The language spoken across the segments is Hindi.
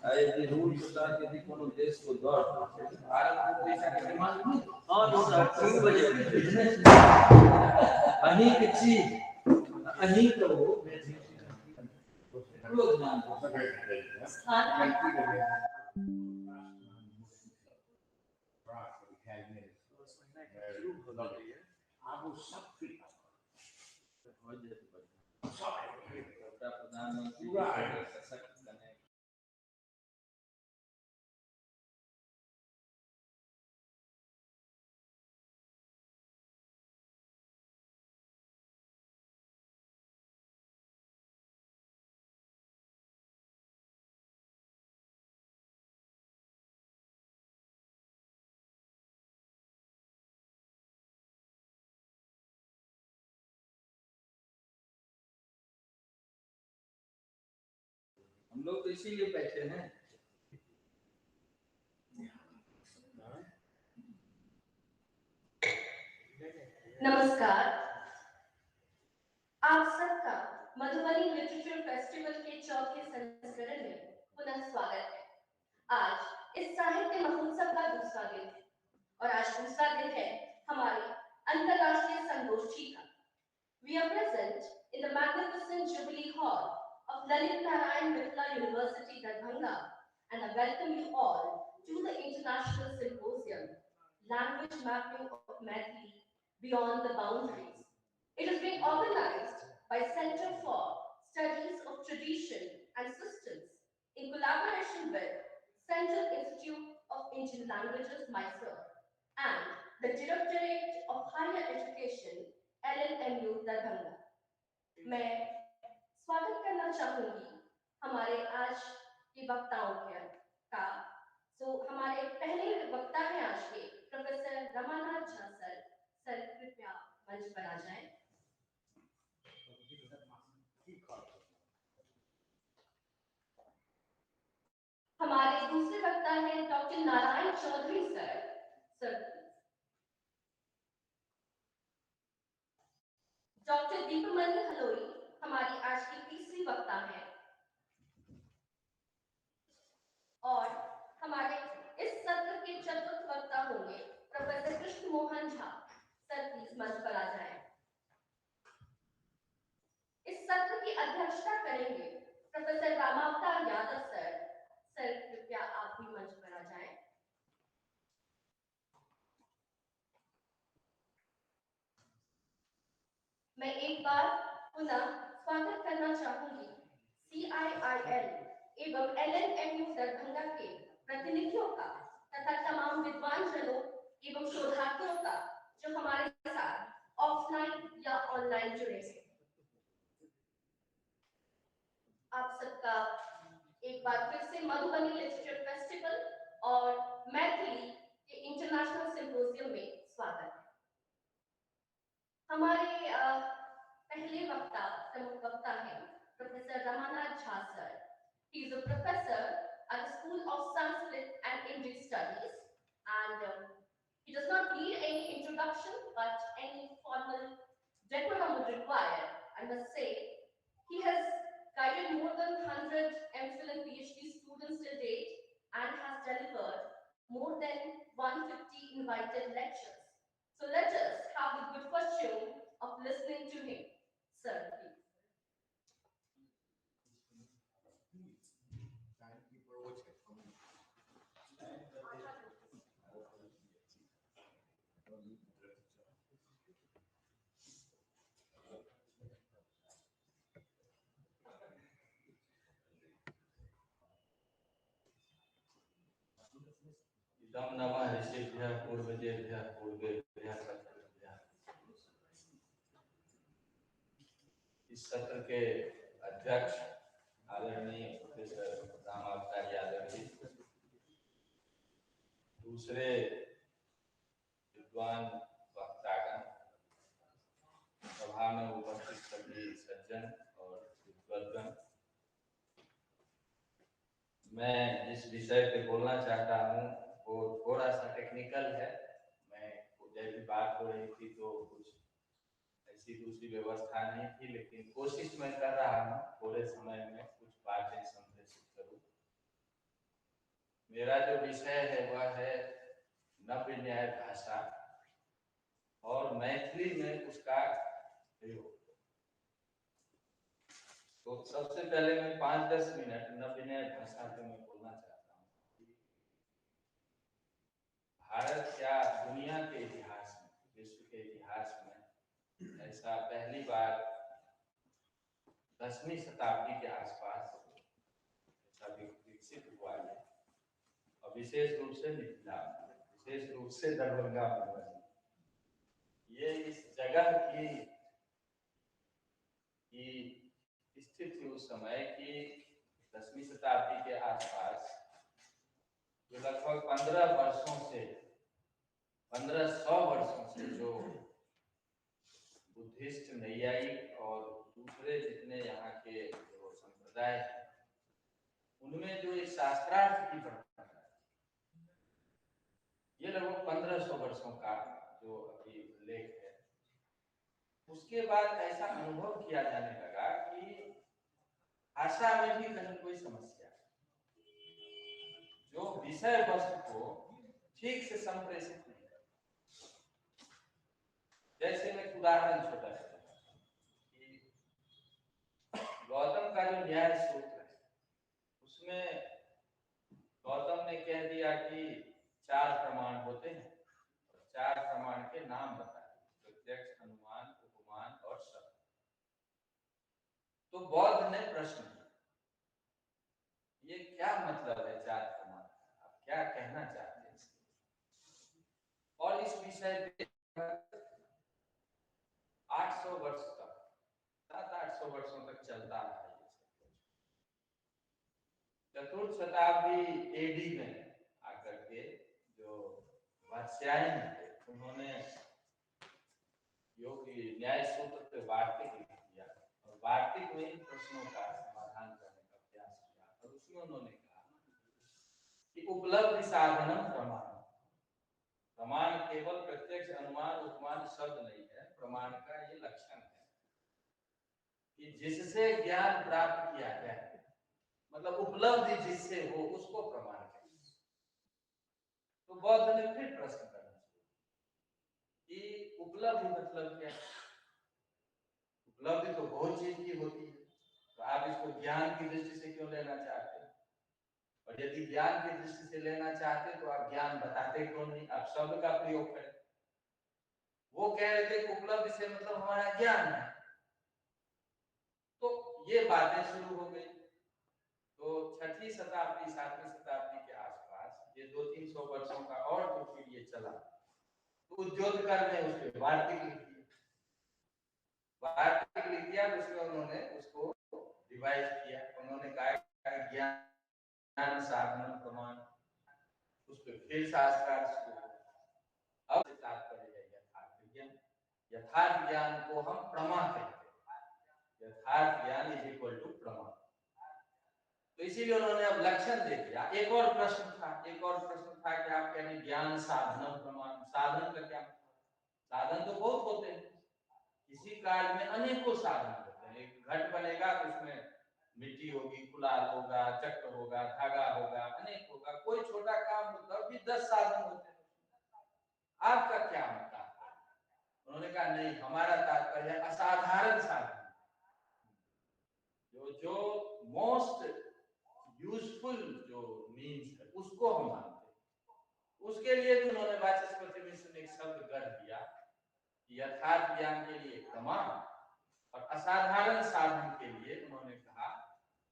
यदि रूल प्रकार यदि कोनो देश को दौड़ भारत को पैसा के डिमांड नहीं हाँ तो सर 3 बजे बिजनेस अनेक चीज अनेक हो लोग ध्यान दो स्थान आप सब प्रधानमंत्री सशक्त बने हम लोग तो इसीलिए बैठे हैं। नमस्कार, आप सबका मधुबनी लिटरेचर फेस्टिवल के चौथे संस्करण में पुनः स्वागत है। आज इस साहित्य महोत्सव का दूसरा दिन है और आज दूसरा दिन है हमारी अंतर्राष्ट्रीय संगोष्ठी का। We are present in the magnificent Jubilee Hall of Lalit Narayan Mithila University, Darbhanga, and I welcome you all to the International Symposium, Language Mapping of Maithili Beyond the Boundaries. It is being organized by Center for Studies of Tradition and Systems in collaboration with Central Institute of Indian Languages, Mysore, and the Directorate of Higher Education, LNMU, Darbhanga. मैं स्वागत करना चाहूंगी हमारे आज के वक्ताओं का। हमारे पहले वक्ता हैं आज के professor Ramanath Jha sir. Sir कृपया मंच पर आ जाएं। हमारे दूसरे वक्ता हैं doctor Narayan Chaudhary sir. Sir doctor Deepmani Haloi हमारी आज की तीसरी वक्ता है और हमारे इस सत्र के चतुर्थ वक्ता होंगे professor Krishna Mohan Jha. Sir please मंच पर आ जाएं। इस सत्र की अध्यक्षता करेंगे प्रोफेसर रामावतार यादव सर। सर कृपया आप भी मंच पर आ जाएं। मैं एक बार पुनः स्वागत करना चाहूंगी CIIL एवं LNMU दरभंगा के प्रतिनिधियों का तथा तमाम विद्वान जनों एवं शोधार्थियों का जो हमारे साथ ऑफलाइन या ऑनलाइन जुड़े हैं। आप सबका एक बार फिर से मधुबनी लिटरेचर फेस्टिवल और मैथिली के इंटरनेशनल सिंपोजियम में स्वागत है। हमारे पहले प्रमुख वक्ता हैं professor Ramanath Jha sir. He is a professor at the School of Sanskrit and Indic Studies, and he does not need any introduction, but any formal decorum would require. I must say, he has guided more than 100 MPhil and PhD students till date and has delivered more than 150 invited lectures. So let us have the good fortune of listening to him. Sir, please. Thank you for watching. इदं नमः ऋषिभ्यः पूर्वजेभ्यः पूर्वेभ्यः सत्रेभ्यः। इस सत्र के अध्यक्ष आदरणीय प्रोफेसर रामावतार यादव जी, दूसरे विद्वान वक्तागण, सभा में उपस्थित सभी सज्जन और विद्वद्गण, मैं जिस विषय पे बोलना चाहता हूँ वो थोड़ा सा टेक्निकल है। मैं जब भी बात हो रही थी तो कुछ ऐसी दूसरी व्यवस्था नहीं थी, लेकिन कोशिश मैं कर रहा हूँ थोड़े समय में कुछ बातें संप्रेषित करूँ। मेरा जो विषय है वह है नव्य न्याय भाषा और मैथिली में उसका प्रयोग। तो सबसे पहले मैं 5-10 मिनट नव्य न्याय भाषा पे मैं बोलना चाहता हूँ। भारत या दुनिया के इतिहास में, विश्व के इतिहास में ऐसा पहली बार 10वीं शताब्दी के आसपास ऐसा विकसित हुआ है, और विशेष रूप से मिथिला, विशेष रूप से दरभंगा में ये इस जगह की स्थित थी उस समय की 10वीं शताब्दी के आसपास, जो लगभग 1500 वर्षों से जो बुद्धिस्ट, नैयायिक और दूसरे जितने यहाँ के जो संप्रदाय हैं, उनमें जो एक शास्त्रार्थ की परंपरा है, ये लगभग 1500 वर्षों का जो अभी उल्लेख है। उसके बाद ऐसा अनुभव किया जाने लगा कि भाषा में भी कहीं कोई समस्या है, जो विषय वस्तु को ठीक से संप्रेषित नहीं कर। जैसे मैं उदाहरण छोटा सा कि गौतम का जो न्याय सूत्र है, उसमें गौतम ने कह दिया कि 4 प्रमाण होते हैं, और 4 प्रमाण के नाम बताए, प्रत्यक्ष, अनुमान, उपमान और शब्द। तो बौद्ध ने प्रश्न किया, ये क्या मतलब है 4 प्रमाण, आप क्या कहना चाहते हैं इसके? और इस विषय पे 800 वर्ष तक, 700-800 वर्षों तक चलता रहा। चतुर्थ शताब्दी एडी में आकर के जो वात्स्यायन थे, उन्होंने योगी न्याय सूत्र पे वार्तिक लिख दिया, और वार्तिक में इन प्रश्नों का समाधान करने का प्रयास किया। और उसमें उन्होंने कहा कि उपलब्धि साधनम प्रमाण, प्रमाण केवल प्रत्यक्ष, अनुमान, उपमान शब्द नहीं है। प्रमाण का ये लक्षण है कि जिससे ज्ञान प्राप्त किया जाए, मतलब उपलब्धि जिससे हो, उसको प्रमाण कहें। तो बौद्ध ने फिर प्रश्न करना शुरू कि उपलब्धि मतलब क्या है? उपलब्धि तो बहुत चीज की होती है, तो आप इसको ज्ञान की दृष्टि से क्यों लेना चाहते हैं? और यदि ज्ञान की दृष्टि से लेना चाहते तो आप ज्ञान बताते क्यों नहीं, आप शब्द का प्रयोग करें। वो कह रहे थे कि उपलब्धि से मतलब हमारा ज्ञान है। तो ये बातें शुरू हो गई। तो 6वीं शताब्दी 7वीं शताब्दी के आसपास ये 200-300 वर्षों का और जो पीरियड चला, तो उद्योतकर ने उस पर वार्तिक लिख दिया। वार्तिक लिख दिया, उसमें उन्होंने उसको रिवाइज किया। उन्होंने कहा ज्ञान साधन प्रमाण, उस पर फिर शास्त्रार्थ शुरू। अब तात्पर्य है यथार्थ ज्ञान। यथार्थ ज्ञान को हम प्रमा कहते हैं। यथार्थ ज्ञान इज इक्वल टू प्रमा। तो इसीलिए उन्होंने अब लक्षण दे दिया। एक और प्रश्न था कि आप कह रहे ज्ञान साधन प्रमाण, साधन का क्या मतलब? साधन तो बहुत होते हैं, किसी कार्य में अनेकों साधन होते हैं। एक घट बनेगा तो उसमें मिट्टी होगी, कुलाल होगा, चक्र होगा, धागा होगा, अनेक होगा। कोई छोटा काम होता भी 10 साधन होते हैं। आपका क्या मतलब? उन्होंने कहा नहीं, हमारा तात्पर्य असाधारण साधन, जो मोस्ट यूजफुल जो मीन्स है उसको हम मानते हैं। उसके लिए भी उन्होंने वाचस्पति मिश्र ने एक शब्द गढ़ दिया कि यथार्थ ज्ञान के लिए प्रमाण और असाधारण साधन के लिए उन्होंने कहा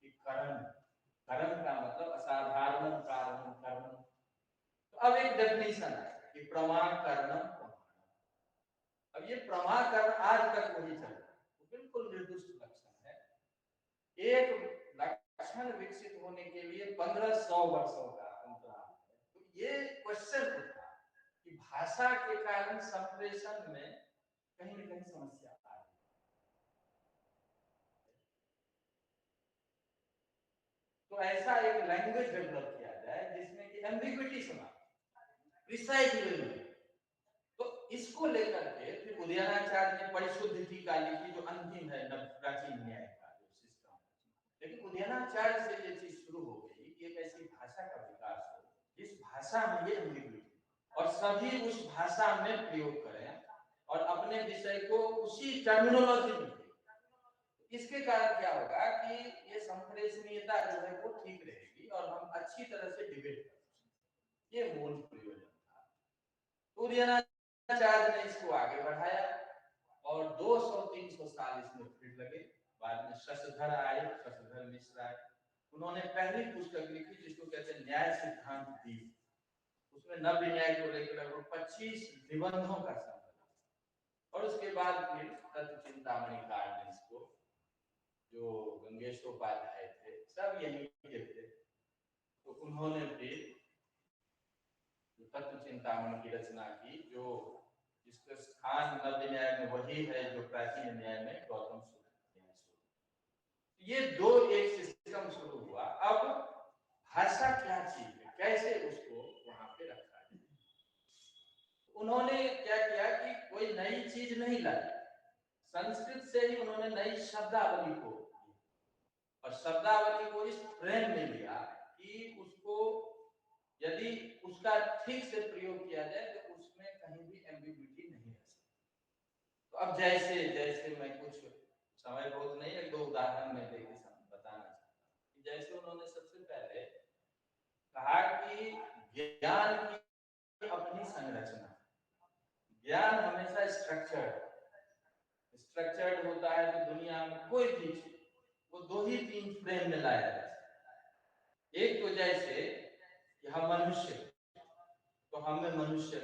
कि करण। करण का मतलब असाधारण कारण करण। तो अब एक डेफिनेशन है कि प्रमाण करणम प्रमाण। अब ये प्रमाण करण आज तक वही चल रहा है, तो बिल्कुल निर्दिष्ट लक्षण है। एक लक्षण विकसित होने के लिए 1500 वर्षों का अंतराल है। तो ये क्वेश्चन उठा कि भाषा के कारण संप्रेषण में कहीं न कहीं समस्या आ रही है। तो ऐसा एक लैंग्वेज डेवलप किया जाए जिसमें कि एम्बिग्विटी समाप्त, प्रिसाइजली नहीं। तो इसको लेकर के फिर उदयनाचार्य ने परिशुद्ध टीका लिखी, जो अंतिम है प्राचीन न्याय का जो सिस्टम। लेकिन उदयनाचार्य से ये चीज शुरू हो गई कि एक ऐसी भाषा का विकास हो भाषा में ये एम्बिग्युइटी और सभी उस भाषा में प्रयोग करें और अपने विषय को उसी टर्मिनोलॉजी में दें। इसके कारण क्या होगा कि ये संप्रेषणीयता जो है वो ठीक रहेगी और हम अच्छी तरह से डिबेट कर सकते। ये मूल प्रयोजन था। सूर्यनाचार्य ने इसको आगे बढ़ाया और 200-300 साल इसमें फिर लगे। बाद में शशधर आए, शशधर मिश्र आए, उन्होंने पहली पुस्तक लिखी जिसको कहते हैं न्याय सिद्धांत दीप। उसमें नव्य न्याय को लेकर लगभग 25 निबंधों का संकलन और उसके बाद फिर तत्व चिंतामणि काल ने इसको, जो गंगेशोपाध्याय थे सब यही के थे, तो उन्होंने फिर तत्व चिंतामणि की रचना की, जो जिसका स्थान नव्य न्याय में वही है जो प्राचीन न्याय में गौतम सूत्र न्याय सूत्र। ये दो एक सिस्टम शुरू हुआ। अब भाषा क्या चीज है, कैसे उसको वहां पे रखा जाए। उन्होंने क्या किया कि कोई नई चीज नहीं लाई, संस्कृत से ही उन्होंने नई शब्दावली को और शब्दावली को इस फ्रेम में लिया कि उसको यदि उसका ठीक से प्रयोग किया जाए तो उसमें कहीं भी एम्बिग्युइटी नहीं रह सकती। तो अब जैसे जैसे मैं कुछ समय बहुत नहीं, एक दो उदाहरण मैं देके बताना चाहता हूँ कि जैसे उन्होंने सबसे पहले कहा कि ज्ञान की अपनी संरचना, ज्ञान हमेशा स्ट्रक्चर्ड होता है। तो दुनिया में कोई भी चीज वो 2 ही 3 फ्रेम में लाया जा सकता है। एक तो जैसे कि हम मनुष्य, तो हम में मनुष्य,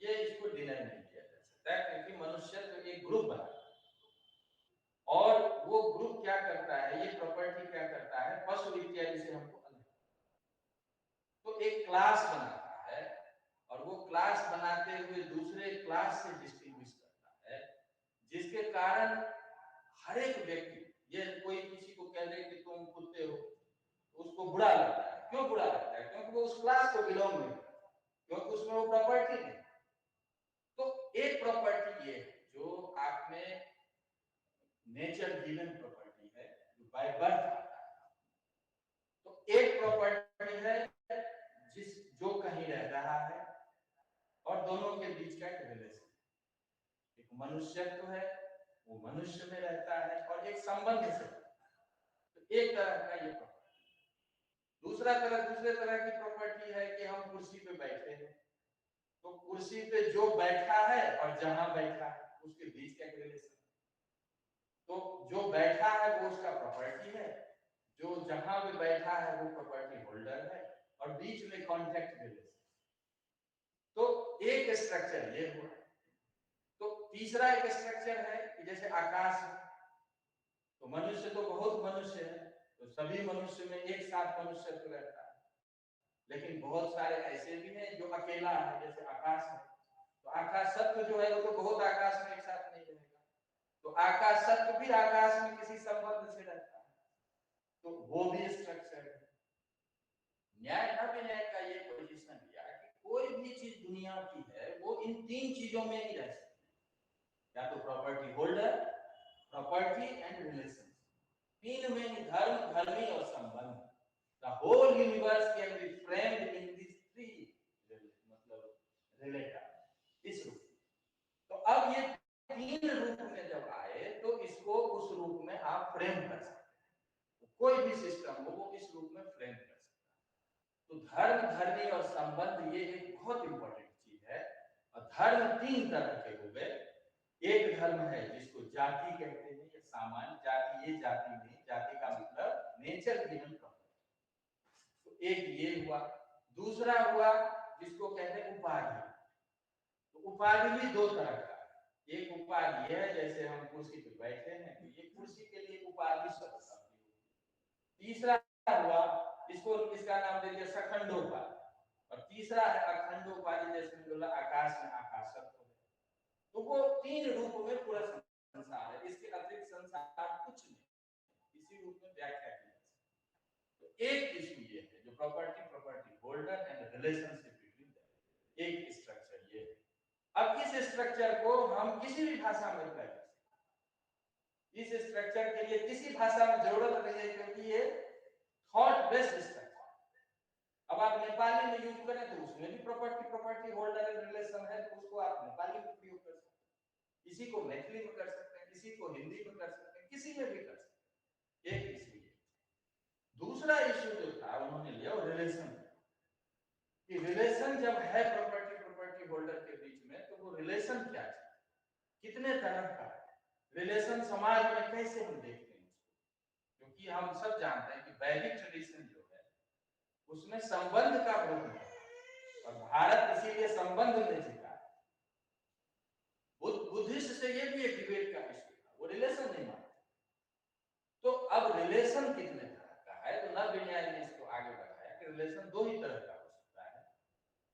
ये इसको डिनाई नहीं किया जा सकता है क्योंकि मनुष्य तो एक ग्रुप बना और वो ग्रुप क्या करता है, ये प्रॉपर्टी क्या करता है, पशु इत्यादि से हमको अलग, तो एक क्लास बनाता है और वो क्लास बनाते हुए दूसरे क्लास से डिस्टिंग्विश करता है, जिसके कारण हर एक व्यक्ति, ये कोई किसी को कह दे कि तुम कुत्ते हो, उसको बुरा लगता है। क्यों बुरा लगता है? क्योंकि वो उस क्लास को बिलोंग नहीं करता, क्योंकि उसमें वो प्रॉपर्टी नहीं। तो एक प्रॉपर्टी ये है जो आप में नेचर गिवन प्रॉपर्टी है, जो बाय बर्थ आता है। तो एक प्रॉपर्टी है जो कहीं रह रहा है और दोनों के बीच का एक रिलेशन, एक मनुष्यत्व है, वो मनुष्य में रहता है और एक संबंध से, तो एक तरह का ये प्रॉपर्टी। दूसरे तरह की प्रॉपर्टी है कि हम कुर्सी पे बैठे हैं, तो कुर्सी पे जो बैठा है और जहां बैठा है उसके बीच का एक रिलेशन। तो जो बैठा है वो उसका प्रॉपर्टी है, जो जहां पे बैठा है वो प्रॉपर्टी होल्डर है और बीच में कॉन्ट्रैक्ट रिलेशन। तो एक स्ट्रक्चर ये हुआ। तो तीसरा एक स्ट्रक्चर है कि जैसे आकाश है, तो मनुष्य तो बहुत मनुष्य है, तो सभी मनुष्य में एक साथ मनुष्य तो रहता है, लेकिन बहुत सारे ऐसे भी हैं जो अकेला है, जैसे आकाश है। तो आकाश सत्व जो है वो तो बहुत आकाश में एक साथ नहीं रहेगा, तो आकाश सत्व भी आकाश में किसी संबंध से रहता है, तो वो भी स्ट्रक्चर है। न्याय नव्य न्याय का ये पोजीशन लिया कि कोई भी चीज दुनिया की है वो इन 3 चीजों में ही रह सकती है, या तो property holder, property and relation. 3 में ही धर्म, धर्मी और संबंध। The whole universe can be framed in these 3 मतलब रिलेटर, इस रूप। तो अब ये 3 रूप में जब आए तो इसको उस रूप में आप फ्रेम कर सकते हैं। कोई भी सिस्टम हो वो इस रूप में फ्रेम कर सकता है। तो धर्म, धर्मी और संबंध ये एक बहुत इंपॉर्टेंट चीज है। और धर्म 3 तरह के हो गए। एक धर्म है जिसको जाति कहते हैं, या सामान्य जाति। ये जाति नहीं, जाति का मतलब नेचर गिवन प्रॉपर्टी। तो एक ये हुआ। दूसरा हुआ जिसको कहते हैं उपाधि। तो उपाधि भी 2 तरह का है। एक उपाधि है जैसे हम कुर्सी पे बैठे हैं, तो ये कुर्सी के लिए उपाधि शब्द का प्रयोग। तीसरा हुआ इसको, इसका नाम दे दिया सखंडोपाधि। और तीसरा है अखंडोपाधि, जैसे बोला आकाश में आकाशत्व है। तो वो 3 रूप में पूरा संसार है, इसके अतिरिक्त संसार कुछ नहीं, इसी रूप में व्याख्या की जा सकती है। तो एक इशू ये है जो property holder and relationship between them, एक स्ट्रक्चर ये है। अब इस स्ट्रक्चर को हम किसी भी भाषा में अप्लाई कर सकते हैं। इस स्ट्रक्चर के लिए किसी भाषा में जरूरत नहीं है, क्योंकि ये थॉट बेस्ड स्ट्रक्चर। अब आप नेपाली में यूज करें तो उसमें भी प्रॉपर्टी होल्डर रिलेशन है, तो उसको आप नेपाली में प्रयोग कर सकते हैं, किसी को मैथिली में कर सकते हैं, किसी को हिंदी में कर सकते हैं, किसी में भी कर सकते हैं। एक इशू ये। दूसरा इशू जो था उन्होंने लिया वो रिलेशन, कि रिलेशन जब है प्रॉपर्टी होल्डर के बीच में तो वो रिलेशन क्या है, कितने तरह का रिलेशन समाज में कैसे हम देखते हैं उसको, क्योंकि हम सब जानते हैं कि वैदिक ट्रेडिशन जो है उसमें संबंध का प्रयोग है और भारत इसीलिए संबंध में जीता है। बुद्धिस्ट से ये भी एक डिबेट का इशू था, वो रिलेशन नहीं मानते। तो अब रिलेशन कितने तरह का है, तो नव विज्ञान ने इसको आगे बढ़ाया कि रिलेशन दो ही तरह का हो सकता है,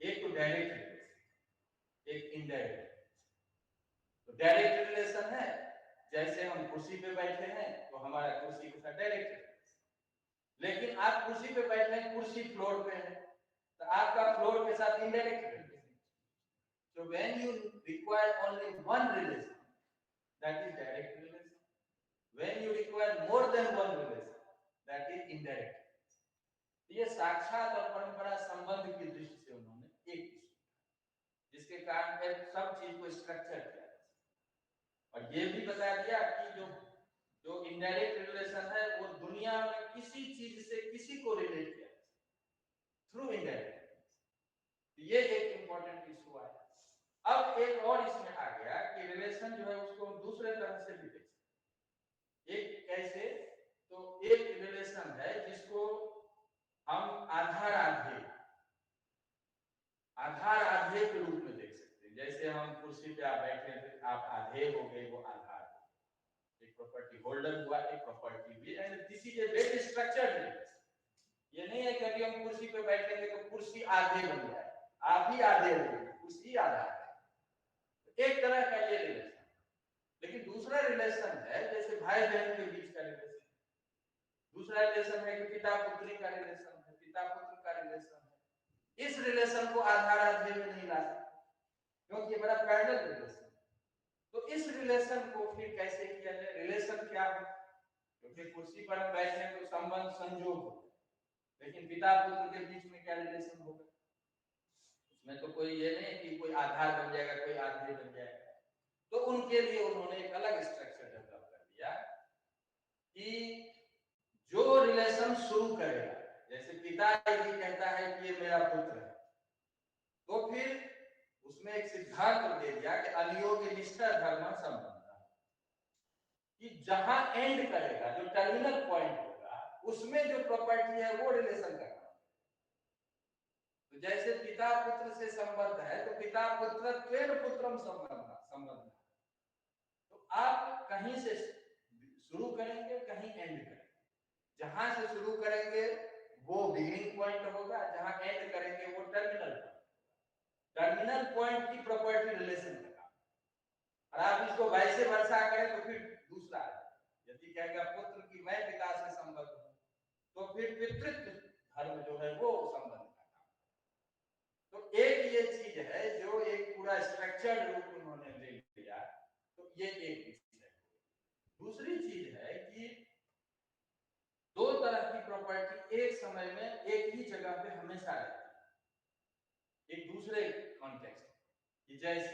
एक तो डायरेक्ट रिलेशन, एक इनडायरेक्ट। तो डायरेक्ट रिलेशन है, जैसे हम कुर्सी पे बैठे हैं तो हमारा कुर्सी के साथ डायरेक्ट रिलेशन, लेकिन आप कुर्सी पे बैठे हैं, कुर्सी फ्लोर पे है, तो आपका फ्लोर के साथ indirect relation. So when you require only one relation, that is direct relation. When you require more than one relation, that is indirect relation. ये साक्षात और परंपरा संबंध की दृष्टि से उन्होंने एक इशू, जिसके कारण फिर सब चीज को स्ट्रक्चर किया और ये भी बता दिया कि जो इनडायरेक्ट रिलेशन है वो दुनिया में किसी चीज से किसी को रिलेट किया थ्रू इनडायरेक्ट। ये एक इंपॉर्टेंट इशू आया। अब एक और इसमें आ गया कि रिलेशन जो है उसको दूसरे तरह से भी देख सकते। एक कैसे, तो एक रिलेशन है जिसको हम आधार आधे के रूप में देख सकते हैं। जैसे हम कुर्सी पे आप बैठे हैं, आप आधे हो गए, वो आधार, एक प्रॉपर्टी होल्डर हुआ, एक प्रॉपर्टी भी, and this is a very structured relation. ये नहीं है कि अभी हम कुर्सी पे बैठेंगे तो कुर्सी आधे बन जाए, आप ही आधे हो, कुर्सी आधा है। एक तरह का ये रिलेशन। लेकिन दूसरा रिलेशन है जैसे भाई बहन के बीच का रिलेशन, दूसरा रिलेशन है कि पिता पुत्री का रिलेशन है, पिता पुत्र का रिलेशन है। इस रिलेशन को आधार आधे में नहीं ला सकते क्योंकि ये बड़ा पैरेलल रिलेशन है। तो इस रिलेशन को फिर कैसे किया जाए, रिलेशन क्या हो, क्योंकि कुर्सी पर हम बैठे हैं तो संबंध संजोग हो, लेकिन पिता पुत्र के बीच में क्या रिलेशन होगा, उसमें तो कोई ये नहीं कि कोई आधार बन जाएगा, कोई आधे बन जाएगा। तो उनके लिए उन्होंने एक अलग स्ट्रक्चर डेवलप कर दिया कि जो रिलेशन शुरू करेगा, जैसे पिता यदि कहता है कि ये मेरा पुत्र है, तो फिर उसमें एक सिद्धांत दे दिया कि अनियोग निष्ठा धर्म संबंध, कि जहां एंड करेगा, जो टर्मिनल पॉइंट होगा, उसमें जो प्रॉपर्टी है वो रिलेशन का काम। तो जैसे पिता पुत्र से संबंध है तो पिता पुत्र त्वेन पुत्रम संबंध। तो आप कहीं से शुरू करेंगे, कहीं एंड करेंगे। जहां से शुरू करेंगे वो बिगिनिंग पॉइंट होगा, जहां एंड करेंगे वो टर्मिनल पॉइंट। टर्मिनल पॉइंट की प्रॉपर्टी रिलेशन का, और आप इसको वैसे वर्षा करें तो फिर दूसरा है। यदि कहेगा पुत्र की मैं पिता से संबंध हूं, तो फिर पितृत्व धर्म जो है वो संबंध का काम। तो एक ये चीज है जो एक पूरा स्ट्रक्चर्ड रूप उन्होंने ले लिया, तो ये एक विषय। दूसरी चीज है कि दो तरह की प्रॉपर्टी एक समय में एक ही जगह पे हमेशा रहती है, एक दूसरे कॉन्टेक्स्ट कि जैसे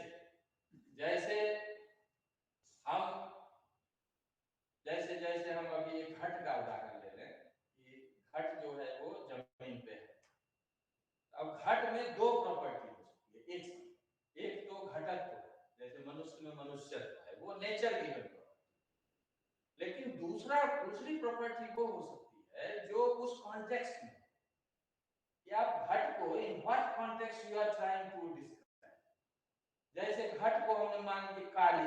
हम अभी एक घट का उदाहरण ले लें कि घट जो है वो जमीन पे है। अब घट में दो प्रॉपर्टी हो सकती है, एक तो घटत्व है, जैसे मनुष्य में मनुष्यत्व है, वो नेचर गिवन प्रॉपर्टी। लेकिन दूसरी प्रॉपर्टी वो हो सकती है जो उस कॉन्टेक्स्ट में, कि आप घट को in what context you are trying to describe. जैसे घट को हमने मान लिया कार्य,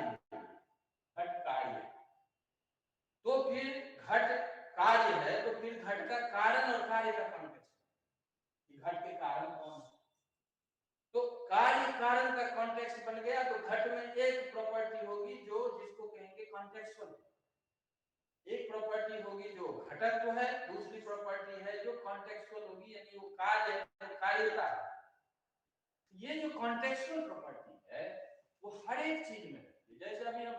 घट कार्य, तो फिर घट कार्य है, तो फिर घट का कारण और कार्य का कॉन्टेक्स्ट, कि घट के कारण कौन है, तो कार्य कारण का कॉन्टेक्स्ट बन गया। तो घट में एक प्रॉपर्टी होगी जो जिसको कहेंगे कॉन्टेक्स्चुअल, एक प्रॉपर्टी होगी जो घटत्व है, दूसरी प्रॉपर्टी है जो कॉन्टेक्स्चुअल होगी, यानी वो कार्यता है। ये जो कॉन्टेक्स्चुअल प्रॉपर्टी है वो हर एक चीज में है। जैसे अभी हम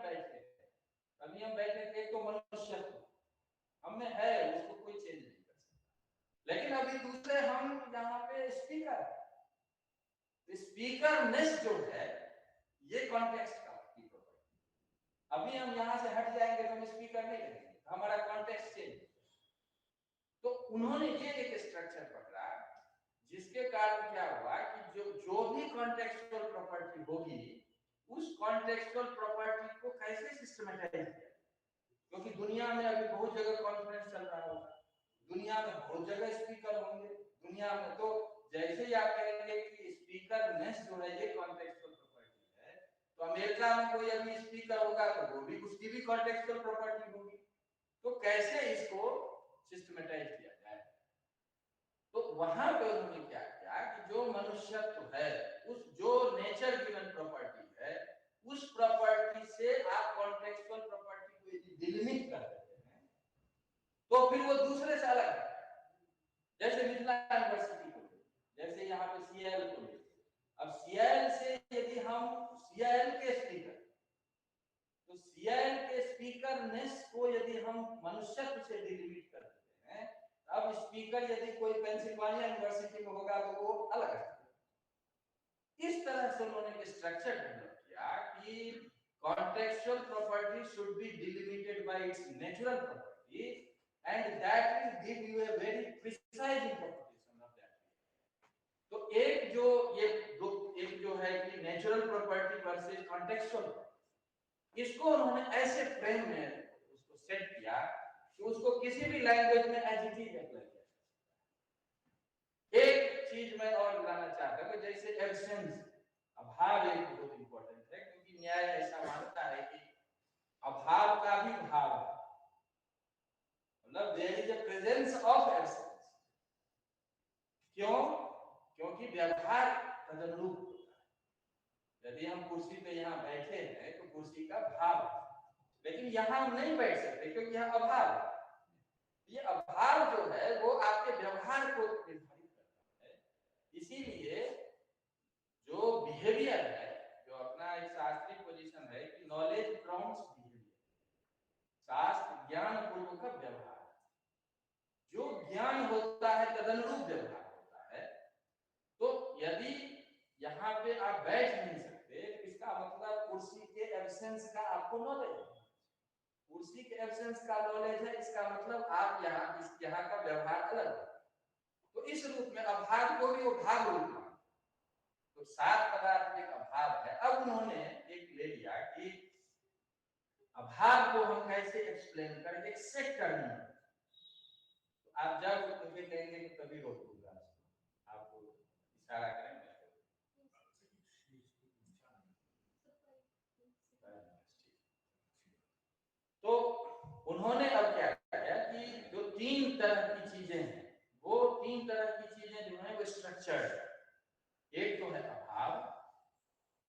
बैठे थे तो मनुष्य हम में है, उसको कोई चेंज नहीं कर सकता। लेकिन अभी फिर दूसरे हम यहाँ पे स्पीकर, स्पीकरनेस जो है ये कॉन्टेक्स्ट का की प्रॉपर्टी। अभी हम यहाँ से हट जाएंगे तो हम स्पीकर नहीं रहेंगे, हमारा कॉन्टेक्स्ट चेंज। तो उन्होंने ये एक स्ट्रक्चर पकड़ा जिसके कारण क्या हुआ कि जो भी कॉन्टेक्सुअल प्रॉपर्टी होगी उस कॉन्टेक्सुअल प्रॉपर्टी को कैसे सिस्टमैटाइज किया, क्योंकि दुनिया में अभी बहुत जगह कॉन्फ्रेंस चल रहा होगा, दुनिया में बहुत जगह स्पीकर होंगे, दुनिया में तो जैसे ही आप कहेंगे कि स्पीकरनेस जो है ये कॉन्टेक्सुअल प्रॉपर्टी है, तो अमेरिका में कोई अभी स्पीकर होगा तो वो भी उसकी भी कॉन्टेक्सुअल प्रॉपर्टी होगी। तो कैसे इसको सिस्टमैटाइज किया जाए? तो वहां पे उन्होंने क्या किया कि जो मनुष्यत्व है उस जो नेचर गिवन प्रॉपर्टी है उस प्रॉपर्टी से आप कॉन्टेक्सुअल प्रॉपर्टी को यदि डिलिमिट कर देते हैं तो फिर वो दूसरे से अलग है। जैसे मिथिला यूनिवर्सिटी को, जैसे यहाँ पे सीआईएल को, अब सीआईएल से यदि हम सीआईएल के स्पीकर, तो सीआईएल के स्पीकरनेस को यदि हम मनुष्यत्व से डिलिमिट कर देते हैं, अब स्पीकर यदि कोई पेंसिल्वानिया यूनिवर्सिटी में होगा तो वो अलग है। इस तरह से उन्होंने एक स्ट्रक्चर डेवलप किया कि contextual property should be delimited bye it's natural property and that will give you a very precise interpretation of that. तो एक जो है कि नेचुरल प्रॉपर्टी वर्सेस कॉन्टेक्सुअल, इसको उन्होंने ऐसे फ्रेम में उसको सेट किया कि उसको किसी भी लैंग्वेज में एडजेक्टिव अप्लाई किया। एक चीज मैं और बताना चाहता हूं कि जैसे एब्सेंस, अभाव एक बहुत इंपॉर्टेंट है, क्योंकि न्याय ऐसा मानता है कि अभाव का भी भाव है, मतलब there is a presence of absence. क्यों? क्योंकि व्यवहार तदनुरूप होता है। यदि हम कुर्सी पे यहाँ बैठे हैं तो कुर्सी का भाव है, लेकिन यहाँ हम नहीं बैठ सकते क्योंकि यहाँ अभाव है। ये अभाव जो है वो आपके व्यवहार को निर्धारित करता है। इसीलिए जो बिहेवियर है, जो अपना एक शास्त्रीय पोजीशन है कि नॉलेज प्रॉम्प्ट्स बिहेवियर, शास्त्र ज्ञान पूर्वक का व्यवहार, जो ज्ञान होता है तदनुरूप व्यवहार होता है। तो यदि यहाँ पे आप बैठ नहीं सकते, इसका मतलब कुर्सी के एब्सेंस का आपको नॉलेज है, कुर्सी के एब्सेंस का नॉलेज है, इसका मतलब आप यहाँ का व्यवहार अलग है। तो इस रूप में अभाव को भी वो भाव रूप में, तो सात पदार्थ एक अभाव है। अब उन्होंने एक ले लिया कि अभाव को हम कैसे एक्सप्लेन करें, एक सेट करनी है। तो आप जब मुझे कहेंगे कि तभी रोक दूंगा, आपको इशारा करेंगे। तो उन्होंने अब क्या किया कि जो तीन तरह की चीजें हैं, वो तीन तरह की चीजें जो है वो स्ट्रक्चर्ड है। एक तो है अभाव,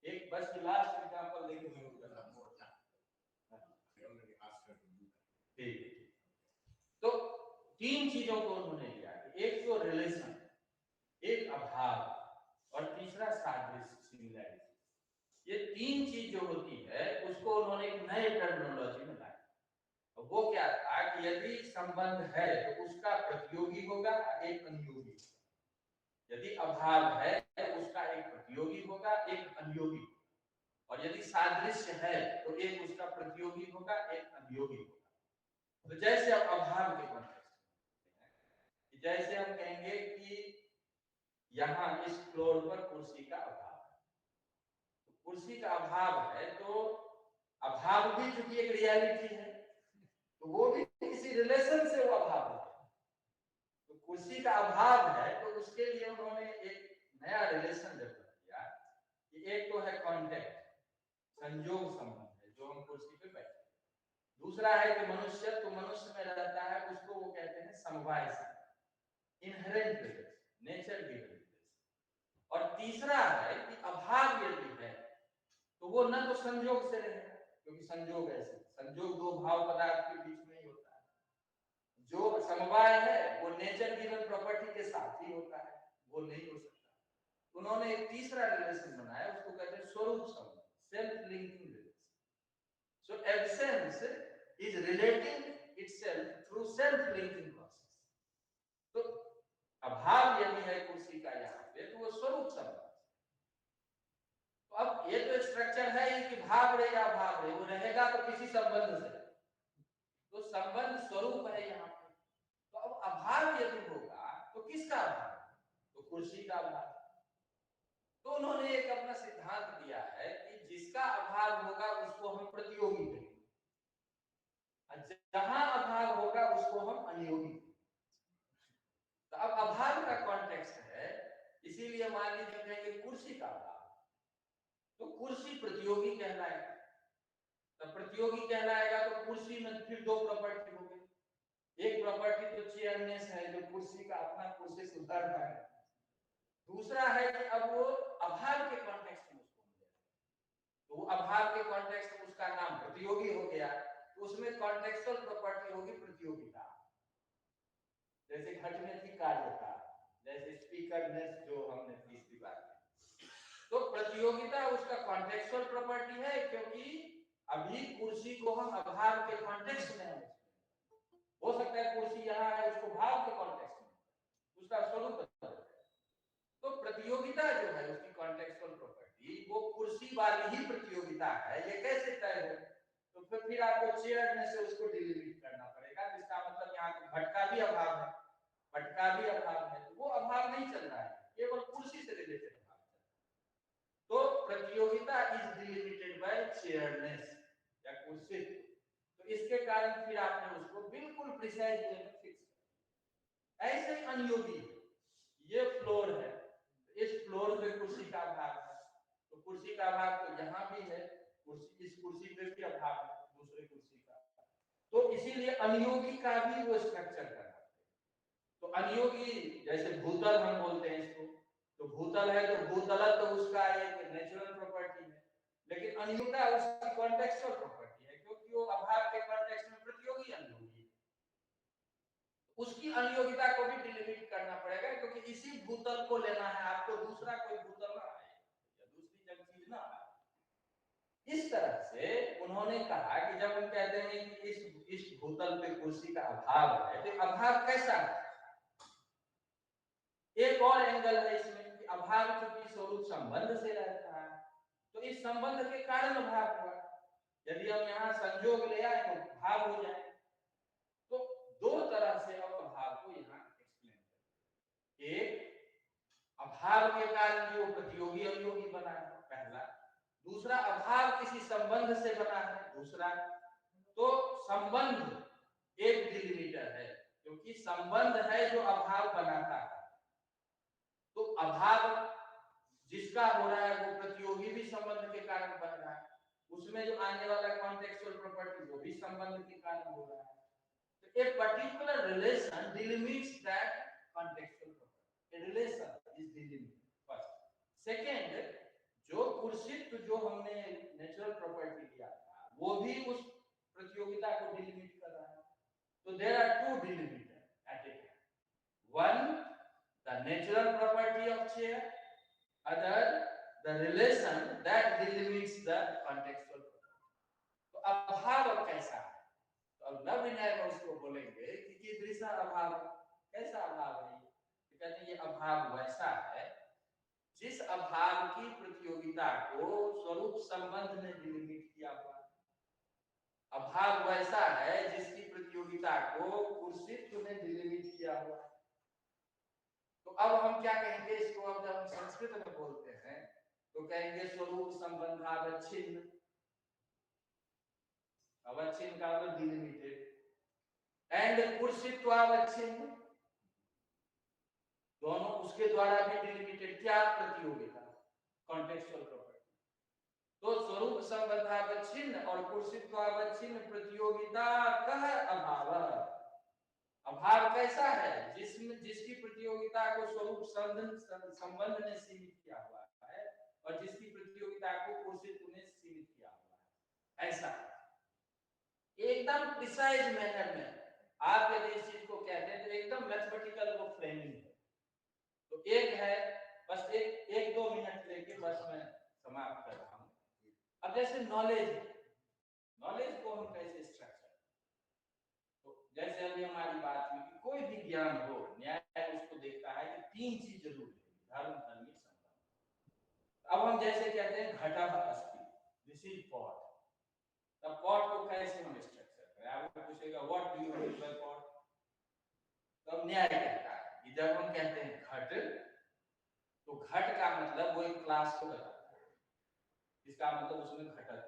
एक बस लास्ट एग्जांपल लेके मैं ठीक। तो तीन चीजों को उन्होंने लिया, एक तो रिलेशन, एक अभाव और तीसरा सादृश्य, सिमिलैरिटी। ये तीन चीज जो होती है उसको उन्होंने एक नए टर्मिनोलॉजी में लाया। वो क्या था कि यदि संबंध है तो उसका प्रतियोगी होगा, एक अनुयोगी। यदि अभाव है तो उसका एक प्रतियोगी होगा, एक अनुयोगी। और यदि सादृश्य है तो एक उसका प्रतियोगी होगा, एक अनुयोगी होगा। तो जैसे अब अभाव के कॉन्टेक्स्ट में, जैसे हम कहेंगे कि यहाँ इस फ्लोर पर कुर्सी का अभाव है, तो कुर्सी का अभाव है, तो अभाव भी चूंकि एक रियलिटी है तो वो भी किसी रिलेशन से वो अभाव है। तो कुर्सी का अभाव है तो उसके लिए उन्होंने एक नया रिलेशन डेवलप किया कि एक तो है कांटेक्ट, संयोग संबंध है जो हम कुर्सी पे बैठे। दूसरा है कि मनुष्य तो मनुष्य में रहता है, उसको वो कहते हैं समवाय संबंध, inherent relation, nature given relation. और तीसरा है कि अभाव यदि है तो वो न तो संयोग से रहेगा, क्योंकि संयोग ऐसे, संयोग दो भाव पदार्थ के बीच में ही होता है। जो समवाय है वो नेचर गिवन प्रॉपर्टी के साथ ही होता है, वो नहीं हो सकता। उन्होंने एक तीसरा रिलेशन बनाया, उसको कहते हैं स्वरूप संबंध, self linking relation. So absence is relating itself through self linking process. तो अभाव यदि है कुर्सी का यहाँ पे तो वो स्वरूप संबंध। तो अब ये तो स्ट्रक्चर है ही कि भाव रहे या अभाव रहे, वो रहेगा तो किसी संबंध से, तो संबंध स्वरूप है यहाँ पे। तो अब अभाव यदि होगा तो किसका अभाव? तो कुर्सी का अभाव। तो उन्होंने एक अपना सिद्धांत दिया है कि जिसका अभाव होगा उसको हम प्रतियोगी कहेंगे, जहां अभाव होगा उसको हम अनियोगी। तो अब अभाव का कॉन्टेक्स्ट है, इसीलिए मान लीजिए कहेंगे कुर्सी का अभाव, तो कुर्सी प्रतियोगी कहलाएगा। तो प्रतियोगी कहलाएगा तो कुर्सी में फिर दो प्रॉपर्टी हो गई। एक प्रॉपर्टी तो चेयरनेस है, जो कुर्सी का अपना कुर्सी से उतरता है। दूसरा है कि अब वो अभाव के कॉन्टेक्स्ट में उसको मिलेगा, तो वो अभाव के कॉन्टेक्स्ट में उसका नाम प्रतियोगी हो गया, तो उसमें कॉन्टेक्सुअल प्रॉपर्टी होगी प्रतियोगिता। जैसे घट में थी कार्यता, जैसे स्पीकरनेस जो हमने तीसरी बार की, तो प्रतियोगिता उसका कॉन्टेक्सुअल प्रॉपर्टी है, क्योंकि अभी कुर्सी को हम अभाव के कॉन्टेक्स्ट में हैं। हो सकता है कुर्सी यहाँ है, उसको भाव के कॉन्टेक्स्ट में उसका स्वरूप बदल है। तो प्रतियोगिता जो है उसकी कॉन्टेक्सुअल प्रॉपर्टी वो कुर्सी वाली ही प्रतियोगिता है। ये कैसे तय हो? तो फिर आपको चेयरनेस से उसको डिलीट करना पड़ेगा, जिसका मतलब यहाँ घट का भी अभाव है, पट का भी अभाव है, तो वो अभाव नहीं चल रहा है, केवल कुर्सी से रिलेटेड अभाव है। तो प्रतियोगिता इज डिलिमिटेड बाय चेयरनेस या कुर्सी। तो इसके कारण फिर आपने उसको बिल्कुल प्रिसाइज वे में फिक्स कर। ऐसे ही अनियोगी, ये फ्लोर है, इस फ्लोर पे कुर्सी का अभाव है, तो कुर्सी का अभाव तो यहाँ भी है, कुर्सी इस कुर्सी पे भी अभाव है दूसरे कुर्सी का, तो इसीलिए अनियोगी का भी वो स्ट्रक्चर करना है। तो अनियोगी जैसे भूतल हम बोलते हैं इसको, तो भूतल है तो भूतल तो उसका एक नेचुरल प्रॉपर्टी है, लेकिन अनियोगिता उसकी कॉन्टेक्सुअल प्रॉपर्टी है, क्योंकि वो अभाव के कॉन्टेक्स्ट में प्रतियोगी अनियोगी है। उसकी अनियोगिता को भी डिलिमिट करना पड़ेगा, क्योंकि इसी भूतल को लेना है आपको, दूसरा कोई भूतल ना आए या दूसरी जग चीज ना आए। इस तरह से उन्होंने कहा कि जब हम कहते हैं कि इस भूतल पे कुर्सी का अभाव है, तो अभाव कैसा है? एक और एंगल है इसमें कि अभाव चूंकि स्वरूप संबंध से रहता है, तो इस संबंध के कारण अभाव हुआ। यदि हम यहाँ संयोग ले आए तो भाव हो जाए। तो दो तरह से अब अभाव को यहाँ एक्सप्लेन करें। एक, अभाव के कारण जो प्रतियोगी अवयोगी बना है, पहला। दूसरा, अभाव किसी संबंध से बना है, दूसरा। तो संबंध एक डिलिमिटर है, क्योंकि संबंध है जो अभाव बनाता है। तो अभाव जिसका हो रहा है वो प्रतियोगी भी संबंध के कारण बन रहा है, उसमें जो आने वाला कॉन्टेक्सुअल प्रॉपर्टी वो भी संबंध के कारण हो रहा है। तो a particular relation delimits that contextual property. A relation is delimited first. Second, जो कुर्सित्व जो हमने नेचुरल प्रॉपर्टी लिया था वो भी उस प्रतियोगिता को डिलिमिट कर रहा है। तो there are two delimiter at a time. One, the natural property of chair. Other, the relation that delimits the contextual property. तो अभाव कैसा है? अब नवविनय में उसको बोलेंगे कि कीदृशा अभाव, कैसा अभाव है? तो कहते हैं ये अभाव वैसा है जिस अभाव की प्रतियोगिता को स्वरूप संबंध ने डिलिमिट किया हुआ। अभाव वैसा है जिसकी प्रतियोगिता को कुर्सित्व ने डिलिमिट किया हुआ। तो अब हम क्या कहेंगे इसको? अब जब हम संस्कृत में बोलते हैं तो कहेंगे स्वरूप संबंधावच्छिन्न। अवच्छिन्न का मतलब डिलिमिटेड, एंड कुर्सित्वावच्छिन्न, दोनों उसके द्वारा भी डिलिमिटेड। क्या? प्रतियोगिता, कॉन्टेक्सुअल प्रॉपर्टी। तो स्वरूप संबंधावच्छिन्न और कुर्सित्वावच्छिन्न प्रतियोगिता कह अभाव। अभाव कैसा है? जिसमें जिसकी प्रतियोगिता को स्वरूप संबंध ने सीमित किया हुआ है और जिसकी प्रतियोगिता को कुर्सित्व ने सीमित किया हुआ है। ऐसा एकदम प्रिसाइज मैनर में आप यदि इस चीज को कहते हैं तो एकदम मैथमेटिकल वो फ्रेमिंग है। तो एक है, बस एक दो मिनट लेके बस मैं समाप्त कर रहा हूं। अब जैसे नॉलेज को हम कैसे स्ट्रक्चर, तो जैसे अभी हमारी बात हुई कि कोई भी ज्ञान हो, न्याय उसको देखता है हम जैसे कहते हैं घटः अस्ति, दिस इज पॉट। तब पॉट को कैसे हम स्ट्रक्चर करें? आपको पूछेगा what do you mean by pot? तो न्याय कहता है कि जब हम कहते हैं घट, तो घट का मतलब वो एक क्लास को बताता है, इसका मतलब उसमें घटक।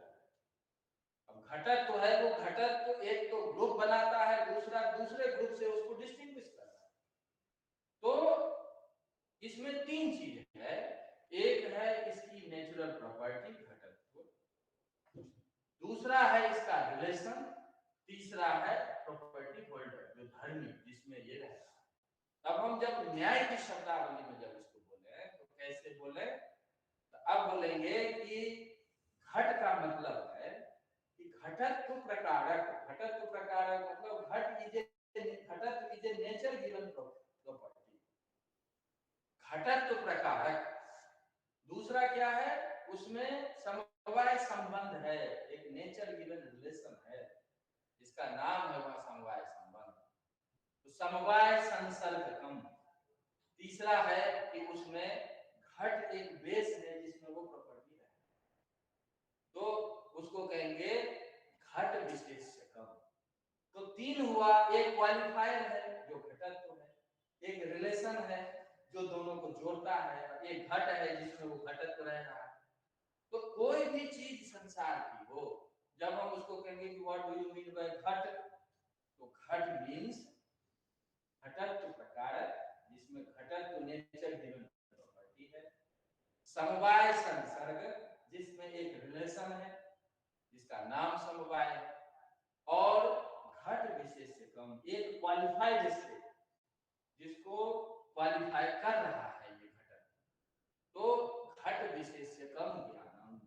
अब घटक तो है, वो घटक तो एक तो ग्रुप बनाता है, दूसरा दूसरे ग्रुप से उसको डिस्टिंग्विश करता है। तो इसमें तीन चीजें है, एक है इसकी नेचुरल प्रॉपर्टी घटक, दूसरा है इसका रिलेशन, तीसरा है प्रॉपर्टी होल्डर जो धर्मी जिसमें ये रह रहा है। तब हम जब न्याय की शब्दावली में जब इसको बोले तो कैसे बोले? तो अब बोलेंगे कि घट का मतलब है कि घटत्व प्रकारक। घटत्व प्रकारक मतलब घटत्व is a nature given property. घटत्व प्रकारक। दूसरा क्या है? उसमें समवाय संबंध है, एक नेचर गिवन रिलेशन है, जिसका नाम है वह समवाय संबंध। तो समवाय संसर्गकम। तीसरा है कि उसमें घट एक बेस है जिसमें वो प्रॉपर्टी है, तो उसको कहेंगे घट विशेष्यकम। तो तीन हुआ, एक क्वालिफायर है जो घटत्व है, एक रिलेशन है जो दोनों को जोड़ता है, एक घट है जिसमें वो घटत्व रह रहा है। तो कोई भी चीज संसार की हो, जब हम उसको कहेंगे कि what do you mean by घट, तो घट मींस घटत्व प्रकारक जिसमें घटत्व नेचर गिवन प्रॉपर्टी है, समवाय संसर्ग जिसमें एक रिलेशन है जिसका नाम समवाय है, और घट विशेष्यकम एक क्वालिफाइड स्टेट जिसको क्वालिफाई कर रहा है ये घटक। तो घट विशेष्यकम ज्ञानम।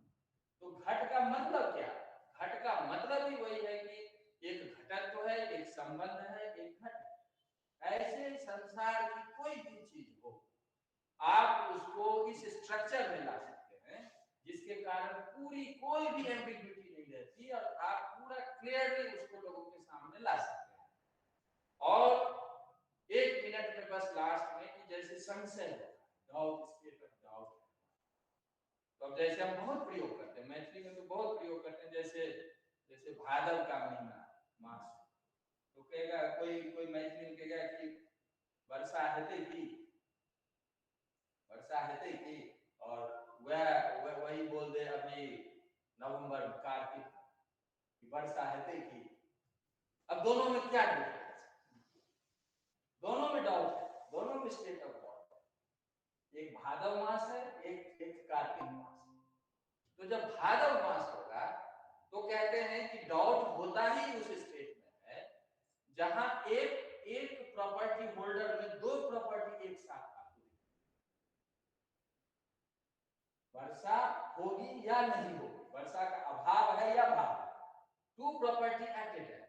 तो घट का मतलब क्या? घट का मतलब ही वही है कि एक घटत्व है, एक संबंध है, एक घट है। ऐसे संसार की कोई भी चीज हो, आप उसको इस स्ट्रक्चर में ला सकते हैं जिसके कारण पूरी कोई भी एम्बिग्युइटी नहीं रहती और आप पूरा क्लियरली उसको लोगों के सामने ला सकते हैं। और एक मिनट में बस लास्ट में कि जैसे संशय डाउट, स्टेट ऑफ डाउट, तो अब जैसे हम बहुत प्रयोग करते हैं मैथिली में, तो बहुत प्रयोग करते हैं, जैसे जैसे भादव का महीना मास, तो कहेगा कोई मैथिली में कहेगा कि वर्षा हेतै की, वर्षा हेतै की, और वह वही बोल दे अभी नवंबर कार्तिक की वर्षा हेतै की। अब दोनों में क्या डिफरेंस है? दोनों में डाउट है, दोनों में स्टेट ऑफ डाउट है। एक भादव मास है, एक कार्तिक मास है। तो जब भादव मास होगा तो कहते हैं कि डाउट होता ही उस स्टेट में है जहां एक प्रॉपर्टी होल्डर में दो प्रॉपर्टी एक साथ आती है, वर्षा होगी या नहीं होगी, वर्षा का अभाव है या भाव है, टू प्रॉपर्टी एक्टेड है।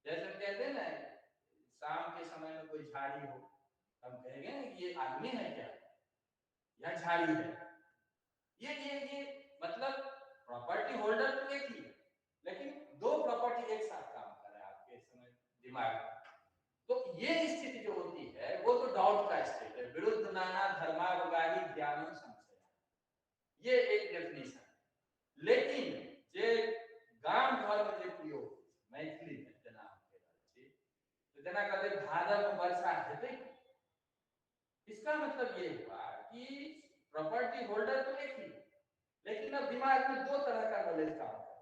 जैसे कहते हैं ना शाम के समय में कोई झाड़ी हो, हम कहेंगे ना कि ये आदमी है क्या या झाड़ी है। ये मतलब प्रॉपर्टी होल्डर तो एक ही है, लेकिन दो प्रॉपर्टी एक साथ काम कर रहा है आपके समय दिमाग में। तो ये स्थिति जो होती है वो तो डाउट का स्टेट है। विरुद्ध नाना धर्मावगाही ज्ञानम संशय, ये एक डेफिनेशन है। लेकिन जे गांव घर में जो प्रयोग मैथिली में जना तो जना कहते भादव में वर्षा हेतै, इसका मतलब ये हुआ कि प्रॉपर्टी होल्डर तो एक ही, लेकिन अब दिमाग में दो तरह का नॉलेज काम है,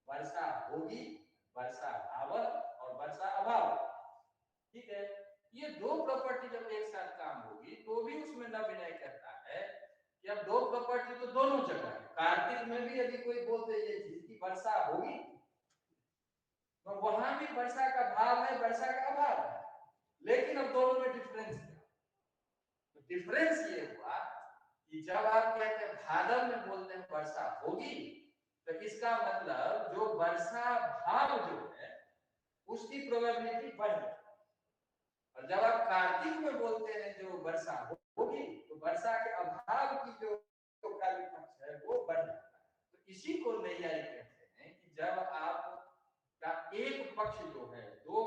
वर्षा होगी, वर्षा भाव और वर्षा अभाव। ठीक है, ये दो प्रॉपर्टी जब एक साथ काम होगी तो भी उसमें न विनय कहता है कि अब दो प्रॉपर्टी तो दोनों जगह है। कार्तिक में भी यदि कोई बोलते ये चीज की वर्षा होगी तो वहां भी वर्षा का भाव है, वर्षा का अभाव है, लेकिन अब दोनों में डिफरेंस क्या? तो डिफरेंस ये हुआ कि जब आप कहते हैं भादव में बोलते हैं वर्षा होगी, तो इसका मतलब जो वर्षा भाव जो है उसकी प्रोबेबिलिटी बढ़ गई। और जब आप कार्तिक में बोलते हैं जो वर्षा होगी, तो वर्षा के अभाव की जो पक्ष है वो बढ़ जाता है। तो इसी को नैयायिक कहते हैं कि जब आप का एक पक्ष जो है दो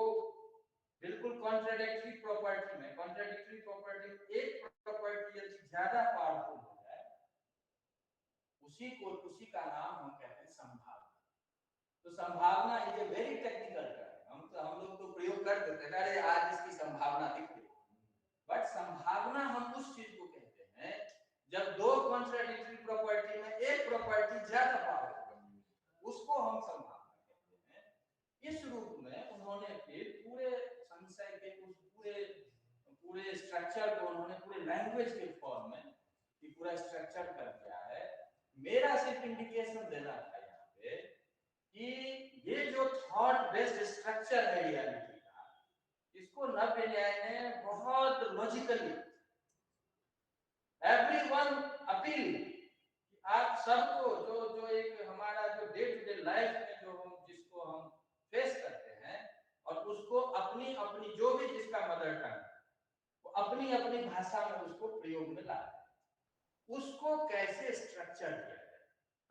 बिल्कुल कॉन्ट्राडिक्टरी प्रॉपर्टी में, एक प्रॉपर्टी यदि ज्यादा पावरफुल हो जाए उसी का नाम हम कहते हैं संभावना। तो संभावना is a very technical term. हम लोग तो प्रयोग कर देते हैं, अरे आज इसकी संभावना दिख रही है, बट संभावना हम उस चीज को कहते हैं जब दो कॉन्ट्राडिक्टरी प्रॉपर्टी में एक प्रॉपर्टी ज्यादा पावरफुल है, उसको हम संभावना कहते हैं। इस रूप में उन्होंने फिर पूरे संशय के उस पूरे स्ट्रक्चर को उन्होंने पूरे लैंग्वेज के फॉर्म में कि पूरा स्ट्रक्चर कर दिया है। मेरा सिर्फ इंडिकेशन देना था यहाँ पे कि ये जो थॉट बेस्ड स्ट्रक्चर है रियलिटी का, इसको नव्य न्याय ने बहुत लॉजिकली एवरीवन अपील, आप सबको जो एक हमारा जो डे टू डे लाइफ में जिसको हम फेस करते हैं और उसको अपनी अपनी जो भी जिसका मदर टंग वो अपनी अपनी भाषा में उसको प्रयोग में लाते हैं, उसको कैसे स्ट्रक्चर किया जाए।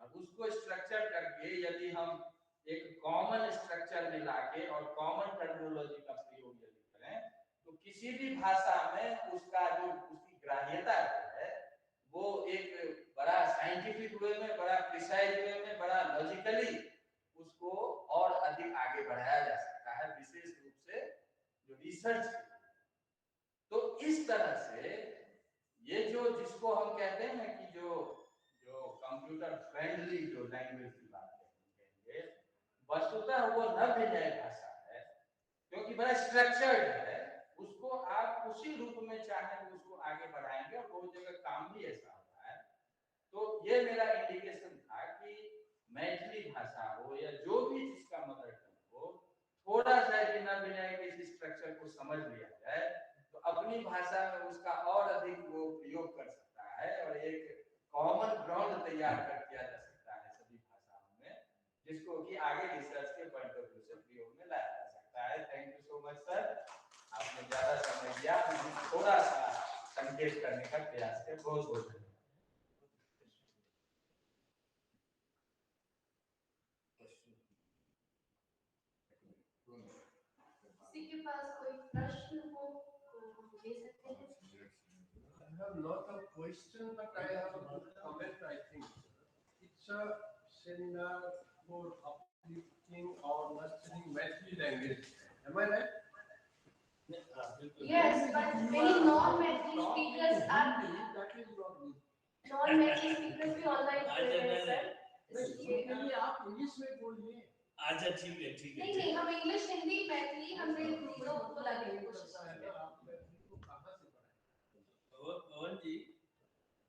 अब उसको स्ट्रक्चर करके यदि हम एक कॉमन स्ट्रक्चर में लाके और कॉमन टर्मिनोलॉजी का प्रयोग यदि करें तो किसी भी भाषा में उसकी ग्राह्यता है वो एक बड़ा साइंटिफिक वे में, बड़ा प्रिसाइज वे में, बड़ा लॉजिकली उसको और अधिक आगे बढ़ाया जा सकता है, विशेष रूप से जो रिसर्च। तो इस तरह से ये जिसको हम कहते हैं कि जो कंप्यूटर फ्रेंडली जो लैंग्वेज की बात करेंगे, वस्तुतः वो नव्य न्याय भाषा है, क्योंकि बड़ा स्ट्रक्चर्ड है। उसको आप उसी रूप में चाहे तो उसको आगे बढ़ाएंगे और बहुत जगह काम भी ऐसा होता है। तो ये मेरा इंडिकेशन था कि मैथिली भाषा हो या जो भी जिसका मदर टंग हो, थोड़ा सा बिना न्याय के इस स्ट्रक्चर को समझ लिया जाए तो अपनी भाषा में उसका और अधिक वो प्रयोग कर सकता है और एक कॉमन ग्राउंड तैयार कर दिया जा सकता है सभी भाषाओं में, जिसको कि आगे रिसर्च के पॉइंट ऑफ व्यू से प्रयोग में लाया जा सकता है। Thank you so much sir, आपने ज्यादा समय दिया, मुझे थोड़ा सा संकेत करने का प्रयास किया। बहुत बहुत धन्यवाद। किसी के पास कोई प्रश्न हो तो ले सकते हैं। I have not a question, but I have a comment. I think it's a seminar for uplifting or nurturing Maithili language. Am I right? Yes, but many non-Maithili speakers are That is not good. non-Maithili speakers भी online कर रहे हैं सर। नहीं, पहले आप इंग्लिश में बोलिए। अच्छा ठीक है ठीक है। नहीं हम इंग्लिश हिंदी मैथिली हमने तीनों को लाने की कोशिश है की ना, है। आप मैथिली को कहाँ से पढ़ाएं? पवन जी,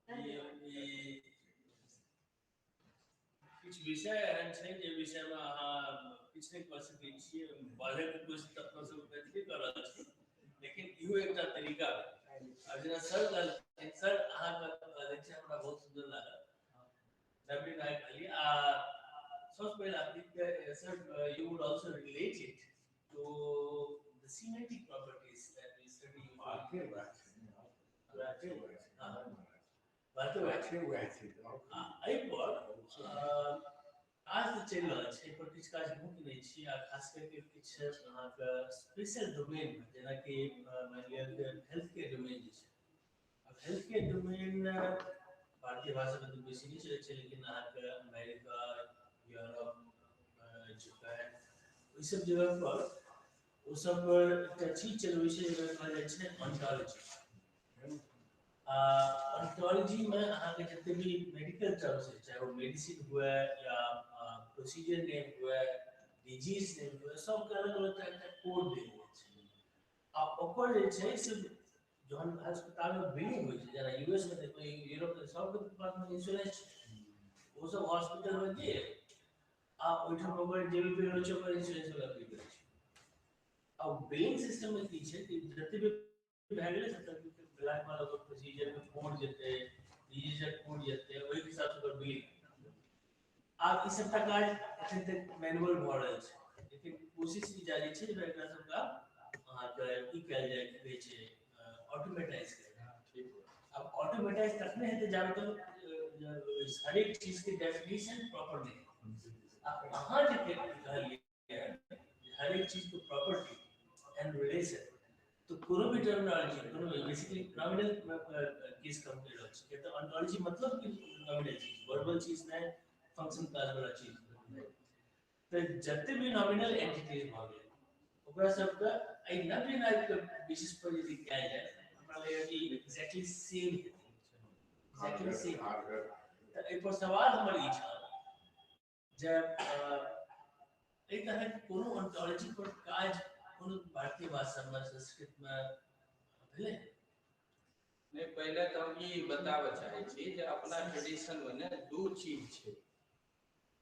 ये कुछ विषय एहन छै जे विषय में अहाँ किछु नहीं कह सकै छियै, पढ़े के कोशिश अपना सब मैथिली कर रहल छी, लेकिन इहो एकटा तरीका है। अब जेना सर अहाँ का लेक्चर हमरा बहुत सुंदर लागल, नवीन भाई खाली सबसे पहले आप sir you would also relate it to the semantic properties that we study in आज तो चल रहा है पर किछ काज मुख्य नहीं छी, आ खास करके किछ अहाँ के स्पेशल डोमेन जेना कि मान लिया हेल्थ केयर डोमेन जे छै। अब हेल्थ केयर डोमेन भारतीय भाषा में तो बेसी नहीं चले छै, लेकिन अहाँ के अमेरिका, यूरोप, जापान इस सब जगह पर वो सब एकटा चीज चलबै छै जेकरा कहल जाइ छै ऑन्टोलॉजी। ऑन्टोलॉजी में अहाँ के जते भी मेडिकल टर्म्स है, चाहे वो मेडिसिन हुए या प्रोसीजर नेम हुए, डिजीज नेम हुए, सब के अलग अलग तरह के कोड देल जाइ छै। आ ओकर जे छै से जहन अस्पताल में बिलिंग होइ छै, जेना यूएस में देखो, यूरोप में सब के पास में इंश्योरेंस छै, वो सब हॉस्पिटल में जे आप ओइठम ओकर जे भी बिल होइ छै ओकर इंश्योरेंस वाला बिल करै छै। अब बिलिंग सिस्टम में की छै कि जते भी भए गेलै सबटा ब्लैक वाला को प्रोसीजर में कोड जेते, डिजीज कोड जेते, ओहि हिसाब से ओकर बिलिंग। आब ई सबटा काज एखन तक मैनुअल भ रहल छै, लेकिन कोशिश ई जारी छै जे एकरा सबका अहाँ के ई कैल जाय कि कहै छै ऑटोमेटाइज करै। अब ऑटोमेटाइज तखने हेतै जाबे तक हर एक चीज के डेफिनेशन प्रॉपर नहीं। अब अहाँ जे कहलिए हर एक चीज के प्रॉपर्टी एंड रिलेशन तो कोनो भी टर्मिनोलॉजी कोनो बेसिकली नॉमिनल केस कंपेयर होछ के तो ओंटोलॉजी मतलब कि नॉमिनल चीज वर्बल चीज नै फंक्शन क्लास वाला चीज तो जते भी नॉमिनल एंटिटीज भ गेल ओकरा सब का आई नॉमिनल के बेसिस पर यदि कयल जाय हमरा लगे कि एग्जैक्टली सेम एग्जैक्टली सेम तो ए पर सवाल हमर ई छ जब एक तरह कोनो ओंटोलॉजी पर काज कोनो भारतीय भाषा में संस्कृत में भेले नहीं पहले तो हम ई बतावे चाहे छी जे अपना ट्रेडिशन में ने दो चीज छै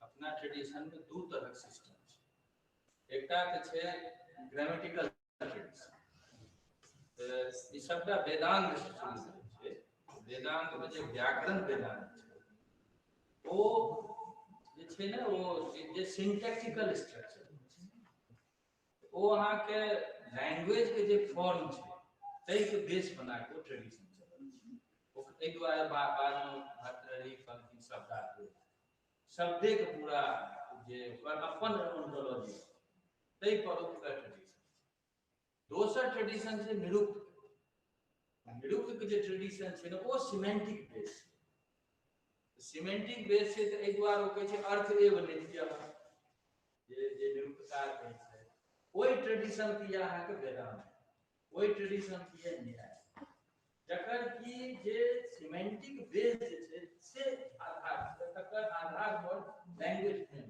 अपना ट्रेडिशन में दो तरह सिस्टम छै एकटा त छै ग्रामेटिकल ट्रेडिशन ई सबटा वेदांत से शुरू छै वेदांत में जे व्याकरण वेदांत छै ओ जे छै ने ओ जे सिंटैक्टिकल स्ट्रक्चर वो अहाँ के लैंग्वेज के जे फॉर्म छै तै के बेस बना के ट्रेडिशन छै ओ तै द्वारा बाद में भर्तृहरि पंक्ति शब्दे के पूरा जे ओकर अपन ओंटोलॉजी तै पर पूरा ट्रेडिशन दोसर ट्रेडिशन छै निरुक्त के जे ट्रेडिशन छै ने ओ सिमेंटिक बेस छै त एहि द्वारा ओ कहै छै अर्थ एव नित्य जे निरुक्तकार कहै छै ओइ ट्रेडिशन के अहाँ के वेदांत ओइ ट्रेडिशन के न्याय जकर कि जे सिमेंटिक बेस जे छै से आधार तकर आधार पर लैंग्वेज फ्रेम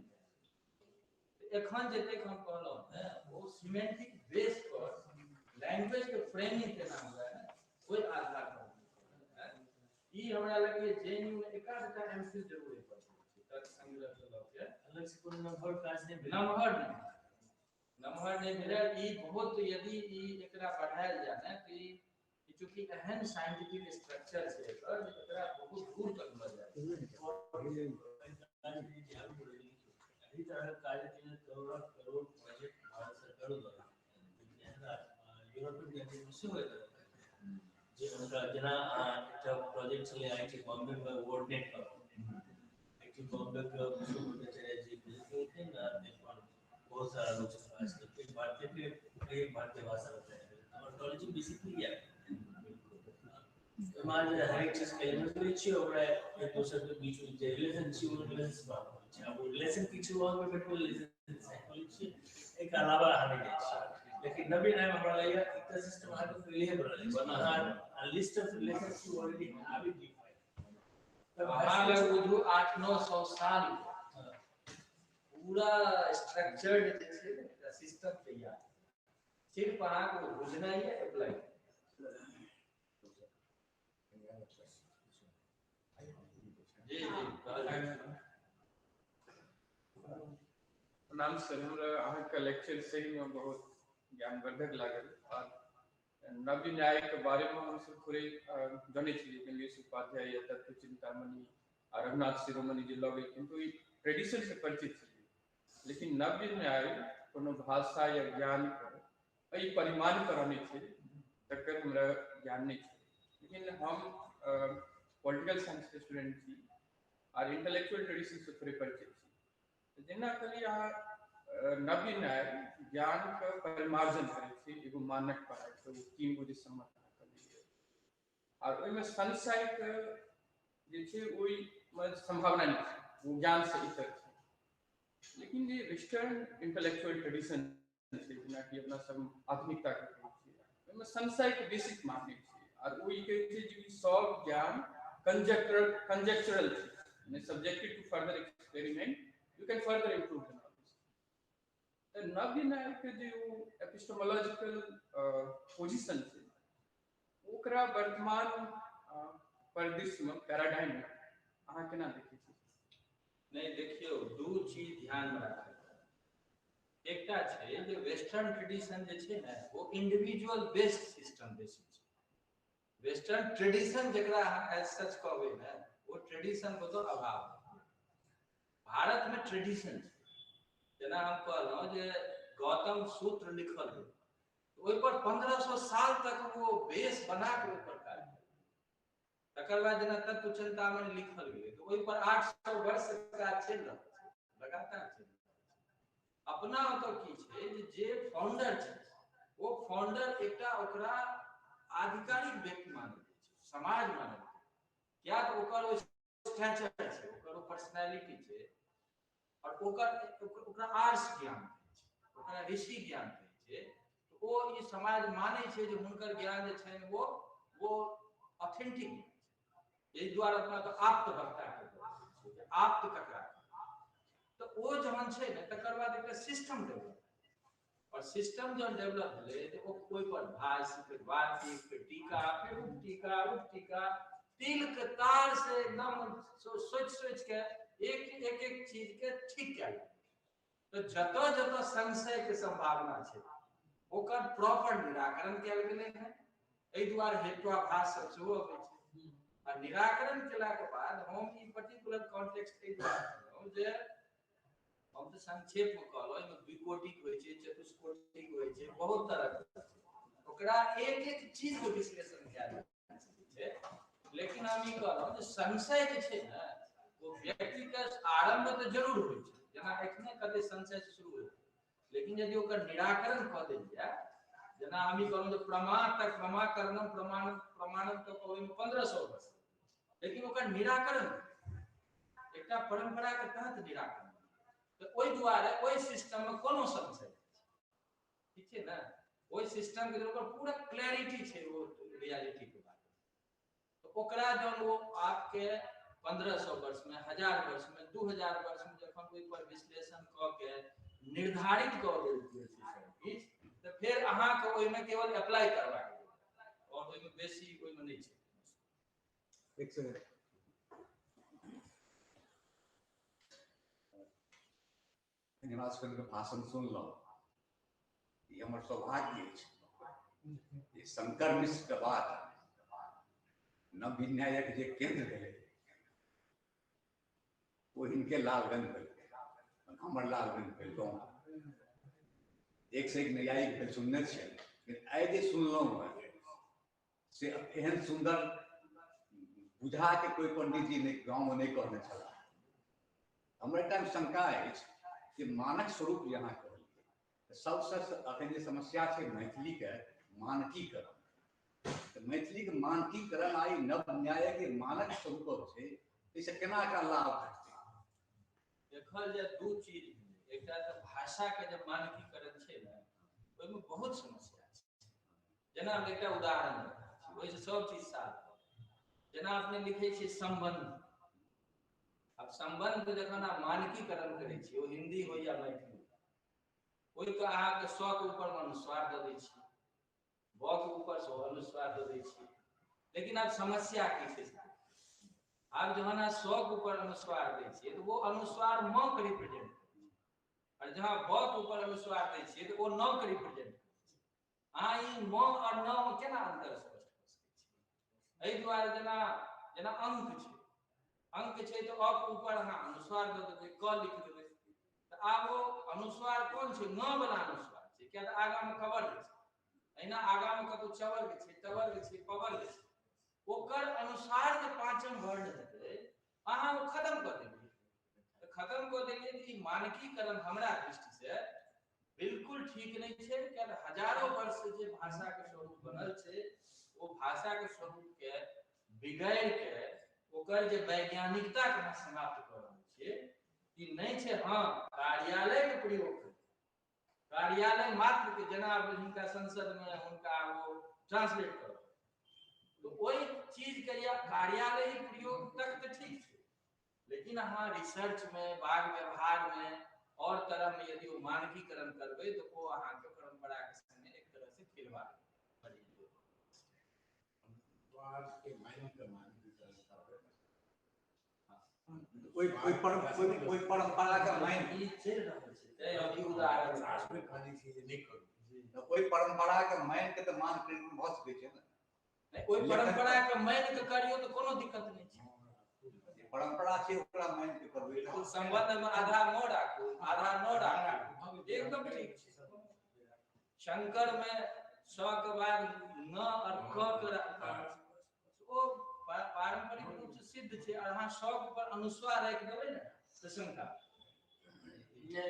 एखन जते हम कहलौ है ओ सिमेंटिक बेस पर लैंग्वेज के फ्रेमिंग केना हुआ है ओइ आधार पर ई हमरा लगे जेएनयू में एकाधटा एमसीक्यू जरूर पड़ै छै तर्क संग्रह से लऽ के अलग से कोनो नंबर काज नहीं नमहर नहीं भेलै ई बहुत यदि ई एकरा बढ़ायल जाय ने कि चूंकि एहन साइंटिफिक स्ट्रक्चर छै एकर जे एकरा बहुत दूर तक लऽ जाय अभी तरह कार्य के लिए करोड़ प्रोजेक्ट भारत सरकार द्वारा यूरोपियन यूनियन से होय जे उनका जना एकटा प्रोजेक्ट चले आईटी बॉम्बे में वर्ल्ड नेट पर आईटी बॉम्बे के विश्वविद्यालय जी बिल्कुल ना बहुत सारा लोग पास करते भारतीय भाषा होता है ओंटोलॉजी बेसिकली क्या है मान हर एक चीज के एलिमेंट में अच्छी हो रहा है एक दूसरे के बीच में जो रिलेशनशिप और रिलेशंस बात है अब रिलेशन किसी और में बिल्कुल रिलेशन साइकोलॉजी एक अलावा हमें नहीं लेकिन नबी नाम हमारा लगेगा इतना सिस्टम आगे रिलेबल बना list of relationship already have it defined तब हमारा वो 8-900 साल पूरा स्ट्रक्चर्ड सिस्टम तैयार सिर्फ आपको बुझना ही है अप्लाई जी नाम सर हमरा अहाँ का लेक्चर सही में बहुत ज्ञानवर्धक लागल और नव्य न्याय के बारे में हम सब थोड़े जाने छी गणेश उपाध्याय या तत्व चिंतामणि और रघुनाथ शिरोमणि जी लगे किंतु ई ट्रेडिशन से परिचित छी लेकिन नव्य न्याय कोनो भाषा या ज्ञान पर एहि परिमाण पर नहीं छै तकर हमरा ज्ञान नहीं छै लेकिन हम पॉलिटिकल साइंस के स्टूडेंट छी और इंटेलेक्चुअल ट्रेडिशन से थोड़े परिचित छी जेना करी अहाँ नव्य न्याय ज्ञान का परिमार्जन करे छी एगो मानक पर तो 3 गो जे सम्मत करिए और ओइ में संशय के जे छै ओइ में संभावना नहीं वो ज्ञान से इतर छै लेकिन जे वेस्टर्न इंटेलेक्चुअल ट्रेडिशन छै जेना कि अपना सब आधुनिकता के कहै छी ओइ में संशय के बेसिक माने छै और ओइ कहै छै जे सब ज्ञान conjectural is subjected to further experiment you can further improve the knowledge the navya न्याय के जो epistemological position है ओकरा वर्तमान परिदृश्य में पैराडाइम में अहाँ केना देखै छी नहीं देखियो दो चीज ध्यान में राखै एकटा छै जे वेस्टर्न ट्रेडिशन जे छै ने वो इंडिविजुअल बेस्ड सिस्टम बेसिस छै वेस्टर्न ट्रेडिशन जकरा एज सच कहबै ने वो ट्रेडिशन को तो अभाव भारत में ट्रेडिशन जना हम कहलहुँ जे गौतम सूत्र लिखल है ओइ पर 1500 साल तक वो बेस बना के ऊपर कार्य तकर बाद जना तत्व चिंतामणि लिखल गेलै तो ओइ पर 800 वर्ष का चल रहा लगातार चल अपना तो की छै जे फाउंडर छै वो फाउंडर एकटा ओकरा आधिकारिक व्यक्ति मानल जाइ छै, समाज मानल जाइ छै, या तो ओकर ओ स्ट्रक्चर छै, ओकर ओ पर्सनालिटी छै, और ओकरा आर्स ज्ञान छै, ओकरा ऋषि ज्ञान छै, तो ओ ई समाज मानै छै जे हुनकर ज्ञान जे छै वो ऑथेंटिक छै। एहि दुआरे अपना तो आप्त वक्ता के आप्त ककरा, तो ओ जहन छै ने तकर बाद एकटा सिस्टम डेवलप, और सिस्टम जब डेवलप भेलै तो ओ कोई पर भाष्य, फिर वार्तिक, फिर टीका, फिर उपटीका, तिल के तार से एकदम सोच के एक चीज के ठीक कयल। तो जतऽ संशय के संभावना छै ओकर प्रॉपर निराकरण कयल गेलै है। एहि दुआरे हेत्वाभास सब सेहो अबै छै, आ निराकरण केला के बाद हम ई पर्टिकुलर कॉन्टेक्स्ट के दुआरे कहलहुं जे हम तो संक्षेप में कहलहुं, एहिमे द्विकोटिक होइ छै, चतुष्कोटिक होइ छै, बहुत तरह के ओकरा एक चीज के विश्लेषण कयल छै। लेकिन हम ई कहलहुं जे संशय जे छै ने वो व्यक्ति के आरंभ तो जरूर होइ छै, जेना एखने कते संशय से शुरू होइ, लेकिन यदि ओकर निराकरण कऽ देल जाय, जेना हम ई कहलहुं जे प्रमाणम तक ओहिमे 1500 वर्ष, लेकिन ओकर निराकरण एकटा परंपरा के तहत निराकरण, तो ओहि दुआरे ओहि सिस्टम में कोनो संशय, ठीक छै ना, ओहि सिस्टम के ऊपर पूरा क्लैरिटी छै वो रियलिटी के बारे में। तो ओकरा जब वो आपके 1500 वर्ष में, 1000 वर्ष में, 2000 वर्ष में जखन ओहि पर विश्लेषण क के निर्धारित कऽ देल गेल छै सब किछ, तो फिर अहाँ के ओहि में केवल अप्लाई करबाक छै, और ओहि में बेसी ओहि में नहीं छै। एक सेकंड, निवासगंज के भाषण सुनलहुं, ई हमर सौभाग्य अछि। शंकर मिश्र के बाद नव न्यायक जे केंद्र भेलै वो हिनके लालगंज भेल, हमर लालगंज भेल गाँव, एक से एक न्यायिक भेल सुनने छियै। लेकिन आइ जे सुनलहुँ से एहन सुंदर बुझा के कोई पंडित जी ने गाँव में नहीं कहने छला। हमरा एकटा शंका अछि कि मानक स्वरूप जे अहाँ कहलियै, सबसे अखन जे समस्या छै मैथिली के मानकीकरण, तो मैथिली के मानकीकरण आई नव न्याय के मानक स्वरूप छै, इससे केना का लाभ भेटतै? देखल जाय दू चीज, एकटा तो भाषा के जब मानकीकरण छै ने, ओहि में बहुत समस्या छै। जेना हम एकटा उदाहरण देबै, ओहि से सब चीज साफ, जेना अपने लिखै छियै संबंध, अब संबंध के जखन आप मानकीकरण करै छियै, ओ हिंदी हो या मैथिली, ओहि के अहाँ के स के ऊपर में अनुस्वार दऽ दै छियै, ब के ऊपर से अनुस्वार दऽ दै छियै, लेकिन अब समस्या की छै, आप जहां ना 100 के ऊपर अनुस्वार दै छियै तो वो अनुस्वार म के रिप्रेजेंट करै छै, और जहां ब के ऊपर अनुस्वार दै छियै तो वो न के रिप्रेजेंट करै छै। अहाँ ई म और न में केना अंतर स्पष्ट कऽ सकै छियै? एहि दुआरे जेना अंक छै, अंक छै तो अ के ऊपर अहाँ अनुस्वार दऽ देबै, क लिख देबै, तो आब वो अनुस्वार कोन छै? न वाला अनुस्वार छै, किया तऽ आगा में कवर्ग छै, एना आगा में कतौ चवर्ग छै, तवर्ग छै, पवर्ग छै, ओकर अनुसार जे पांचम वर्ण हेतै अहाँ वो खत्म कऽ देलियै। तो खत्म कऽ देलियै कि मानकीकरण हमरा दृष्टि से बिल्कुल ठीक नहीं छै, किया तऽ हजारों वर्ष से जे भाषा के स्वरूप बनल छै, वो भाषा के स्वरूप के बिगाड़ के ओकर जे वैज्ञानिकता के अहाँ समाप्त कऽ रहल छियै, कि नहीं छै। हाँ, कार्यालय के प्रयोग करू, कार्यालय मात्र के, जेना हिनका संसद में हुनका वो ट्रांसलेट करू, तो वही चीज के या कार्यालय प्रयोग तक तो ठीक है, लेकिन अहाँ रिसर्च में, बाग व्यवहार में और तरह में यदि वो मानकीकरण करबै तो वो अहाँ के परंपरा के संगे एक तरह से खिलवाड़ के मायने का मानकीकरण करबै, कोई परंपरा के मायने ई चलि रहल छै। तै अभी उदाहरण राष्ट्र खाली चीज नहीं करू, तो कोई परंपरा के मान के तो मानकीकरण भऽ सकै छै ना। नहीं, कोई परंपरा के मान के करियो तो कोनो दिक्कत नहीं छै। परंपरा छै ओकरा मान के करबै, बिल्कुल संबंध में आधा म राखू, आधा न राखू, एकदम ठीक छै। शंकर में स के बाद न और क के ओ पारंपरिक रूप से सिद्ध छै, और अहाँ स के ऊपर अनुस्वार राखि देबै ने तो शंका ये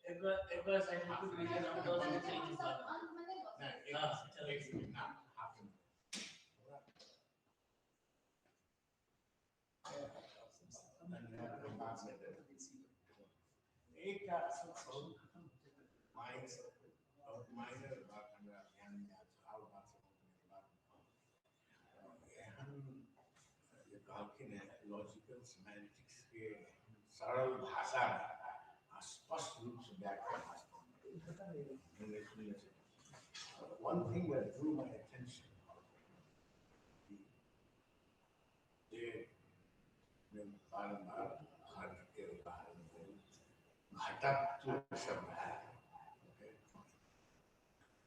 एक साइंटिफिक रीजन हम दो से चाहिए हाँ चलो एक मिनट ना हाफ एक का माइनर बात हमरा ध्यान में आयल छै और बात ये कहलखिन है लॉजिकल सिमेंटिक्स के सरल भाषा में स्पष्ट रूप से व्याख्या one thing that drew my attention बारंबार घट के उदाहरण में घटक जो शब्द है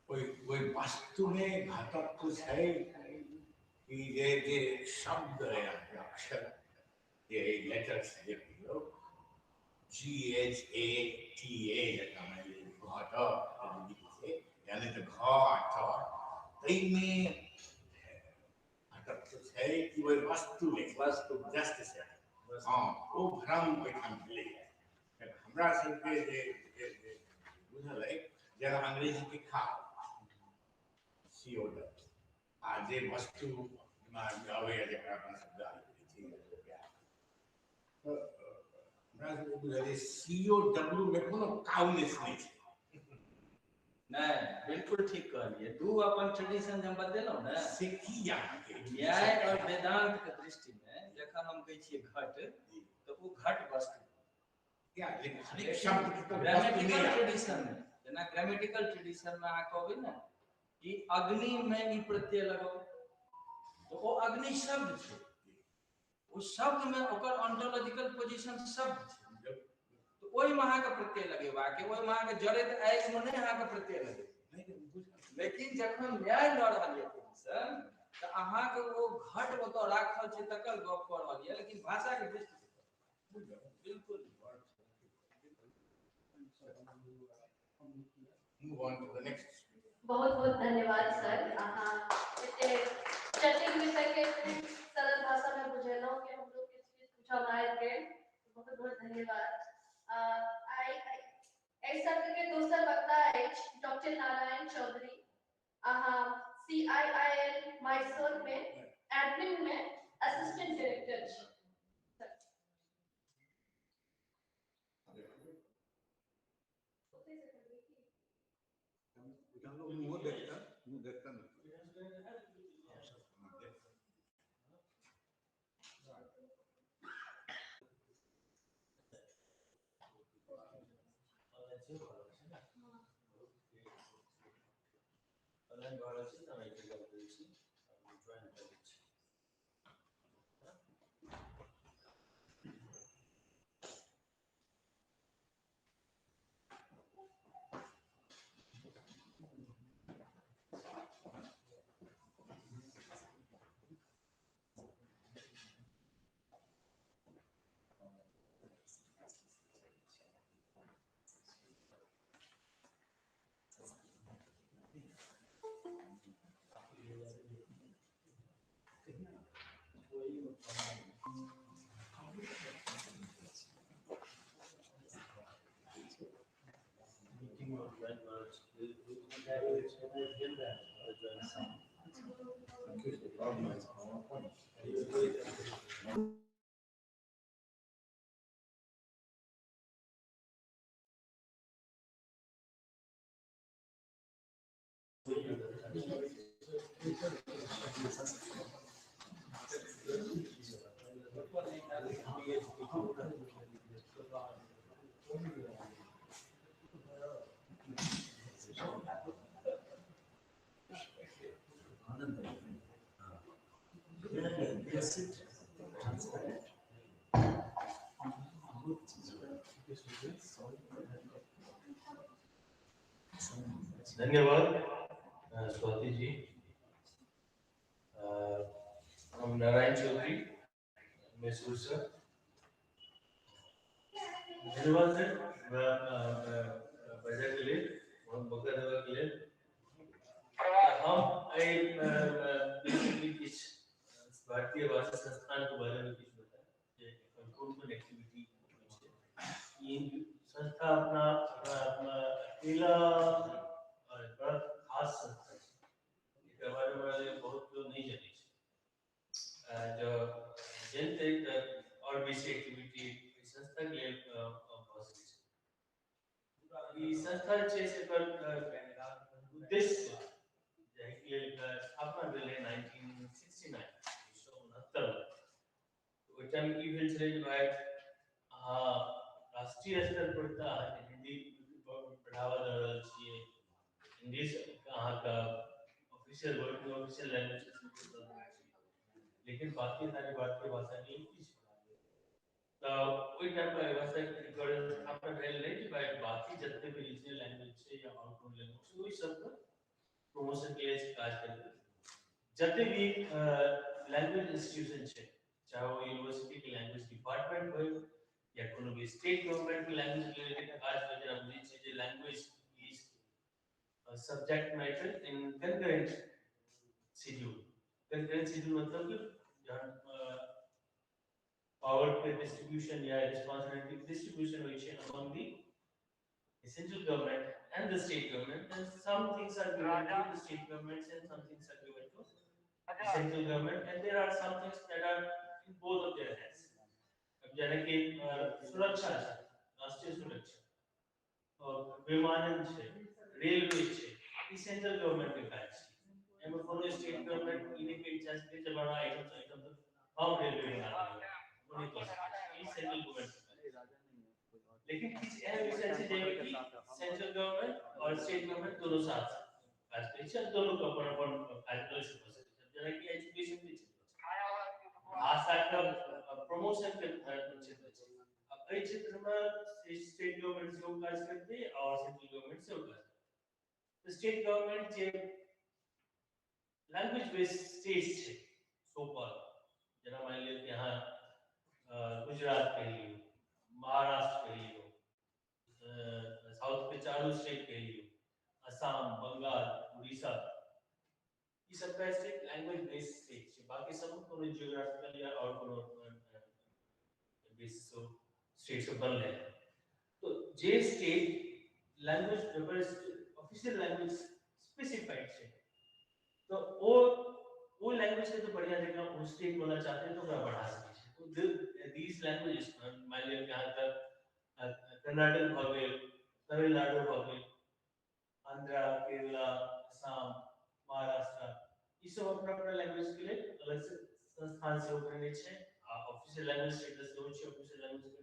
कोई वस्तु में घटक कुछ है कि ये शब्द है अक्षर ये लेटर्स है GHATA जैसा मैं ये घटक यानी तो में घटक कुछ है कि वो वस्तु जस्ट से हाँ वो भ्रम कोई हम ले हमरा सबके जे बुझल है जरा अंग्रेजी के खाओ CO आज ये वस्तु दिमाग में आवे या जरा अपना शब्द आवे ठीक है तो हमरा सबके बुझल है COW में कोनो काउनेस नहीं है नहीं बिल्कुल ठीक कहलिए दू अपन ट्रेडिशन हम बतेलौ ना सिखिया न्याय और वेदांत के दृष्टि में जखन हम कहै छियै घट तो वो घट वस्तु क्या लेकिन शब्द के तो ग्रामेटिकल ट्रेडिशन में जना ग्रामेटिकल ट्रेडिशन में आ कहबै ना कि अग्नि में ई प्रत्यय लगाओ तो वो अग्नि शब्द छै उस शब्द में ओकर ऑन्टोलॉजिकल पोजीशन शब्द छै तो ओई में अहाँ के प्रत्यय लगेबा के ओई में अहाँ के जड़ैत आगि में नहीं अहाँ के प्रत्यय लगे लेकिन जखन न्याय ल रहल ये पोजीशन तो अहाँ के वो घट ओतो राखल छै तकर गप कर रहल ये लेकिन भाषा के दृष्टि से बिल्कुल move on to the next बहुत बहुत धन्यवाद सर अहाँ एते जटिल विषय के सरल भाषा में बुझेलौ कि हम लोग किस चीज पूछा मार के बहुत बहुत धन्यवाद ऐसा के दोसर वक्ता है डॉक्टर नारायण चौधरी अहाँ CIIL मैसूर में एडमिन में असिस्टेंट डायरेक्टर मुंह देखता नहीं धन्यवाद स्वाति जी हम नारायण चौधरी मैसूर से धन्यवाद सर बजा के लिए बहुत मौका देने के लिए हम बेसिकली किस भारतीय भाषा संस्थान के बारे में कुछ बताएं कि कौन-कौन एक्टिविटी ये संस्था अपना अकेला और बड़ा खास संस्था स्थल छे से पर उद्देश्य है कि स्थापना भेलै 1969 ओहि टाइम की भेल छलै जे भाई राष्ट्रीय स्तर पर तऽ अहाँके हिंदी बढ़ावा दऽ रहल छियै, इंग्लिश अहाँके ऑफिशियल वर्किंग ऑफिशियल लैंग्वेज, लेकिन बाकी सारी भारतीय भाषा के की छै तो ओहि टाइम पर व्यवस्था एकर स्थापना भेल रहै कि भाई बाकी जते भी रीजनल लैंग्वेज छै या और कोनो लैंग्वेज छै ओहि सब के प्रमोशन के लिए काज करते जते भी लैंग्वेज इंस्टीट्यूशन छै, चाहे वो यूनिवर्सिटी के लैंग्वेज डिपार्टमेंट हो या कोनो भी स्टेट गवर्नमेंट के लैंग्वेज रिलेटेड काज हो, जेना बुझै छियै जे language is subject matter in concurrent schedule. Concurrent schedule मतलब कि जहन power distribution या responsibility distribution which is among the central government and the state government, and some things are given to the state governments and some things are given to the central government, and there are some things that are in both of their hands. अब जैसे कि सुरक्षा है, राष्ट्रीय सुरक्षा और विमानन है, रेलवे है, ये सेंट्रल गवर्नमेंट के काज है। एमे कोनो स्टेट गवर्नमेंट इन्हीं के इच्छा से जब बड़ा आइटम तो हम रेलवे बना रहे हैं, उन्हीं को ये सेंट्रल गवर्नमेंट, लेकिन किस अहम विषय से जैसे कि सेंट्रल गवर्नमेंट और स्टेट गवर्नमेंट दोनों साथ काज करै छै, दोनों के अपन काज करै छै। जेना कि एजुकेशन के क्षेत्र, भाषा के प्रमोशन के क्षेत्र छै, अब एहि क्षेत्र में स्टेट गवर्नमेंट से काज करते और सेंट्रल गवर्नमेंट से काज करते। स्टेट गवर्नमेंट जे लैंग्वेज बेस्ड स्टेट्स छै सो कॉल्ड, जना मान लिया कि यहाँ गुजरात कह लियो, महाराष्ट्र कह लियो, साउथ के चारों स्टेट कह लियो, असम, बंगाल, उड़ीसा, ये सब का स्टेट लैंग्वेज बेस्ड स्टेट है। बाकी सब कोनो जियोग्राफिकल या और कोनो बेसिस स्टेट से बन रहे हैं। तो जे state language official language specified है, तो वो लैंग्वेज के तो बढ़िया जगह वो स्टेट बोलना चाहते हैं तो बड़ा बढ़ा सकते हैं। These languages, मान लिया कि यहाँ तक कर्नाटक हो गए, तमिलनाडु हो गए, आंध्र, केरला, असम, महाराष्ट्र, ये सब अपना लैंग्वेज के लिए अलग से संस्थान से होकर नीचे ऑफिशियल लैंग्वेज स्टेटस से होचे, ऑफिशियल लैंग्वेज के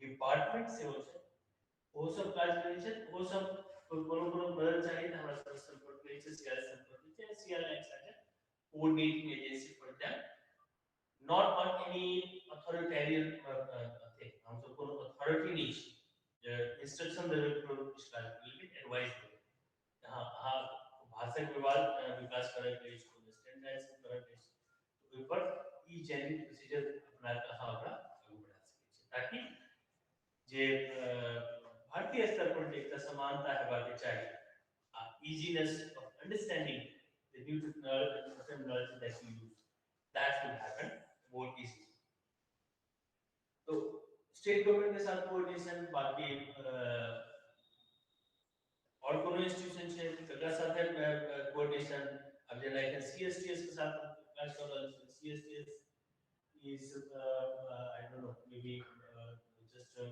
डिपार्टमेंट से होचे, वो सब काज करे छै। वो सब कोनो बदल चाहिए हमरा सब संपर्क करे छै, सीआर संपर्क करे छै, सीआर एक्स है coordinating agency for them, not on any authoritarian thing. हम सब कोनो authority नहीं है, जो instruction देवे को इसका लेकिन advice देवे। हाँ भाषा के विकास करे के इसको स्टैंडर्डाइज करे के तो ऊपर ई जेन्युइन प्रोसीजर अपना के हमरा आगू बढ़ा सके छै, ताकि जे भारतीय स्तर पर एक समानता है बात चाहिए, easiness of understanding the new terminology that we use, that will happen more easily. तो स्टेट गवर्नमेंट के साथ कोऑर्डिनेशन, बाकी और कोनो इंस्टीट्यूशन है तकरा साथ कोऑर्डिनेशन। अब जेना कि सीएसटीएस के साथ काज कर रहल छै। सीएसटीएस is I don't know, maybe just a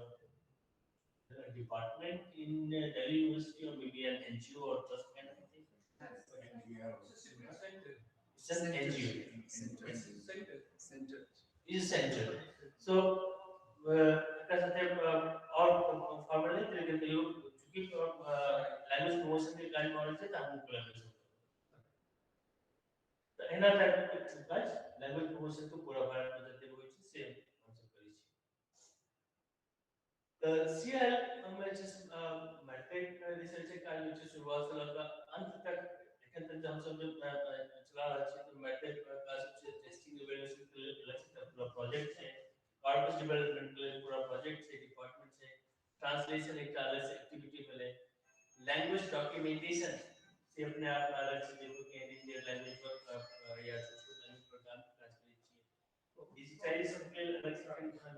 department in Delhi University or maybe an NGO or trust kind of thing. It's an NGO. Is center. So और फॉर्मली लेकिन यो चूंकि लैंग्वेज प्रमोशन के कार्य में से हम कोलैबोरेशन तो एना टाइप के काज लैंग्वेज प्रमोशन तो पूरा भारत में जते होय छै से हम सब करै छी। The CL just matric research के कार्य में शुरुआत से लेकर अंत तक एखन तक हम सब जो चला रहल छी, तो मैट्रिक का सबसे टेस्टिंग इवैल्यूएशन के लिए लक्षित पूरा प्रोजेक्ट है, कॉर्पस डेवलपमेंट के लिए पूरा प्रोजेक्ट है, डिपार्टमेंट है, ट्रांसलेशन एक अलग से एक्टिविटी मिले, लैंग्वेज डॉक्यूमेंटेशन से अपने आप अलग से देखो कि इंडियन लैंग्वेज पर या संस्कृत लैंग्वेज पर काम काज करै छी। डिजिटाइजेशन के अलग से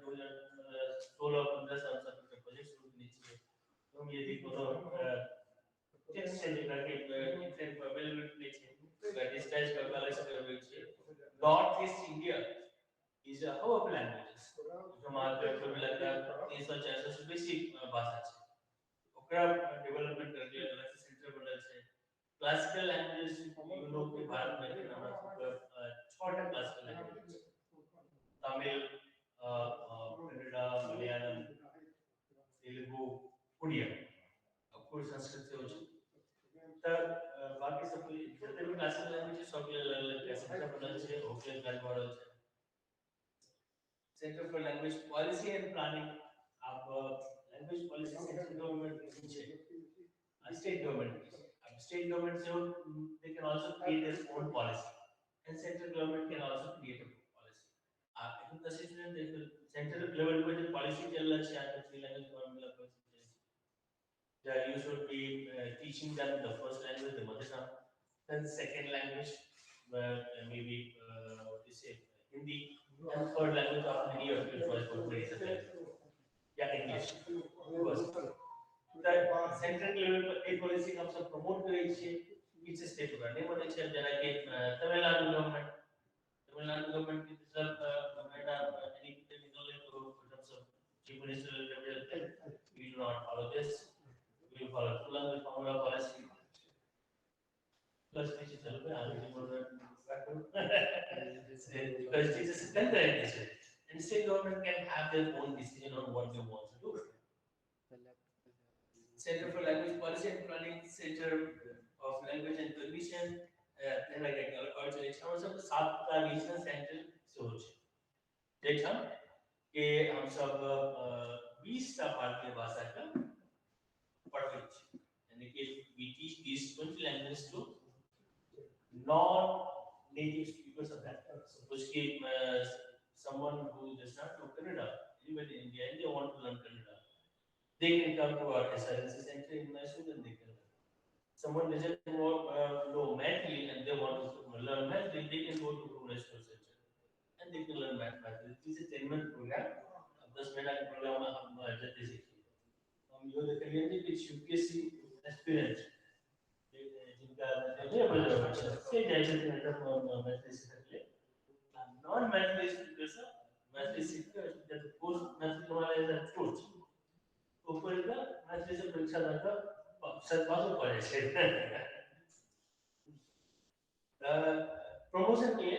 2016-15 साल से प्रोजेक्ट शुरू करने चाहिए। तो हम यदि कोनो टेक्स्ट से लेकर के इंटरनेट पर अवेलेबल नहीं है, डिजिटाइज कर अलग से करबै छी। North east India is a hub of languages, हमारे पर लगता है 300-400 से बेसी भाषा छै, ओकरा development classical languages you know कि भारत में के नाम छोटा classical language Tamil Kannada Malayalam Telugu Oriya of course Sanskrit से होची तर बाकी सब जते भी क्लासिकल लैंग्वेजेस सब अलग कैसे बनल છે ઓકે ગાલ વાળો છે centre for language policy and planning आप लैंग्वेज पॉलिसी सेंट्रल गवर्नमेंट की है स्टेट गवर्नमेंट अब स्टेट गवर्नमेंट से they can also create their own policy and central government can also create a policy आप एक तस्वीर देख सेंट्रल लेवल पे जो पॉलिसी चल रहा है आप three language government you should be teaching them the first language, the mother tongue, then second language, maybe what you say, Hindi, and third language of any of your choice for place of yeah, English. Because the central level a policy comes to promote the each state का नहीं बोले चल जरा कि तमिलनाडु गवर्नमेंट की तरफ Canada any technical in terms of chief minister level we do not follow this. We follow two language formula policy. Plus, which is a little bit because it is a concurrent decision. And state government can have their own decision on what they want to do. Center for Language Policy and Planning, Center of Language and Commission, then like culture, it's also the South Regional Center सोच. देखा कि हम सब 20 भारतीय भाषा का and we teach these 20 languages to non-native speakers of that. Suppose someone who does not know Kannada, anybody in India, and they want to learn Kannada, they can come to our SRNC center in Mysore and they can learn. Someone doesn't know Mathli and they want to learn Mathli, they can go to Bhubaneswar center and they can learn Mathli. This is a 10-month program. 10 महीना का program हम जाते सीखिए. हम यो देखेंगे कि UPSC aspirant जिनका लेवल से जैसे मैथ्स सीखते हैं नॉन मैथ्स स्पीकर्स मैथ्स सीखते हैं जब कोर्स मैथ्स वाला है कोर्स ऊपर का मैथ्स से परीक्षा देता सब पास हो जाए प्रमोशन के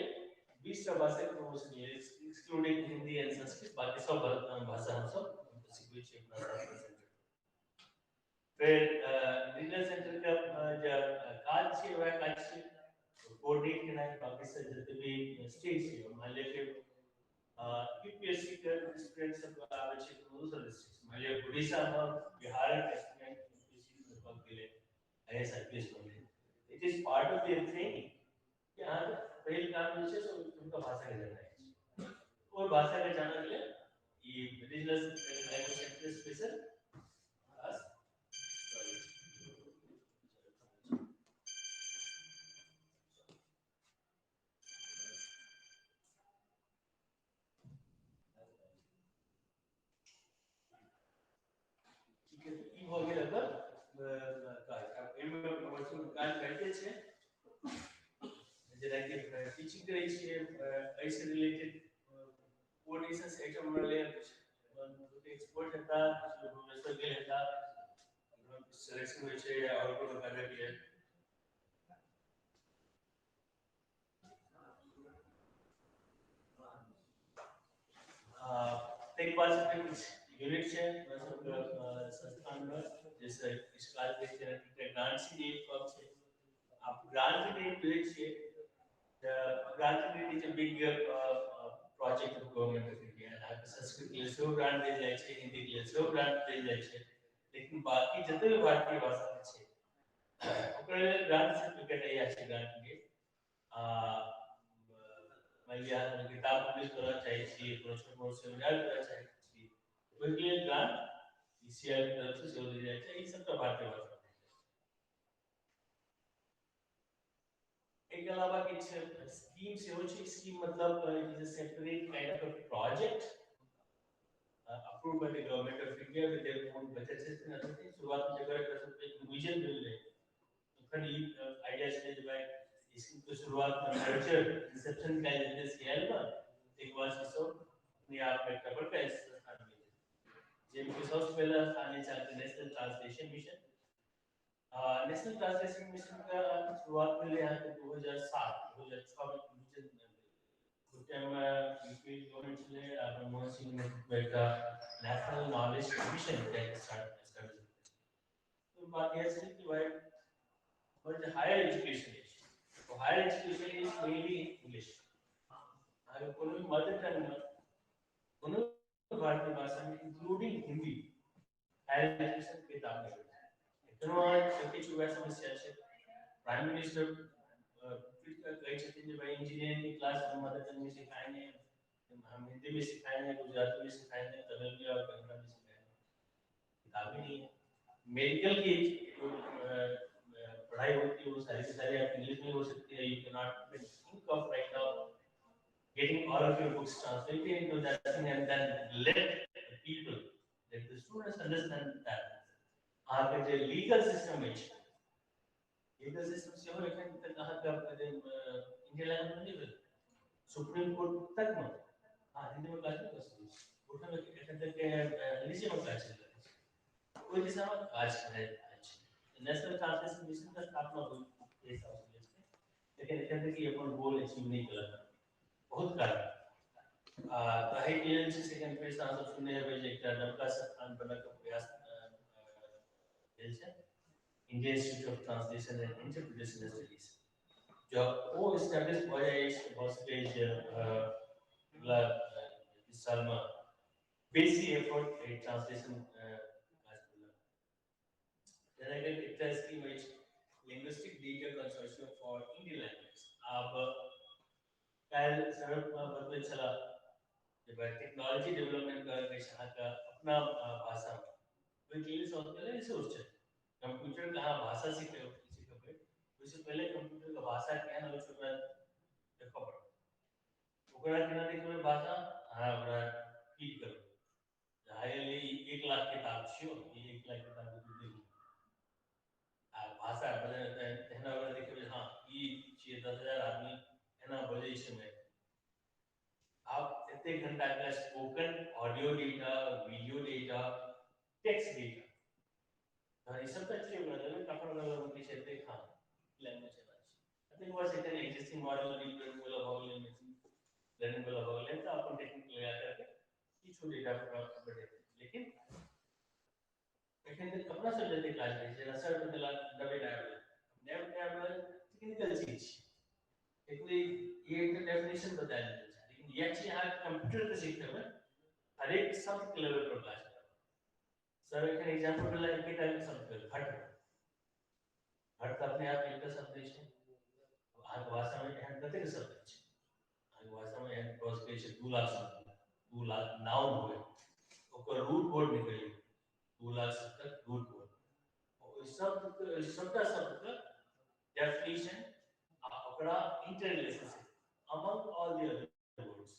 20 भाषा के प्रमोशन के एक्सक्लूडिंग हिंदी एंड संस्कृत बाकी सब भाषा हम सब सीखते हैं फिर रीजनल सेंटर का जब काज से हुआ काज से कोऑर्डिनेट करना है बाकी से जितने भी स्टेट्स हैं मान लीजिए यूपीएससी का स्टूडेंट सब आवश्यक दूसरे डिस्ट्रिक्ट मान लीजिए उड़ीसा में बिहार का स्टूडेंट यूपीएससी में पढ़ के लिए आईएएस आईपीएस बने it is part of their training यहाँ पहले काम नीचे से उनका भाषा का जानना है और भाषा का जानने के लिए ये regional language centre special class हो गया लगभग काज करते छे जरा कि टीचिंग करे छे ऐसे रिलेटेड कोऑर्डिनेशन आइटम वाले एक्सपोर्ट होता भुवनेश्वर के होता सिलेक्शन में छे और को कार्य किए एक बार से यूनिट है संस्थान में जैसे इस क्लास के ग्रांट से एक कब से आप ग्रांट के लिए छे grant is a big project of government of India आप संस्कृत के लिए सो ग्रांट दे जाए छे हिंदी के लिए सो ग्रांट दे जाए छे लेकिन बाकी जते भी भारतीय भाषा छे ओकरे ग्रांट सर्टिफिकेट है अच्छे ग्रांट के मैं किताब पब्लिश करना चाहिए थी प्रोजेक्ट कोर्स से उजागर करना चाहिए थी उसके लिए ग्रांट ईसीआई की तरफ से सेव दी जाए चाहिए सब का भारतीय भाषा एक अलावा कुछ स्कीम से हो चाहिए स्कीम मतलब it is a separate kind of a project approved by the government of India with their own budget system and everything शुरुआत में जगह कर सकते हैं विजन बिल है खड़ी आइडियाज ने जो है इसकी तो शुरुआत में नर्चर रिसेप्शन का जैसे किया है ना एक बार से सब अपने आप में कवर का स्थान में जिनके सबसे पहला स्थान है चाहे national translation mission national translation mission का शुरुआत में यहाँ पे 2006 में उस टाइम यूपी गवर्नमेंट ने मनमोहन सिंह ने का नेशनल नॉलेज मिशन का स्टार्ट तो बात यह है कि भाई for the higher education is. So higher education is mainly English. I will follow mother tongue. भारतीय भाषा में including Hindi. Higher education के दाम में. इतना सबके चुका समस्या है. Prime Minister कई क्षेत्रों में भाई इंजीनियरिंग की क्लास हम मदर टंग में सिखाएंगे, हम हिंदी में सिखाएंगे, गुजराती में सिखाएंगे, तमिल में और कन्नड़ में सिखाएंगे. किताबें नहीं है. मेडिकल की पढ़ाई होती है वो सारी की सारी आप इंग्लिश में हो सकती है. You cannot think of right now getting all of your books translated into that thing and then let the people, let the students understand that. आपके जो legal system है, legal system से हो लेकिन तक कहाँ पे आपका जो इंडियन लैंग्वेज में नहीं मिलता. सुप्रीम कोर्ट तक में हाँ हिंदी में क्लास नहीं कर सकते. कोर्ट में कहते हैं कि इंग्लिश में क्लास चलता है. कोई जैसा आज है नेशनल ट्रांसलेशन मिशन का स्थापना हुई इस साल से, लेकिन कहते हैं कि अपन गोल अचीव नहीं कर पाए. बहुत कारण तो है एजेंसी सेकंड फेज आंसर सुनने है भेजे एक नमका स्थान बना का प्रयास खेल से Indian institute of translation and interpretation studies जो वो एस्टैब्लिश हो जाए इस हॉस्टेज इस साल में basic effort translation it has image linguistic data consortium for Indian language. अब कल सरल बदले चला जब टेक्नोलॉजी डेवलपमेंट का विषय का अपना भाषा कोई चीज सोच पहले रिसोर्स है कंप्यूटर कहाँ भाषा सीखे उससे पहले कंप्यूटर का भाषा क्या है ना उसको देखो पड़ो ओकरा कितना देखो भाषा हाँ ओकरा फीड करो हाईली 1 लाख किताब छियो ये 1 लाख किताब दूध भाषा बदल कहना वगैरह देखिए हाँ ये 10,000 आदमी है ना बोले इसमें आप इतने घंटा का spoken audio data video data text data और ये सब अच्छे हो गए हैं काफी लोग उनके क्षेत्र हाँ लैंग्वेज है I think was it an existing model of learning will of learning will of तो अपन टेक्निक लगा करके ये छोटे डेटा प्राप्त बढ़े लेकिन लेकिन अपना सब्जेक्ट क्लास में जैसे सर बदला डबल डायरेक्ट टेक्निकल चीज एक्चुअली ये एक डेफिनेशन बताया जाता है लेकिन ये चीज यहाँ कंप्यूटर के सीखने में हर एक शब्द के लेवल पर क्लास है. सर एक एग्जांपल बोला एक टाइप का शब्द घट घट अपने आप एक शब्द है आग भाषा में यहाँ प्रत्येक शब्द है आग भाषा में यहाँ प्रोस्पेशन 2 लाख शब्द 2 लाख नाउन हुए ओकर रूट वर्ड निकले 2 लाख शब्द तक रूट वर्ड और शब्द का डेफिनेशन ओकरा interrelationship among all the other words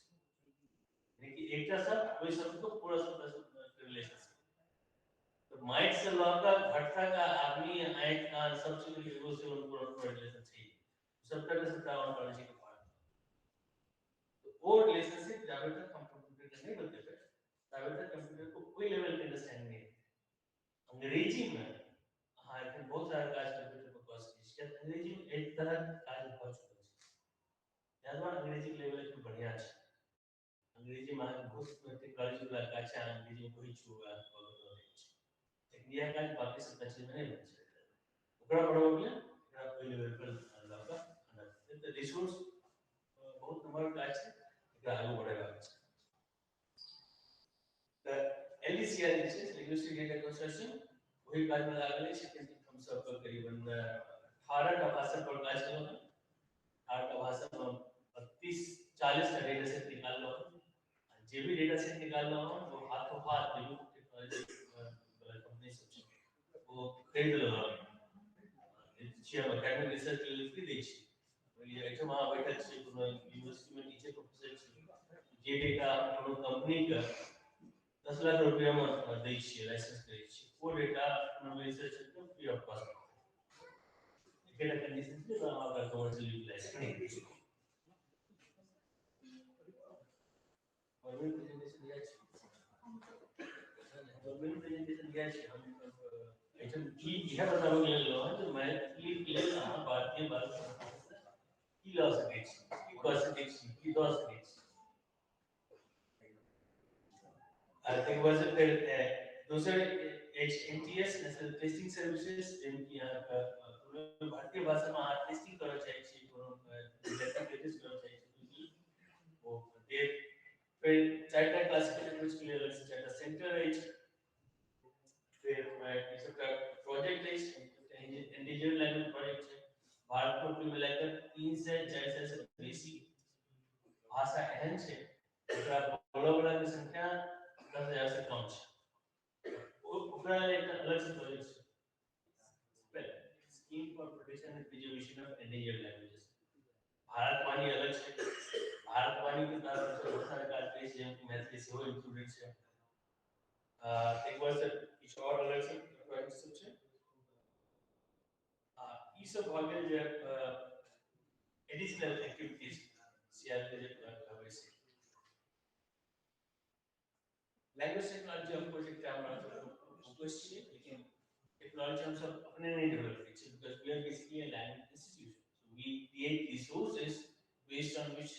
यानी कि एक का शब्द कोई शब्द को पूरा शब्द रिलेशनशिप तो माइट से लॉ का घटता का आदमी आइट का सब चीज के वो से पूरा रिलेशन चाहिए सब तरह से ट्रावल करने के बाद तो वो रिलेशनशिप जब तक कंप्यूटर का नहीं बनते थे तब तक कंप्यूटर को कोई लेवल पे अंडरस्टैंडिंग नहीं अंग्रेजी में हाँ लेकिन बहुत सारा काज कंप्यूटर को कॉस्ट इसके अंग्रेजी में एक तरह काज बहुत चुका है याद बात अंग्रेजी लेवल पे बढ़िया है अंग्रेजी में बहुत टेक्नोलॉजी का काज अंग्रेजी में कोई छुआ और लेकिन यह काज बाकी सब चीज में नहीं बन सकता ओकरा पढ़ोगे ओकरा कोई लेवल पर लगा अंदर रिसोर्स बहुत नंबर काज है एकरा आगे बढ़ेगा the LDCR is linguistic data consortium वही काज में लागल है कि हम सब करीबन 18 का भाषा पर काज कर रहे हैं 18 का भाषा में 30-40 का डेटा सेट निकाल लो जो भी डेटा सेट निकाल लो वो हाथों हाथ जो टेक्नोलॉजी वाला कंपनी सब वो खरीद लो छिया एकेडमिक रिसर्च के लिए फ्री देची ये ऐसे वहां बैठक से यूनिवर्सिटी में टीचर प्रोफेसर जे डेटा कोनो कंपनी का 10 लाख रुपया में देची लाइसेंस देची वो डेटा कोनो रिसर्च के free of cost data condition से हमारा कमर्शियल यूटिलाइज करेंगे और प्रेजेंटेशन दिया है हम एकदम की यह बताओ के लिए लो तो मैं के लिए हम भारतीय बात की लॉस की कॉस्टिक्स की दोस्टिक्स I think was it that those are NTS National Testing Services जिनकी यहाँ का पूरे भारतीय भाषा में आप टेस्टिंग करना चाहिए पूरा डेटा टेस्ट करना चाहिए वो दे फिर चार्टर क्लासिकल लैंग्वेज के लिए अलग से चार्टर सेंटर है फिर इस का प्रोजेक्ट है इंडिविजुअल लैंग्वेज प्रोजेक्ट है भारत में कुल मिलाकर 3 से 4 से बेसी भाषा अहम है उसका बोलने की संख्या 10,000 से कम है ओकरा एक अलग से प्रोजेक्ट है scheme for protection and preservation of indigenous languages Bharatvani अलग है भारतवाणी के तहत बहुत सारे कार्य हैं मैथिली से वो इंक्लूडेड है एक बार से कुछ और अलग से प्रोजेक्ट सब है ई सब भाग जो एडिशनल एक्टिविटीज सीआर के कवर से language technology of course एक कैमरा question लेकिन technology हम सब अपने नहीं develop करते because we are basically a language institution so we create resources based on which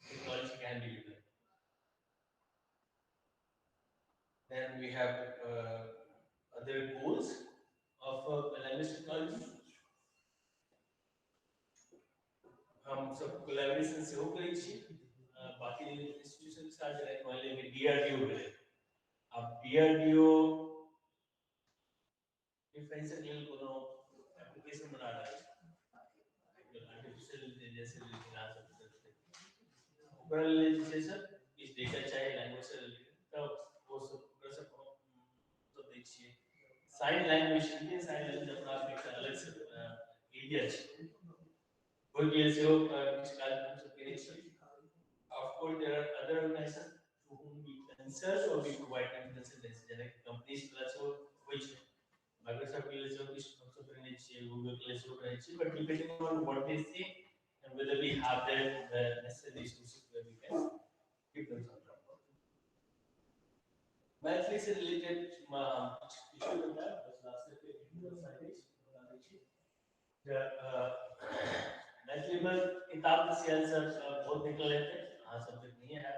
technology can be developed then we have other goals of language technology हम सब collaboration से हो करी छी बाकी institution के साथ रहने वाले में DRDO मिले अब DRDO डिफेंस के लिए कोनो एप्लीकेशन बना रहा है आर्टिफिशियल इंटेलिजेंस से रिलेटेड आ सकते हैं ओवरऑल लेजिस्लेशन इस डेटा चाहिए लैंग्वेज से रिलेटेड तब वो सब कर सकते हो तो देखिए sign language Indian sign language अपना एक अलग से एरिया है वो के से हो कुछ कार्य हम सब करें छी of course there are other organizations to whom we can search or we provide them consultancy like companies plus which Microsoft will also be software engineer, Google will also be engineer, but depending on what they say and whether we have the necessary resources where we can give them some support. Mathly से related issue होता है बस लास्ट पे इंडिविजुअल साइडेज मैथली में किताब से आंसर बहुत निकल लेते हैं हाँ सब्जेक्ट नहीं है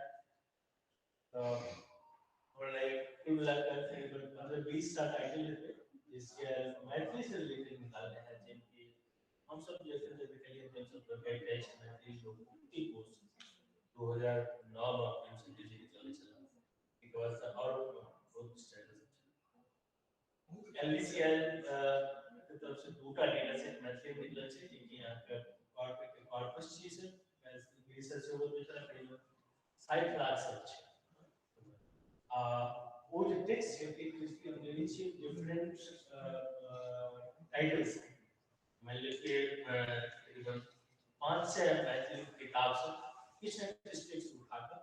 और लाइक कुल मिलाकर तकरीबन 20 सा टाइटल लेते जिसके मैथली से रिलेटेड निकालने हैं जिनकी हम सब जैसे बेसिकली हम सब प्रिपेयर टेस्ट मैथली जो की कोर्स 2009 में हम सब डिग्री चले चला एक बार और बहुत स्टैंडर्ड एलडीसीएल की तरफ से दूसरा डेटा सेट मैथली में निकला है जिनकी यहाँ का कॉर्पस चीज है रिसर्च से वो दूसरा करीब 60 लाख सर्च वो जो टेक्स्ट है इसके नीचे डिफरेंट टाइटल्स मान लीजिए तकरीबन 5 से मैथली किताब से किस ने टेक्स्ट उठाकर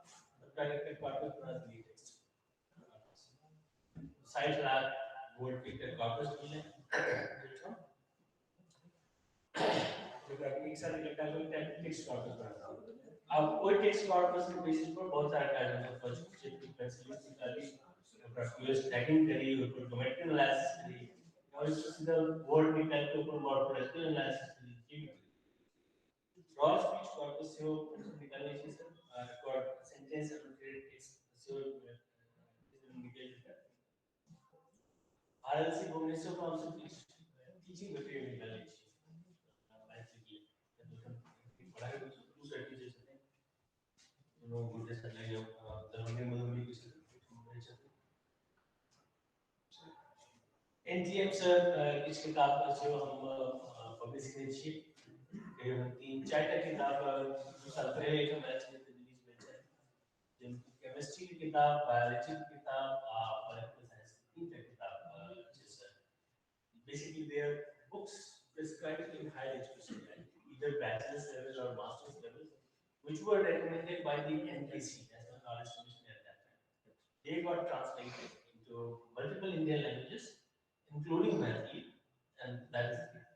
डायरेक्ट कॉर्पस बना दिए टेक्स्ट 60 लाख वर्ड के कॉर्पस मिले जो एक साथ इकट्ठा करके टेक्स्ट कॉर्पस बनाता हूं अब कोई टेक्स्ट कॉर्पस के बेसिस पर बहुत सारे कार्य हैं फर्स्ट चैप्टर स्पेशलिस्ट निकाली प्रोफेशनल टैगिंग करी ऊपर डोमेट्री एनालिसिस करी और सीधा वर्ड निकाल के ऊपर मॉर्फोलॉजिकल एनालिसिस करी रॉ स्पीच कॉर्पस से निकालने से सर रिकॉर्ड सेंटेंस और क्रिएट टेक्स्ट से निकाल देता आरएलसी भुवनेश्वर को हम सब टीचिंग मटेरियल निकालने चाहिए पढ़ाई को दूसरा टीचर से लोग गुड्डे से ले दरमियान मधुबनी की एनटीएम सर इस किताब से हम पब्लिश करें छी करीबन 3-4 किताब साल पहले एक मैच में रिलीज में है जिनकी केमिस्ट्री की किताब बायोलॉजी की किताब पॉलिटिकल साइंस की किताब जैसे basically they are books prescribed in higher education either bachelor's level or master's level which were recommended by the NKC, National Knowledge Commission at that time. They got translated into multiple Indian languages, including Maithili, and that is it.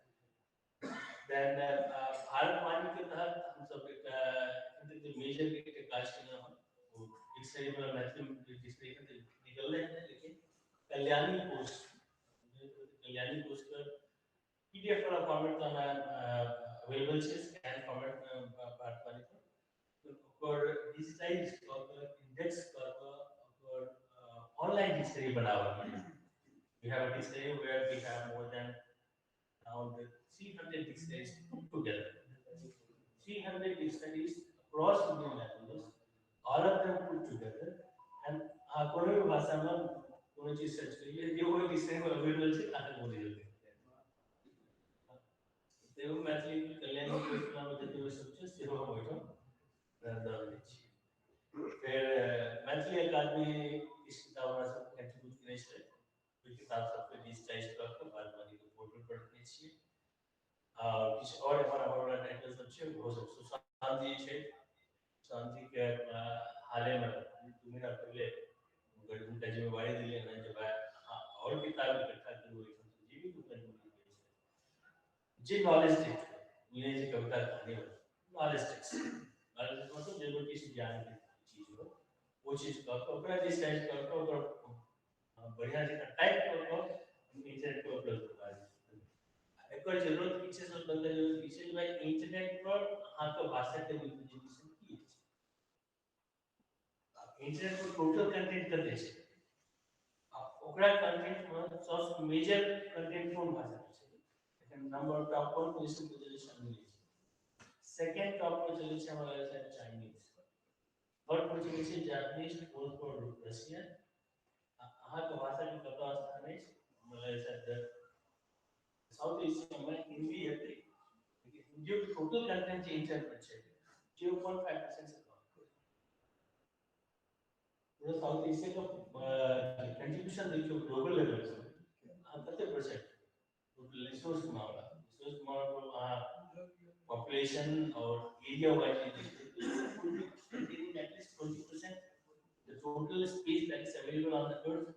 Then Bharatwani के तहत हम सब एक major के क्लास के नाम एक से मतलब Maithili जिसमें निकल रहे हैं लेकिन कल्याणी कोर्स કલ્યાણી પુષ્કર PDF વાળા ફોર્મેટમાં અવેલેબલ છે સ્કેન ફોર્મેટ ભારતવાની और डिजिटाइज और इंडेक्स और ऑनलाइन डिक्शनरी बनावा we have a dictionary where we have more than around 300 dictionaries put together 300 dictionaries across Indian languages all of them put together and कोई भी भाषा में कोई चीज सर्च करिए जो वो डिक्शनरी अवेलेबल है आगे बोली जाती है देव मैथिली कल्याणी पुष्कर में जब वो सब चीज सेवा होइतो फिर मैथिली अकादमी इस किताब में सब कंट्रीब्यूट करे छे कोई किताब सब पे डिजिटाइज करके बारमानी के पोर्टल पर रखने छिए कुछ और हमारा टाइटल सब छे वो सब सुशांत जी छे शांति के हाल में 2 महीना पहले उनका जिम्मेवारी दिले ना जब और किताब इकट्ठा की हुई जी भी दुकान में जी नॉलेज टेक्स्ट ये जी कविता कहानी नॉलेज टेक्स्ट मतलब जो किसी ज्ञान की चीज हो वो चीज का ओकरा डिसाइड करके ओकरा बढ़िया से टाइप करके इंटरनेट पे अपलोड करवा दी एकर जरूरत पीछे से बंदा जो पीछे भाई इंटरनेट पर हां तो भाषा के रिप्रेजेंटेशन की है इंटरनेट पर टोटल कंटेंट कर दे छै ओकरा कंटेंट में सबसे मेजर कंटेंट कोन भाषा छै नंबर टॉप 1 पोजीशन पे चले छै अंग्रेजी सेकंड टॉप पे चले छै हमारा है चाइनीज थर्ड पे चले छै जापानीज फोर्थ पर रशियन अहाँ के भाषा के कतौ स्थान है मतलब ऐसा साउथ एशिया में हिंदी है लेकिन हिंदी के टोटल कंटेंट जे इंटरनेट छै 0.5% से कम पूरा साउथ एशिया का कंट्रीब्यूशन देखियो ग्लोबल लेवल पे कितने परसेंट टोटल रिसोर्स मामला population or area wise containing at least 20% the total space that is available on the earth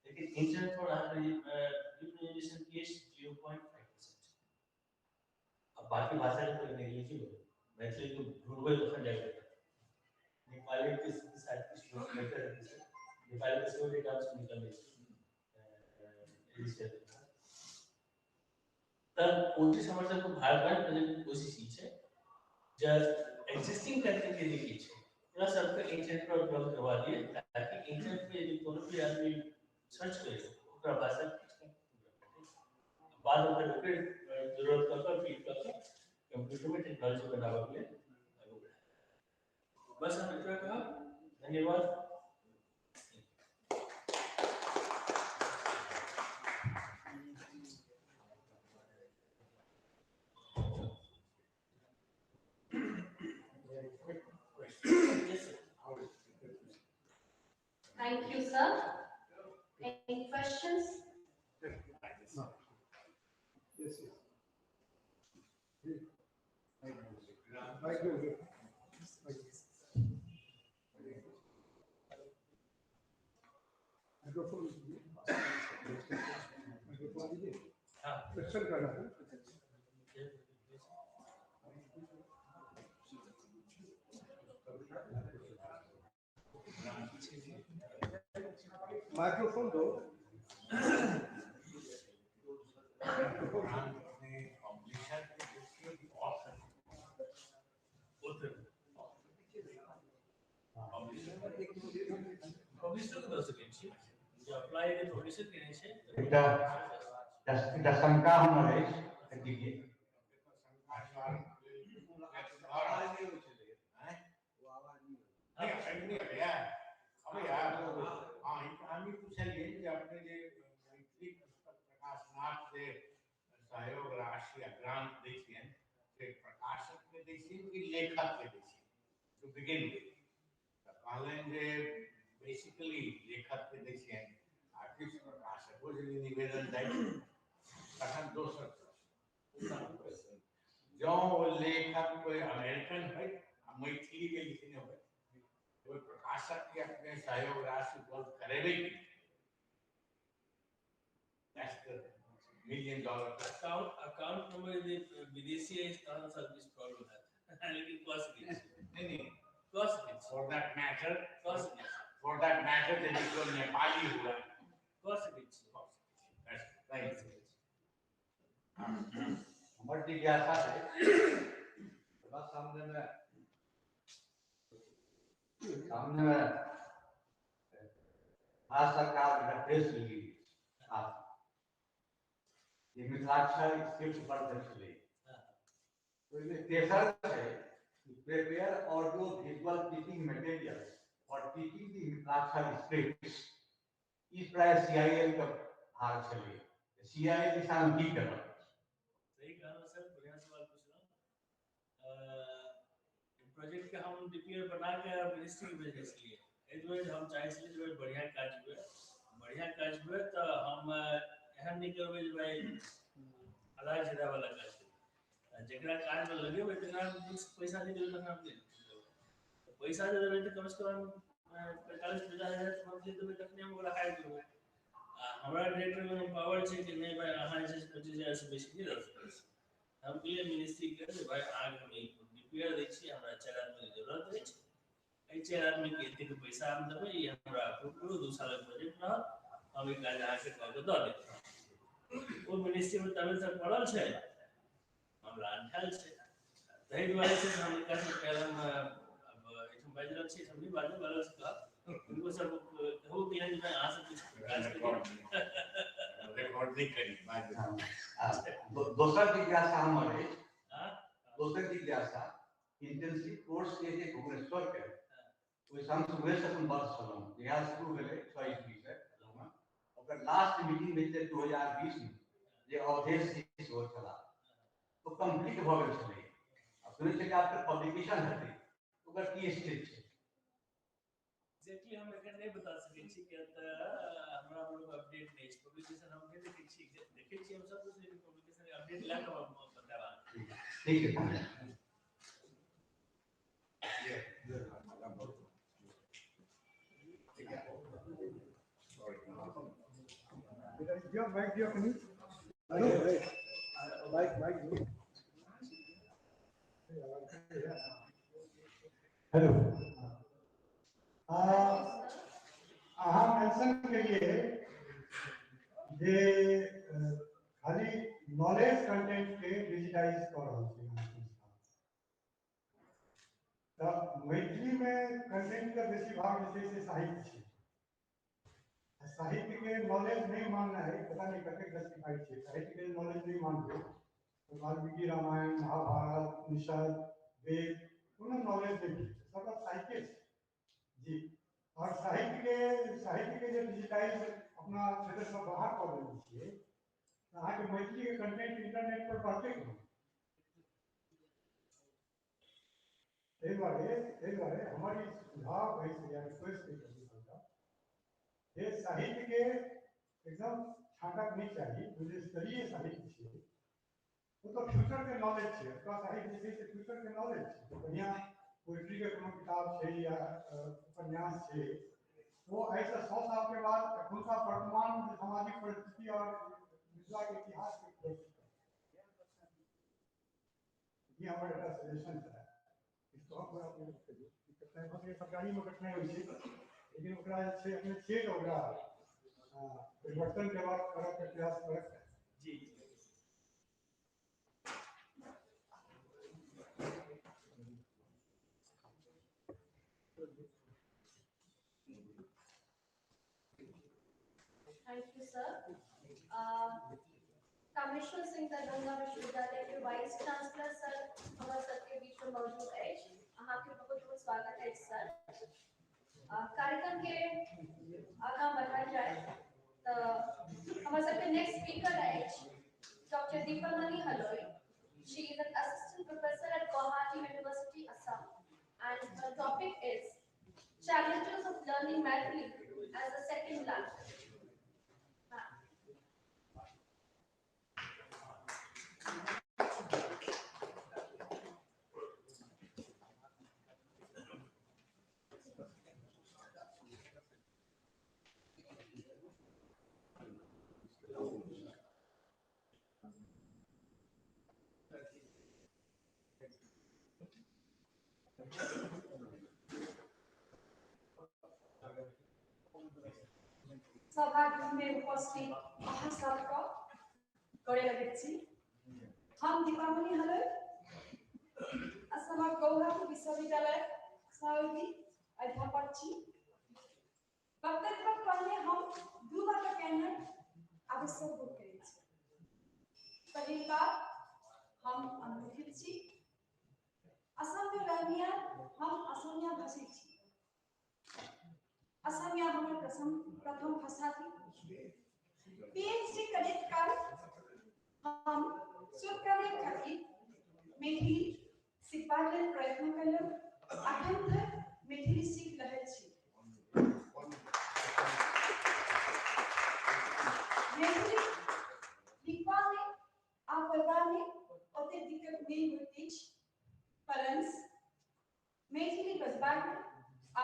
लेकिन internet for representation की 0.5% अब बाकी भाषा के तो negligible मैथिली को ढूंढवे तो खन जाएगा नेपाली के साथ की श्लोक बेहतर है नेपाली के सभी डेटा से निकल गए तब कोशिश हमारे सबको भारत में प्रेजेंट की कोशिश की है जब एग्जिस्टिंग कंटेंट के लिए की है पूरा सबका इंटरनेट पर उपलब्ध करवा दिए ताकि इंटरनेट पे यदि कोनो भी आदमी सर्च करे ओकरा भाषा बाद में फिर जरूरत का फीड का कंप्यूटर में टेक्नोलॉजी बनावा के लिए बस हम इतना कहा धन्यवाद Thank you, sir. Any questions? No. Yes, yes. Question करना है माइक्रोफोन दो एकटा शंका हमर अछि देखिए আমি पूछलिए जे अपने जे मैथिली प्रकाशनाथ से सहयोग राशि या ग्रांट दै छियनि से प्रकाशक के दै छियनि कि लेखक के दै छियनि टू बिगिन विथ कहलनि जे बेसिकली लेखक के दै छियनि आ किछु प्रकाशको जे निवेदन दै तखन दोसर जँ ओ लेखक कोई अमेरिकन है मैथिली के लिखने हो कोई प्रकाशक के अपने सहयोग राशि उपलब्ध करेबे की That's the $1 million account number is विदेशी है इस कारण सब इस प्रॉब्लम है लेकिन cost नहीं for that matter यदि कोई नेपाली हुआ cost that's right हमारी जिज्ञासा है बस सामने में आज सरकार का प्रेस रिलीज आप ये मिथिलाक्षर स्क्रिप्ट पर चले तो ये तेसर है prepare audio visual teaching materials for teaching the Mithilakshar scripts इस प्राय CIL का भाग चले CIL दिशा में ठीक कर रहा सही कहा सर, बढ़िया सवाल पूछ रहा हूँ। प्रोजेक्ट का हम डीपीआर बना के मिनिस्ट्री में भेजने के लिए एक बार हम चाहे इसलिए जो बढ़िया काज हुए तो हम एहन नहीं करबे जे भाई आधा सीधा वाला काज जकरा काज में लगे हुए तकरा पैसा नहीं देबे तकरा हम पैसा दे देबे तो कम से कम 45,000 मंथली देबे तखने हम ओकरा हायर करबे। हमरा डायरेक्टर में पावर छै कि नहीं भाई अहाँ जे 25,000 से बेसी नहीं दे सकते। हम के मिनिस्ट्री के भाई आग हम डीपीआर दै छी, हमरा 4 आदमी के जरूरत अछि, एहि 4 आदमी के एतेक पैसा हम देबै, ई हमरा अप्रूव करू, 2 साल के प्रोजेक्ट रहत, हम ई काज अहाँ के कऽ के दऽ देब। ओ मिनिस्ट्री में तमिल से पढ़ल छै, हमरा अनठल छै, ताहि दुआरे से हम इनका से पहले हम अब एठम बाजि रहल छी, हम नहीं बाजू वाला से कहा उनको सब कहू कि नहीं मैं आ सब कुछ रिकॉर्ड नहीं करी बात दोसर जिज्ञासा हमारे दोसर जिज्ञासा इंटेंसिव कोर्स के जे भुवनेश्वर के ओइ हम सुबह से अपन बात सुनलहुं यहाँ शुरू भेलै 26 से ओकर लास्ट मीटिंग भेलै 2020 में जे अवधेश जी हो चला तो कंप्लीट भ गेल छलै। अब सुनै छै कि आफ्टर पब्लिकेशन हेतै ओकर की स्टेज छै एग्जैक्टली हम एखन नहीं बता सकै छी कि हमरा लोग अपडेट नहीं छै, पब्लिकेशन हम नहीं देखै छी हम सब कुछ, लेकिन पब्लिकेशन अपडेट ला के हम बतावा। ठीक है Mic दियो कनी। हेलो माइक दियो। हेलो अहाँ मेंशन करिए जे खाली नॉलेज कंटेंट के डिजिटाइज कर रहल छी तो मैथिली में कंटेंट का बेसी भाग जे छै से साहित्य छै, साहित्य के नॉलेज नहीं मानना है, पता नहीं कते जस्टिफाइड है, साहित्य के नॉलेज नहीं मानते तो वाल्मीकि रामायण महाभारत निषद वेद कोनो नॉलेज नहीं है, सब साहित्य जी। और साहित्य के जो डिजिटाइज अपना क्षेत्र से बाहर कर देने छिए अहाँ के मैथिली के कंटेंट इंटरनेट पर बढ़ते क्यों? एहि दुआरे हमारी सुझाव है या रिक्वेस्ट है ये साहित्य के एकदम छाटक नहीं चाहिए, जो स्तरीय साहित्य है वो तो फ्यूचर के नॉलेज है, उसका साहित्य जैसे फ्यूचर के नॉलेज है, बढ़िया पोइट्री के कोनो किताब है या उपन्यास है वो ऐसा 100 साल के बाद उनका वर्तमान सामाजिक परिस्थिति और मिथिला के इतिहास के प्रस्तुत ये हमारे सजेशन है। इसको आप सरकारी में कठिनाई होई छै लेकिन ओकरा जे छै अपने छियै तऽ ओकरा परिवर्तन करबाक प्रयास करक जी। Thank you, sir. Kameshwar Singh Darbhanga विश्वविद्यालय के वाइस चांसलर सर हमारे सर के बीच में मौजूद है, अहाँ के बहुत बहुत स्वागत है सर। कार्यक्रम के आगां बढ़ाई जाए तो हमारे सर के नेक्स्ट स्पीकर है doctor Dipamani Haloi. She is an assistant professor at Guwahati University, Assam, and her topic is challenges of learning Maithili as a second language. सभा में उपस्थित महासभा गणे लगेछि हम दीपावली हले असम गौहाटी विश्वविद्यालय सहयोगी अध्यापक छी। वक्तव्य पहले हम दू बात कहना आवश्यक हो गई है। पहली बात हम अनुमोदित छी। असम में रहनिया हम असमिया भाषी छी। असमिया हमार प्रथम भाषा थी। पीएचडी करने काल हम सुरकारे खातिर मैथिली सिखबाक लेल प्रयत्न कयलहुँ। अखन तक मैथिली सीख रहल छी। मैथिली लिखबा में आ पढ़बा में ओते दिक्कत नहीं होइत अछि, परंतु मैथिली बजबा में आ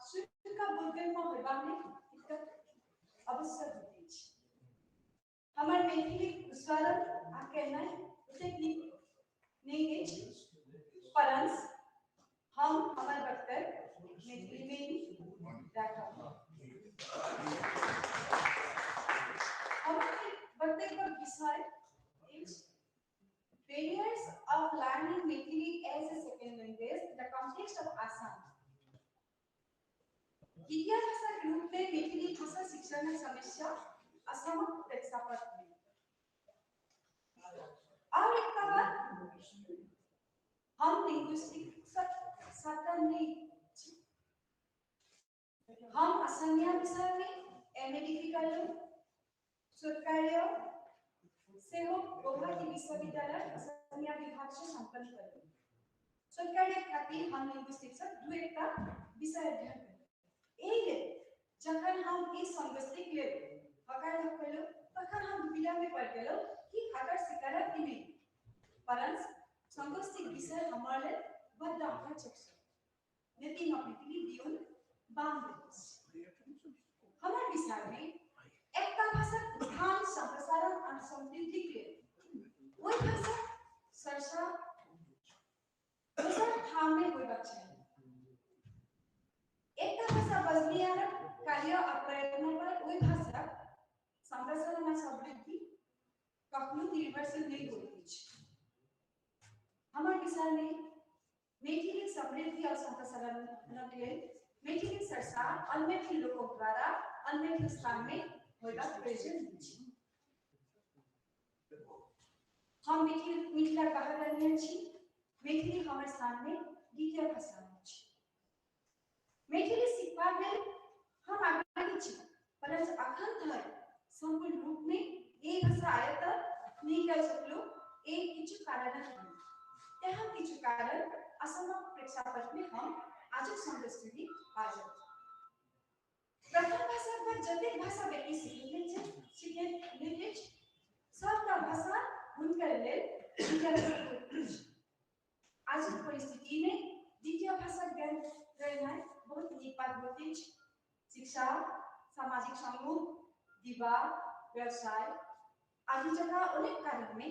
शुद्ध का बोलबा होयबा में दिक्कत अवश्य होइत अछि। हमार मैथिली उच्चारण आ कहनाइ ओते नीक नहीं अछि, परंतु हम हमार वक्तव्य मैथिली में ही रखब। हमार वक्तव्य का विषय is failures of learning Maithili as a second language in the context of Assam. द्वितीय भाषा के रूप में मैथिली भाषा शिक्षण में समस्या असम प्रेक्षापट में। और एक बात हम लिंग्विस्टिक छात्र नहीं, हम असमिया विषय में एमए डिग्री कर लो। सरकारी से हो गौहाटी विश्वविद्यालय असमिया विभाग से संपन्न कर लो। सरकारी खातिर हम लिंग्विस्टिक्स दू एकटा विषय अध्ययन कर। जखन हम इस संगस्तिक ले हकार रखलो तखन हम विला में पढ़ गेलो कि हकार सिकारत कि नहीं, परंतु संगस्तिक विषय हमारे बड़ा आवश्यक है। लेकिन हम मैथिली दियोन बांग्लादेश हमारे विषय में एक भाषा उत्थान संप्रसारण और समृद्धि के वही भाषा सरसा दूसरा ठाम में कोई बच्चा है। एक भाषा बजनियार कार्य और प्रयत्नों पर वही भाषा संप्रसारण और समृद्धि कखनो निर्भरशील नहीं होती है। हमारे विषय में मैथिली समृद्धि और संप्रसारण के लिए मैथिली सरसा अनमैथिली लोगों द्वारा अनमैथिली स्थान में होगा प्रेजेंट छी। हम मिथिला बाहर रहने छी। मैथिली हमारे स्थान में द्वितीय भाषा छी। मैथिली सीखबा में हम आगे छी, परंतु अखन तक संपूर्ण रूप में एक भाषा आयत नहीं कर सकलो। एक किछु कारण है, यह किछु कारण असम प्रेक्षापट में हम आज संगस्थिति आ जाए। प्रथम भाषा पर जतिक भाषा व्यक्ति सीखे लेते सबका भाषा उनकर ले आज की परिस्थिति में द्वितीय भाषा ज्ञान रहना बहुत नीक बात होती है। शिक्षा, सामाजिक समूह, विवाह, व्यवसाय आदि जगह अनेक कारण में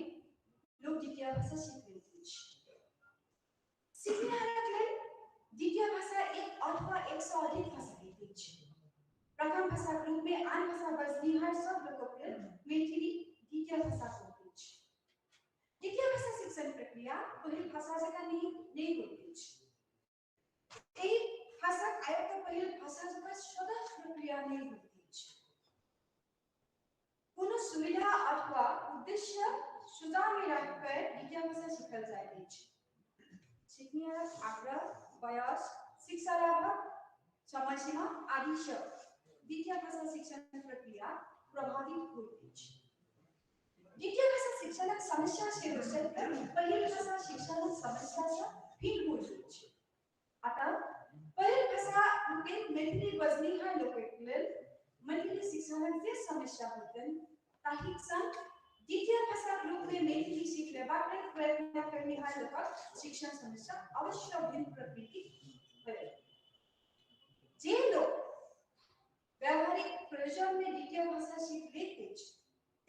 लोग द्वितीय भाषा सीख लेते हैं। सीखने वाले द्वितीय भाषा एक अथवा एक से अधिक भाषा लेते हैं। प्रथम भाषा के रूप में अन्य भाषा बजनिहार सब लोगों के मैथिली द्वितीय भाषा होती है। द्वितीय भाषा शिक्षण प्रक्रिया पहली भाषा जगह नहीं होती है। एक भाषा आयत पहली भाषा जगह स्वतः प्रक्रिया नहीं होती है। पुनः सुविधा अथवा उद्देश्य सुझाव में रखकर द्वितीय भाषा सीखल जाती है। सीखने वाला आग्रह, वयस, शिक्षा लाभ, समय सीमा आदि से द्वितीय भाषा शिक्षण प्रक्रिया प्रभावित होती है। द्वितीय भाषा शिक्षण समस्या से रोचक पहली भाषा शिक्षण समस्या से भिन्न होती है। अतः पहली भाषा के मैथिली बजनिहार लोगों के लिए मैथिली शिक्षण से समस्या होते हैं। ताकि संग द्वितीय भाषा के रूप में मैथिली सीख लेबा के प्रयत्न करने वाले लोग शिक्षण समस्या अवश्य भिन्न प्रकृति है। जे लोग व्यावहारिक प्रयोजन में द्वितीय भाषा सीख लेते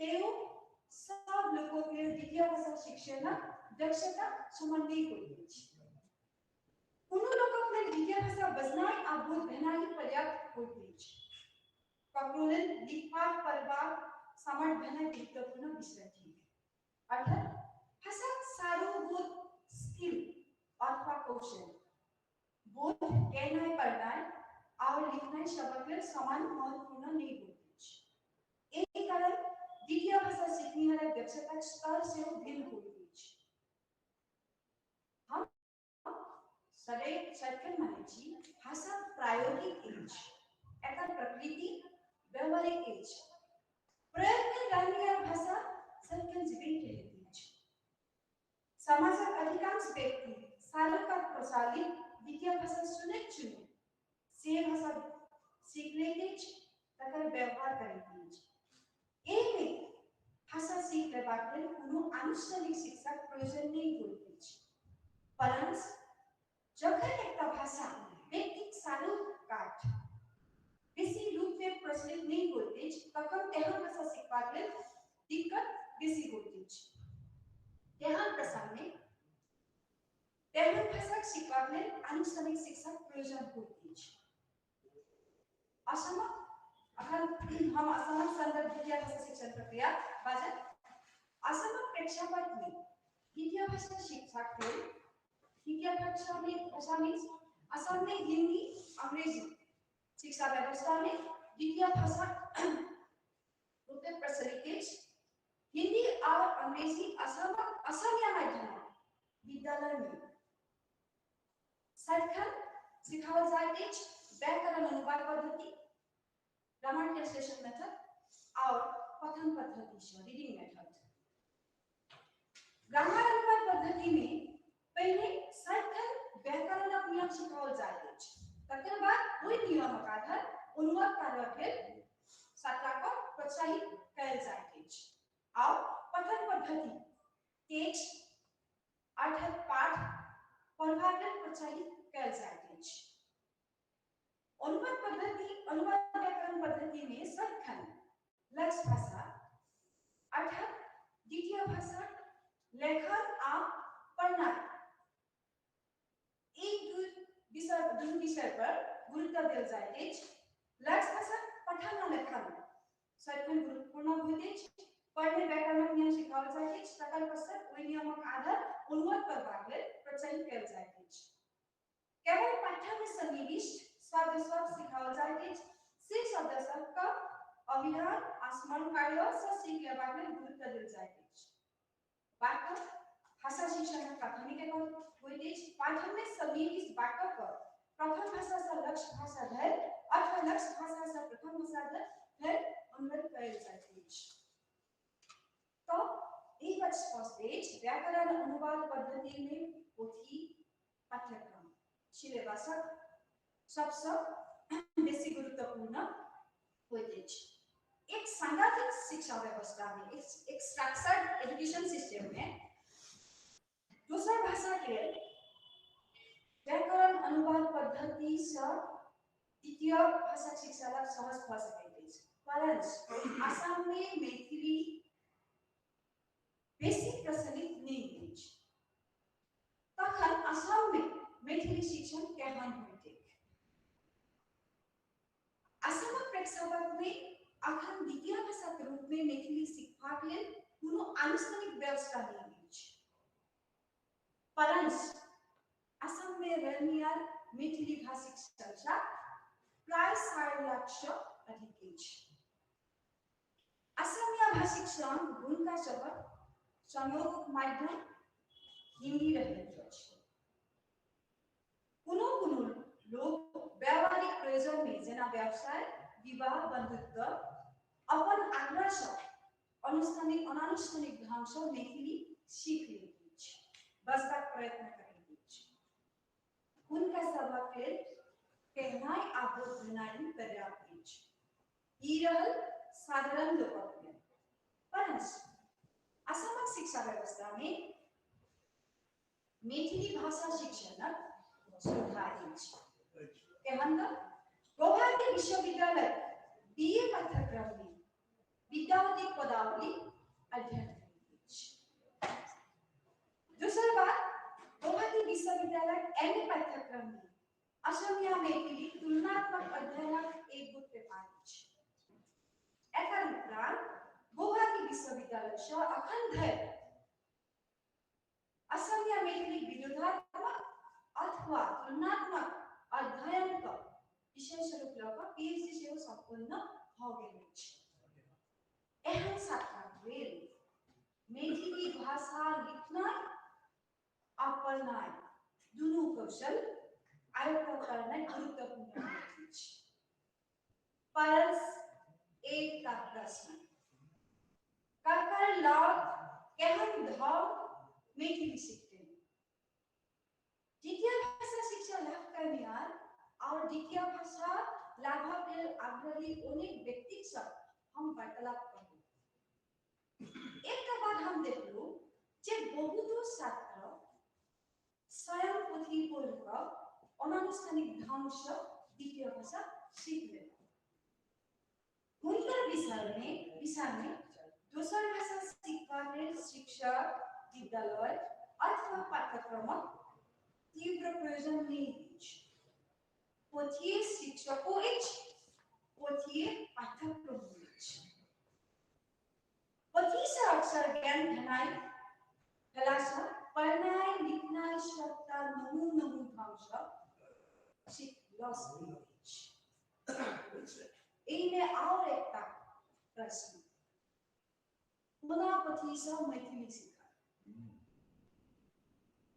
हैं, सब लोगों के लिए द्वितीय भाषा शिक्षण दक्षता समान नहीं होती है। उन लोगों के लिए द्वितीय भाषा बजना और बोध देना ही पर्याप्त होती है। ककरोले लिखा पढ़वा समझ देना महत्वपूर्ण विषय है। अर्थात भाषा सार्वभौम स्किल अथवा कौशल बोध कहना पढ़ना और लिखना शब्द के समान महत्वपूर्ण नहीं होती एक कारण द्वितीय भाषा सीखने वाले दक्षता स्तर से भिन्न होती हम सरकन माने जी भाषा प्रायोगिक एज एकर प्रकृति व्यवहारिक एज प्रयत्न करने वाली भाषा सरकन जीवन के लिए समाज का अधिकांश व्यक्ति सालों का प्रसारित द्वितीय भाषा सुने चुने से भाषा सीखने के तकर व्यवहार करेंगे एक भाषा सीखने बाद में उन्होंने आनुष्ठानिक शिक्षा प्रयोजन नहीं होती परंतु जब एक भाषा व्यक्ति सालों काट किसी रूप में प्रचलित नहीं होती तब तेहर भाषा सीखवा के दिक्कत बेसी होती यहाँ प्रसंग में तेलुगु भाषा शिक्षा में आनुष्ठानिक शिक्षा प्रयोजन होती है असम अगर हम असम संदर्भ द्वितीय भाषा शिक्षण प्रक्रिया बाजा असम प्रेक्षापट में द्वितीय भाषा शिक्षा के द्वितीय भाषा में असम में हिंदी अंग्रेजी शिक्षा व्यवस्था में द्वितीय भाषा रूप में प्रचलित हिंदी और अंग्रेजी असमिया माध्यम विद्यालय में सदखन सिखावल जाए व्याकरण अनुवाद पद्धति ग्रामर ट्रांसलेशन मेथड और पठन पद्धति रीडिंग मेथड ग्रामर अनुवाद पद्धति में पहले सदखन व्याकरण नियम सिखावल जाए तकर बाद कोई नियम का आधार अनुवाद कार्य फिर छात्र को प्रोत्साहित करेल जाए और पठन पद्धति टेक्स्ट अर्थात पाठ पढ़वा के प्रोत्साहित करेल जाए अनुवाद पद्धति अनुवाद व्याकरण पद्धति में सदखन लक्ष्य भाषा अर्थात द्वितीय भाषा लेखन और पढ़ना एक दो विषय पर गुरुत्व दिया जाए लक्ष्य भाषा पठन और लेखन सदखन गुरुत्वपूर्ण होते पढ़ने व्याकरण नियम सिखावल जाए तकर पश्चात ओइ नियमक आधार अनुवाद करबाक लेल प्रोत्साहित कयल जाइत अछि केवल पाठ्य में सन्निविष्ट शब्द सब सिखावल जाइत से शब्द सब का अभिधान स्मरण कार्य से सीख लेबाक लेल गुरुत्व देल जाइत अछि वाक्य भाषा शिक्षण प्राथमिक होइत अछि पाठ्य में सन्निविष्ट वाक्य पर प्रथम भाषा से लक्ष्य भाषा धरि अथवा लक्ष्य भाषा से प्रथम भाषा धरि अनुवाद कयल जाइत अछि तो एक स्पष्ट व्याकरण अनुवाद पद्धति में पोथी पाठ्यक्रम सिलेबस सबसे बेसी गुरुत्वपूर्ण होते एक सांगठिक शिक्षा व्यवस्था में एक स्ट्रक्चर्ड एजुकेशन सिस्टम में दूसरा भाषा के व्याकरण अनुवाद पद्धति से द्वितीय भाषा शिक्षा ला सहज भ सकैत अछि परंतु असम में मैथिली बेसिक प्रचलित नहीं है तखन असम में मैथिली शिक्षण केहन होते असम प्रेक्षापट में अखन द्वितीय भाषा के रूप में मैथिली सीखबाक लेल कोनो आनुष्ठानिक व्यवस्था नहीं है परंतु असम में रहनिहार मैथिली भाषिक संख्या प्राय 7.5 लाख से अधिक अछि असमिया भाषिक संघ भूमिका सभक संयोग माध्यम हिंदी रहे कोनो लोग व्यावहारिक प्रयोजन में जना व्यवसाय विवाह बंधुत्व अपन आग्रह से अनुष्ठानिक अनानुष्ठानिक ढंग से मैथिली सीख लेती बसका प्रयत्न करती उनका सभक लेल कहनाई आ बोधनाई पर्याप्त ई रहल साधारण लोकक लेल परंतु असम शिक्षा व्यवस्था में मैथिली भाषा शिक्षण सुधार गुवाहाटी विश्वविद्यालय बीए पाठ्यक्रम में विद्यावती पदावली अध्ययन दूसरी बात गुवाहाटी विश्वविद्यालय एमए पाठ्यक्रम में असमिया मैथिली तुलनात्मक अध्ययन एक गुट पेपर एकर उपरांत गुवाहाटी विश्वविद्यालय से अखन धरि असमिया मैथिली विरोधात्मक अथवा तुलनात्मक अध्ययन का विषय स्वरूप लग पीएचडी से संपूर्ण हो गए एहन छात्र मैथिली भाषा लिखना आ पढ़ना दुनू कौशल आयत्त करना गुरुत्वपूर्ण अछि परस एक का प्रश्न ककर लोग केहन भाव मैथिली सीखते हैं द्वितीय भाषा शिक्षा लाभ करनिहार और द्वितीय भाषा लाभक लेल आग्रही अनेक व्यक्ति सब हम वार्तालाप करू एक बाद हम देखलू जे बहुतो छात्र स्वयं पोथी पढ़ कर अनानुष्ठानिक ढंग से द्वितीय भाषा सीख लेते हुनकर विषय में दोसर भाषा सीखबा लेल शिक्षक विद्यालय अथवा पाठ्यक्रमक तीव्र प्रयोजन नहीं अछि पोथी शिक्षको अछि पोथी पाठ्यक्रम अछि पोथी से अक्सर ज्ञान धनाई कलासा पढ़नाई लिखनाई शब्द नमू ढंग से सीख लस इनमें और एक प्रश्न पुनः पोथी से मैथिली सीखा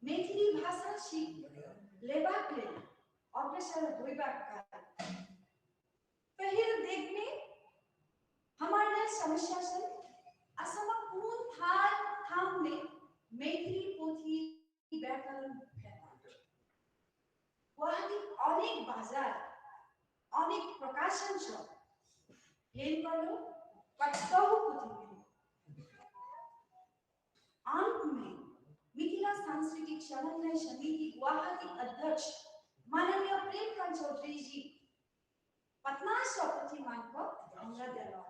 मैथिली भाषा सीख लेबाक लेल अग्रसर होइबाक कारण पहिल देखने हमारे समस्या से असमक कोन ठाम में मैथिली पोथी व्याकरण भेटत वहादी अनेक बाजार अनेक प्रकाशन छ हेन करलो कतहु पोथी अंत में मिथिला सांस्कृतिक समन्वय समिति गुवाहाटी अध्यक्ष माननीय प्रेमकांत चौधरी जी पटना से पोथी मांग कर हमरा देला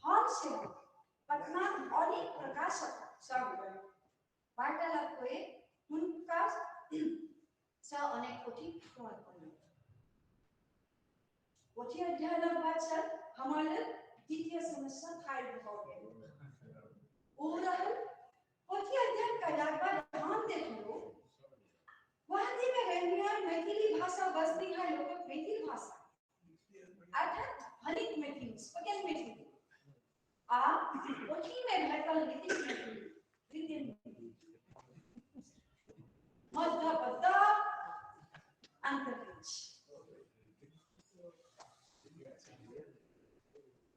हम से पटना अनेक प्रकाशक सब वार्तालाप हुए उनका से अनेक पोथी क्रय करलो पोथी अध्ययन बाद सर हमारे द्वितीय समस्या खाई हो गई वो रहल पोथी अध्ययन करला बाद हम देखलो गुवाहाटी में रहनिहार मैथिली भाषा बजती है लोग मैथिली भाषा अर्थात हरित मैथिली स्पोकन मैथिली आ पोथी में भेटल नीति मैथिली मध्य पद अंतरिक्ष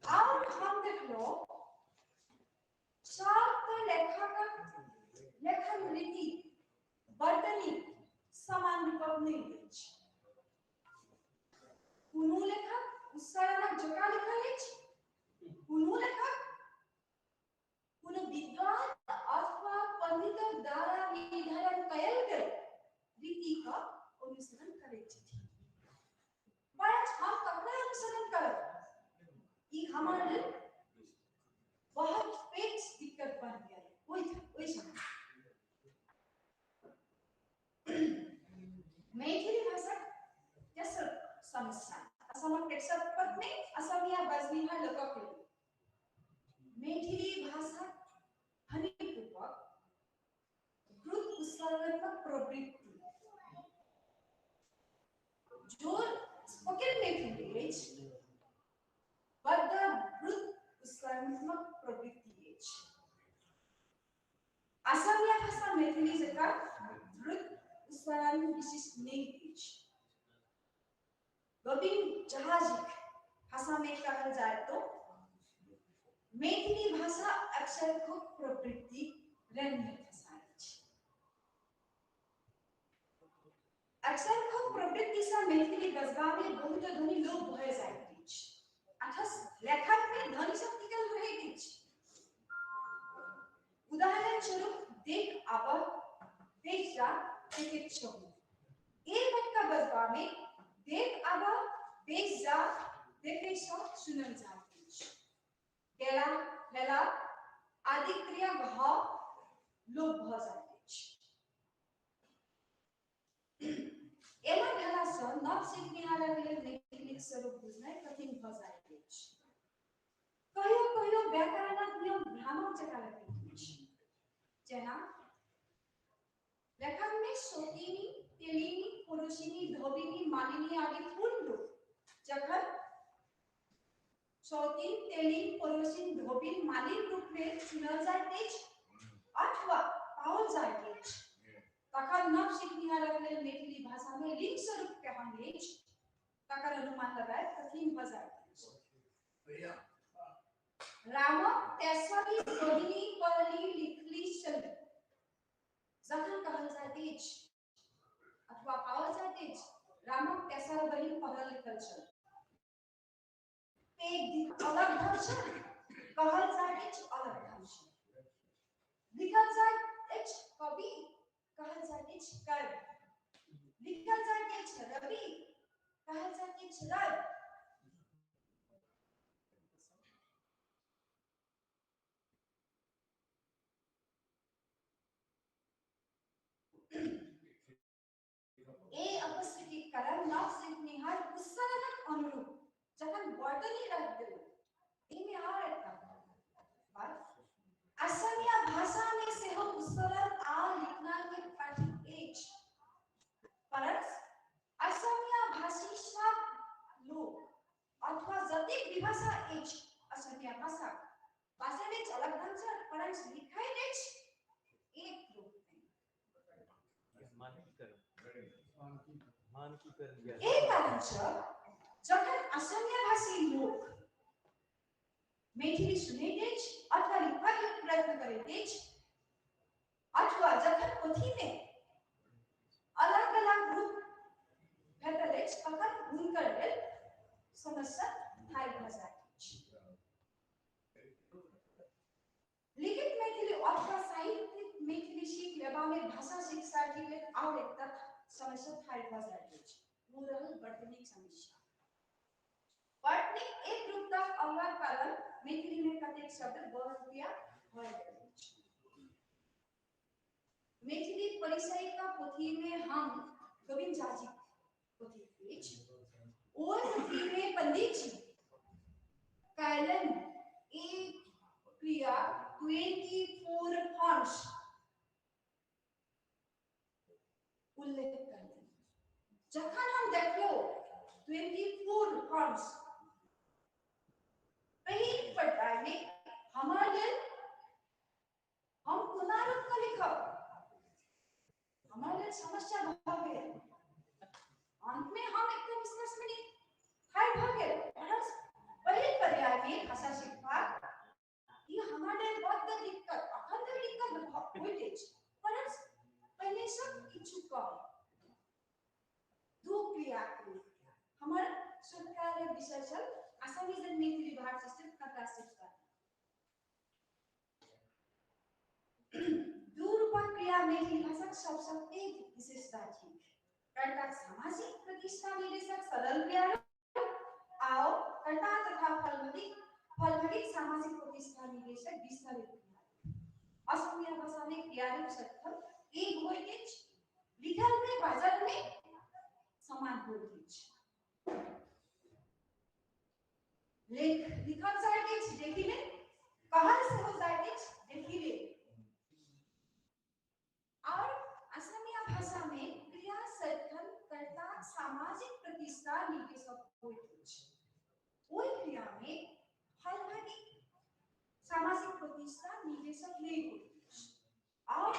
और हम देखलो सब लेखन रीति वर्तनी समान रूप नहीं अछि कोनो लेखक उच्चारणक जकाँ लिखल अछि कोनो लेखक कोनो विद्वान अथवा पंडित द्वारा निर्धारण कयल गेल रीति का अनुसरण करैत छथि पर हम ककरा अनुसरण करब ई हमर लेल बहुत पैघ दिक्कत बन गया ओइ समय मैथिली भाषा तेसर समस्या असमक टेक्सट में असमिया बजनिहार लोकक मैथिली भाषा ध्वनिपूर्वक द्रुत उच्चारणात्मक प्रवृत्ति जो स्पोकन मैथिली अछि बद्ध द्रुत उच्चारणात्मक प्रवृत्ति अछि असमिया भाषा मैथिली जकाँ द्रुत उच्चारण विशिष्ट नहीं अछि गोविंद जहाजिक भाषा में कहा जाए तो मैथिली भाषा अक्षर को प्रवृत्ति रंग भाषा अक्षर को प्रवृत्ति से मैथिली बजबा में बहुत ध्वनि लोप भय जाइत अछि अर्थात लेखक में ध्वनि शक्ति कल रहैत अछि उदाहरण स्वरूप देख आब देख जा देख छो एक का बजबा में देख आब देख जा देखे छो सुनल जाइत अछि गेला लेला आदि क्रिया भाव लोप भ जाइत अछि एना भेला सँ नव सिखनिहारक लेल मैथिली स्वरूप बुझनाइ कठिन भ जाइत अछि कहियो व्याकरणक नियम भ्रामक जकाँ लगैत अछि जेना लेखन में सोतिनी, तेलिनी, पुरुषिनी, धोबिनी, मालिनी आदि पूर्ण रूप जखन सोतिन, तेलिन, पुरुषिन, धोबिन, मालिन रूप में चुनल जाए अथवा पाओल जाए तखन नव सिखनिहारक लेल मैथिली भाषा में लिंग स्वरूप कहन तकर अनुमान लगाए कठिन भ जाए। रामक तेसरी सोहिनी पहली लिखली छल जखन कहल जाए अथवा पाओल जाए रामक तेसर बहिन पहल लिखल छल एक अलग ढंग से कहल जाए अलग ढंग से लिखल जाए कवि कहल जाए कवि लिखल जाए रवि कहल जाए रव ए अपस्थिति कारण नव सिखनिहार कुशलक अनुरूप जखन वर्तनी रख देलो इमे और एकटा बात असमिया भाषा में से हम कुशलन आ लिखना के पाठक एज परंतु असमिया भाषी सब लोग अथवा जतिक विभाषा एज असमिया भाषा भाषा में अलग ढंग से परंतु लिखाई एज एक रूप मानकीकरण एक कारण छ जखन असमिया भाषी लोग मैथिली सुने अथवा लिखा के प्रयत्न करे अथवा जखन पोथी में अलग अलग रूप भेटल तखन हुनकर लेल समस्या थाई भ जाय लिखित मैथिली अथवा साहित्यिक मैथिली सीख लेबा में भाषा शिक्षा के लेल और एकटा समस्या थाई भ जाय वो रहल वर्तनिक समस्या वर्तनिक एक रूप तक अवला कारण मैथिली में कतेक शब्द बहुरूपिया होय मैथिली परिचय का पोथी में हम गोविंद जाजी पोथी पेज और पोथी में पंडित जी कैलन एक क्रिया 24 फॉर्म्स उल्लेख करते जखन हम देखलो 24 फॉर्म्स पहिल पढ़ाई में हमारे हम पुनरुक्त कर लिखब हमारे समस्या भ गेल अंत में हम एकदम निष्कर्ष में नहीं हाय भ गेल पहिल पर्याय में भाषा शिक्षा ये हमारे बहुत दिक्कत अखंड दिक्कत होइते परंतु पहले सब इच्छुक दो क्रिया हमारे सरकार विषय चल असमी जन मैथिली भाषा सिस्टम प्रकाशित कर दूरपन क्रिया मैथिली भाषा सबसे एक विशेषता थी कर्ता सामाजिक प्रतिष्ठा निर्देशक सरल क्रिया आओ कर्ता तथा फलभगिक सामाजिक प्रतिष्ठा निर्देशक विस्तारित क्रिया असमिया भाषा में क्रिया रूप सत्थम एक होइते लिखल में बाजार में समान होइते लिखल जाए देखिले कहल से हो जाए देखिले और असमिया भाषा में क्रिया सत्थम कर्ता सामाजिक प्रतिष्ठा निर्देशक होइते ओई क्रिया में फलभगिक सामाजिक प्रतिष्ठा निर्देशक नहीं होइते और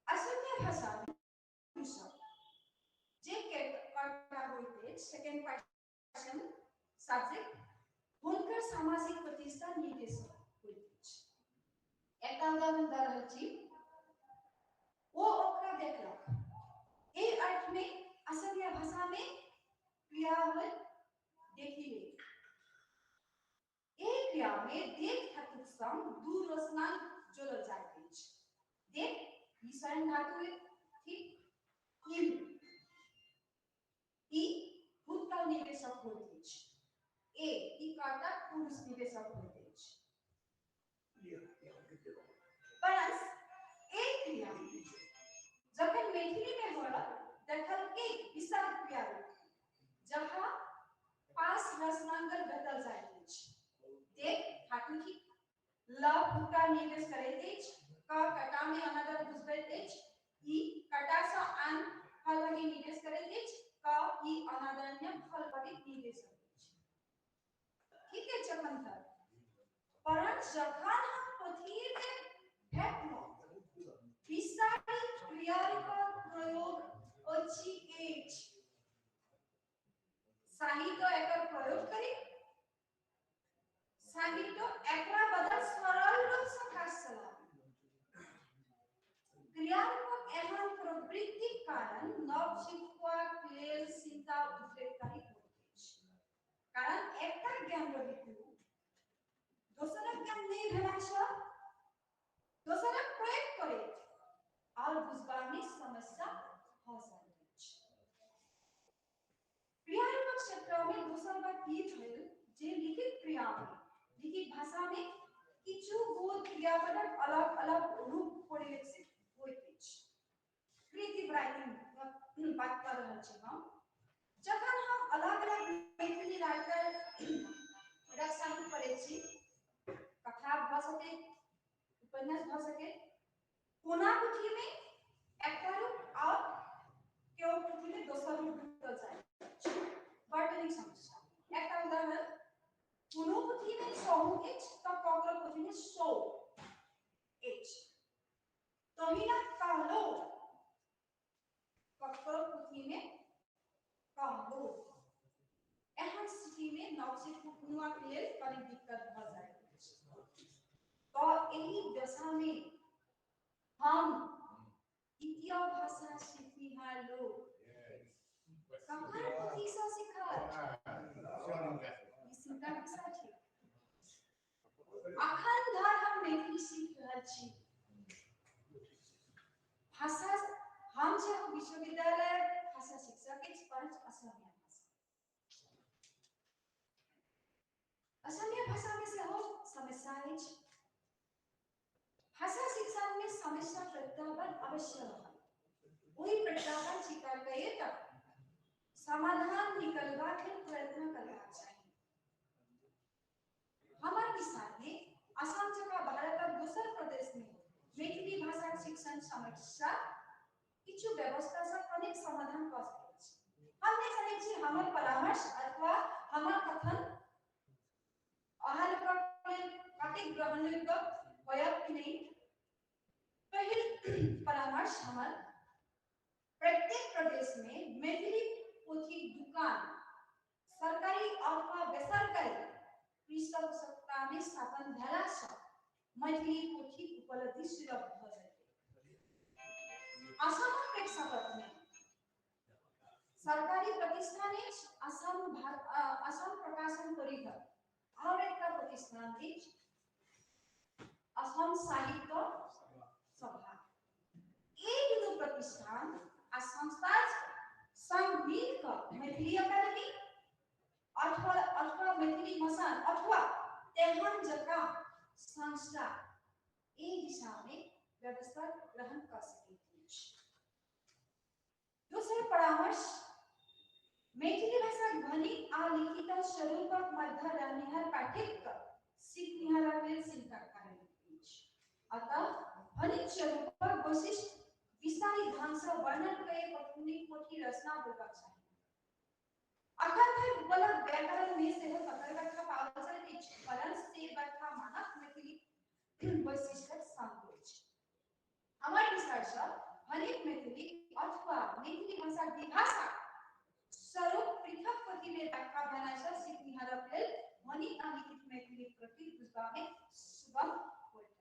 असमिया भाषा में जे कर्ता होइते सेकंड पर्सन सब्जेक्ट हुनकर सामाजिक प्रतिष्ठा निर्देशक होइते एकटा उदाहरण द रहल छी वो ओकरा देखलक ए अर्थ में असमिया भाषा में क्रिया होय देखिले ए क्रिया में देख धातु संग दू रचना जोड़ल जाइत अछि देख विषय धातु ठीक ई भूतकाल निर्देशक होइत अछि ए ई कर्ता पुरुष निर्देशक होइत अछि परंतु एक क्रिया जखन मैथिली में होला देखल के विस्तार क्रिया जहां पास रचनांतर भेटल जाइत अछि देख धातु की ल भूतकाल निर्देश करैत अछि का कटा में अनदर बुझबैत अछि ई कटा सँ आन फलभागी निर्देश करैत अछि का ई अनादरणीय फलभागी निर्देश करैत अछि ठीक है जखन तक परंतु जखन हम पोथी में भेटलो विस्तारित क्रियात्मक प्रयोग अछि अछि साहित्य एकर प्रयोग करी साहित्य एकरा बदल सरल रूप से काज चला क्रियात्मक एहन प्रवृत्ति कारण नव शिक्षक लेल चिंता उद्रेककारी होइत अछि कारण एकटा ज्ञान रहित दोसरक ज्ञान नहीं भेला छ दोसरक प्रयोग करे और बुझबा में समस्या हो सकैत अछि क्रियात्मक क्षेत्र में दोसर बात ई भेल जे लिखित क्रिया में लिखित भाषा में किछु गो क्रियापदक अलग अलग रूप परिलक्षित होइत अछि क्रिएटिव राइटिंग बात कर रहल छी हम जखन हम अलग अलग मैथिली राइटर रचना पढ़ै छी कथा भ सके उपन्यास भ सके कोना पुथी में एकटा रूप और केओ पुथी में दोसर रूप भेटल जाय बर्तनिक समस्या एकटा उदाहरण कोनो पुथी में 100 एच तो ककरो पुथी में 100 एच तहिना कहलो ककरो पुथी में कहलो एहन स्थिति में नवसिख पुनुआ के लिए कड़ी दिक्कत भ जाय तो एही दशा में हम द्वितीय भाषा सीखनिहार लोग कखन पुथी से सिखल चिंता के साथ अखन धरि हम मैथिली सीख रहल छी भाषा हम जे विश्वविद्यालय भाषा शिक्षक के परंतु असमिया भाषा में से हो समस्या है भाषा शिक्षा में समस्या प्रत्याह्वान अवश्य रहल वही प्रत्याह्वान स्वीकार करिए तब समाधान निकलवा के प्रयत्न करना चाहिए हमारे विस्तार में असम जगह भारत और दूसर प्रदेश में मैथिली भाषा शिक्षण समस्या किछु व्यवस्था से अनेक समाधान कर सकते हैं हमने जाने छी हमर परामर्श अथवा हमर कथन अहल पर कटिक ग्रहण योग्य होयब कि नहीं पहिल परामर्श हमर प्रत्येक प्रदेश में मैथिली पोथी दुकान सरकारी अथवा बेसरकारी पृष्ठपोषकता में स्थापन भेला से मैथिली पोथी उपलब्धि सुलभ भ जाएगी असम प्रेक्षापट में सरकारी प्रतिष्ठान असम प्रकाशन परिषद और एक प्रतिष्ठान असम साहित्य सभा ये दोनों प्रतिष्ठान आ संस्था संग मिलकर मैथिली अकादमी अथवा मैथिली मसान अथवा तेहन जका संस्था ए दिशा में व्यवस्था ग्रहण कर सके दूसरा परामर्श मैथिली भाषा ध्वनिक आ लिखित स्वरूपक मध्य रहनिहार पाठक सीखनिहार लेल चिंता कारण अतः ध्वनिक स्वरूपक वैशिष्ट विस्तारित ढंग से वर्णन कए पठनिक पोथी रचना होबाक चाहिए अखन धरि उपलब्ध व्याकरण में से पकड़ व्याख्या पावल जाइत अछि परंतु से व्याख्या मानक मैथिली वैशिष्टक संग अछि हमर विचार से ध्वनिक मैथिली अथवा मैथिली भाषा द्विभाषा स्वरूप पृथक पोथी में व्याख्या बनाय से सीखनिहारक लेल ध्वनिक आ लिखित मैथिली प्रति बुझबा में सुगम होइत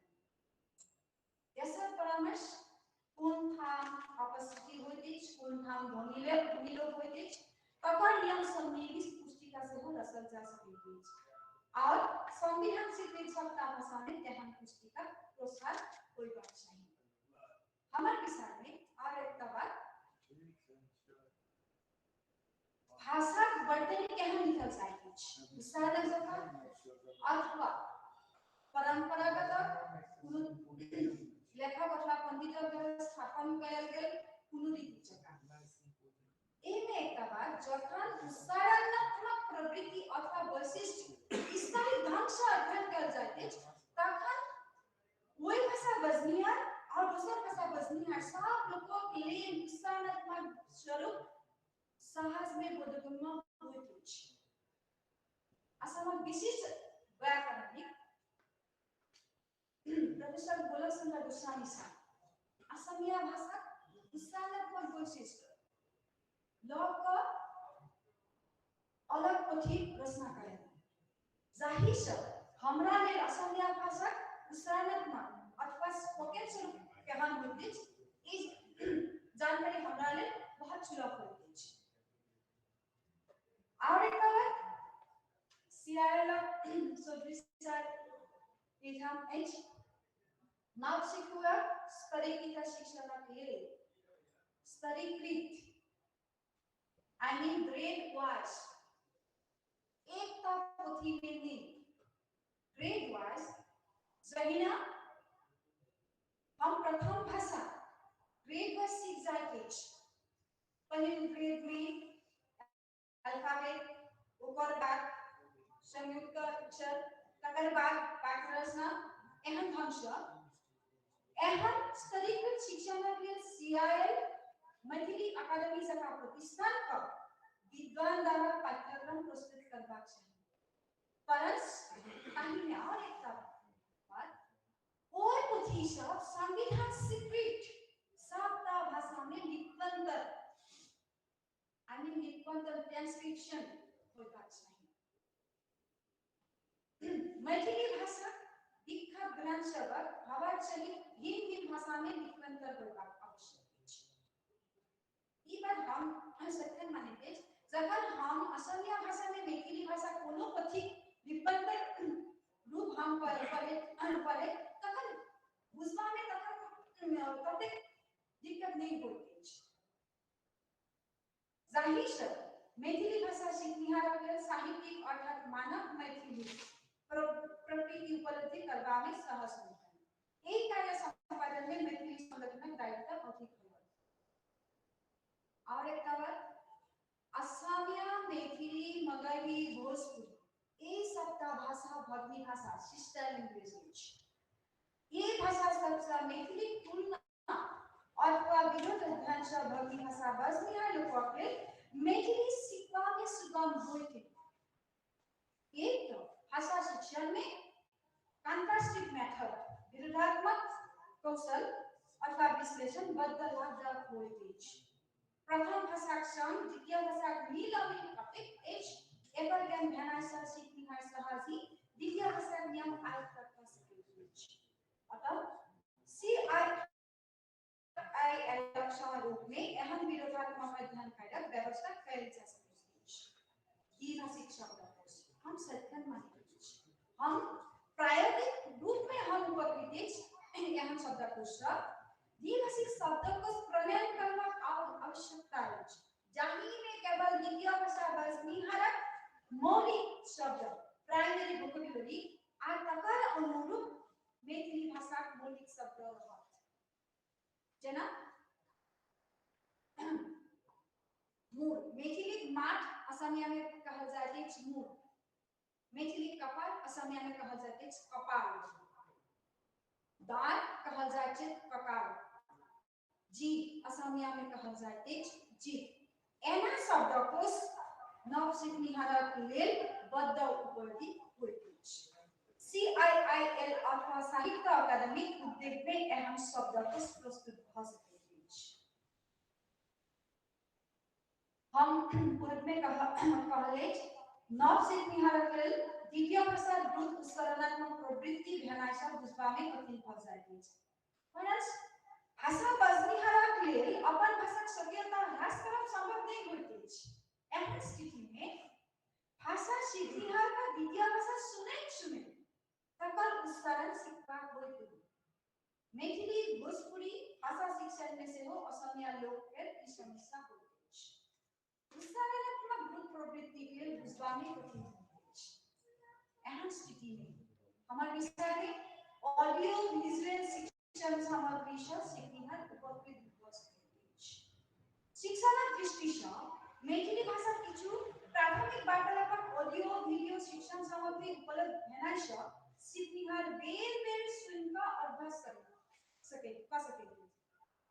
ऐसा परामर्श कोन ठाम उपस्थिति होइत अछि कोन ठाम ध्वनि लोप होइत अछि तकर नियम सम्मिलित पुस्तिका से हो रचल जा सकैत अछि और संविधान स्वीकृत सत्ता भाषा में तेहन पुस्तिका प्रसार होयबाक चाहिए हमर विचार में और एक बात भाषा वर्तनी केहन लिखल जाइत अछि विस्तार जका अथवा परंपरागत लेखक अथवा पंडितक द्वारा स्थापन कयल गेल कोनो रीति जका एमे एकटा बात जखन विस्तारात्मक प्रवृत्ति अथवा वैशिष्ट विस्तारित ढंग से अध्ययन कयल जाइत अछि तखन ओहि भाषा बजनिहार दोसर भाषा बजनिहार सब लोकक लेल विस्तारात्मक स्वरूप सहज में बोधगम्य होइत अछि। असमक विशिष्ट व्याकरणिक प्रोफेसर गोलक चंद्र गोस्वामी साहब असमिया भाषा विस्तारात्मक वैशिष्ट्य लौक अलग पोथी रचना करें जाहि से हमरा लेल असमिया भाषा विस्तारात्मक अथवा स्पोकन स्वरूप केहन होइत अछि ई जानकारी हमरा लेल बहुत सुलभ होइत अछि। और एक बात सियाला सोदृश्य एठाम अछि नव शिक्षुआ स्तरीकृत शिक्षणक लेल स्तरीकृत I mean grade wise एकता पोथी में नहीं grade wise जहिना हम प्रथम भाषा grade wise सीख जाते हैं। पहले ग्रेड में अल्फाबेट ऊपर बाद संयुक्त अक्षर तकर बाद पाठ रचना एहन ढंग से एहन स्तरीकृत शिक्षणक लेल CIL मैथिली अकादमी जका प्रतिष्ठान का विद्वान द्वारा पाठ्यक्रम प्रस्तुत करबाक चाहिए। परंतु कहीं और एक बात और पोथी सब संविधान स्वीकृत सबका भाषा में लिप्यंतर I mean लिप्यंतर ट्रांसक्रिप्शन होबाक चाहिए। मैथिली भाषा विख्यात ग्रंथ सबक भावार्थ सहित भिन्न भाषा में लिप्यंतर होबाक आवश्यक अछि। ई बात हम सत्य मानते हैं जखन हम असमिया भाषा में मैथिली भाषा कोनो पोथी लिप्यंतर रूप हम पढ़े तखन बुझबा में तखन कते दिक्कत नहीं होइत अछि। जाहि से मैथिली भाषा सीखनिहारक लेल साहित्यिक अर्थात मानक मैथिली प्रकृति उपलब्धि करबा में सहज होइत। एक कार्य संपादन में मैथिली संगठनक दायित्व अधिक होइत। और एक बात असमिया मैथिली मगही भोजपुरी ये सबका भाषा भग्नी भाषा सिस्टर लैंग्वेज अछि। ये भाषा सबसे मैथिली तुलना अथवा विरोध अध्ययन से भग्नी भाषा बजनिहार लोकक लेल मैथिली सीखबा में सुगम होइत। एक तो भाषा शिक्षण में कॉन्ट्रास्टिव मेथड विरोधात्मक कौशल अथवा विश्लेषण बद्ध लाभदायक होइत अछि। प्रथम भाषा संग द्वितीय भाषा मिल अमिल कतेक अछि एकर ज्ञान भेनाइ से सीखनिहार सहज ही द्वितीय भाषा नियम आयत्त कर सकैत अछि। अतः CIL लक्षण रूप में एहन विरोधात्मक अध्ययन करबाक व्यवस्था कयल जा सकैत अछि। ई भाषिक शब्दकोश हम सत्य मानते हैं। हम प्रायोगिक रूप में हम उपकृत एहन शब्दकोश द्विभाषिक शब्दकोश प्रणयन करबाक आवश्यकता अछि जाहि में केवल द्वितीय भाषा बजनिहारक मौलिक शब्द प्राइमरी वोकैबुलरी आ तकर अनुरूप मैथिली भाषाक मौलिक शब्द रहत। जना मूल मैथिली माठ असमिया में कहल जाइत अछि मूल, मैथिली कपाल असमिया में कहल जाइत अछि कपाल, दाल कहल जाइत अछि ककाल, जीव असमिया में कहल जाइत अछि जीव। एना शब्दकोश नव सीखनिहारक लेल बद्ध उपयोगी होइत अछि। CIIL अथवा साहित्य अकादमिक उद्योग में एहन शब्दकोश प्रस्तुत भ सकैत अछि। हम पूर्व में कहले नव सीखनिहारक लेल द्वितीय भाषा द्रुत उत्सर्जनात्मक प्रवृत्ति भेनाइ से बुझबा में कठिन भ जाइत अछि। परंतु भाषा बजनिहारक लेल अपन भाषाक सक्रियता ह्रास करब संभव नहीं होइत अछि। एहन स्थिति में भाषा सीखनिहार का द्वितीय भाषा सुनैत तकर उच्चारण सीखबा होइत अछि। मैथिली भोजपुरी भाषा शिक्षण में से हो असमिया लोक के ई समस्या होइत अछि। उत्सर्जनात्मक द्रुत प्रवृत्ति के बुझबा में कठिन होइत अछि। एहन स्थिति में हमर विषय में ऑडियो विजुअल शिक्षण सामग्री से सीखनिहार उपकृत भ सकैत अछि। शिक्षणक दृष्टि से मैथिली भाषा किछु प्राथमिक वार्तालापक ऑडियो वीडियो शिक्षण सामग्री उपलब्ध भेनाइ से सीखनिहार बेर बेर सुनि कऽ अभ्यास करत सके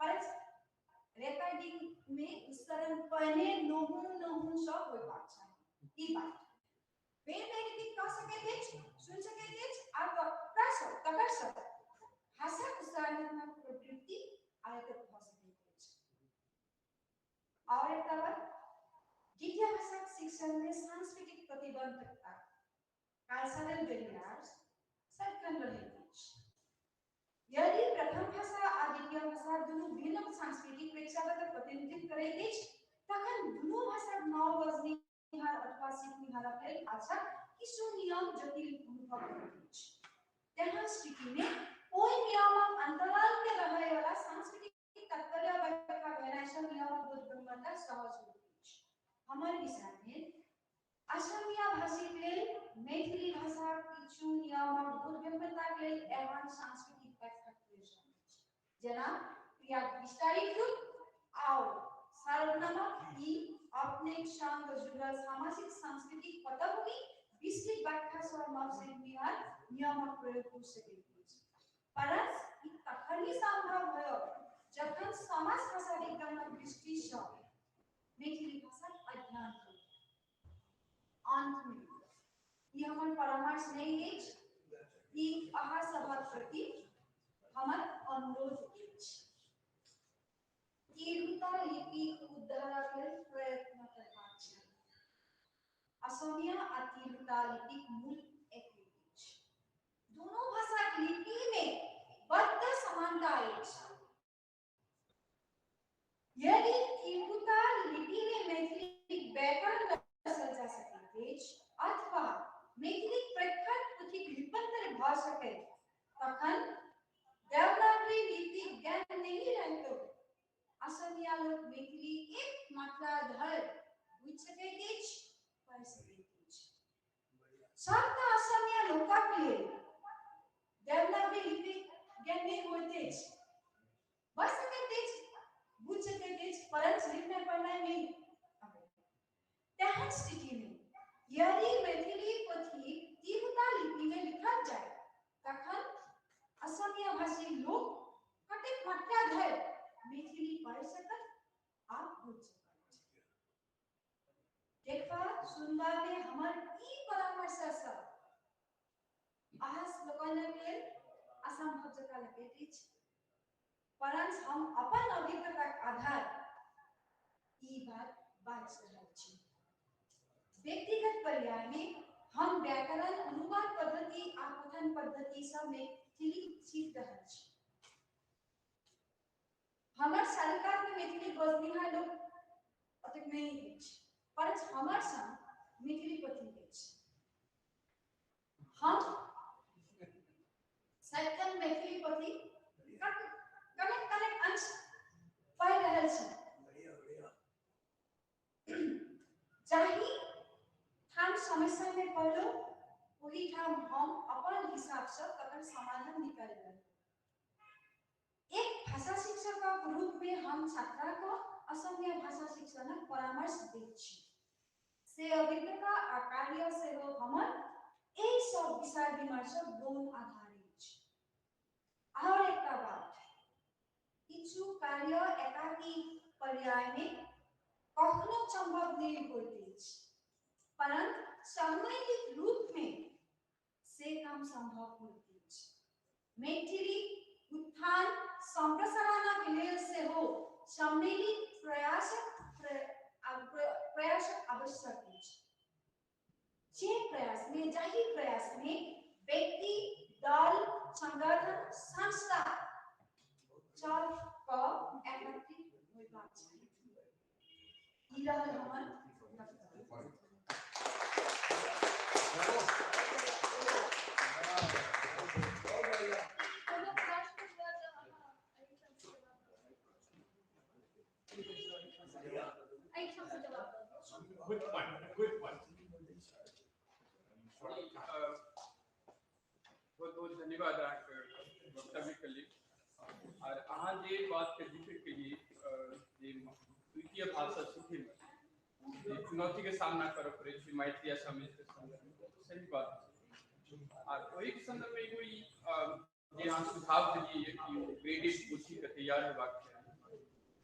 पर रेकॉर्डिंग में उच्चारण पहले नहुं सब होय बात छै ई बात वे रिपीट कर सके थे सुन सके थे आप कर सकते भाषा उच्चारणात्मक प्रवृत्ति आयत हो सके थे और एक बात द्वितीय भाषा शिक्षण में सांस्कृतिक प्रतिबद्धता कल्चरल बैरियर्स सटकन रहे यदि प्रथम भाषा और द्वितीय भाषा दोनों भिन्न सांस्कृतिक प्रेक्षागत प्रतिनिधित्व करेगी तखन दोनों भाषा नौ बजनिहार अथवा सिखनिहारलाई भाषा किशो नियम जटिल अनुभव करेगी त्यहाँ स्थिति में कोई नियम अंतराल के रहे वाला सांस्कृतिक तात्पर्य व्याख्या वैनाशा नियम बोधगम्यता सहज होगी हमारे विचार में असमिया भाषी के मैथिली भाषा किछु नियम बोधगम्यता के एवं सांस्कृतिक जना क्रिया विस्तारीकृत और सार्वनामक ही अपने संग जुड़ल सामाजिक सांस्कृतिक पटभूमि विस्तृत व्याख्या स्वभाव से नियम प्रयोग हो सके परंतु इ तखनी संभव भयो जखन समाज भाषा विज्ञान दृष्टि से मैथिली भाषा अध्ययन अंत में ये हमर परामर्श नहीं है कि अहा सभा प्रति हमर अनुरोध तिरुता लिपि उद्धार के प्रयत्न करना चाहिए असमिया और तिरुता लिपि मूल एक है दोनों भाषा लिपि में बद्ध समानता है यदि तिरुता लिपि में मैथिली व्याकरण दर्शाया जा सके अथवा मैथिली प्रखर पुथिक लिपंतर भ सके तखन देवनागरी लिपि ज्ञान नहीं रहते असमिया लोग मैथिली एक मात्रा धर बुझ सके तेज पढ़ सके तेज शब्द असमिया लोका के लिए देवनागरी लिपि ज्ञान नहीं होते बस सके तेज बुझ सके तेज परंतु लिखने पढ़ने में त्यहाँ स्थिति में यदि मैथिली पोथी तिरुता लिपि में लिखा जाए तखन असमिया भाषी लोग कतेक मात्रा धर मैथिली पढ़ सकत आप बुझ सकत देखबा सुनबा में हमर ई परामर्श से आस लोकन के असंभव जका लगे परंतु हम अपन अभिज्ञता के आधार ई बात बात रहल छी व्यक्तिगत पर्याय में हम व्याकरण अनुवाद पद्धति आ कथन पद्धति सब में सीख रहल छी हमर सरकार में मैथिली बजनिहार लोग अतेक नहीं है परंतु हमर संग मैथिली पद्धति है हम सेकंड मैथिली पद्धति कनेक्ट अंश पढ़ रहल छी चाही हम समस्या में पढ़ो वही ठाम हम अपन हिसाब से तकर समाधान निकाल एक भाषा शिक्षक के रूप में हम छात्रा को असमिया भाषा शिक्षण परामर्श दै छी से अभिज्ञता आ कार्य से हो हमर एक सब विचार विमर्श गौण आधारित और एक बात किछु कार्य एकाकी पर्याय में कखनो संभव नहीं होते परंतु सामूहिक रूप में से काम संभव होते मैथिली उत्थान संप्रसारण के लिए से हो सम्मिलित प्रयास आवश्यक है जे प्रयास में व्यक्ति दल संगठन संस्था चल क एकत्रित होइबा चाहिए ई रहल हमर Good point. बहुत बहुत धन्यवाद आपके वक्तव्य के लिए और अहाँ जे बात के जिक्र के लिए जे द्वितीय भाषा सीखे में जे चुनौती के सामना कर पड़े छै मैथिली आ समिति के संदर्भ में सही बात है और वही संदर्भ में कोई जे अहाँ सुझाव दिलियै कि ओ ग्रेडेड कोचिंग के तैयार हेबाक चाही।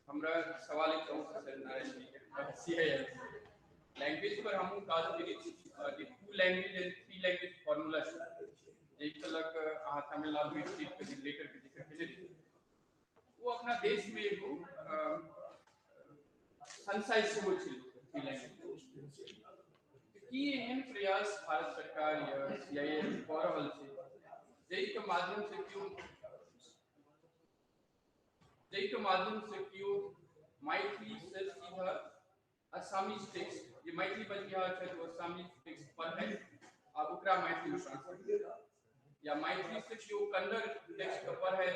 हमरा सवाल एक नारायण जी के लैंग्वेज पर हम काज करै छी जे 2 लैंग्वेज एंड 3 लैंग्वेज फार्मूला छै जे तलक अहाँ तमिलनाडु यूनिवर्सिटी के लेटर के जिक्र केने रही, वो अपना देश में एगो संशय सेहो छै 3 लैंग्वेज की एहन प्रयास भारत सरकार या सीआईएस कऽ रहल छै जाहिके माध्यम से केओ मैथिली से सीधा असामीज टेक्स्ट जे मैथिली बजनिहार छै वो असामीज टेक्स्ट पढ़ै आ ओकरा मैथिली में ट्रांसलेट या मैथिली से केओ कन्नड़ टेक्स्ट के पढ़ै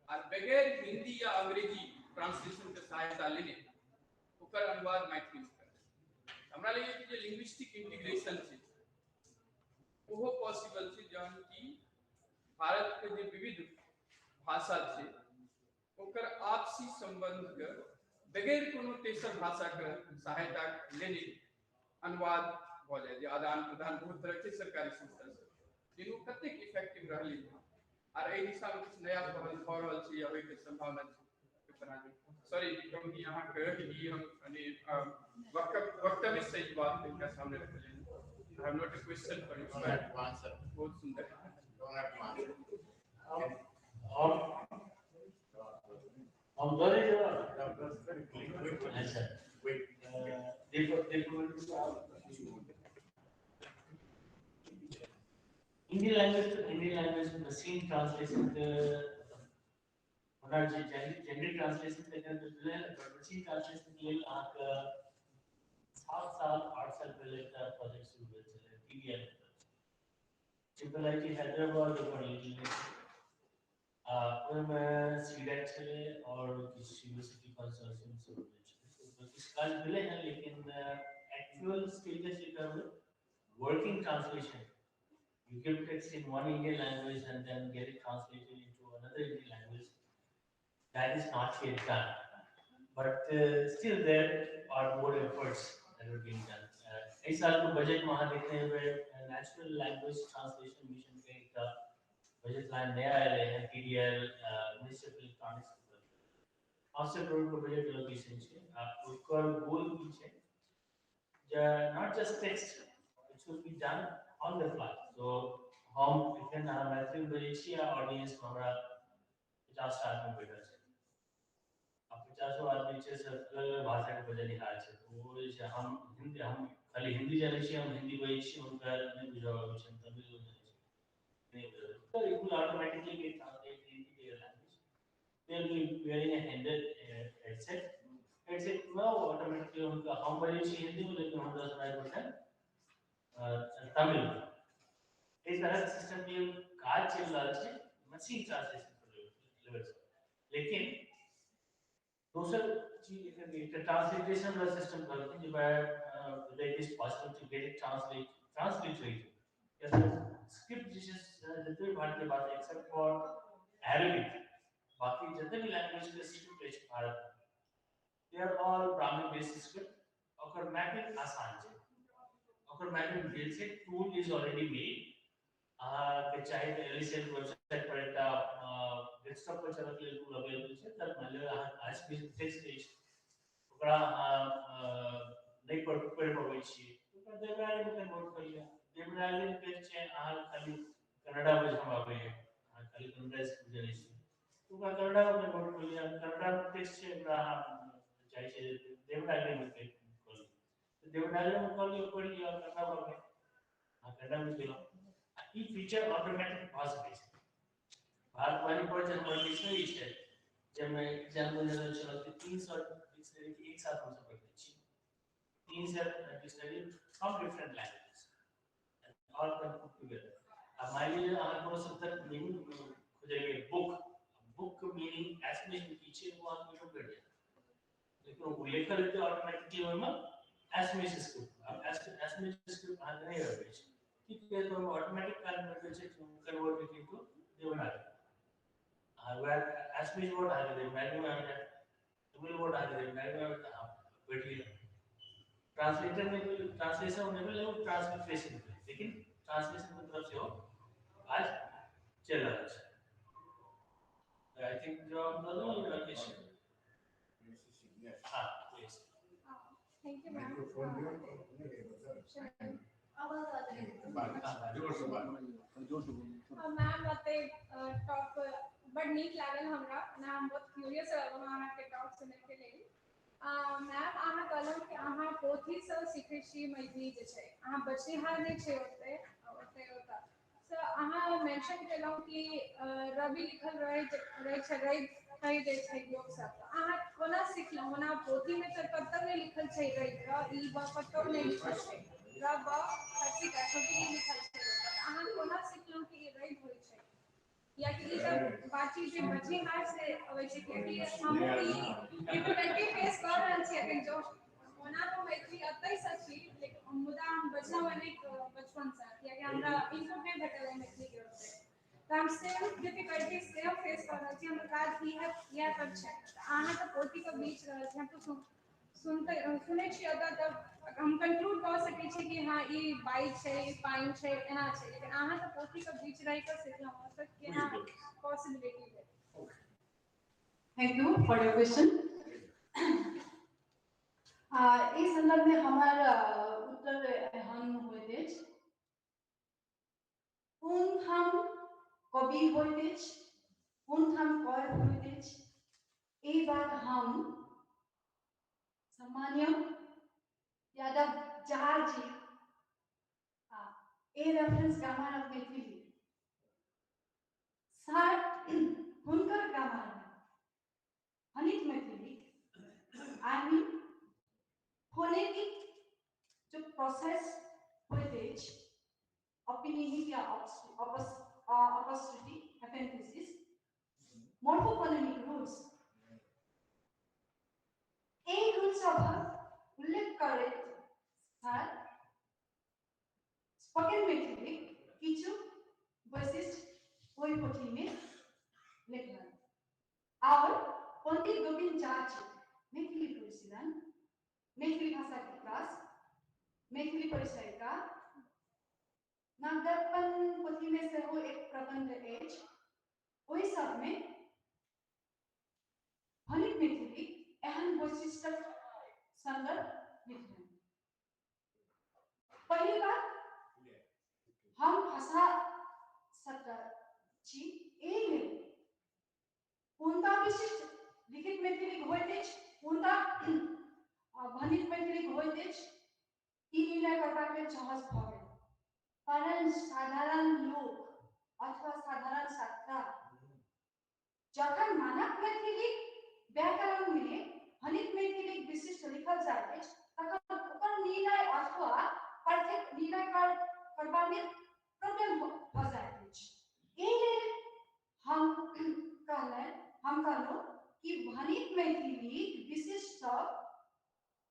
आ बगैर हिंदी या अंग्रेजी ट्रांसलेशन के सहायता लेने ओकर अनुवाद मैथिली में करै। हमरा लगे कि जे लिंग्विस्टिक इंटीग्रेशन छै ओहो पॉसिबल छै जहन कि भारत के जे विविध भाषा छै ओकर आपसी संबंध के बगैर कोनो तेसर भाषा के सहायता लेने अनुवाद भ जाए जे आदान प्रदान बहुत तरह के सरकारी संस्था से जिनको कतेक इफेक्टिव रहलै और एहि दिशा में कुछ नया पहल भ रहल छै या होय के संभावना छै। सॉरी विक्रम जी अहाँ के ई हम यानी वक्तव्य से ही बात इनका सामने रख लें। I have not a question for you sir, बहुत सुंदर हम दो ही Indian language machine translation होना चाहिए जनरल ट्रांसलेशन करने के लिए मशीन ट्रांसलेशन के लिए आप 7 साल 8 साल पहले का प्रोजेक्ट शुरू हुए थे PDL triple IT Hyderabad university उनमें सीडेट थे और किसी यूनिवर्सिटी कंसोर्शियम से हुए थे तो कुछ काज मिले हैं लेकिन एक्चुअल स्टेजेस का working translation you give text in one Indian language and then get it translated into another Indian language. That is not yet done, but still there are more efforts that are being done. इस साल को बजट वहाँ देखते हुए नेशनल लैंग्वेज ट्रांसलेशन मिशन के एक बजट लाइन नया आया है PDL ministry of electronics 500 crore का बजट एलोकेशन है। आप उसका गोल पीछे not just text, it should be done on the fly. So हम इतने मैथिली बजट ऑडियंस हमारा 50 आदमी बैठा है अब 50 आदमी से अलग भाषा के बजे निकाल छै वो जे हम खाली हिंदी जाने छी हम हिंदी बजै छी उनका नहीं बुझावे छै तमिल जाने छी नहीं बुझावे तो it will automatically get translated into their language. They will be wearing a headset now automatically उनका हम बजै छी हिंदी में लेकिन हम 10% तमिल इस तरह से सिस्टम में काज चल रहा है मशीन ट्रांसलेशन लेवल लेकिन दूसरा चीज एक ट्रांसलेशन वाला सिस्टम करते हैं जब it is possible to get it transliterated yes script dishes जितने भारतीय भाषा except for Arabic बाकी जितने भी लैंग्वेज के स्क्रिप्ट है भारत में they are all Brahmin based script और मैपिंग आसान है और मैपिंग भेल से टूल is already made के चाहे एलिसेंट वेबसाइट पर एक डेस्कटॉप पर चला के टूल अवेलेबल है तब मान लो आज भी टेक्स्ट है ओकरा नहीं पढ़ पाबै छी तो देवराली में नोट कर लिया देवराली के छै खाली कन्नड़ा में हम आबै है खाली कन्नड़ा से बुझै छी तो कन्नड़ा में नोट कर लिया कन्नड़ा में टेक्स्ट छै ओकरा चाहे छै देवराली में कर ली तो देवराली में कर लिया पढ़ लिया कन्नड़ा में गेलो ई फीचर ऑटोमेटिक ट्रांसलेशन भारत वाली वर्जन और डिक्शनरी है जब मैं एग्जाम में नजर चला तो 300 डिक्शनरी की एक साथ हम सब पढ़ते छी 300 डिक्शनरी फ्रॉम डिफरेंट लैंग्वेजेस और कम टुगेदर अब मान लीजिए आप को 70 मीनिंग खोजेंगे बुक मीनिंग एस्टिमेशन पीछे वो आप में कर दिया लेकिन वो लेकर लेते ऑटोमेटिकली में एस्टिमेशन स्क्रिप्ट अब एस्टिमेशन स्क्रिप्ट आ नहीं रहा है ठीक है तो automatic convert into Devanagari where asmi word आ गए देवनागरी में आ गया तमिल वर्ड आ गए देवनागरी में बैठिए ट्रांसलेटर में भी ट्रांसलेशन में भी लोग ट्रांसलेशन लेकिन ट्रांसलेशन की तरफ से हो आज चल रहा है I think another one Rakesh. Please. Thank you, ma'am. Ma'am बाते टॉप बड़ नीक लागल हमरा ना हम बहुत क्यूरियस रहलहुँ अहाँ के टॉक सुनै के लेल मैम अहाँ कहलहुँ कि अहाँ पोथी सँ सीखै छी मैथिली जे छै अहाँ बचनिहार नहि छै ओते सो अहाँ मेंशन केलहुँ कि रवि लिखल रहै छै कहि दै छै लोक सब अहाँ कोना सिखलहुँ ओना पोथी में तऽ कतौ नहि लिखल छै रवि ई कतौ नहि लिखल छै रब हसी का छोटी लिखल छै अहाँ कोना सिखलहुँ कि ई रवि होइ छै या कि ई सब बात चीज बचनिहार से अबै छै कि हम ई डिफिकल्टी फेस कर रहल छी अखन जो ओना तो मैथिली अतै सँ छी लेकिन मुदा हम बचना बने बचपन से कियाकि हमरा इनपुट नहीं भेटल है मैथिली के ओते तो हम सेम डिफिकल्टी सेम फेस कर रहल छी हमरा काज ई है या सब छै अहाँ तो पोथी के बीच रहल छी हम तो सुनै छी तब हम कंक्लूड कर सकै छी कि हाँ ई बाई छै पाइन छै एना छै लेकिन अहाँ तो पोथी के बीच रह के सिखलहुँ सर केना पॉसिबिलिटी है Thank you for your question. इस संदर्भ में हमार उत्तर एहन होइत अछि कोन ठाम कवि होइत अछि कोन ठाम कवि होइत अछि ई बात हम सामान्य यादव जहार ji a reference grammar of Maithili sir हुनकर ग्रामर में हनित मैथिली आई मीन फोनेटिक जो प्रोसेस होइत अछि opinioning या apostrophe appendices morphophonetic rules এই rules उल्लेख करैत सर स्पोकन मैथिली किछु वैशिष्ट ओहि पोथी में लिखलन और पंडित गोविंद झा मैथिली परिशीलन मैथिली भाषा के विकास मैथिली परिचय का नागदर्पण पोथी में से वो एक प्रबंध अछि वही सब में हनित मैथिली एहन वैशिष्ट संदर्भ लिखलन पहली बात हम भाषा सत्र छी एमे पूर्णता विशिष्ट लिखित मैथिली होइत अछि पूर्णता हनित मैथिली होइत अछि ई निर्णय करबाक लेल सहज भऽ गेल कारण साधारण लोक अथवा साधारण छात्रा जखन मानक मैथिली व्याकरण में हनित मैथिली विशिष्ट लिखल जाइत अछि तखन ओकर निर्णय अथवा पाठ्यक्रम निर्णय करबा में प्रॉब्लम भऽ जाइत अछि एहि लेल हम कहलहुँ कि हनित मैथिली विशिष्ट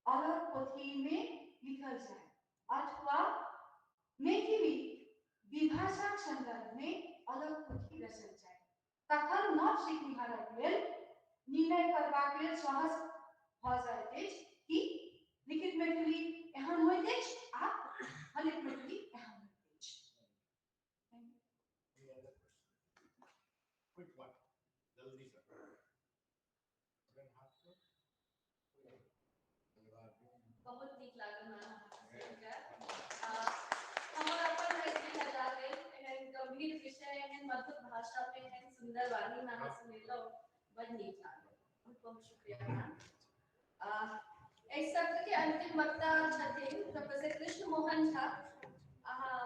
अलग पोथी में लिखल जाए अथवा मैथिली विभाषा संदर्भ में अलग पोथी रचल जाए तखन नव सिखनिहारक लेल निर्णय करबाक लेल सहज भऽ जाइत अछि कि लिखित मैथिली एहन होइत अछि आ हनित मैथिली एहन होइत अछि Quick one, जल्दी से बहुत नीक लागल हमारा अपन मैथिली लगा गेल एहन गंभीर विषय एहन मधुर भाषा में एहन सुंदर वाणी में अहाँ सुनेलहुँ बड़ नीक लागल बहुत बहुत शुक्रिया मैम एहि सत्र के अंतिम वक्ता छथिन प्रोफेसर कृष्ण मोहन झा अहाँ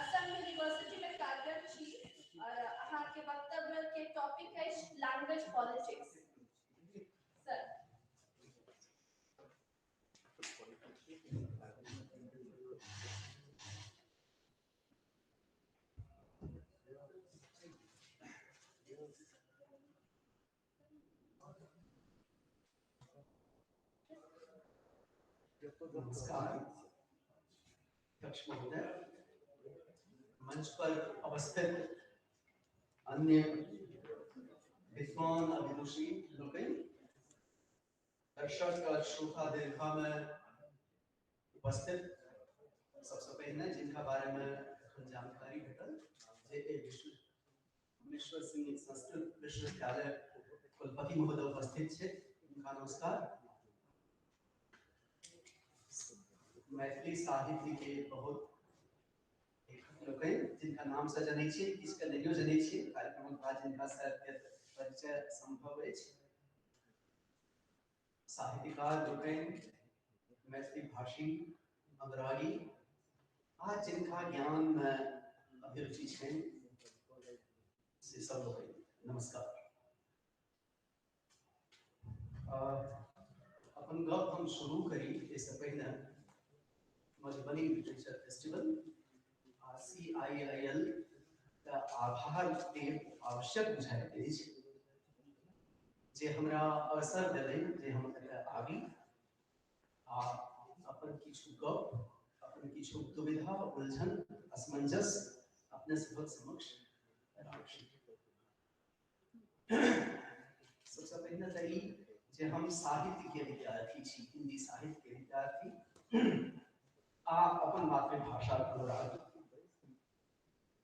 असम यूनिवर्सिटी में कार्यरत छी और अहाँ के वक्तव्य के टॉपिक है लैंग्वेज पॉलिटिक्स सर नमस्कार अध्यक्ष महोदय मंच पर अवस्थित अन्य विद्वान अभिरुचि लोकनि दर्शक और श्रोता दीर्घा में उपस्थित सबसे पहले जिनका बारे में जानकारी भेटल जे विश्व विश्व सिंह संस्कृत विश्वविद्यालय कुलपति महोदय उपस्थित छे, उनका नमस्कार। मैथिली साहित्य के बहुत लोग जिनका नाम से जनै छियै, किसका नहीं जनै छियै, कार्यक्रम बाद जिनका से परिचय संभव है। साहित्यकार लोग मैथिली भाषी अनुरागी आ जिनका ज्ञान में अभिरुचि है से सब लोग नमस्कार। अपन गप हम शुरू करी इससे पहले मधुबनी लिटरेचर फेस्टिवल CIIL का आभार देव आवश्यक बुझाइत अछि जे हमरा अवसर देलै जे हम एतय आबी आ अपन किछु गप, अपन किछु दुविधा, उलझन, असमंजस अपने सबक समक्ष राखी। सबसे पहले तो ई जे हम साहित्य के विद्यार्थी छी, हिंदी साहित्य के विद्यार्थी आ अपन मातृभाषा अनुरागी।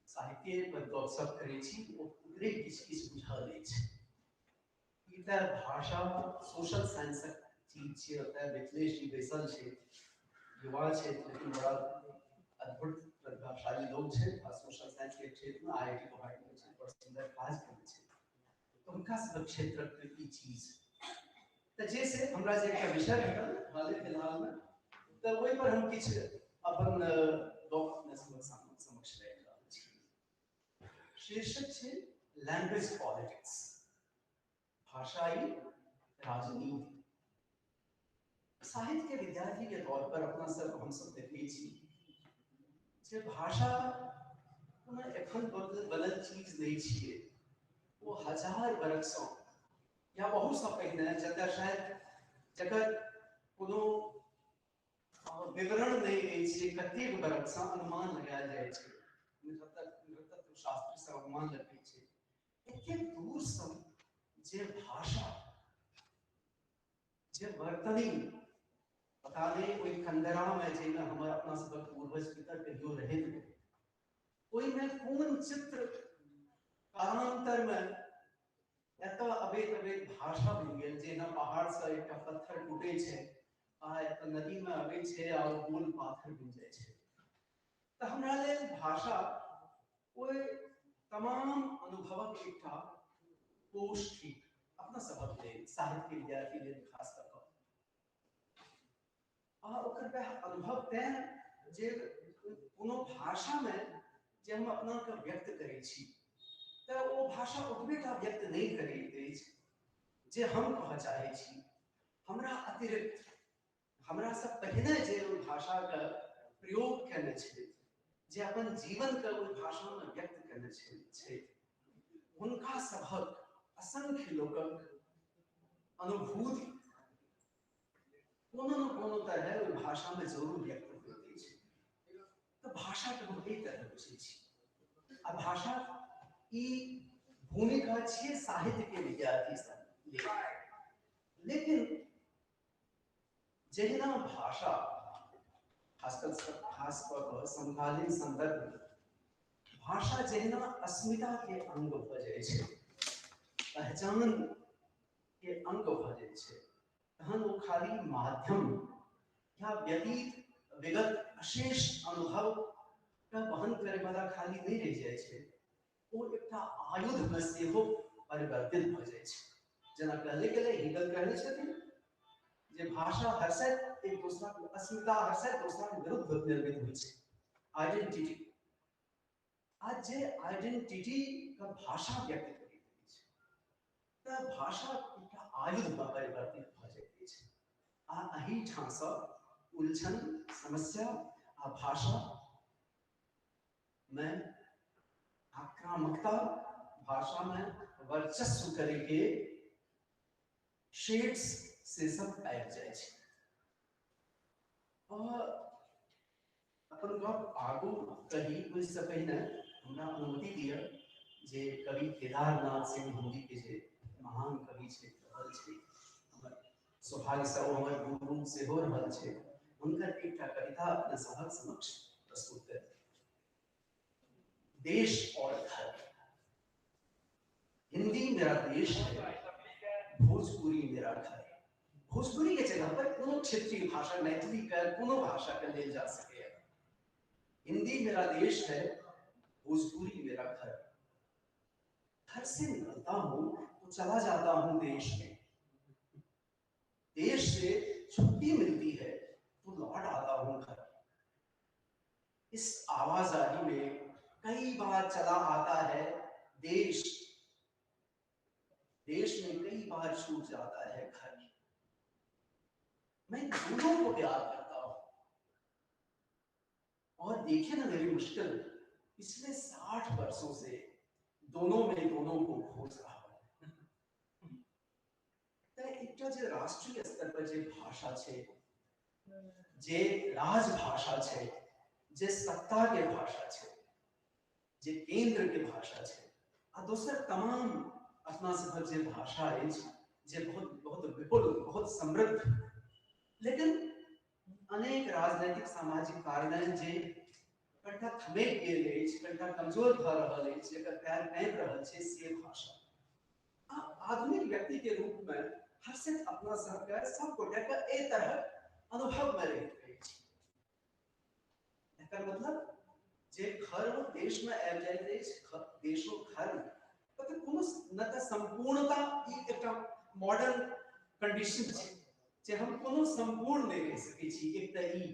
साहित्य पर गपशप करै छी, ओकरे किछु किछु बुझल अछि। ई त भाषा सोशल साइंसक चीज छै, ओतय मिथिलेश जी बैसल छै, युवा छै, लेकिन बड़ा अद्भुत प्रतिभाशाली लोग छै आ सोशल साइंस के क्षेत्र में IIT गुवाहाटी में छै, बड़ा सुंदर काज करै छै। तो उनका सब क्षेत्र की चीज त जैसे हमरा जे एकटा विषय भेटल हाल फिलहाल में, त ओहि पर हम किछु अपन गप अपने समक्ष राखि रहल छी। शीर्षक छै लैंग्वेज पॉलिटिक्स, भाषाई राजनीति। साहित्य के विद्यार्थी के तौर पर अपना सब हम सब देखै छी जे भाषा कोनो एखन बनल चीज नहीं छियै, वो हजार बरसों या बहुत सा पहिने जकर शायद जकर कोनो विवरण नहीं अछि, कतेक बरस अनुमान लगायल जाय छै, नृतत्व शास्त्र से अनुमान लगै छै। एतेक दूर से जे भाषा जे वर्तनी पता नहीं कोई खंडरा में जे हमर अपना सब पूर्वज पितर कहियो रहे, ओई में कोन चित्र कालांतर में एतऽ अबैत अबैत भाषा बनि गेल। जेना पहाड़ से एकटा पत्थर टूटे छै आ एतऽ नदी में अबै छै आ गोल पाथर बनि जाइ छै। तऽ हमरा लेल भाषा ओहि तमाम अनुभवक एकटा कोश थिक, अपना सबक लेल, साहित्य विद्यार्थी लेल खास कऽ कऽ। आ ओकर वएह अनुभव तें जे कोनो भाषा में जे हम अपना के व्यक्त करै छी, तो वो भाषा ओतबेटा व्यक्त नहीं करैत अछि जे हम कहऽ चाहै छी। हमरा अतिरिक्त हमरा सब पहिने जे ओहि भाषा के प्रयोग केने छै, जे अपन जीवन के ओहि भाषा में व्यक्त केने छै, हुनका सभक असंख्य लोकक अनुभूति कोनो न कोनो तरह ओहि भाषा में जरूर व्यक्त होइत अछि। तो भाषा के हम एहि तरह बुझै छी। आ भाषा ई भूमिका छियै साहित्य के विद्यार्थी सब, लेकिन जहिना भाषा खास कऽ समकालीन संदर्भ में भाषा जहिना अस्मिता के अंग भऽ जाइ छै, पहचान के अंग भऽ जाइ छै, तहन वो खाली माध्यम या व्यतीत विगत अशेष अनुभव का वहन करे वाला खाली नहीं रह जाय छै, वो एकटा आयुध में सेहो परिवर्तित भऽ जाइ छै। जेना कहले गेलै, हेगल कहने छथिन जे भाषा हरसैत एक दूसरा के अस्मिता हरसैत दूसरा के विरुद्ध निर्मित होइ छै, आइडेंटिटी। आज जे आइडेंटिटी का भाषा व्यक्त करैत अछि, तऽ भाषा एकटा आयुध में परिवर्तित भऽ जाइत अछि। आ एही ठाम सँ उलझन, समस्या आ भाषा में आक्रामकता, भाषा में वर्चस्व करे के शेड्स से सब आबि जाय छै। और अपन गप आगू कही ओहिसँ पहिने हमरा अनुमति दिअ जे कवि केदारनाथ सिंह हिंदी के जे महान कवि छै, रहल छै, हमर सौभाग्य से ओ हमर गुरु सेहो रहल छै, हुनकर एकटा कविता अपने सभक समक्ष प्रस्तुत करी। देश और धर्म। हिंदी मेरा देश है, भोजपुरी मेरा घर। भोजपुरी के जगह पर कोनो क्षेत्रीय भाषा, मैथिली का कोनो भाषा का ले जा सके। हिंदी मेरा देश है, भोजपुरी मेरा घर। घर से निकलता हूं तो चला जाता हूं देश में, देश से छुट्टी मिलती है तो लौट आता हूं घर। इस आवाजाही में कई बार चला आता है देश, देश में कई बार छूट जाता है घर। मैं दोनों को प्यार करता हूं और देखे ना मेरी मुश्किल, पिछले 60 वर्षों से दोनों में दोनों को खोज रहा हूं। एकटा जे राष्ट्रीय स्तर पर जे भाषा छे, जे राजभाषा छे, जे सत्ता के भाषा छे, जे केंद्र के भाषा छे, आ दोसर तमाम अपना सब जे भाषा अछि जे बहुत बहुत विपुल, बहुत समृद्ध, लेकिन अनेक राजनीतिक सामाजिक कारण जे कटा थमे गेल अछि, कटा कमजोर भ रहल अछि, एकर पैर कांपि रहल छै से भाषा। आधुनिक व्यक्ति के रूप में हर्षित अपना सबके सब गोटे के ए तरह अनुभव में रहैत अछि। एकर मतलब जे घर देश में आबि जाइत अछि, देशो घर तऽ कोनो न तऽ संपूर्णता, ई एकटा मॉडर्न कंडीशन छै जे हम कोनो संपूर्ण नहीं रह सकै छी। एक तऽ ई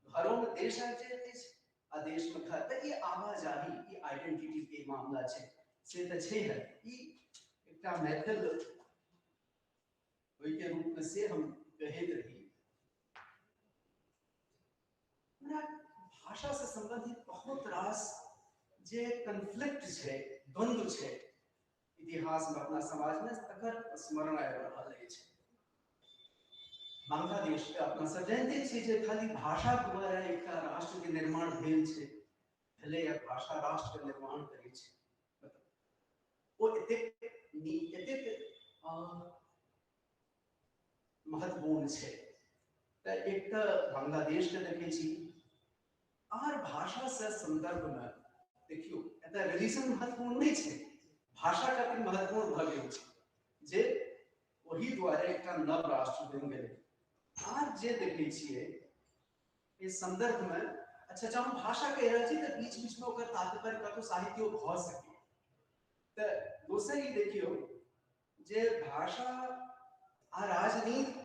घरों में देश आबि जाइत अछि आ देश में घर, तऽ ई आवाजाही, ई आइडेंटिटी के मामला छै से तऽ छै है। ई एकटा मैथिल ओहि के रूप में से हम कहैत रही। भाषा से संबंधित बहुत रास जे कन्फ्लिक्ट छै, द्वंद्व छै इतिहास में अपना समाज में, तकर स्मरण आबि रहल अछि। बांग्लादेश के अपना सब जानते छी जे खाली भाषा द्वारा एकटा राष्ट्र के निर्माण भेल छै, भले या भाषा राष्ट्र के निर्माण करै छै। ओ एतेक महत्वपूर्ण छै। तऽ एक तऽ बांग्लादेश के देखै छी, आर भाषा से संदर्भ में देखियो एतऽ रिलीजन महत्वपूर्ण नहीं छै, भाषा का महत्वपूर्ण भ गेल छै जे ओही द्वारे एकटा नव राष्ट्र बनि गेलै। आर जे देखै छियै इस संदर्भ में, अच्छा जब हम भाषा कहि रहल छी तऽ बीच बीच में ओकर तात्पर्य कतौ साहित्यो भ सकै। तऽ दोसर ई देखियो जे भाषा आ राजनीति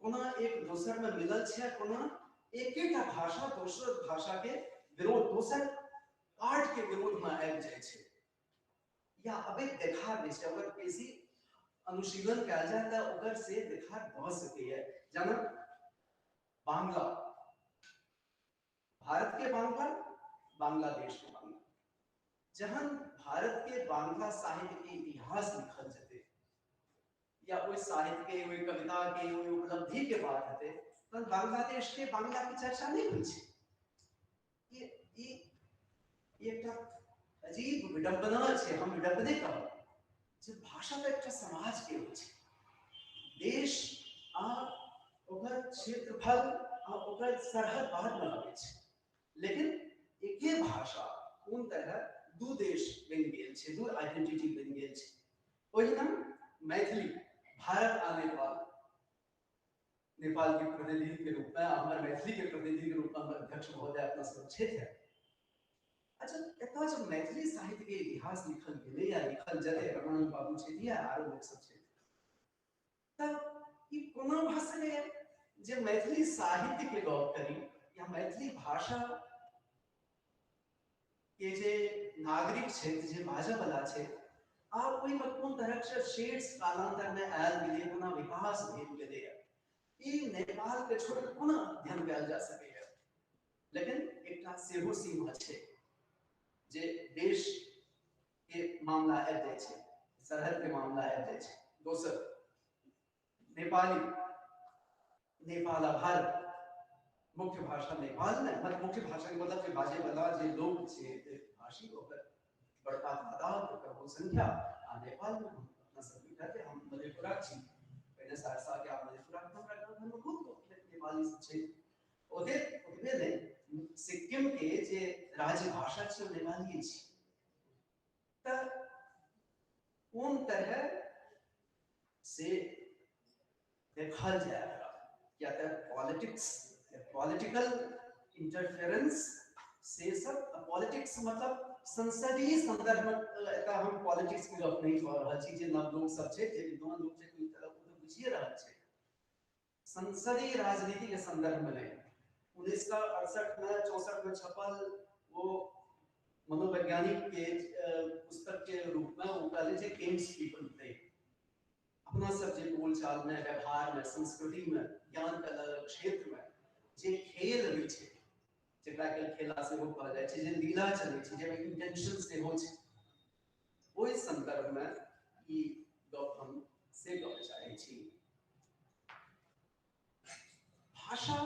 कोना एक दोसर में मिलल छै, कोना एकेटा भाषा दोसर भाषा के विरोध, दोसर पार्ट के विरोध में आबि जाय छै, या अबे देखा दै छै। अगर बेसी अनुशीलन कयल जाय तऽ ओकर से देखा भ सकैए। जेना बांग्ला, भारत के बांग्ला, बांग्लादेश के बांग्ला। जहन भारत के बांग्ला साहित्य के इतिहास लिखल जेतै, या कोई साहित्य के, कोई कविता के, कोई उपलब्धि के बात हेतै, तहन बांग्लादेश के बांग्ला की चर्चा नहीं होइ छै। ये एकटा अजीब विडंबना छै, हम विडंबने कहब, जे भाषा तऽ एकटा समाज के होइ छै। देश आ ओकर क्षेत्रफल आ ओकर सरहद बाद में आबै छै, लेकिन एके भाषा कोन तरह दू देश बनि गेल छै, दू आइडेंटिटी बनि गेल छै। ओहिना मैथिली, भारत आ नेपाल, नेपाल के प्रतिनिधि के रूप में, हमर मैथिली के प्रतिनिधि के रूप में हमर अध्यक्ष महोदय अपना सब क्षेत्र है। अच्छा, एतऽ जब मैथिली साहित्य के इतिहास लिखल गेलै या लिखल जेतै, रमण बाबू छथि या आरो लोक सब छथि, तब ई कोना भऽ सकैए जे मैथिली साहित्य के गप करी या मैथिली भाषा के जे नागरिक छथि, जे बाजऽ वाला छथि, आ ओहि में कोन तरह से शेड्स कालांतर में आयल गेलै, कोना विकास भेल गेलै, ई नेपाल के छोड़ के कोना अध्ययन कयल जा सकैए। लेकिन एकटा सेहो सीमा छै जे देश के मामला आबि जाइ छै, सरहद के मामला आबि जाइ छै। दोसर नेपाली, नेपाल आ भारत, मुख्य भाषा नेपाल में, मतलब मुख्य भाषा के मतलब जे बाजे वाला जे लोग छै, भाषी, ओकर बड़का तादाद, ओकर बहुसंख्या आ नेपाल में अपना सब के हम मधेपुरा छी, पहले सहरसा के आ मधेपुरा के हमरा गांव में बहुत नेपाली सब छै। ओतबे नहीं, सिक्किम के जे राज्य भाषा छै नेपाली छै। तऽ उन तरह से देखा जाएगा। क्या पॉलिटिक्स, पॉलिटिकल इंटरफेरेंस से सब पॉलिटिक्स मतलब संसदीय संदर्भ में एता हम पॉलिटिक्स के गप नहीं कर रहल छी, जे नव लोग सब छै, जे विद्वान लोग छै, कोई तरह को बुझिए रहल छै। संसदीय राजनीति के संदर्भ में 1968 में 64 में छपल वो मनोवैज्ञानिक के पुस्तक के रूप में वो कहले छै गेम्स पीपल प्ले। अपना सब जे बोलचाल में, व्यवहार में, संस्कृति में, ज्ञान के अलग क्षेत्र में जे खेल होइ छै, जेकरा के खेला से हो कहल जाय छै, जे लीला चलै छै, जे इंटेंशन से हो छै, ओइ संदर्भ में ई गप हम से गप चाहै छी। भाषा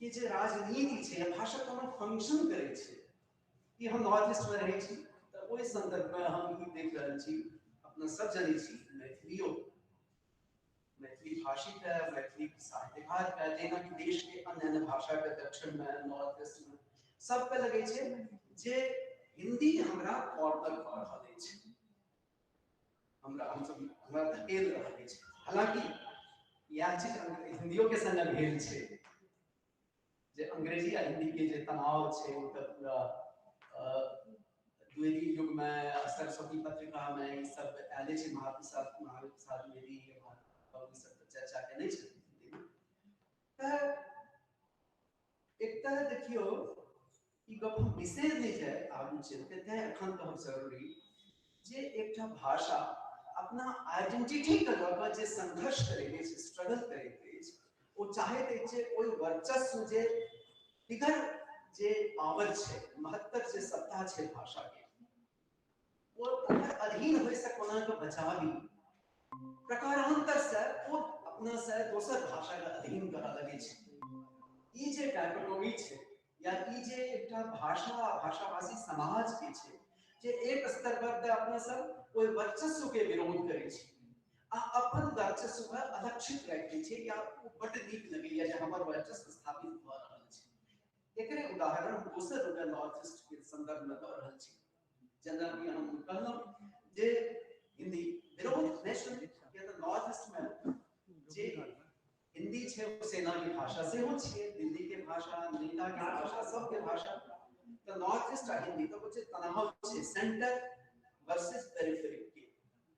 के जे राजनीति छै, भाषा कोनो फंक्शन करै छै, ई हम नॉर्थ ईस्ट में रहै छी त ओइ संदर्भ में हम ई देख रहल छी। अपना सब जनै छी मैथिलियो, मैथिली भाषिक है, मैथिली साहित्यकार है, जेना कि देश के अन्य भाषा के दक्षिण में, नॉर्थ ईस्ट में सब पे लगे छै जे हिंदी हमरा कॉर्नर कर रहल छै, हमरा हम सब हमरा धकेल रहल छै। हालांकि यह चीज हिंदियों के संग भेल छै, जे अंग्रेजी आ हिंदी के जे तनाव छै ओ त पूरा द्विवेदी युग में सरस्वती पत्रिका में ई सब आले छै, महाप्रसाद द्विवेदी और ई सब चर्चा केने छै। त एक तरह देखियो ई गप हम विशेष नहीं है आगू चलते हैं, एखन तो हम जरूरी जे एकटा भाषा अपना आइडेंटिटी के लग जे संघर्ष करैत अछि, स्ट्रगल करैत अछि, ओ चाहैत अछि जे ओइ वर्चस्व जे दिगर जे पावर छै, महत्तर जे सत्ता छै भाषा के, वो ओकर अधीन होय से कोना के बचावी, प्रकारांतर से ओ अपना से दोसर भाषा के अधीन करा लगे छै। ई जे डायकोटोमी छै या ई जे एकटा भाषा भाषाभाषी समाज के छै, जे एक स्तर पर त अपना सब ओइ वर्चस्व के विरोध करै छै आ अपन वर्चस्व के अलक्षित रखै छै, या बड नीक लगैया जे हमर वर्चस्व स्थापित भ रहल छै। एकरे उदाहरण दोसर रूप नॉर्थ ईस्ट के संदर्भ में द रहल छी। जेना कि हम कहलहुं जे हिंदी विरोध नेशनल के त नॉर्थ ईस्ट में जे हिंदी छै वो सेना की भाषा से हो छै, दिल्ली के भाषा, नेता के भाषा, सब के भाषा। तो नॉर्थ ईस्ट आ हिंदी तो कुछ तनाव छै, सेंटर वर्सेस पेरिफेरी के,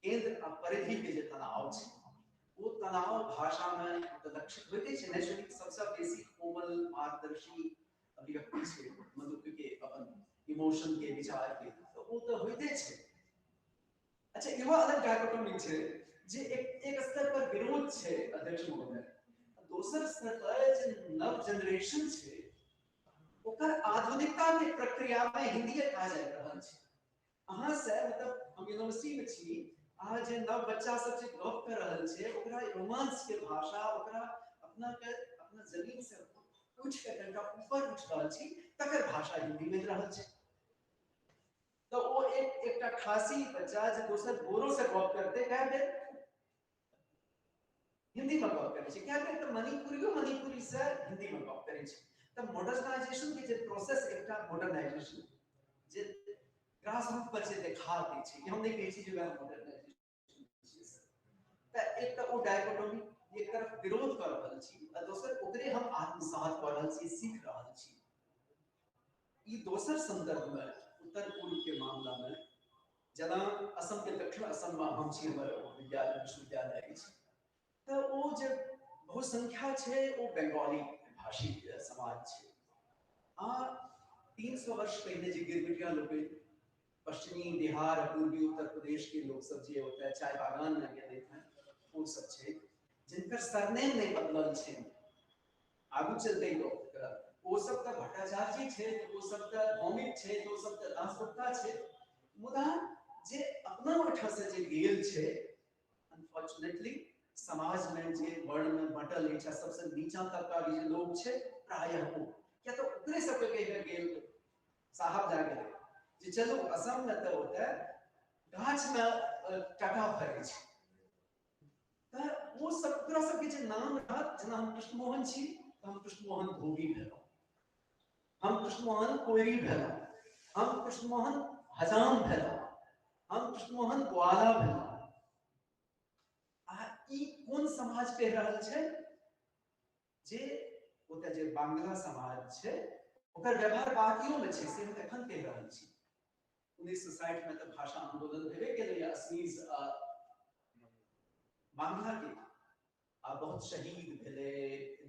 केंद्र आ परिधि के जे तनाव छै, वो तनाव भाषा में लक्षित होते छै। नेचुरली सबसे बेसी कोमल मार्गदर्शी अभिव्यक्ति छै मनुष्य के अपन इमोशन के, विचार के, तो वो तो होते छै। अच्छा इहो अलग डायकोटोमी छै जे एक स्तर पर विरोध छै अध्यक्ष महोदय, दोसर स्तर पर जे नव जनरेशन छै ओकर आधुनिकता के प्रक्रिया में हिंदी कहा जा रहल छै। अहाँ से मतलब हम यूनिवर्सिटी में छी, अहाँ जे नव बच्चा सब जे गप कर रहल छै ओकरा रोमांस के भाषा, ओकरा अपना जमीन से उठ के कनिटा ऊपर उठ रहल छी, तकर भाषा हिंदी में रहल छै। तो वो एकटा खासी बच्चा जे दोसर बोरो से गप करते कहबे हिंदी में गप करे छै, कहबे त मणिपुरी से हिंदी में गप करे छै। त मॉडर्नाइजेशन के जे प्रोसेस एकटा मॉडर्नाइजेशन जे ग्रास रूट पर जे देखा दै छै, हम नहीं कहै छी जे मॉडर्नाइजेशन त एक त ओ डायकोटोमी एक तरफ विरोध कर रहल छी आ दोसर ओकरे हम आत्मसात कर रहल छी, सीख रहल छी। ई दोसर संदर्भ में उत्तर पूर्व के मामला में जना असम के दक्षिण असम में हम छी, हमर विद्यालय विश्वविद्यालय अछि, तो वो जे बहुसंख्या छै वो बंगाली भाषी समाज छै। आ 300 वर्ष पहले जे गिरमिटिया लोग पश्चिमी बिहार, पूर्वी उत्तर प्रदेश के लोग सब जे होता है चाय बागान में गेले थे, वो सब छै जिनकर सरनेम नहीं बदलल छै, आगू चलते लोग वो सब त भट्टाचार्य छै, वो सब त भौमिक छै, वो सब त दासगुप्ता छै। मुदा जे अपना ओठा से जे गेल छै, अनफॉर्चुनेटली समाज में जे वर्ण में बटल है, सबसे नीचा तबका के जे लोग छै प्रायः वो क्या तो ओकरे सब के कहे गेल साहब जा गेल जे चलो असम में तो होता है गाछ में टका फरे छै, त वो सब पूरा सब के जे नाम रहत, जेना हम कृष्णमोहन छी त हम कृष्णमोहन भोगी भेलौ, हम कृष्णमोहन कोइरी भेलौ, हम कृष्णमोहन हजाम भेलौ, हम कृष्णमोहन ग्वाला भेलहुँ आ ई कोन समाज कहि रहल छै जे ओतऽ जे बांग्ला समाज छै ओकर व्यवहार बाकियों में छै से हम एखन कहि रहल छी 1960 में तऽ भाषा आंदोलन भेबे गेलै 80 बांग्ला के आ बहुत शहीद भेले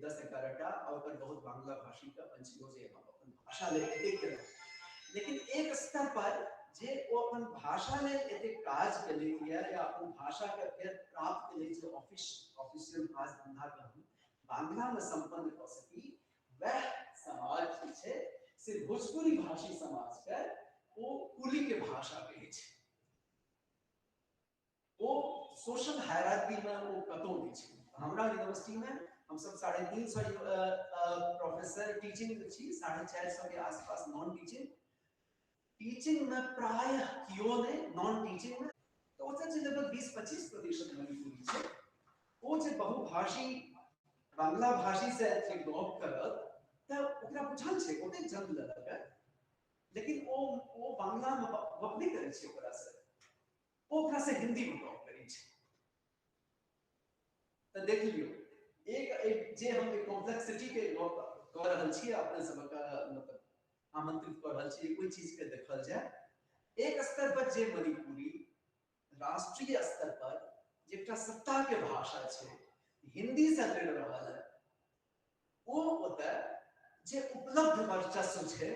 10-11 टा और बहुत बांग्ला भाषी का पंछियों जे अपन भाषा ले एते केलक लेकिन एक स्तर पर जे ओ अपन भाषा ले एते काज केले या अपन भाषा के फेर प्राप्त केले जे ऑफिशियल काज धंधा के हम बांग्ला में संपन्न कर सकी वह समाज जे छै से भोजपुरी भाषी समाज के ओ कुली के भाषा कहै छै वो सोशल हायरार्की में वो कतौ नहीं छै हमरा यूनिवर्सिटी में हम सब 350 प्रोफेसर टीचिंग छी 450 के आसपास नॉन टीचिंग में प्राय कियो ने नॉन टीचिंग में तो ओसे जे लगभग 20-25% मणिपुरी छै ओ जे बहुभाषी बांग्ला भाषी से जे गप करत त ओकरा बुझल छै ओते जल्द लगत लेकिन ओ बांग्ला में गप नहीं करे छै ओकरा से ओकरा से हिंदी में गप करै छै त देख लियो एक जे हम कॉम्प्लेक्सिटी के गप कर रहल छी अपने सबका मतलब आमंत्रित कर रहल छी कोई चीज के देखल जाए एक स्तर पर जे मणिपुरी राष्ट्रीय स्तर पर जेटा सत्ता के भाषा छै हिंदी से लड़ रहल है वो ओतऽ जे उपलब्ध वर्चस्व छै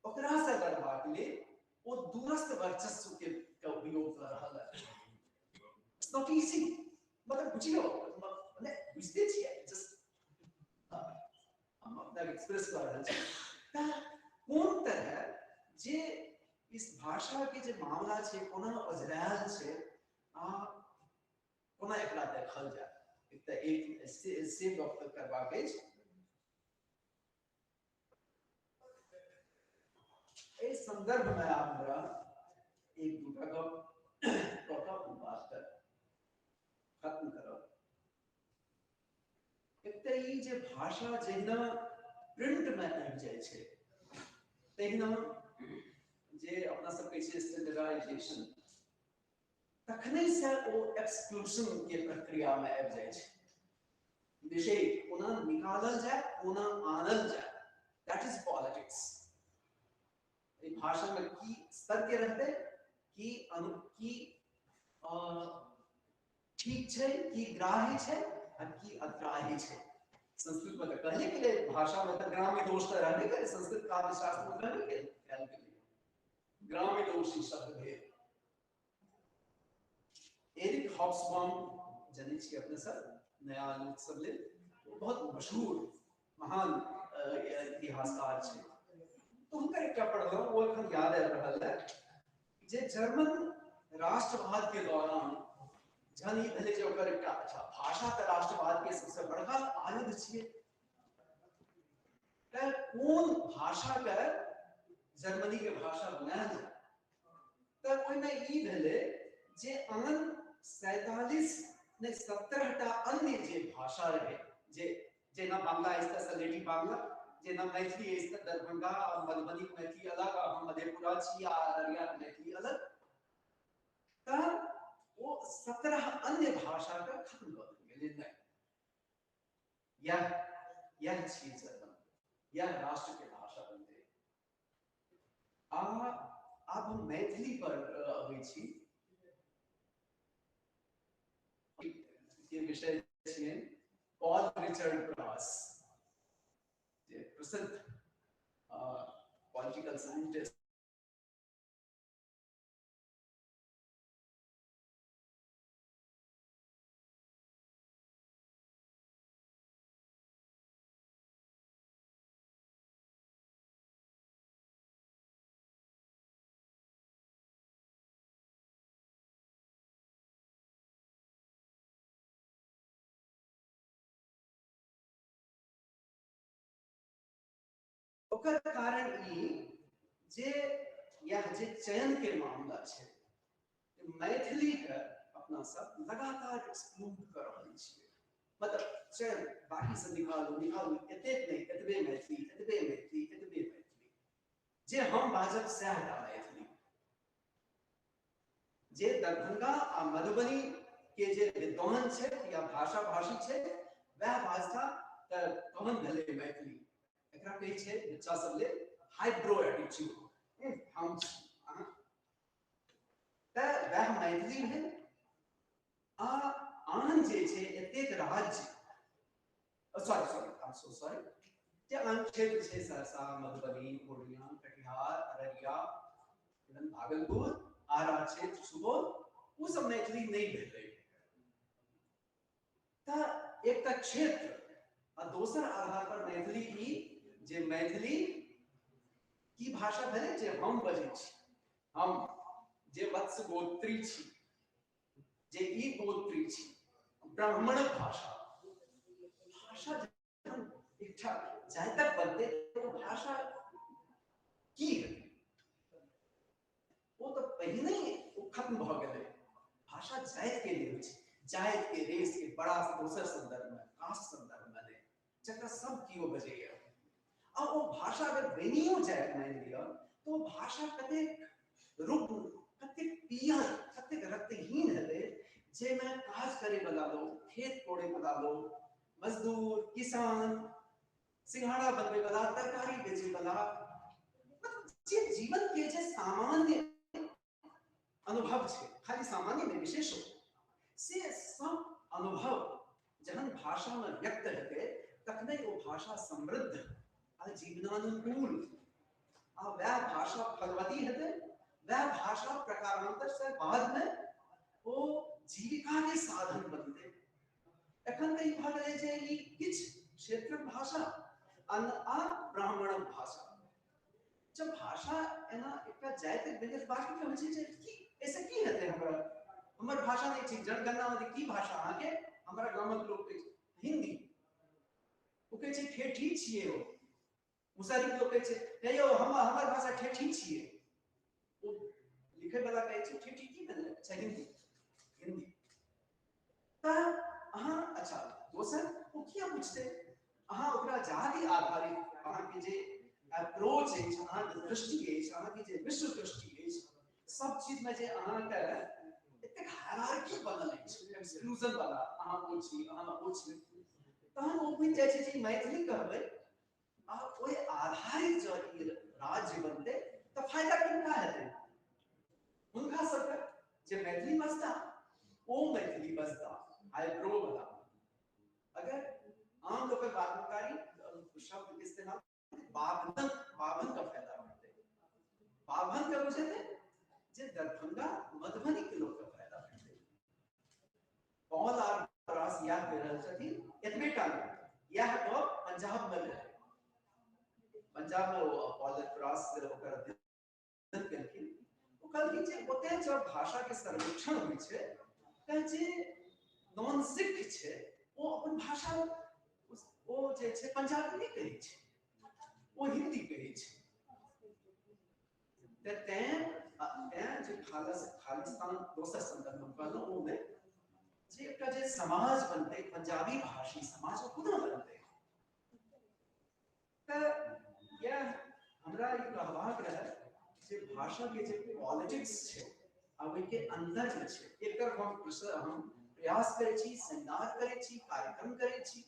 ओकरा से लड़बाक लेल वो दूरस्थ वर्चस्व के उपयोग कर रहा है इट्स नॉट इजी मतलब बुझियो माने बुझते छियै जस्ट हम अपना एक्सप्रेस कर रहल छी त कोन तरह जे इस भाषा के जे मामला छै कोना अजरायल छै आ कोना एकरा देखल जाय एक त एक से गप करबाक अछि इस संदर्भ में आप मेरा एक दूसरा का बात कर खत्म करो एकते ई जे भाषा जहिना प्रिंट में आबि जाय छै तहिना जे अपना सब कहै छै स्टैंडर्डाइजेशन तखने से ओ एक्सक्लूजन के प्रक्रिया में आबि जाय छै विषय कोना निकालल जाय कोना आनल जाय दैट इज पॉलिटिक्स भाषा में की स्तर के रहते की ठीक छै की ग्राह्य छै आ की अग्राह्य छै संस्कृत में कहने के लिए भाषा में तो ग्राम्य दोष तो रहने के संस्कृत काव्य शास्त्र में कहने के ग्राम्य दोष शब्द भेद एरिक हॉब्सबॉम जने छी अपने सब नया उत्सव ले बहुत मशहूर महान इतिहासकार छै तो उनका एक पढ़लो वो हम याद आ रहा है जे जर्मन राष्ट्रवाद के दौरान जहन ई भेले जे ओकर एकटा अच्छा भाषा त राष्ट्रवाद के सबसे बड़का आयुध छियै त कोन भाषा के जर्मनी के भाषा बनायल जाय त ओइ में ई भेले जे आन 47 ने 17 टा अन्य जे भाषा रहे जे जेना बांग्ला इस सलेटी बांग्ला जेना मैथिली इस दरभंगा और मधुबनी मैथिली अलग और मधेपुरा छी आ अररिया मैथिली अलग त वो 17 अन्य भाषा का खत्म कर देंगे नहीं यह चीज जर्मन यह राष्ट्र के भाषा बनते अब हम मैथिली पर अबै छी के विषय छियै पॉल रिचर्ड प्रास प्रसिद्ध पॉलिटिकल साइंटिस्ट ओकर कारण ई जे यह जे चयन के मामला छै मैथिली के अपना सब लगातार एक्सक्लूड कर रहल छियै मतलब चयन बाकी सब निकालू एतेक नहीं एतबे मैथिली जे हम बाजब सएह टा मैथिली जे दरभंगा आ मधुबनी के जे विद्वान छै या भाषा भाषी छै वह भाषा त कमन भेलै मैथिली। एकरा कहै छै बच्चा सब ले हाइब्रो एटीट्यूड। हम त वह मैथिली भेल। आ आन जे छै एतेक राज्य सॉरी जे आन क्षेत्र छै सहरसा, मधुबनी, पूर्णिया, कटिहार, अररिया, भागलपुर, आरा क्षेत्र, सुपौल, वो सब मैथिली नहीं भेलै। त एक त क्षेत्र आ दोसर आधार पर मैथिली की जे मैथिली की भाषा भेलै जे हम बजै छी, हम जे वत्स गोत्री छी, जे ई गोत्री छी, ब्राह्मण भाषा भाषा एकटा जातिक बनते तो भाषा की है वो तो पहिने ही खत्म भ गेलै। भाषा जाति के लिए छै, जाति के रेस के बड़ा दोसर संदर्भ में, कास्ट संदर्भ में नहीं, जकरा सब कियो बजैया। अब वो भाषा अगर बनियो जाए मान लिया तो भाषा कतेक रूप, कतेक पियर, कतेक रक्तहीन हेतै जे में काज करे वाला लोग, खेत कोड़े वाला लोग, मजदूर, किसान, सिंघाड़ा बनवे वाला, तरकारी बेचे वाला, जे जीवन के जे सामान्य अनुभव छे, खाली सामान्य में विशेष से सब अनुभव जहन भाषा में व्यक्त हेतै तखने वो भाषा समृद्ध आ जीवनानुकूल आ वह भाषा फलवती हेतै। वह भाषा प्रकारांतर से बाद में वो जीविका के साधन बनते। एखन तक भ गेलै जे ई किछ क्षेत्रक भाषा आ ब्राह्मणक भाषा। जब भाषा एना एकटा जातिक बेजत बात के होइ छै जे की ऐसे की हेतै हमर भाषा नहीं छै, जनगणना में की भाषा अहाँ के हमरा गामक लोग कहै छै हिंदी, ओ कहै छै ठेठी छियै, ओ मुसहरी लोग कहै छै हे यौ हमर भाषा ठेठी छियै, ओ लिखै वाला कहै छै ठेठी की भेलै, अच्छा हिंदी हिंदी। त अहाँ अच्छा दोसर ओ किया पूछते, अहाँ ओकरा जाति आधारित अहाँ के जे अप्रोच है, अहाँ के दृष्टि है, अहाँ के जे विश्व दृष्टि है, सब चीज में जे अहाँ के एतेक हायरार्की बनल है, एक्सक्लूजन वाला, अहाँ ओ छी, अहाँ ओ छी, तहन ओ बुझि जाइ छै जे मैथिली कहबै आ ओहि आधारित जो ई राज्य बनतै त फायदा किनका हेतै, हुनका सबके जे मैथिली बजता ओ मैथिली बजता हाइब्रो वाला। अगर आम लोग बाध्यकारी शब्द इस्तेमाल बाभन, बाभन का फायदा मिलते, बाभन का बुझे थे जे दरभंगा मधुबनी के लोग का फायदा मिलते। पौल आर प्रास याद कर रहल छथिन एतबे टा यह तो पंजाब में रहे, पंजाब में वो पौल प्रास ओकर अध्ययन केलखिन, ओ कहलखिन जे ओते जब भाषा के सर्वेक्षण होइ छै त जे नॉन सिख छै ओ अपन भाषा ओ जे छै पंजाबी नहीं कहै छै, वो हिंदी कहै छै। जे खालिस्तान दोसर संदर्भ में कहलहुँ ओमे जे एकटा जे समाज बनतै पंजाबी भाषी समाज ओ कोना बनतै। त यह हमरा ई कहबाक रहे जे भाषा के जे पॉलिटिक्स छै आ ओहि के अंदर में छै, एक तरफ हम प्रयास करै छी, सेमिनार करै छी, कार्यक्रम करै छी,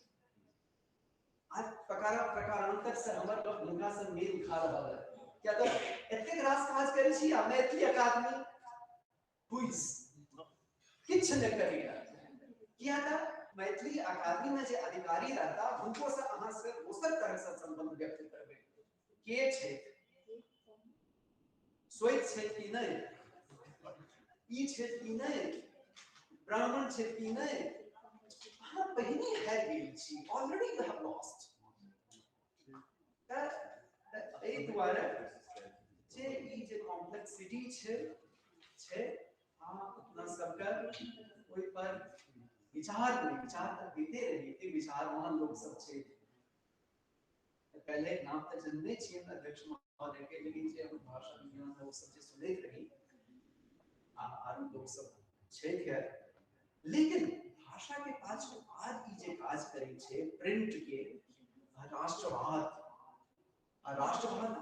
आज प्रकारांतर से हमर लोग हुनका से मेल खा रहल है। क्या तो एतेक रास काज करै छी आ मैथिली अकादमी क्विज किछ न करिया, किया था मैथिली अकादमी में जे अधिकारी रहता उनको से अहाँ से दोसर तरह से संबंध व्यक्त करबे, के छै स्वैत छै कि नहीं, ई छै कि नहीं, ब्राह्मण छै कि नहीं, अहाँ पहिने हारि गेल छी, ऑलरेडी यू हैव लॉस्ट। एहि दुआरे जे ई जे कॉम्प्लेक्सिटी छै आ अपना सबके ओहि पर विचार तक देते रही, एते विचारवान लोग सब छै। पहले नाम तक जनने छियै अध्यक्ष महोदय के, लेकिन जे हम भाषा विज्ञान में वो सब जे सुनैत रही आर लोग सब छै के, लेकिन भाषा के पाछू आज ई जे काज करै छै प्रिंट के राष्ट्रवाद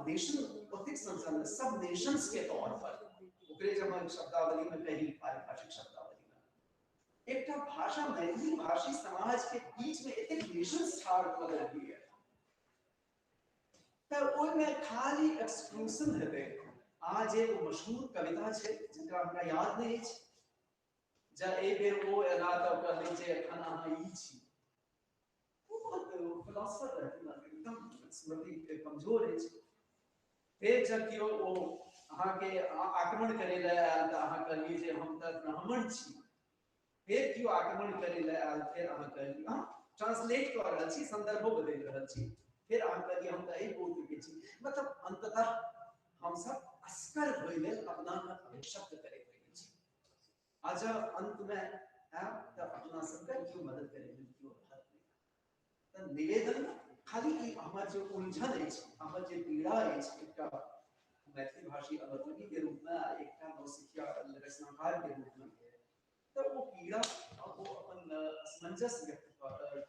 नेशन पॉलिटिक्स सब नेशंस के तौर पर ओकरे जब हम शब्दावली में कही पारिभाषिक शब्दावली में एक भाषा मैथिली भाषी समाज के बीच में एते रिलेशंस ठाड़ कर रही है तो ओइमे खाली एक्सक्लूसिव हेते। आज एक मशहूर कविता छे जिनका हमरा याद नहीं है जा ए बेर वो एना तो कहले जे एखन अहाँ ई छी वो बहुत फिलोसोफर रहथिन एकदम स्मृति कमजोर है। फिर जब कि वो अहाँ के आक्रमण करे ले आयल त अहाँ कहलिए जे हम त ब्राह्मण छी। फिर कियो आक्रमण करे ले आयल फिर अहाँ कहलिए हम ट्रांसलेट कर रहल छी संदर्भो बदल रहल छी फिर अहाँ कहलिए हम त एही बोल के छी। मतलब अंततः हम सब अस्कर होइले अपना अभिशप्त करे होइले छी। आज अंत में आप त अपना सबके क्यों मदद करे क्यों हद त निवेदन खाली की हमर जो उलझन है हमर जे पीड़ा है एकटा मैथिली भाषी अवतरणी के रूप में एकटा नौसिखिया रचनाकार के रूप में तो वो पीड़ा वो अपन असमंजस व्यक्त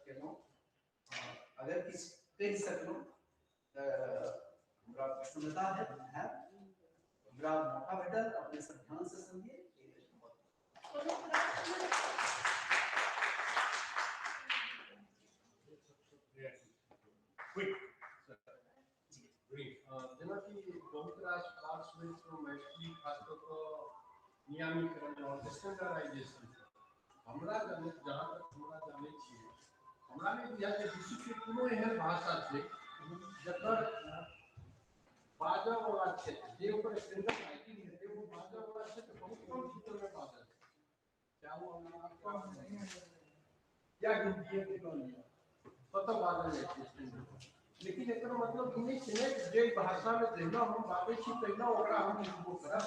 केनो अगर किस कह सकलो हमरा प्रसन्नता है हमरा मौका भेटल अपने सब ध्यान से सुनिए। Quick, brief. जना कि बहुत रास पार्ट्स में तो मैथिली खासतौर पर नियमितकरण और स्टैंडर्डाइजेशन हमरा जाने जहाँ तक हमरा जाने छिए हमरा ने बुझा जे विश्व के कोनो एहन भाषा छै जकर बाजऽ वाला क्षेत्र जे ओकर स्टैंडर्ड राइटिंग हेतै वो बाजऽ वाला क्षेत्र बहुत कम क्षेत्र में बाजल छै क्या वो या हिंदी के बोलिए पता बाजल जाइ छै। लेकिन एकर मतलब ई नहीं छै जे भाषा में जहिना हम बाजै छी तहिना ओकरा हम लिखबो करब।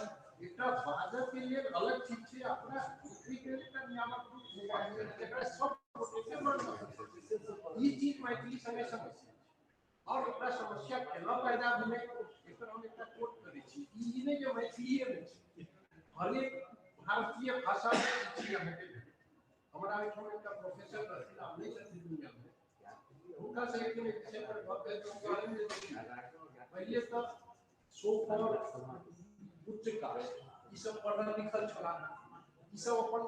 एकटा बाजऽ के लिए अलग चीज छै अपना लिखै के एकटा नियामक रूप छै एकरा सब गोटे मानब ई चीज मैथिली संगे समस्या और एकरा समस्या केना पैदा भेलै एकर हम एकटा कोट करै छी ई नहीं जे मैथिली में छै हर एक भारतीय भाषा में छी अहाँके हमरा एहिठाम एकटा प्रोफेसर रहथिन अपने छथिन दुनिया में उनका से एक विषय पर बात पहले तो सो फॉर उच्च कास्ट ई सब पढ़ल लिखल छला ई सब अपन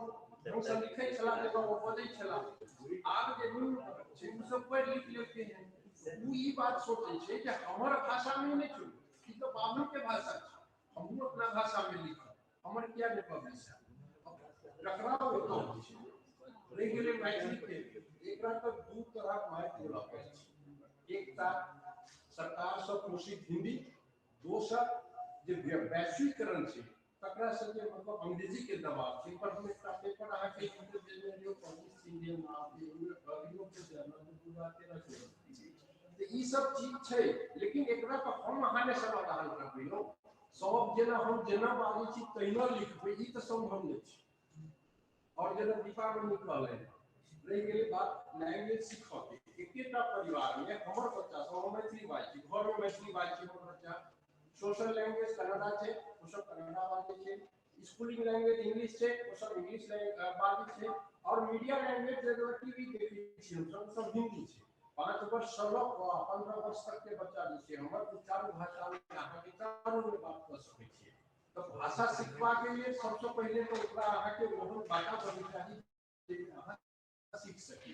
ढंग से लिखै छला जब वो बजै छला आब जे न्यू छै उ सब पढ़ लिख लेते हैं उ ई बात सोचै छै कि हमर भाषा में नहीं छोड़ ई तो बाबू के भाषा छै हम अपना भाषा में लिखब हमर किया नहीं पब्लिश टकराव होतो रह गेलै मैथिली के एकरा तो दू तरह माइक बोला पड़ै छै एकटा सरकार से पोषित हिंदी दोसर जे वैश्वीकरण छै तकरा से जे मतलब अंग्रेजी के दबाव छै पर हम एकटा पेपर अहाँ के इंटरव्यू में पब्लिश इंडियन आप यूरोप के जर्नल पूरा के रख तो ई सब चीज छै लेकिन एकरा तो हम अहाँ ने समाधान करबै नो सब जेना हम जेना बाजै छी तहिना लिखबै ई तो संभव नहीं छै। और जेना दीपावली कहले रह गेलै बात लैंग्वेज सीखऽ के एकेटा परिवार में हमर बच्चा सब मैथिली बाजै छै घर में मैथिली बाजै छै हमर बच्चा सोशल लैंग्वेज कन्नड़ा छै ओ सब कन्नड़ा बाजै छै स्कूलिंग लैंग्वेज इंग्लिश छै ओ सब इंग्लिश बाजै छै और मीडिया लैंग्वेज जे टीवी देखै छी हम सब हिंदी छै 5 वर्ष से लऽ कऽ 15 वर्ष तक के बच्चा जे छै हमर चारू भाषा में अहाँ के चारू में बात कर सकै छी। तो भाषा सीखवा के लिए सबसे पहले तो ओकरा अहाँ के ओहन वातावरण चाही जे अहाँ सीख सकी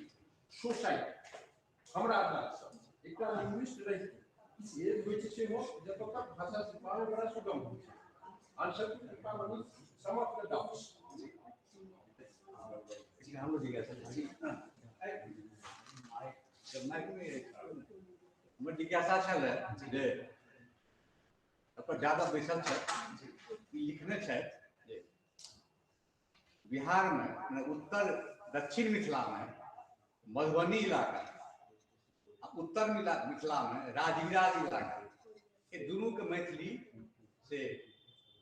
सोसाइटी हमरा अंदाज से एकटा लिंग्विस्ट रही ये होइत छै हो जब तक भाषा सिखावे बड़ा सुगम होइ छै आंसर की दीपावली समग्र डाउट्स जी हम लोग जिज्ञासा जी जब मैं जिज्ञासा छल जे अपन ज्यादा बैसल छै लिखने छै बिहार में उत्तर दक्षिण मिथिला में मधुबनी इलाका उत्तर मिथिला में राजगिराज इलाका ये दोनों के मैथिली से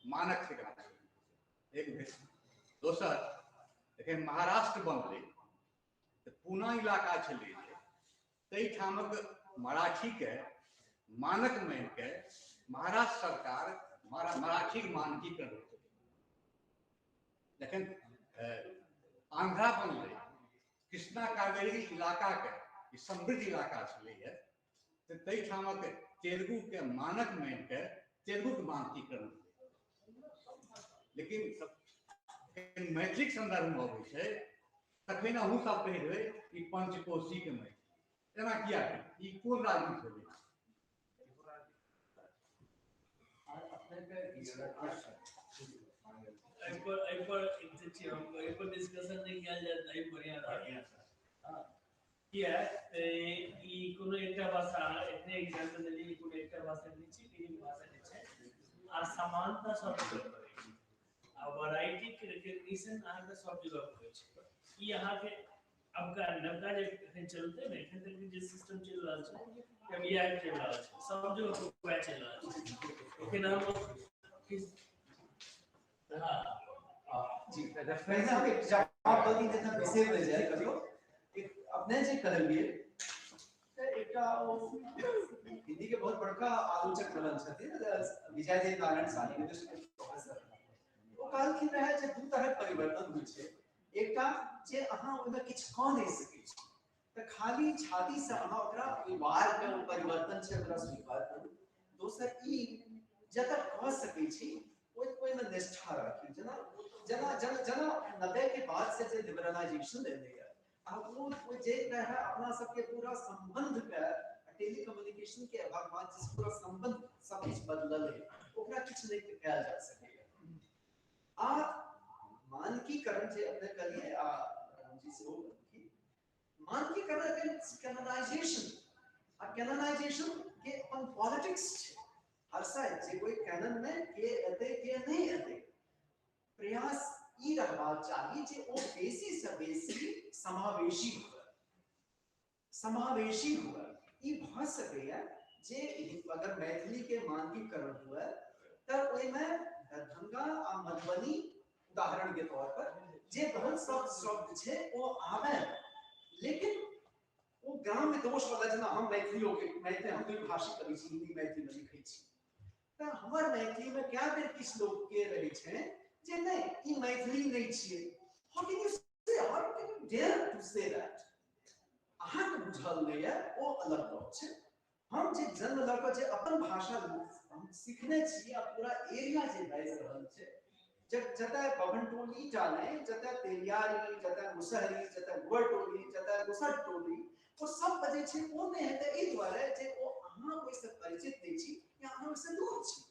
मानक ठेकाना एक दोसर जखन महाराष्ट्र बनलै तो पूना इलाका छलै तई ठामक मराठी के मानक मान के महाराष्ट्र सरकार मराठी मानकीकरण जखन आंध्रा बनलै कृष्णा कावेरी इलाका के समृद्ध इलाका छलै तो तई ठामक तेलुगु के मानक मान के तेलुगु के मानकीकरण लेकिन मैथिली संदर्भ में अबै छै तखन अहूँ सब कहि देबै कि पंचकोशी के मैथिली एना किया ई कोन राजनीति भेलै पर डिस्कशन नहीं किया जाता है बढ़िया हां किया ई कोनो एकटा भाषा एतने एग्जांपल देली कोनो एकटा भाषा नहीं छी तीन भाषा जे छै आ समानता सब जगह करै छै आ वैरायटी के रिकॉग्निशन अहाँ के सब जगह होय छै ई अहाँ के अब का नवका जे एखन चलते ने एखन तक जे सिस्टम चल रहल छै एमईआई चल रहल छै सब जगह वैह चल रहल छै लेकिन हम जी पहले हम एक जवाब ददी देना विषय में जाए करो एक अपने जे कहलिए एकटा हिंदी के बहुत बड़का आलोचक रहल छथिन विजय देव नारायण सानी यूनिवर्सिटी प्रोफेसर ओ कहलखिन रहे जे दू तरह परिवर्तन होइ छै एकटा जे अहाँ ओहिमे किछु कऽ नहि सकै छी तऽ खाली छाती से अहाँ ओकरा व्यवहार के परिवर्तन छै ओकरा स्वीकार करू दोसर ई जतऽ कऽ सकै छी ओहिमे निष्ठा राखी जेना जना 90 के बाद से जे लिबरलाइजेशन एलै अब वो जे रहा अपना सबके पूरा संबंध के टेलीकम्युनिकेशन के बाद जिस पूरा संबंध सब कुछ बदलल है ओकरा किछ नहीं कयल जा सकेगा आ मानकीकरण जे अपने करिए आ जी से की मानकीकरण अगेंस्ट कैनोनाइजेशन आ कैनोनाइजेशन के अपन पॉलिटिक्स छै हर साइड जे कोई कैनन में के एते के नहीं एते प्रयास ई रहबाक चाही जे ओ बेसी से बेसी समावेशी हुआ ई भ सकैया जे अगर मैथिली के मानकीकरण हुआ त ओइ में दरभंगा आ मधुबनी उदाहरण के तौर पर जे बहुत सब शब्द छै ओ आवे लेकिन वो ग्राम में दोष वाला जना हम मैथिलियों के मैथिली हम दुई भाषी कवि छी हिंदी मैथिली में लिखै छी त हमर मैथिली में क्या देर किछ लोग के रहे छै जे नहीं ई मैथिली नहीं छिए how can you dare to say that अहाँ के बुझल नहीं है ओ अलग बात छै हम जे जन्म लग जे अपन भाषा हम सीखने छी आ पूरा एरिया जे बाइज रहल छै जतऽ बभनटोली जाने जतऽ तेलियारी जतऽ मुसहरी जतऽ गोरटोली जतऽ गुसर टोली ओ सब बजे छै ओ नहीं हेतै ई दुआरे जे ओ अहाँ ओइ से परिचित नहीं छी या अहाँ से दूर छी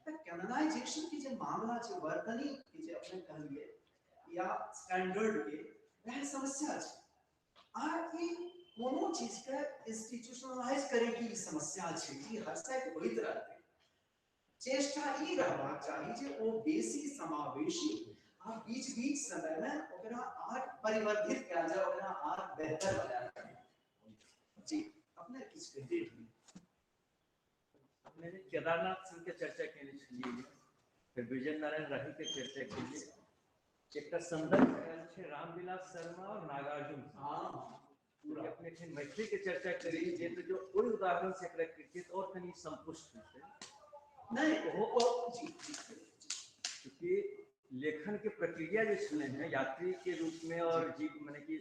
त कैनोनाइजेशन की जे मामला छै वर्तनी की जे अपने कहलिए या स्टैंडर्ड के वह समस्या छै आ ई कोनो चीज के इंस्टीट्यूशनलाइज करे की समस्या छै ई हर साइड होइत रहतै चेष्टा ई रहबाक चाही जे ओ बेसी समावेशी आ बीच बीच समय में ओकरा आर परिवर्धित कयल जाय ओकरा आर बेहतर बनायल जाय जी अपने किछ कहिए हमने केदारनाथ सिंह के चर्चा केने छलिए फिर विजय नारायण राही के चर्चा केलिए एक संदर्भ छै रामविलास शर्मा और नागार्जुन पूरा अपने फिर मैथिली के चर्चा करी जे तो जो कोई उदाहरण से एकरा कृतित और कनी संपुष्ट होते नहीं वो जी क्योंकि लेखन के प्रक्रिया जो छले हैं यात्री के रूप में और जीव माने कि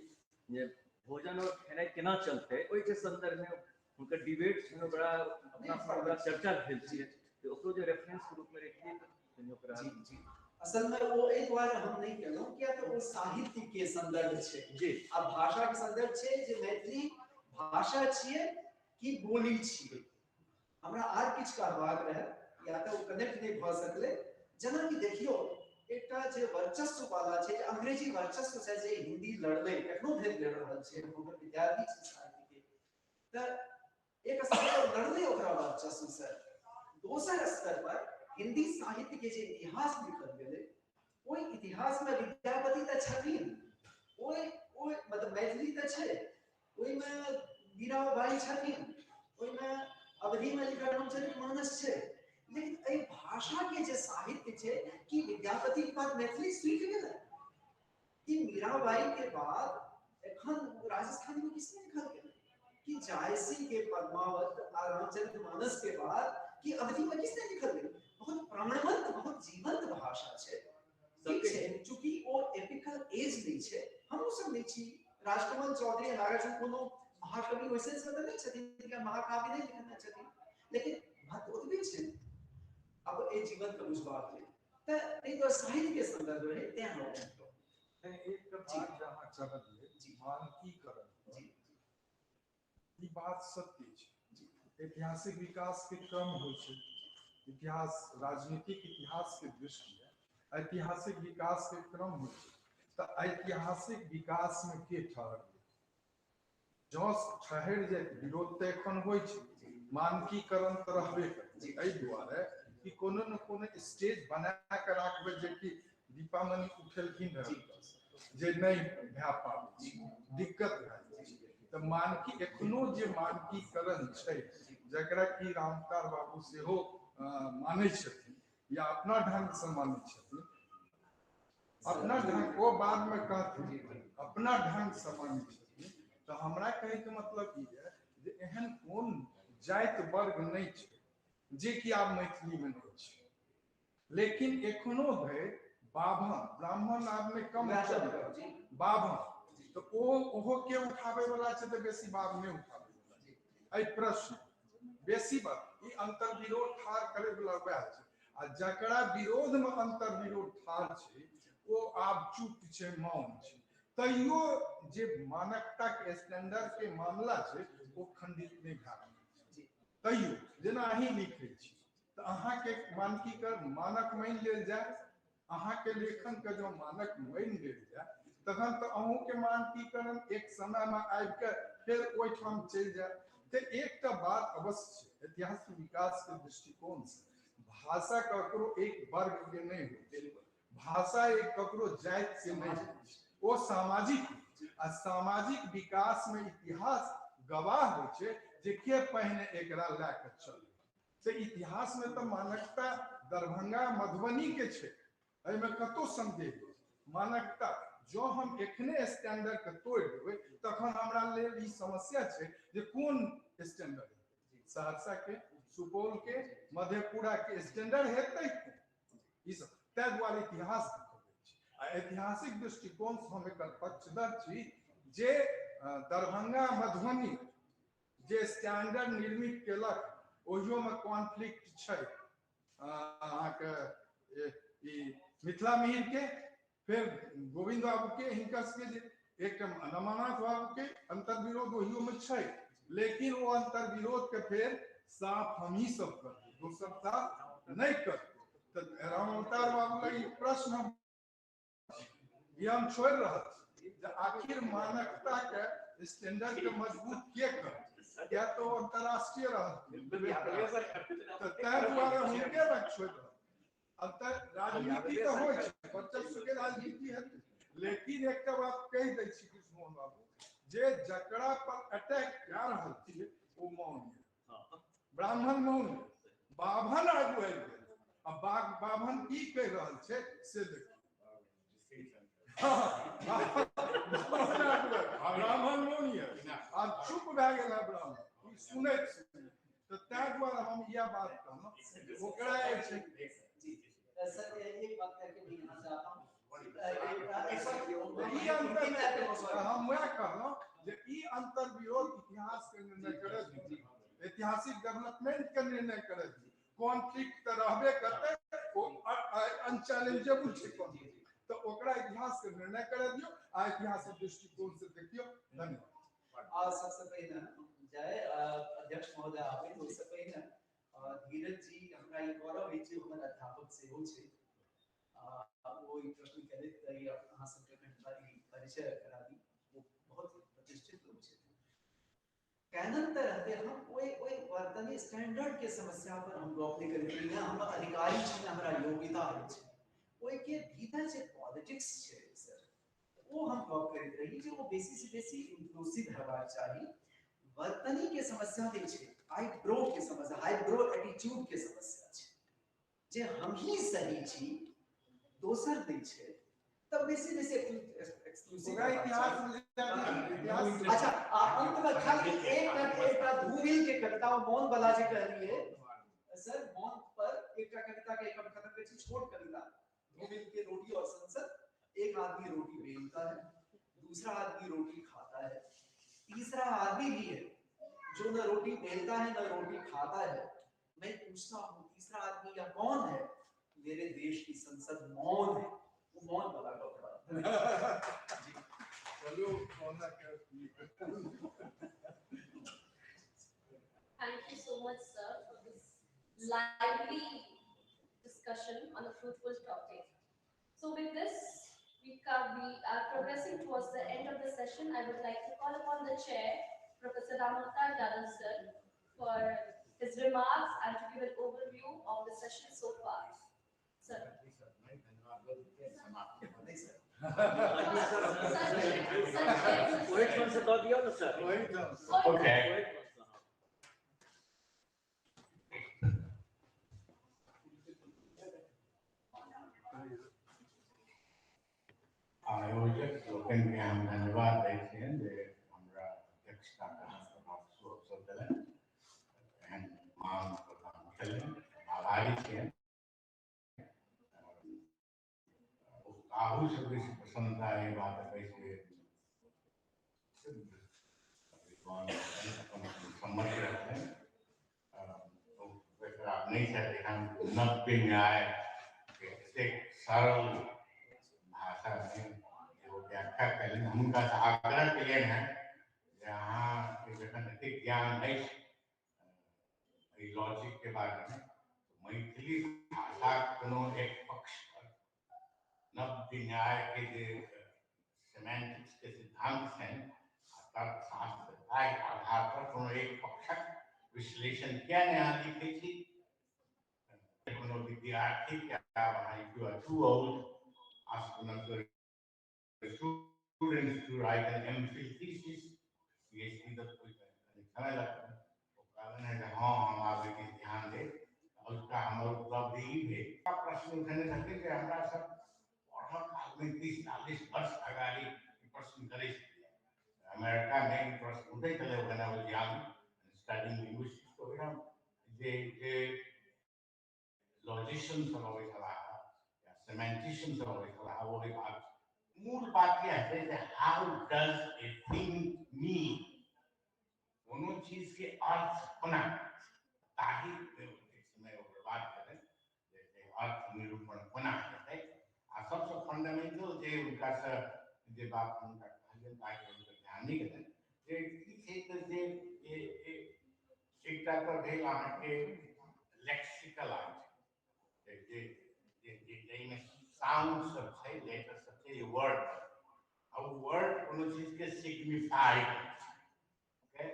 भोजन और खेनाई केना चलते ओइ के संदर्भ में उनका डिबेट छनो बड़ा अपना बड़ा चर्चा भेल छै तो ओकरो जो रेफरेंस के रूप में रखिए तो ओकरा जी जी असल में वो एक बार हम नहीं कहलो क्या तो वो साहित्य के संदर्भ छे जी अब भाषा के संदर्भ छे जे मैथिली भाषा छिए कि बोली छिए हमरा आर किछ कहबाक रहे या तो कनेक्ट नहीं भ सकले जना कि देखियो एकटा जे वर्चस्व वाला छे जे अंग्रेजी वर्चस्व से जे हिंदी लड़ले कखनो भेल लड़ रहल छे ओकर विद्यार्थी छे साहित्य के त एक स्तर पर लड़ले ओकरा वर्चस्व से दोसर स्तर पर हिंदी साहित्य के जे इतिहास लिखल गेले ओइ इतिहास में विद्यापति त छथिन ओइ मतलब मैथिली त छै ओइ में मीराबाई छथिन ओइ में अवधि में लिखल रामचरितमानस छै लेकिन ए भाषा के जे साहित्य छै कि विद्यापति के बाद मैथिली सीख गेलै कि मीराबाई के बाद एखन राजस्थान में किसने लिखल गेलै कि जायसी के पद्मावत और रामचरितमानस के बाद कि अवधि में किसने लिखल गेलै बहुत प्राणवंत बहुत जीवंत भाषा छै ठीक छै चूंकि ओ एपिकल एज नहीं छै हमहु सब नहीं छी राजकमल चौधरी नागार्जुन कोनो महाकवि वैसे से नहीं छथिन कि महाकाव्य नहीं लिखने छथिन लेकिन बात ओतबे छै अब ए जीवन के बुझबाक लेल त नहीं तो साहित्य के संदर्भ में त्या हो एक बात जहाँ कहलिए मानकीकरण ई बात सत्य है। ऐतिहासिक विकास के क्रम होइ छै, इतिहास राजनीतिक इतिहास के दृष्टि है ऐतिहासिक विकास के क्रम होइ छै। तो ऐतिहासिक विकास में के ठहर जो ठहर जाए विरोध तो एखन होइ छै, मानकीकरण तो रहबे करे। एहि दुआरे कि कोनो न कोनो स्टेज बना के राखबे जे कि दीपामणि उठेलखिन रहे जे नहीं भए पाबै दिक्कत भए जाइ छै। तो मानकी एखनो जे मानकीकरण छै जकरा कि रामकार बाबू सेहो मानै छथिन या अपना ढंग से मानै छथिन, अपना ढंग वो बाद में कहथिन अपना ढंग से मानै छथिन। तो हमरा कहे के मतलब ई है जे एहन कोन जाति वर्ग नहीं छै जे कि आब मैथिली में नहीं छै, लेकिन एखनो धरि बाभन ब्राह्मण आदमी कम बाभन तो ओहो के उठावे वाला छै तो बेसी बाभ नहीं उठावे वाला। एहि प्रश्न बेसी बात ई अंतर विरोध ठार करे वाला वह छै, आ जकरा विरोध में अंतर विरोध ठार छै वो आब चुप छै, मौन छै। तैयो जे मानकता के स्टैंडर्ड के मामला छै वो खंडित नहीं भए रहल छै। तैयो जेना अहीं लिखै छी तो अहाँ के मानकीकरण मानक मान लेल जाए, अहाँ के लेखन के जो मानक मान लेल जाए तखन तो अहूँ के मानकीकरण एक समय में आबि के फिर ओहिठाम चलि जाए। तो एक बात अवश्य छै ऐतिहासिक विकास के दृष्टिकोण से भाषा ककरो एक वर्ग के नहीं होते, भाषा एक ककरो जाति के नहीं होते, वो सामाजिक आ सामाजिक विकास में इतिहास गवाह होइ छै जे के पहिने एकरा लए के चले। से इतिहास में तो मानकता दरभंगा मधुबनी के छै, एहि में कतो संदेह मानकता जो हम एखने स्टैंडर्ड के तोड़ देबै तखन हमरा लेल ई समस्या छै जे कोन स्टैंडर्ड सहरसा के सुपौल के मधेपुरा के स्टैंडर्ड हेतै ई सब। तै दुआरे इतिहास आ ऐतिहासिक दृष्टिकोण से हम एकर पक्षधर छी जे दरभंगा मधुबनी जे स्टैंडर्ड निर्मित केलक ओहियो में कॉन्फ्लिक्ट छै। अहाँ के ई मिथिला मिहिर के फिर गोविंद बाबू के हिनकर के जे एक रमानाथ बाबू के अंतर विरोध ओहियो में छै, लेकिन वो अंतर विरोध के फिर साफ हम ही सब कर दोसर साफ नहीं कर। तो राम अवतार बाबू लगी प्रश्न हम छोड़ रहा आखिर मानकता के स्टैंडर्ड के मजबूत के कर या तो अंतरराष्ट्रीय राजनीति तो हो वर्चस्व के राजनीति है, लेकिन एक बात कह दै छी कृष्णमोहन बाबू जे जकरा पर अटैक कऽ रहल छी वो मौन है, ब्राह्मण मौन है, बाभन आगू आबि गेल आ बाभन की कहि रहल छै से देखिए। ब्राह्मण मौन है आ चुप भए गेल है ब्राह्मण सुनै तो तै दुआरे हम यह बात कहलहुँ ओकरा छै। सर एक बात करके मैं यहाँ से आता हूँ हम वह कहलहुँ जे ई अंतर विरोध इतिहास के निर्णय करे, ऐतिहासिक डेवलपमेंट के निर्णय करे, कॉन्फ्लिक्ट तो रहबे करते अनचैलेंजेबल छै कॉन्फ्लिक्ट तो ओकरा इतिहास के निर्णय करे दियो आ ऐतिहासिक दृष्टिकोण से देखियो। धन्यवाद। सबसे पहले जय अध्यक्ष महोदय आवे तो सबसे पहले धीरज जी हमरा ई गौरव है जे हमर अध्यापक सेहो छै वो ई प्रश्न करे त ई अहाँ सबके कनिटारी परिचय करा दी वो बहुत प्रतिष्ठित लोग छै। कैनन त रहते हम ओई वर्तनी स्टैंडर्ड के समस्या पर हम गप नहीं करै छी, हम अधिकारी छी हमरा योग्यता छै ओई के भीतर जे पॉलिटिक्स छै सर वो हम गप करैत रही जे वो बेसी से बेसी इंक्लूसिव हेबाक चाही। वर्तनी के समस्या नहीं छै, हाइब्रो के समस्या हाइब्रो एटीट्यूड के समस्या छै जे हम ही सही छी दोसर नहीं छै तब बेसी बेसी एक्सक्लूसिव इतिहास। अच्छा अंत में खाली एक धूमिल के कविता मौन वाला जे कहलिए सर मौन पर एक कविता के एक खत्म कर छी छोट कविता धूमिल के रोटी और संसद। एक आदमी रोटी बेलता है, दूसरा आदमी रोटी खाता है, तीसरा आदमी भी है जो न रोटी बेलता है न रोटी खाता है। मैं पूछता हूँ तीसरा आदमी या कौन है मेरे देश की संसद मौन है, वो मौन वाला टॉपिक। जी चलो होना क्या Thank you so much, sir, for this lively discussion on a fruitful topic. So with this, we are progressing towards the end of the session. I would like to call upon the chair, Professor Ramakar Yadav sir, for his remarks and to give an overview of the session so far. Sir. Okay. आयोजक लोगन के हम धन्यवाद देते हैं जे हमरा अध्यक्षता अवसर देलन एहन मान प्रदान कयलनि आभारी छियनि काहू से बेसी प्रसन्नता ये बात है कि विद्वान अपन सम्मति रखते हैं तो वैसे आप नहीं चाहते हम नव्य न्याय के सरल भाषा में जो व्याख्या करें हम उनका आग्रह किए हैं जहाँ जखन एतेक ज्ञान नहीं लॉजिक के बारे में तो मैथिली भाषा कोनो एक पक्ष पर नव्य न्याय के जो सेमेंटिक्स के सिद्धांत हैं तर्कशास्त्र के आधार पर कोनो एक पक्षक विश्लेषण क्या यहाँ लिखी थी कोनो विद्यार्थी क्या वहाँ if you are too old ask one of the students to write an MPhil thesis PhD तक कोई समय लगता है तो कारण है कि हाँ हम आगे के ध्यान दे और उसका हमारा उपलब्धि ही है प्रश्न उठाने सकते कि हमारा सब पढ़क आदमी 30-40 वर्ष अगाडि प्रश्न करे अमेरिका में प्रश्न उठे चले when I was young studying linguistics तो हम जे logicians सब होवे चला या semanticians सब होवे चला वो एक मूल बात क्या है कि how does a thing mean दोनों चीज के अर्थ होना ताकि समय और बात करें जैसे अर्थ निरूपण होना है सबसे फंडामेंटल जे उनका से जे बात उनका कहलन ताकि उनका ध्यान नहीं करें जे की क्षेत्र जे एक टाइप का भेल आने के लेक्सिकल आर्ट जे में साउंड सब है लेटर सब है ये वर्ड अब वर्ड कोनो चीज के सिग्निफाई ओके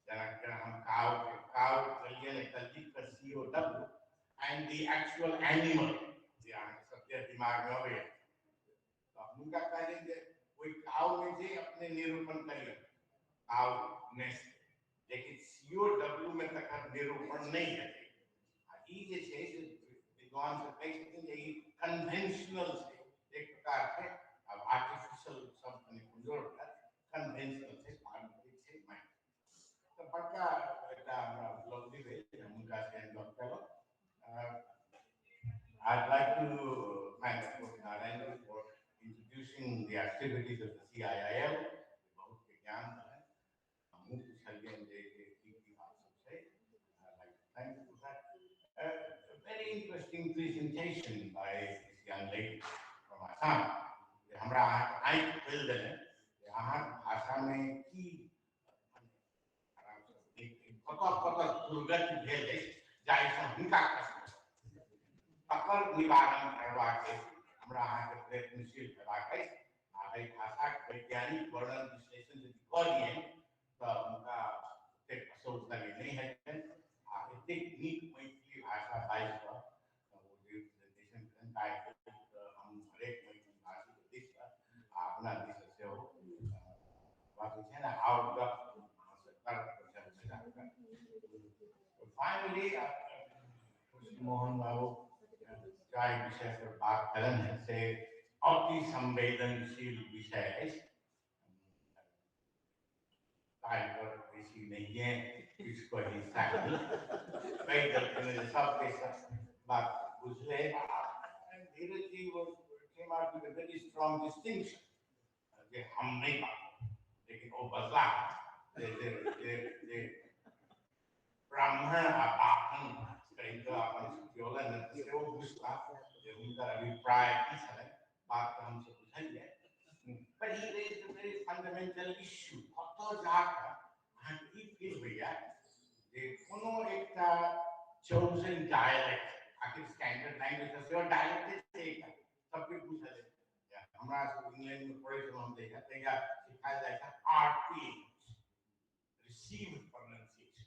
जना हम काउ कलिए कल्टी का COW and the actual animal सबके दिमाग में होवे तो उनका कहेंगे कोई काउ में जे अपने निरूपण करिए काउ में लेकिन COW में तक निरूपण नहीं है ई जे छै विद्वान से कह सकते हैं ये कन्वेंशनल है एक प्रकार के अब आर्टिफिशियल शब्द में कमजोर है कन्वेंशनल है पारंपरिक है मैं तो बड़का बेटा हमरा उपलब्धि है हम उनका से बात करो I'd like to thank Dr. Narendra for introducing the activities of the CIIL. बहुत ज्ञान है मुक्त छलयन जे की बात सबसे I'd like to thank you for that. A very interesting presentation by this young lady from Assam. हमरा आई खोल देने यहाँ भाषा में की कतऽ दुर्गति भेल अछि जाहिसँ हुनका तकर निवारण करबाक हमरा अहाँके प्रयत्नशील हेबाक अछि आ एहि भाषाक वैज्ञानिक वर्णन विश्लेषण यदि कऽ लियै तऽ हुनका ओतेक असौज लगे नहि हेतनि आ एतेक नीक मैथिली भाषा बाजि कऽ ओ जे प्रेजेंटेशन केलनि ताहि हम हरेक मैथिली भाषीके दिससँ आ अपना दिससँ सेहो बात छै ने आओर गप finally मोहन बाबू काय विषय पर बात करन है से अति संवेदनशील विषय है काय पर किसी नहीं है इसको हिस्सा कई दर्शकों ने सब के सब बात बुझले धीरे जी वो came out with a very strong distinction कि हम नहीं बात लेकिन वो बदला दे ब्राह्मण आपाखन कहीं तो अपन योला नृत्य वो घुसता प्रायोरिटी छलन बात हमसे बुझलिए but he raised a very fundamental issue कतो जाकर हम ई फील होइया जे कोनो एकटा chosen dialect आखिर स्टैंडर्ड लैंग्वेज से और डायलेक्ट से सब कुछ बुझले हमरा इंग्लैंड में पढ़े तो हम देखा तैया सिखाया जाता RP received pronunciation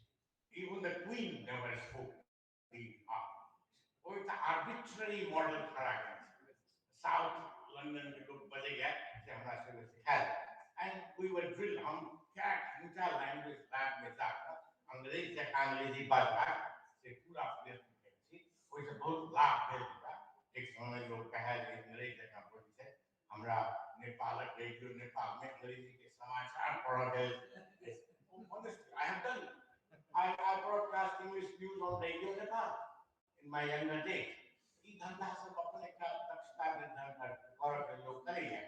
even the queen never spoke the R वो एक arbitrary model खड़ा है साउथ लंदन में लोग बजे गए कि हमरा से सिखाया and we were drilled हम क्या घंटा लैंग्वेज लैब में जाकर अंग्रेजी बात से पूरा प्लेस में कोई से बहुत लाभ मिलता एक समय लोग कहा कि अंग्रेजी का बोली से हमरा नेपाल के जो नेपाल में अंग्रेजी के समाचार पढ़ गए honestly I have done I broadcast English news on radio Nepal in my younger days ये धंधा सब अपने का दक्षता निर्धारण कर लोग करे हैं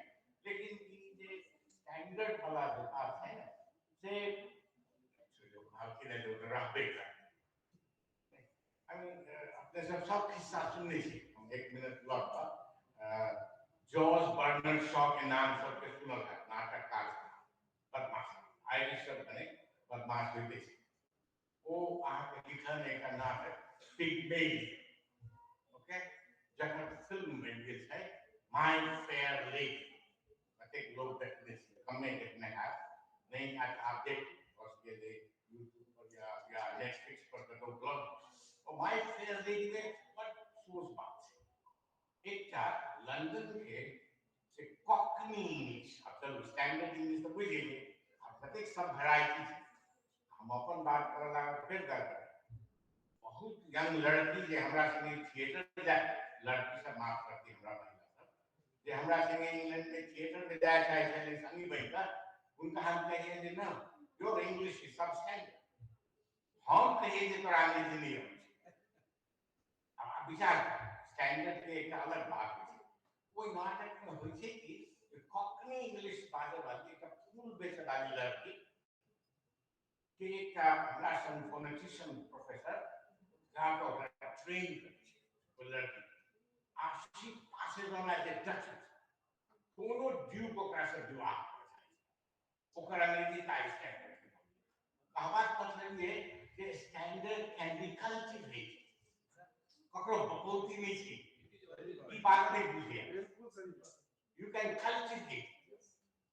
लेकिन ये स्टैंडर्ड वाला जो बात है से जो भारतीय ने जो रह बेटा I mean अपने सब किस्सा सुनने से हम एक मिनट लौटा जॉर्ज बर्नर्ड शॉ के नाम सबके सुना था नाटककार बदमाश आयरिश शब्द ने बदमाश ब्रिटिश वो आपके लिखन एक नाटक पिग्मेलियन ओके जब फिल्म में भी है माय फेयर लेडी प्रत्येक लोग देखने से हमने देखने का नहीं आप देख उसके लिए YouTube पर या Netflix पर तो ब्लॉग और माय फेयर लेडी में बट सोच बात एक चार लंदन के से कॉकनी इंग्लिश अब स्टैंडर्ड इंग्लिश तो बुझिए अब प्रत्येक सब वैरायटी हम अपन बात कर रहा फिर कर बहुत यंग लड़की जे हमरा संगे थिएटर जाए लड़की सब माफ करती हमरा महिला सब जे हमरा संगे इंग्लैंड में थिएटर में जाए चाहे चले संगी बैठकर उनका हम कहिए जे ना योर इंग्लिश इज सबस्टैंडर्ड हम कहिए जे तोरा अंग्रेजी नहीं आवे अब विचार स्टैंडर्ड के एक अलग बात है कोई नाटक में होई छै कि कॉकनी इंग्लिश बाजे वाली एक फूल बेचे वाली लड़की के एक हमरा सन फोनेटिशियन प्रोफेसर जहाँ को ट्रेन वो लड़की आशी पासे जाना है डच दोनों ड्यू को कैसे विवाह ओकर अंग्रेजी का स्टैंडर्ड कहावत मतलब ये कि स्टैंडर्ड कैन बी कल्टिवेटेड ककरो बकौती नहीं थी ये बात नहीं बुझिए you can cultivate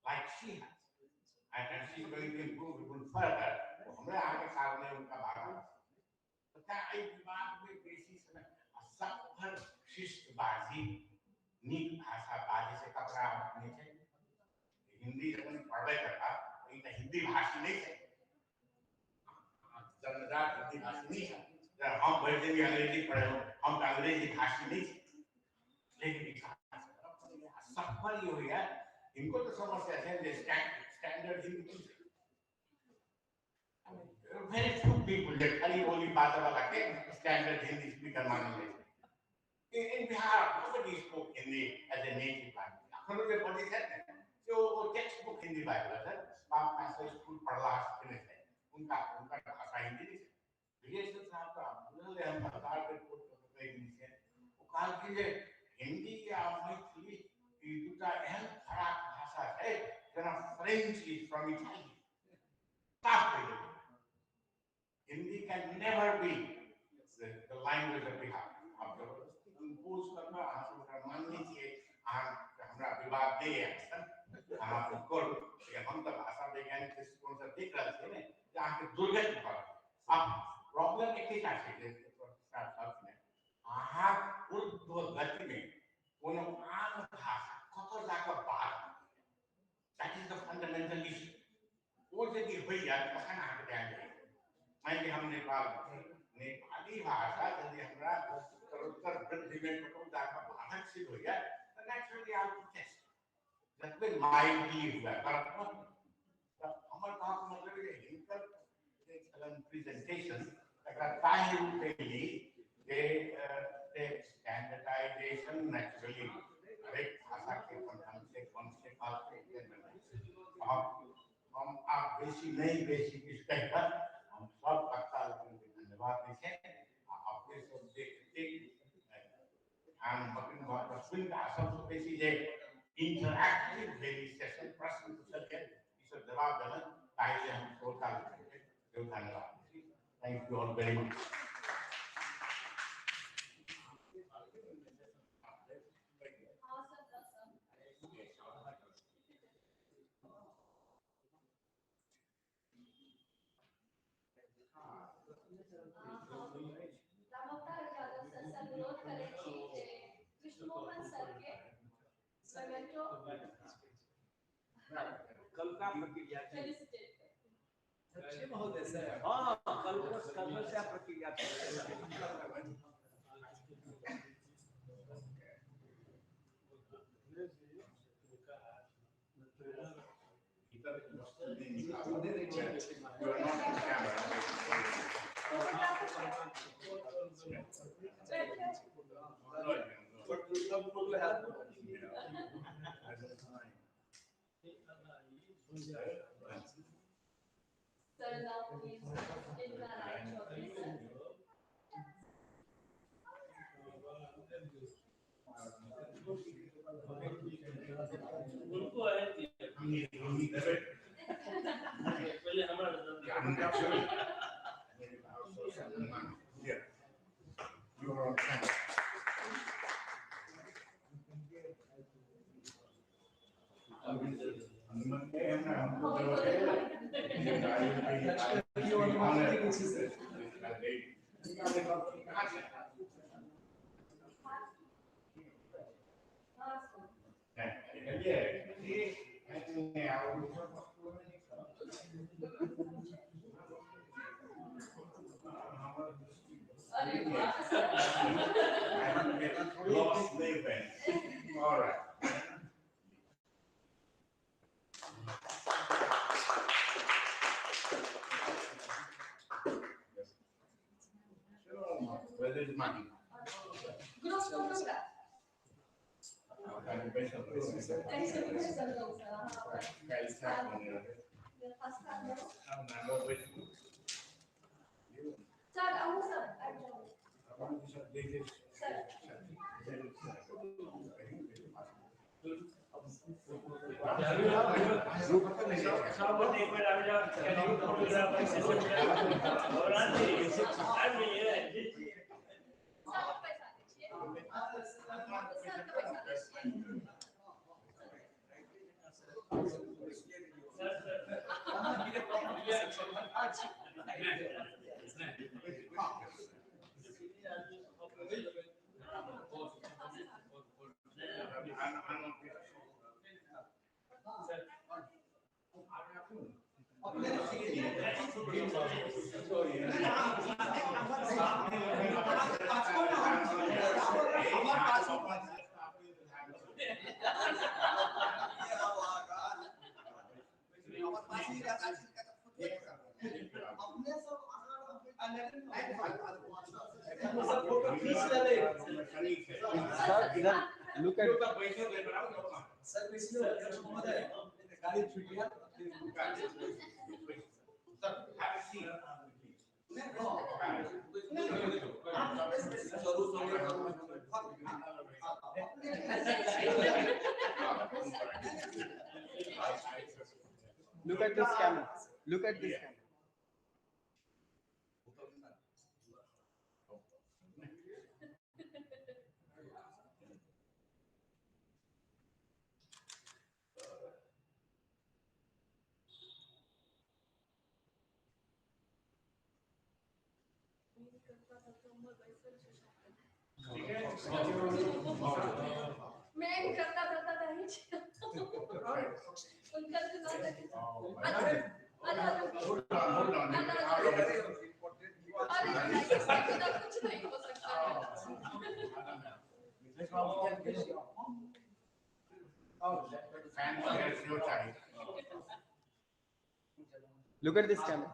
like she has and she's going to improve even further हमरे आगे सामने उनका भाग पता है दिमाग में बेसी समय असफल शिष्टबाजी नीक भाषा बाजी से कपड़ा नहीं है हिंदी जब पढ़ाई करता ये तो हिंदी भाषी नहीं है जन्मजात हिंदी भाषी नहीं है हम बैठे भी अंग्रेजी पढ़े हो हम अंग्रेजी भाषी नहीं लेकिन सफल ही हो गया इनको तो समस्या है standard Hindi very few people that खाली बोली बात वाला के स्टैंडर्ड हिंदी स्पीकर मान लेते in Bihar nobody spoke Hindi as a native language अखरों के बड़ी है जो टेक्स्ट बुक हिंदी बाइबल है बाप का से स्कूल पढ़ला सकते थे उनका भाषा हिंदी नहीं है विजय साहब का बोले हम सरकार के कोर्ट करते हैं से वो काल के हिंदी या मैथिली ये दूसरा एहन खराब भाषा है जना French is from Italy stop it Hindi can never be the language of Bihar आप जबरदस्ती कंपोज करना आप मान लीजिए आप हमरा विवाद दे एक्शन आप कर कि हम तो भाषा वैज्ञानिक दृष्टिकोण से देख रहे थे ना जहाँ के दुर्गत पर अब प्रॉब्लम एक ही है स्टार्ट में आप उर्ध्व गति में कोनो आम भाषा कतो जाकर बात that is the fundamental issue वो यदि होई या तखन आके ध्यान दे मान के हम नेपाली भाषा यदि हमरा उत्तर वृद्धि में कतो जाकर बाधक सिद्ध हो गया तो naturally I will test that will mildly हुआ पर हमर कहा मतलब है हिंकर एक चलन प्रेजेंटेशन तकरा ताहि रूप में the standardization naturally हरेक भाषा के कौन से बात हम आप बेसी नहीं बेसी किस कहकर हम सब कक्षा लोगों के धन्यवाद देखें अपने सब देखते I'm talking about the swing asam. So this is a interactive very session. प्रश्न पूछा गया, इसका जवाब देना ताकि हम श्रोता को धन्यवाद। Thank you all very much. Ramavatar Yadav sir से अनुरोध करें छी जे कृष्णमोहन सर के मेमेंटो कल का प्रक्रिया फेलिसिटेट अच्छे महोदय सर। हाँ, कल से प्रक्रिया Sir, now please in the right choice, sir. उनको है पहले हमारा You are on camera. Lost living. All right. Whether it's money. Gross photograph. Sir, आओ sir, Look at Look at this camera. Look at this camera. मैं करता नहीं उनका तो ना कुछ नहीं हो सकता Look at this camera.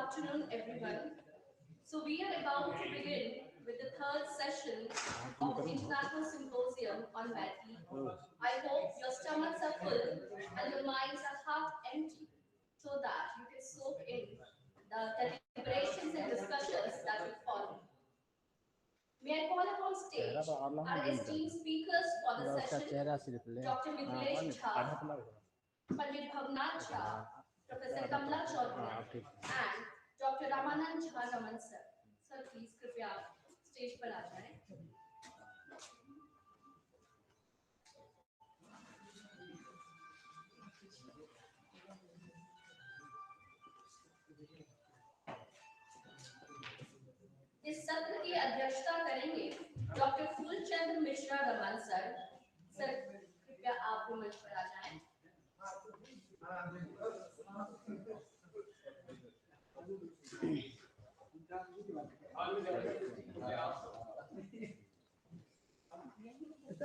afternoon, everyone. So we are about to begin with the third session of the International Symposium on Maithili. I hope your stomachs are full and your minds are half empty so that you can soak in the deliberations and discussions that will follow. May I call upon stage our esteemed speakers for the session, Dr. Mithilesh Jha, Pandit Bhavnath Jha, Professor Kamla Chaudhary, and Dr. Ramanand Jha Raman sir. Sir, please कृपया स्टेज पर आ जाएं. इस सत्र की अध्यक्षता करेंगे doctor Phoolchand Mishra Raman sir. Sir कृपया आप भी मंच पर आ जाएं. So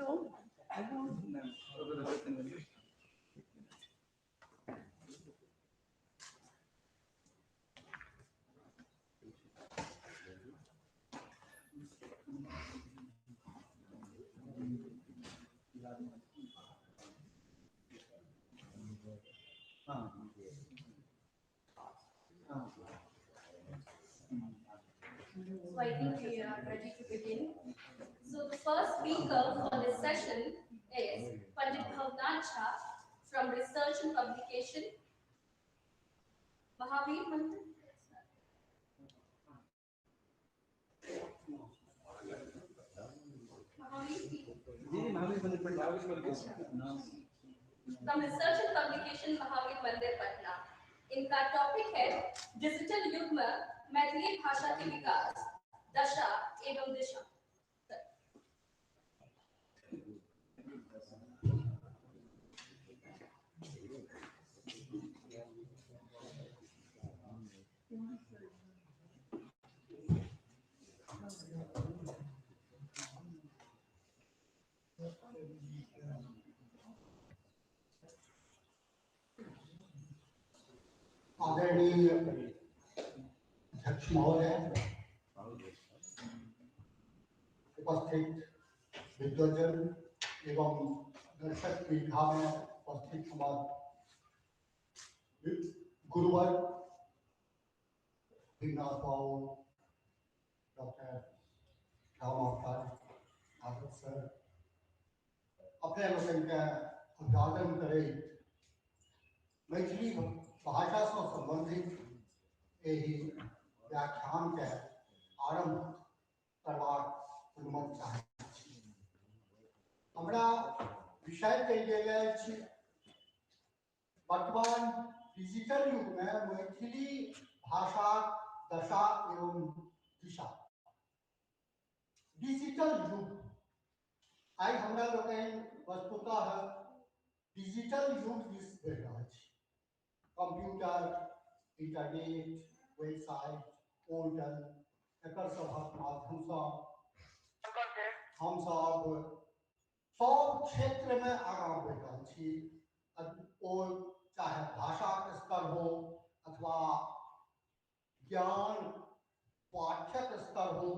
I think we are ready to begin. So the first speaker for this session is Pandit Bhavnath Jha from Research and Publication, Mahavir Mandir. From Research and Publication, Mahavir Mandir, Patna. इनका टॉपिक है डिजिटल युग में मैथिली भाषा के विकास, दशा एवं दिशा. आदरणीय अध्यक्ष महोदय, उपस्थित विद्वजन एवं दर्शक पीठा में उपस्थित हमारे गुरुवर डॉक्टर राम सर, अपने लोगन के उद्घाटन करे मैथिली भाषा से संबंधित यही व्याख्यान के आरंभ करबाक अनुमति चाहै छी. हमरा विषय कल गेल वर्तमान डिजिटल युग में मैथिली भाषा दशा एवं दिशा. डिजिटल युग आई हमरा लोगन वस्तुतः डिजिटल युग दिस बढ़ रहा है. कंप्यूटर, इंटरनेट, वेबसाइट, पोर्टल एकर सभक माध्यम से हम सब क्षेत्र में आगाँ बढ़ रहा छी. और चाहे भाषा के स्तर हो अथवा ज्ञान पाठ्यक स्तर हो.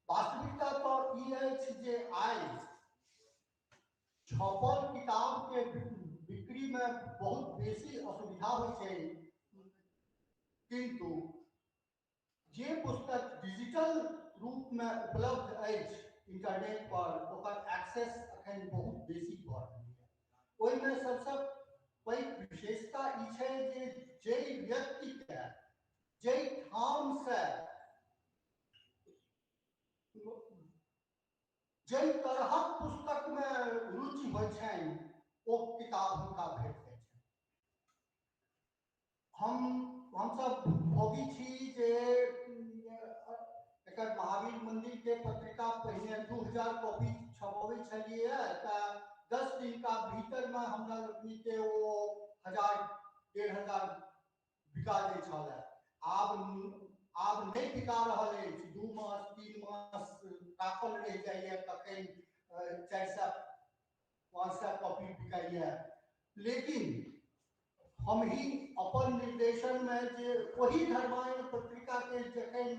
वास्तविकता तो ये जे आई छपल किताब के बिक्री में बहुत बेसी असुविधा हो छै, किंतु जे पुस्तक डिजिटल रूप में उपलब्ध अछि इंटरनेट पर ओकर एक्सेस अखन बहुत बेसी भ रहल है. ओहि में सबसे पैघ विशेषता ई छै जे व्यक्ति के जे ठाम से जे तरहक पुस्तक में रुचि होइ छनि ओ किताब हुनका भेट जाइ छनि. हम सब भोगी छी जे एकर महावीर मंदिर के पत्रिका पहिने 2000 कॉपी छपबै छलिए त 10 दिन का भीतर में हमरा लोकनि के ओ 1000-1500 बिका जाइ छल. आब नहीं बिका रहल है. 2 मास 3 मास राखल रह जाइए, तखन 400-500 कॉपी बिकाइए. लेकिन हम ही अपन निर्देशन में जे वही धर्मायण पत्रिका के जखन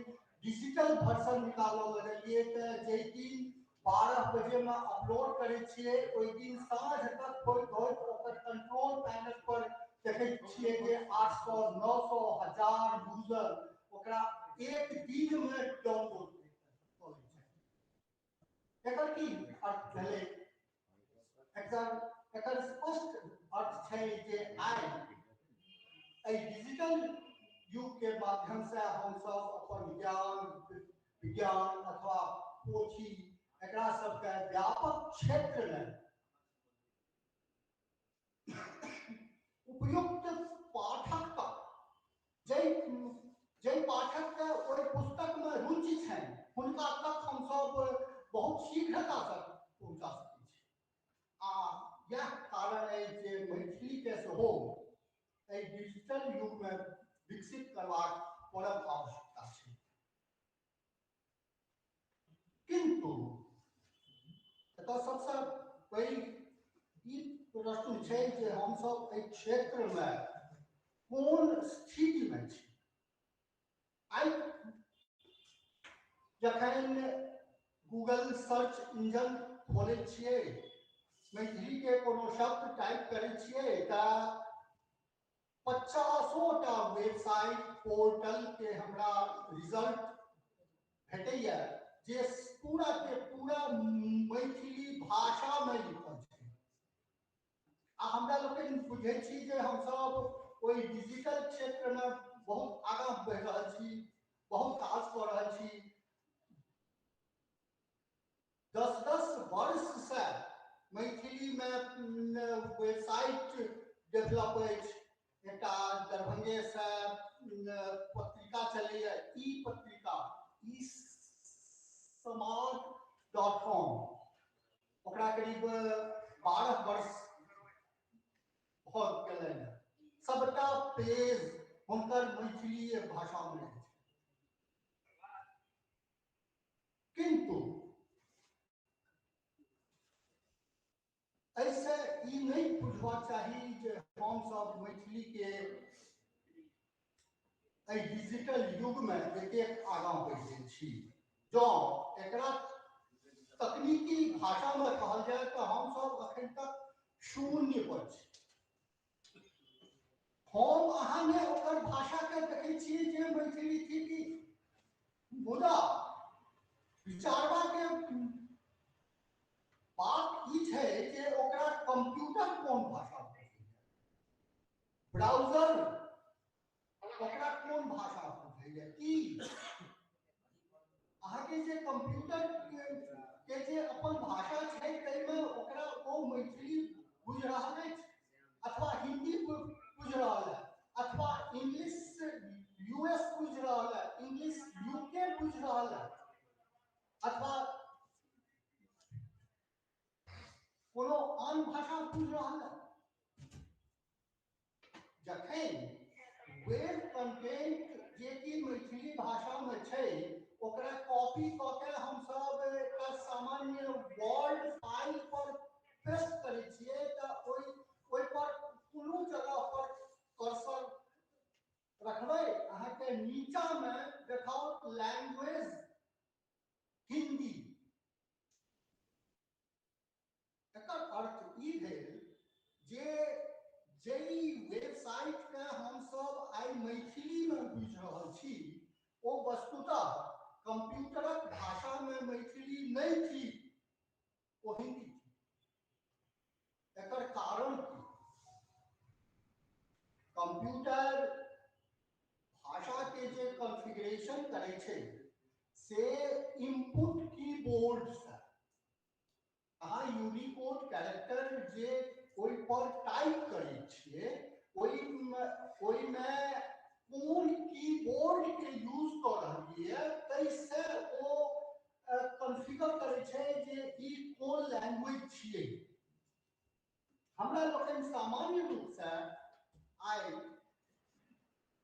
डिजिटल वर्जन निकालल लगलिए त जे दिन 12 बजे में अपलोड करे छिए ओई दिन साँझ तक होइत होइत ओकर कंट्रोल पैनल पर देखे छिए जे 800 900 1000 यूजर ओकरा एक दिन में डाउनलोड कर लै छै। एकर की अर्थ भेलै? एकर स्पष्ट अर्थ छै जे आइ एहि डिजिटल युग के माध्यम से हम सब अपन ज्ञान विज्ञान अथवा पोथी एकरा सबके व्यापक क्षेत्र में उपयुक्त पाठक तक जै पाठक के ओहि पुस्तक में रुचि छै हुनका तक हम सब बहुत शीघ्रता से पहुंचा सकै छी। आ यह कारण है जे मैथिली के सेहो एहि डिजिटल युग में विकसित करबाक परम आवश्यकता छै। किंतु एतऽ सबसे पैघ ई प्रश्न छै जे हम सब एहि क्षेत्र में कोन स्थिति में छी। आई जखन गूगल सर्च इंजन खोले छिए मैथिली के कोनो शब्द टाइप करे छिए त 50टा वेबसाइट पोर्टल के हमरा रिजल्ट भेटैया जे पूरा के पूरा मैथिली भाषा में लिखल छै। आ हमरा लोकनि बुझै छी जे हम सब ओहि डिजिटल क्षेत्र में बहुत आगाँ बढ़ि रहल छी, बहुत काज कऽ रहल छी। 10-10 वर्ष से मैथिली में वेबसाइट डेवलप अछि। एकटा दरभंगे से पत्रिका चलैया ई पत्रिका ई समाज.com ओकरा करीब 12 वर्ष भऽ गेलनि। सबटा पेज हुनकर मैथिली भाषा में अछि। किंतु ऐसे ई नहीं बुझबाक चाही जे हम सब मैथिली के एहि डिजिटल युग में एतेक आगाँ बढ़ि गेल छी। जो एकरा तकनीकी भाषा में कहल जाए तो हम सब अखन तक शून्य पर छी। हम अहाँ में ओकर भाषा के देखै छिए जे मैथिली थिकी, मुदा विचारवा के बात ई छै जे ओकरा कंप्यूटर कोन भाषा बुझैया, ब्राउजर ओकरा कोन भाषा बुझैया। की अहाँ के जे कंप्यूटर के जे अपन भाषा छै तैमे ओकरा ओ मैथिली बुझ रहल अछि अथवा हिंदी बुझ रहल है अथवा इंग्लिश यूएस बुझ रहल है, इंग्लिश यूके बुझ रहल है अथवा कोनो आन भाषा बुझ रहल है। जखन वेब कंटेंट जे कि मैथिली भाषा में छै ओकरा कॉपी क के हम सब एकटा सामान्य वर्ड फाइल पर पेस्ट करै छिए त ओइ पर कोनो जगह पर कर्सर रखबै अहाँ के नीचा में देखाओत लैंग्वेज हिंदी। एकर अर्थ ई भेल जे जई वेबसाइट के हम सब आई मैथिली में बुझ रहल छी ओ वस्तुतः कंप्यूटरक भाषा में मैथिली नहीं थी, वो हिंदी थी। एकर कारण की? कंप्यूटर भाषा के जे कॉन्फ़िगरेशन करे छै से इनपुट कीबोर्ड से अहाँ यूनिकोड कैरेक्टर जे ओइ पर टाइप करै छिए ओइ में कोन कीबोर्ड के यूज कर रहलिए तैसे ओ कॉन्फ़िगर करे छै जे ई कोन लैंग्वेज छिए। हमरा लोकनि सामान्य रूप से आई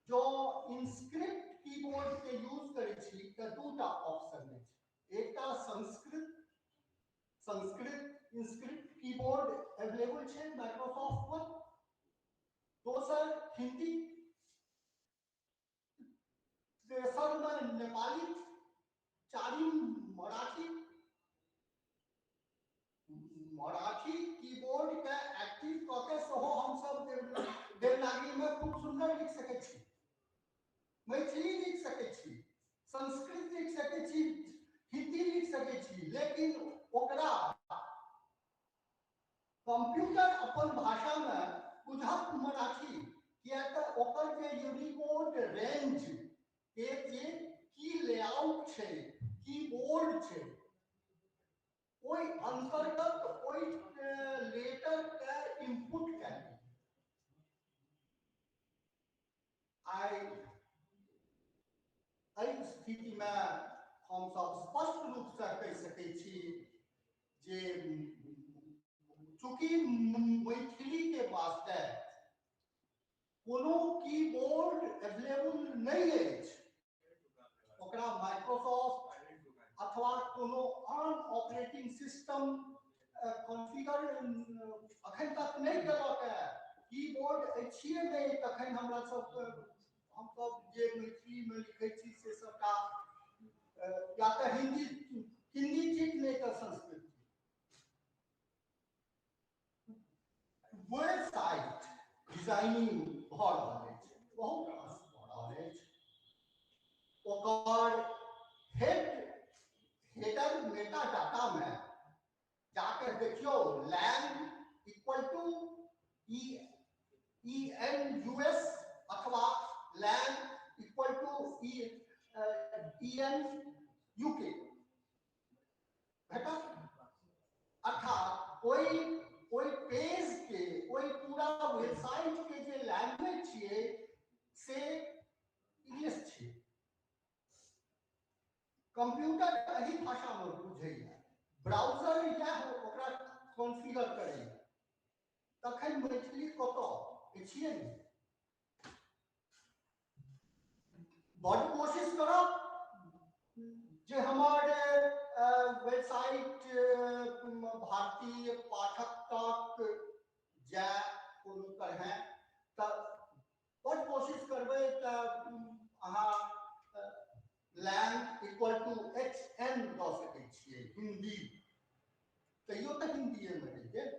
जो इंस्क्रिप्ट कीबोर्ड के यूज करे छी त दूटा ऑप्शन अछि। एकटा संस्कृत इंस्क्रिप्ट कीबोर्ड अवेलेबल छै माइक्रोसॉफ्ट पर, दोसर हिंदी, तेसर में नेपाली, चारिम मराठी। मराठी कीबोर्ड के एक्टिव कके सेहो हम सब देवनागरी में खूब सुंदर लिख सके छी, मैथिली लिख सके छी, संस्कृत लिख सके छी, हिंदी लिख सके छी, लेकिन ओकरा कंप्यूटर अपन भाषा में बुझत मराठी, किया त ओकर जे यूनिकोड रेंज के जे की लेआउट छै, कीबोर्ड छै, ओई अंतर्गत ओई लेटर के इनपुट करी। एहि स्थिति में हम सब स्पष्ट रूप से कह सकै छी जे चूंकि मैथिली के वास्ते कोनो कीबोर्ड अवेलेबल नहीं अछि, ओकरा माइक्रोसॉफ्ट अथवा कोनो आन ऑपरेटिंग सिस्टम कॉन्फ़िगर अखन तक नहीं केलक है, कीबोर्ड छिए नहीं, तखन हमरा सब हम सब जे मैथिली में लिखै छी से सबटा या तो हिंदी ठीक नहीं तो संस्कृत। वेबसाइट डिजाइनिंग भ रहल अछि, बहुत रास भ रहल अछि, ओकर हेडर मेटा डाटा में जाकर देखियो लैंग इक्वल टू ENUS अथवा लैंग इक्वल टू ENUK भेटत। अर्थात कोई पेज के कोई पूरा वेबसाइट के जे लैंग्वेज छिए से इंग्लिश छिए, कंप्यूटर एही भाषा में बुझैया, ब्राउजर या ओकरा कॉन्फ़िगर करैया, तखन मैथिली कतऽ छिए ने। बड़ कोशिश करब जे हमर वेबसाइट भारतीय पाठक तक जाए कोनो तरह, त बड़ कोशिश करबै त अहाँ लैंग इक्वल टू HN दऽ सकै छियै हिंदी, तैयो तऽ हिंदीए में रहि गेल।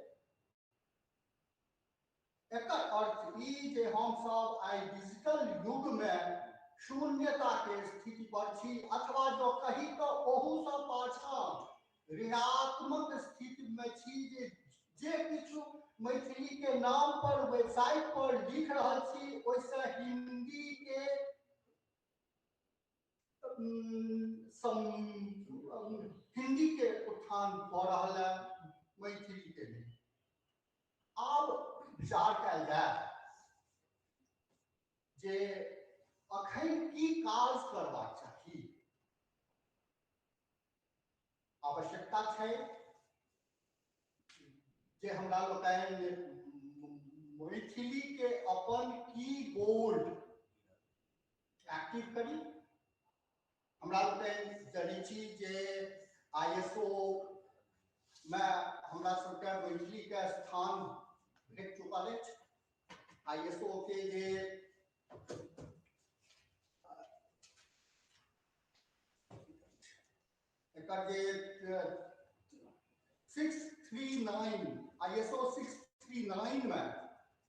एकर अर्थ ई जे हम सब आइ डिजिटल युग में शून्यता के स्थिति पर छी, अथवा जो कही तो ओहू सँ पाछा ऋणात्मक स्थिति में छी, जे किछु मैथिली के नाम पर वेबसाइट पर लिख रहल छी, ओइसे हिंदी के हिंदी के उत्थान भ रहल है, मैथिली के नहीं। आब विचार कयल जाय जे अखन की काज करबाक चाही। आवश्यकता छै जे हमरा लोकनि मैथिली के अपन कीबोर्ड एक्टिव करी। हमरा लोकनि जानै छी जे ISO में हमरा सबके मैथिली के स्थान भेट चुकल अछि। ISO के जे एकर जे 639 ISO 639 में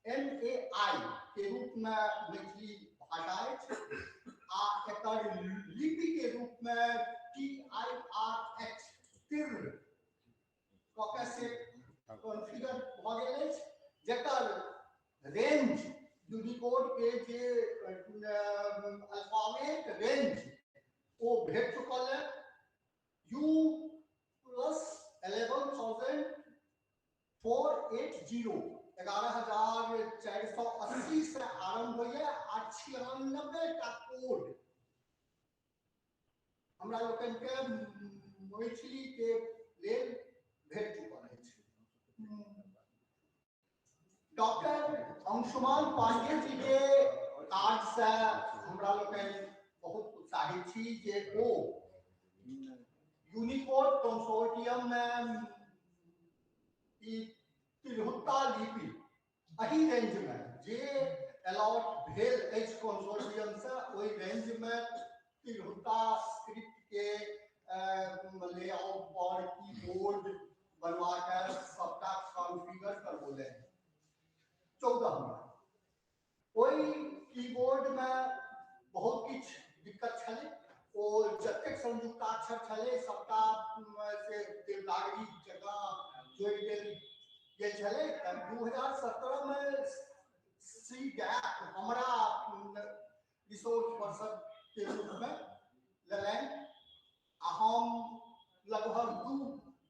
NAI के रूप में मैथिली भाषा अछि, आ एकर लिपि के रूप में TIRX तीर्ण कके से कॉन्फ़िगर भ गेल अछि, जेकर रेंज यूनिकोड के जे अल्फाबेट रेंज वो भेट चुकल है। U plus 11,480 11,480 से आरंभ होइए आ 96 टा कोड हमरा लोकन के मैथिली के लेल भेट चुकल अछि। डॉक्टर अंशुमान पांडे जी के काज से हमरा लोकन बहुत उत्साहित छी जे ओ यूनिकोड कंसोर्टियम में तिरहुता लिपि अही रेंज में जे अलॉट भेल एच कंसोर्टियम से ओई रेंज में तिरहुता स्क्रिप्ट के लेआउट पर कीबोर्ड बनवा कर सबका कॉन्फ़िगर कर बोले 14 में ओई कीबोर्ड में बहुत कुछ दिक्कत छले ओ जतेक संयुक्ताक्षर छले सबका से देवनागरी जगह जोड़ देल ये छले 2017 में सी गैप हमरा रिसोर्स पर्सन के रूप में लेलैन हम लगभग 2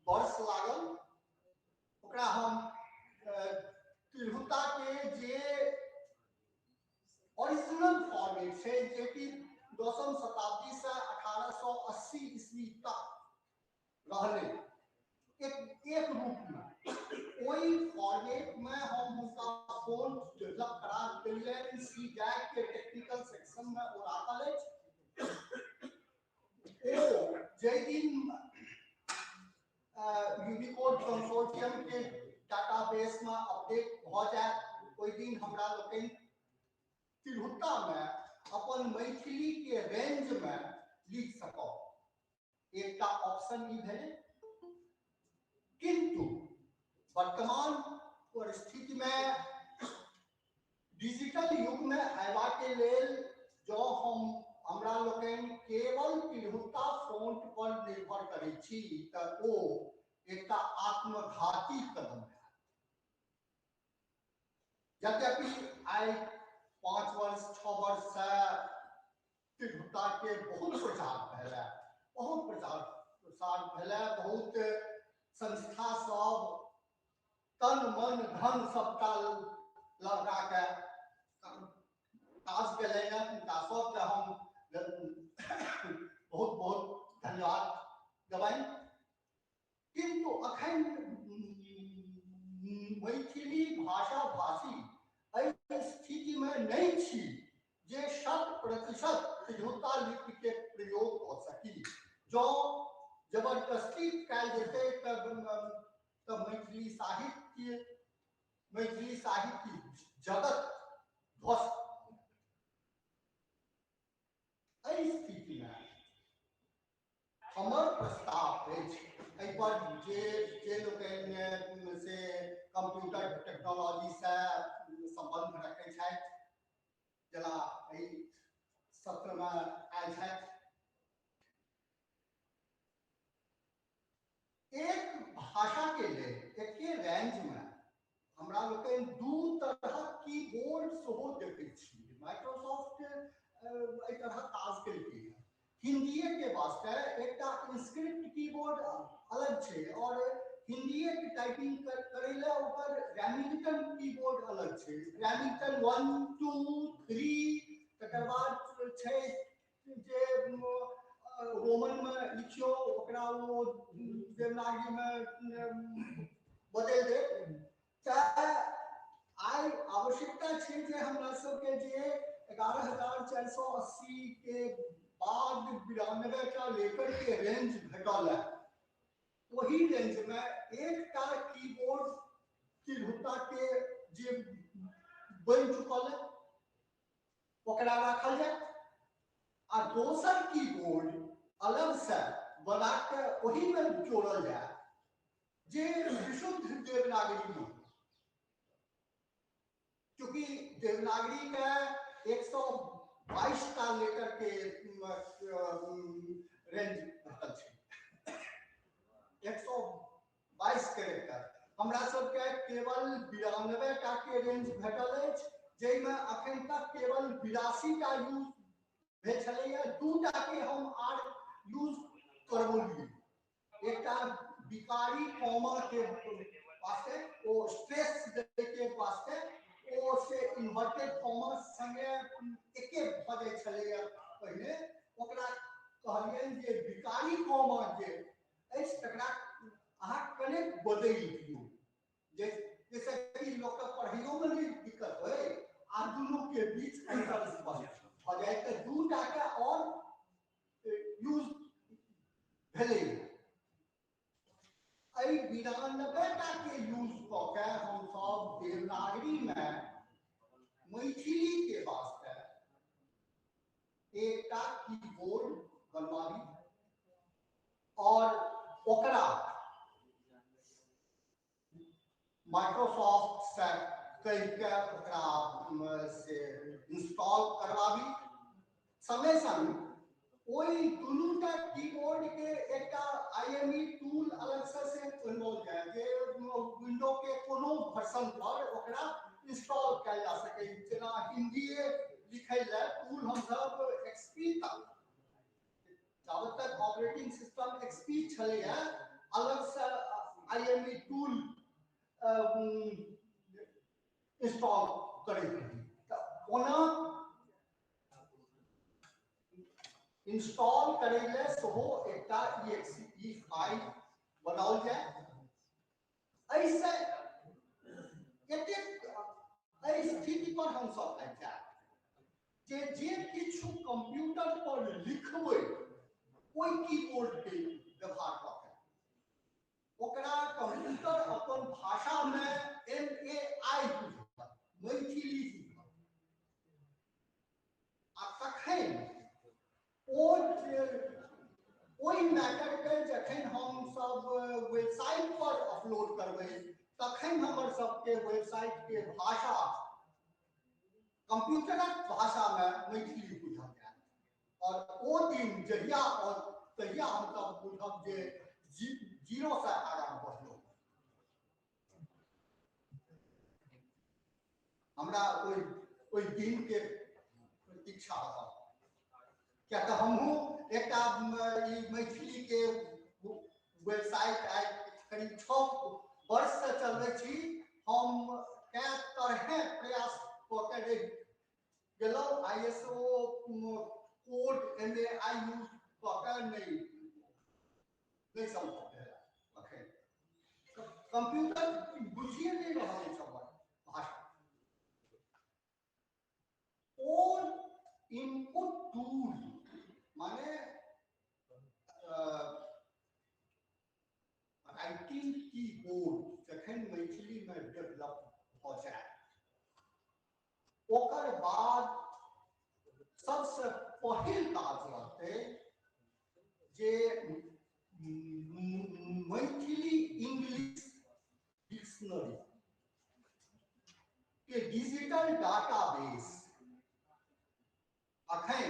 वर्ष लागल ओकरा हम तिरहुता के जे ओरिजिनल फॉर्मेट छै जे कि 10वीं शताब्दी से 1880 ईस्वी तक रहले एक रूप में ओई फॉर्मेट में हम उनका फोन डेवलप करा देलिए सी जैक के टेक्निकल सेक्शन में और आता ओ जै दिन यूनिकोड कंसोर्टियम के डाटाबेस में अपडेट भ जाए ओई दिन हमरा लोकन तिरहुता में अपन मैथिली के रेंज में लिख सको एकटा ऑप्शन ई भेले किंतु वर्तमान परिस्थिति में डिजिटल युग में आवा के लेल जो हमरा लोकन केवल तिरहुता फ्रंट पर निर्भर करै छी त ओ एकटा आत्मघाती कदम है यद्यपि आई 5 वर्ष 6 वर्ष से तिरहुता के बहुत प्रचार भेला बहुत प्रसार भेला बहुत संस्था सब तन मन धन सबका लगा के काज के लेना उनका सबके हम बहुत बहुत धन्यवाद देबनि किंतु अखन मैथिली भाषा भाषी एहि स्थिति में नहीं छी जे 100% तिरहुता लिपि के प्रयोग कर सकी जो जबरदस्ती कल जेते तब मैथिली साहित्य जगत ध्वस्त एहि स्थिति में हमर प्रस्ताव एहि पर जे लोकन से कंप्यूटर टेक्नोलॉजी से संबंध रखे छथि जना एहि सत्र में आयल छथि एक भाषा के लिए एक रेंज में हमरा लोकन 2 तरह कीबोर्ड सेहो देखै छी माइक्रोसॉफ्ट एहि तरह काज केलकै हिंदी के वास्ते एक इंस्क्रिप्ट कीबोर्ड अलग छे और हिंदी के टाइपिंग करे ला ऊपर रेमिंगटन कीबोर्ड अलग छे रेमिंगटन 1 2 3 तकर बाद छे जे रोमन में लिखियो ओकरा वो देवनागरी में बदल दे त आई आवश्यकता छे जे हमरा सब के जे 11480 के बाद 92 का लेकर के रेंज घटल है वही रेंज में एक कीबोर्ड तिरहुता के जे बन चुकल है ओकरा रखल जाए आ दोसर कीबोर्ड अलग से बना के वही में जोड़ल जाए जे विशुद्ध देवनागरी में क्योंकि देवनागरी का 122 का लेकर के रेंज घटल छे 122 कैरेक्टर हमरा सब के केवल 92 का के रेंज घटल अछि जै में अखन तक केवल 82 का यूज भेल छलैया 2 टा के हम आर यूज करबोलिए एकटा विकारी कॉमा के वास्ते ओ स्ट्रेस दे के वास्ते ओ से इन्वर्टेड कॉमा संगे एके भ जाय छलैया पहिले ओकरा कहलियन जे विकारी कॉमा जे एस तकरा अहाँ कने बदल दियौ जैसे कि लोक पढ़ाइयो में भी दिक्कत होय आ दुनू के बीच अंतर स्पष्ट भ जाय त 2 टा के और यूज भेलै आई 92 टा के यूज क के हम सब देवनागरी में मैथिली के वास्ते एक कीबोर्ड बनवाबी और ओकरा माइक्रोसॉफ्ट से कह के ओकरा से इंस्टॉल करवाबी संगे संग ओई दुनूटा कीबोर्ड के एक IME टूल अलग से इन्वॉल्व है जे विंडो के कोनो वर्जन पर ओकरा इंस्टॉल किया जा सके जेना हिंदी लिखै ले टूल हम सब XP तक जब तक ऑपरेटिंग सिस्टम XP छले अलग से IME टूल इंस्टॉल करे त ओना इंस्टॉल करे ले सोहो एकटा EXE फाइल बनाओल जाए ऐसे कते एहि स्थिति पर हम सब आबि जाए जे किछु कंप्यूटर पर लिखबै ओई कीबोर्ड के व्यवहार करते ओकरा कंप्यूटर अपन भाषा में MAI मैथिली आ तखन ओई मैटर के जखन हम सब वेबसाइट पर अपलोड करबै तखन हमर सबके वेबसाइट के भाषा कंप्यूटरक भाषा में मैथिली बुझल जाए और ओ दिन जहिया और तहिया हम सब बुझब जे जीरो से आगां बढ़लो हमरा ओई दिन के प्रतीक्षा है क्या तो हमहू एक मैथिली के वेबसाइट आइ करीब 6 वर्ष से चलबै छी हम कए तरह प्रयास कऽ के गेलौ ISO कोड MAI यूज कऽ के नहीं संभव है अखन कंप्यूटर बुझिए नहीं रहल है सब भाषा और इनपुट टूल माने राइटिंग कीबोर्ड जखन मैथिली में डेवलप हो जाए ओकर बाद सबसे पहिल काज रहते जे मैथिली इंग्लिश डिक्शनरी के डिजिटल डाटाबेस अखन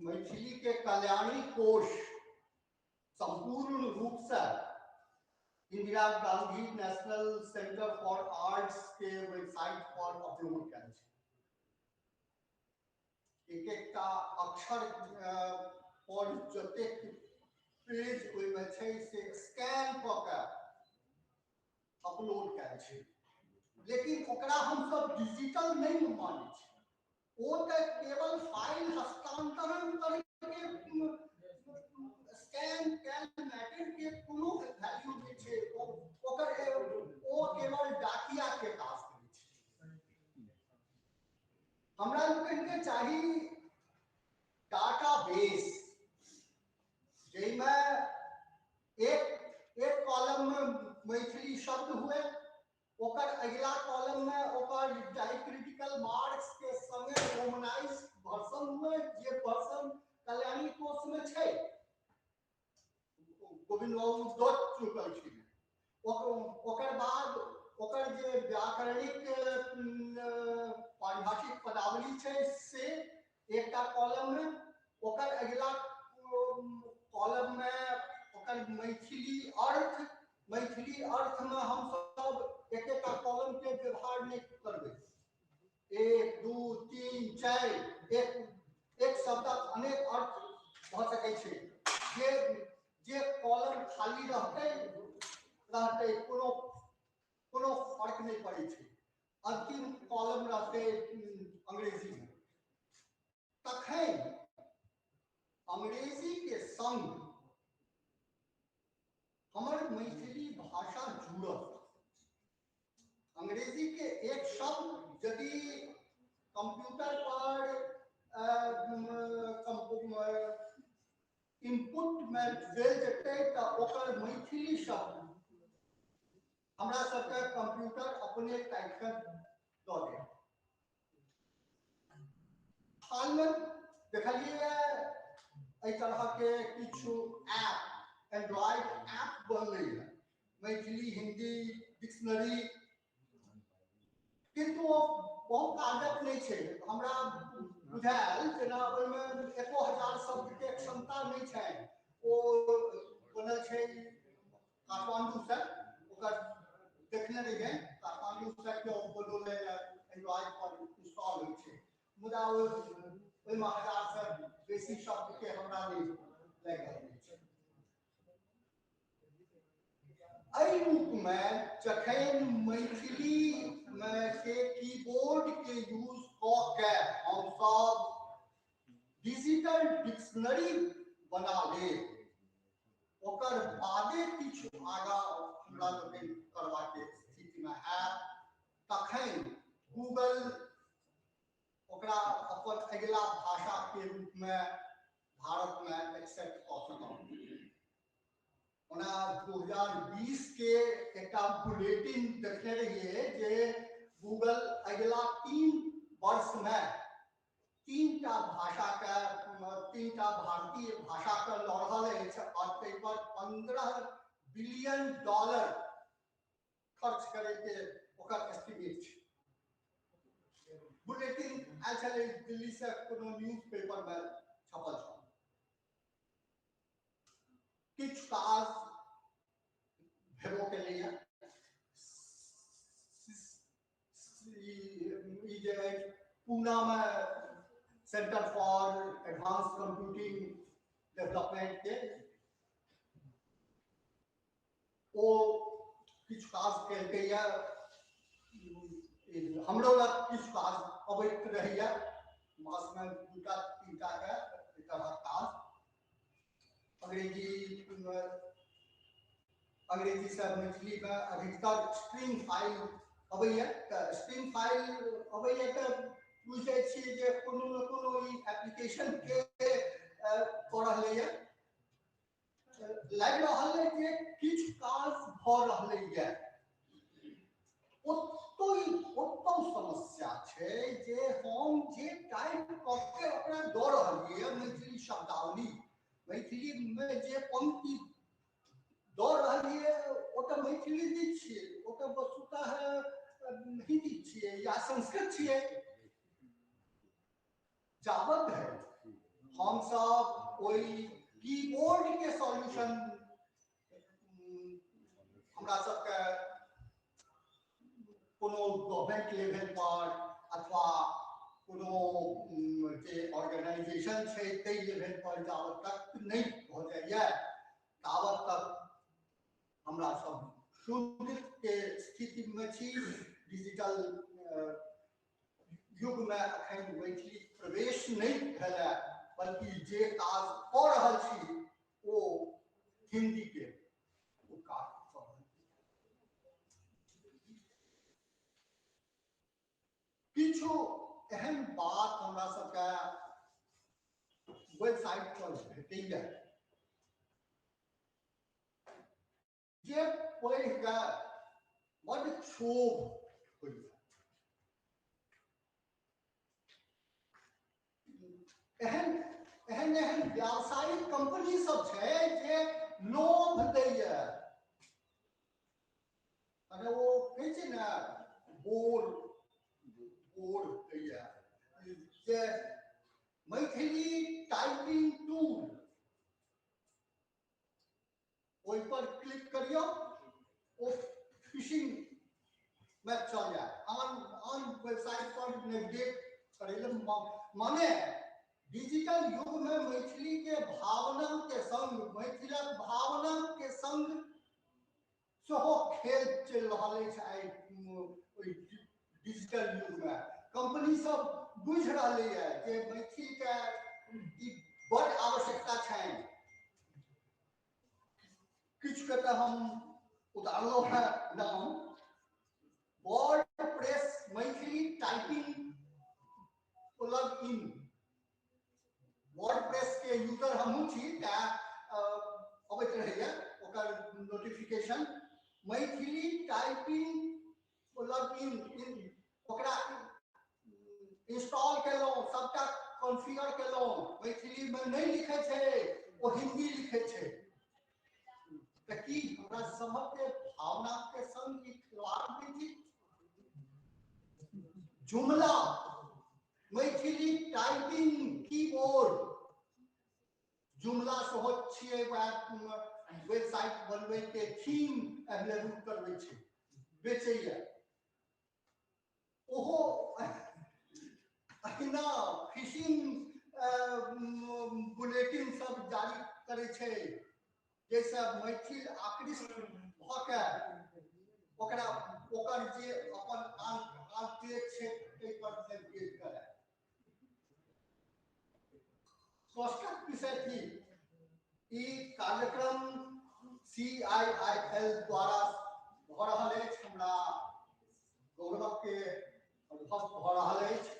मैथिली के कल्याणी कोश संपूर्ण रूप से Indira Gandhi national centre for arts के वेबसाइट पर अपलोड कयल छै एक अक्षर पर जतेक पेज ओहि में छै से स्कैन कऽ के अपलोड कयल छै लेकिन ओकरा हम सब डिजिटल नहीं मानै छी ओ तऽ केवल फाइल हस्तांतरण करके स्कैन कैल मैटर के कोनो वैल्यू नहीं छै ओकर ओ केवल डाकिया के काज करै छै हमरा लोकन के चाही डाटाबेस जैमे एक कॉलम में मैथिली शब्द हुए ओकर अगला कॉलम में ओकर डायक्रिटिकल मार्क्स के संगे रोमनाइज वर्जन हुए जे वर्जन कल्याणी कोश में छै गोविंद बाबू डॉट चुकल छी ओकर बाद ओकर जे व्याकरणिक पारिभाषिक पदावली छै से एकटा कॉलम में ओकर अगला कॉलम में ओकर मैथिली अर्थ में हम सब एक कॉलम के व्यवहार नहीं करबे 1 2 3 4 एक शब्दक अनेक अर्थ भ सकै छै जे कॉलम खाली रहते कोनो फर्क नहीं पड़े छै अंतिम कॉलम रहते अंग्रेजी में तखन अंग्रेजी के संग हमर मैथिली भाषा जुड़ल अंग्रेजी के एक शब्द यदि कंप्यूटर पर इनपुट में देल जेतै त ओकर मैथिली शब्द हमरा सबके कंप्यूटर अपने टाइप कर दो दे। हाल में देखलिए एहि तरह के किछु ऐप एंड्रॉइड ऐप बनलै है मैथिली हिंदी डिक्शनरी, किंतु बहुत कारगर नहीं छै। हमरा बुझायल जेना ओहिमे 1000 शब्द के क्षमता नहीं छै। ओ बनल छै काठमांडू से, ओकर देखने रहिए काठमांडू से के बोलो ले एंड्रॉइड पर इंस्टॉल होइ छै, मुदा ओहिमे 1000 से बेसी शब्द के हमरा नहीं लागि रहल छै। एहि रूप में जखन मैथिली में के कीबोर्ड के यूज क के हम सब डिजिटल डिक्शनरी बना ले, ओकर बादे किछु आगा हमरा लोकनि करबाक स्थिति में है, तखन गूगल ओकरा अपन अगिला भाषा के रूप में भारत में एक्सेप्ट कर सकल। 2020 के एक बुलेटिन देखने रहिए जे गूगल अगला 3 वर्ष में 3टा भाषा का 3टा भारतीय भाषा का लऽ रहल अछि और ताहि पर $15 बिलियन खर्च करे के ओकर एस्टिमेट छै। बुलेटिन आयल छलै दिल्ली से कोनो न्यूज पेपर में छपल छल। किछु काज भेबो के लिए पूना में centre for advance computing development के ओ किछु काज केलकै या, हमरो लग किछु काज अबैत रहैया मास में 2-3टा के तरह काज। अंग्रेजी से मैथिली में अधिकतर स्ट्रिंग फाइल अबैया, तऽ स्ट्रिंग फाइल अबैया तऽ बुझै छियै जे कोनो न कोनो ई एप्लीकेशन के कऽ रहलैया, लागि रहल है जे किछु काज भऽ रहलैया। ओतौ समस्या छै जे हम जे टाइप कऽ के ओकरा दऽ रहलियै मैथिली शब्दावली, मैथिली में जे पंक्ति दऽ रहलियै ओ तऽ मैथिली नहि छियै, ओ तऽ वस्तुतः हिंदी छियै या संस्कृत छियै। जाबत है हम सब ओई कीबोर्ड के सॉल्यूशन हमरा सबके कोनो गवर्नमेंट लेवल पर अथवा कोनो जे ऑर्गेनाइजेशन छै ताहि लेवल पर जाबत तक नहीं हो जाइए ताबत तक हमरा सब शुद्ध के स्थिति में छी। डिजिटल युग में अखन मैथिली प्रवेश नहीं भेल, बल्कि जे काज कऽ रहल छी ओ हिंदी के काज कऽ रहल छी। किछु एहन बात हमरा सबके वेबसाइट पर भेटैया जे पढ़ि के बड़ क्षोभ होइया। एहन व्यावसायिक कंपनी सब छै जे लोभ दैया, अरे वो कहै छै ने बोर्ड दैया जे मैथिली टाइपिंग टूल, ओहि पर क्लिक करियो ओ फिशिंग में चल जाए, आन वेबसाइट पर नेविगेट करे माने डिजिटल युग में मैथिली के भावना के संग मैथिलक भावना के संग सेहो खेल चल रहा है। डिजिटल युग में कंपनी सब बुझ रही है कि मैथिली के बड़ आवश्यकता है। किछु के तो हम उदाहरणों है नाम WordPress Maithili typing plug in, WordPress के यूजर हमहू छी अबैत रहैया ओकर नोटिफिकेशन। मैथिली टाइपिंग मतलब इन ओकरा इंस्टॉल केलहुँ, सबटा कॉन्फ़िगर केलहुँ, मैथिली में नहीं लिखे छे, वो हिंदी लिखे छे। त की हमरा सबके भावना के संग ई खिलवाड़ होइ छै। जुमला मैथिली टाइपिंग कीबोर्ड जुमला सेहो छियै, वेबसाइट बनबै के थीम अवेलेबल करबै छै, बेचैया। ओहो अहिना फिशिंग बुलेटिन सब जारी करे छै, जैसे मैथिल आकृष्ट भऽ के ओकरा ओकर जे अपन आंतरिक छै ताहि पर संकेत करे। स्पष्ट विषय थी ई कार्यक्रम CIIL द्वारा भऽ रहल अछि, हमरा गौरव के अनुभव भऽ रहल अछि।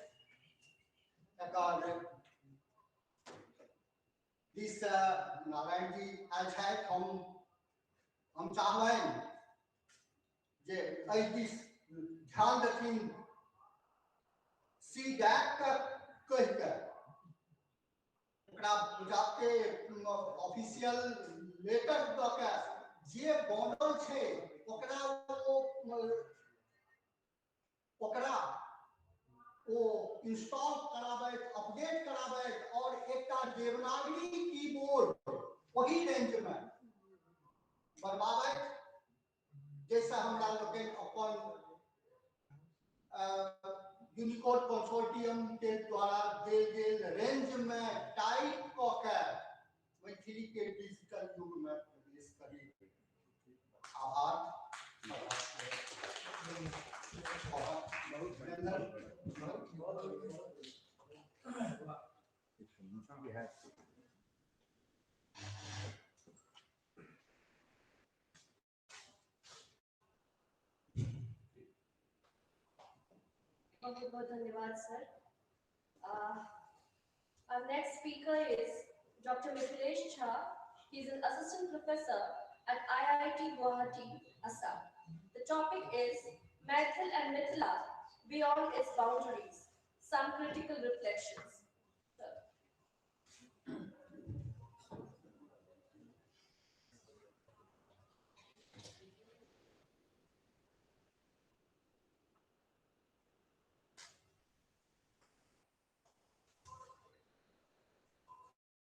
एकर दिस नारायण जी आयल छथि, हम चाहबनि जे एहि दिस ध्यान देथिन। CDAC के कहि के ओकरा जाके ऑफिशियल लेटर दऽ के जे बनल छै ओकरा ओ इंस्टॉल कराबैत, अपडेट कराबैत और एकटा देवनागरी कीबोर्ड वही रेंज में बनवाबैत, जैसे हमरा लोकनि अपन यूनिकोड कंसोर्टियम के द्वारा देल गेल रेंज में टाइप कऽ के मैथिली के डिजिटल युग में प्रवेश करी। आभार। बहुत बहुत धन्यवाद sir. Our next speaker is Dr. Mithilesh Jha. He is an assistant professor at IIT Guwahati, Assam. The topic is Maithil and Mithila Beyond its Boundaries, Some Critical Reflections. Sir.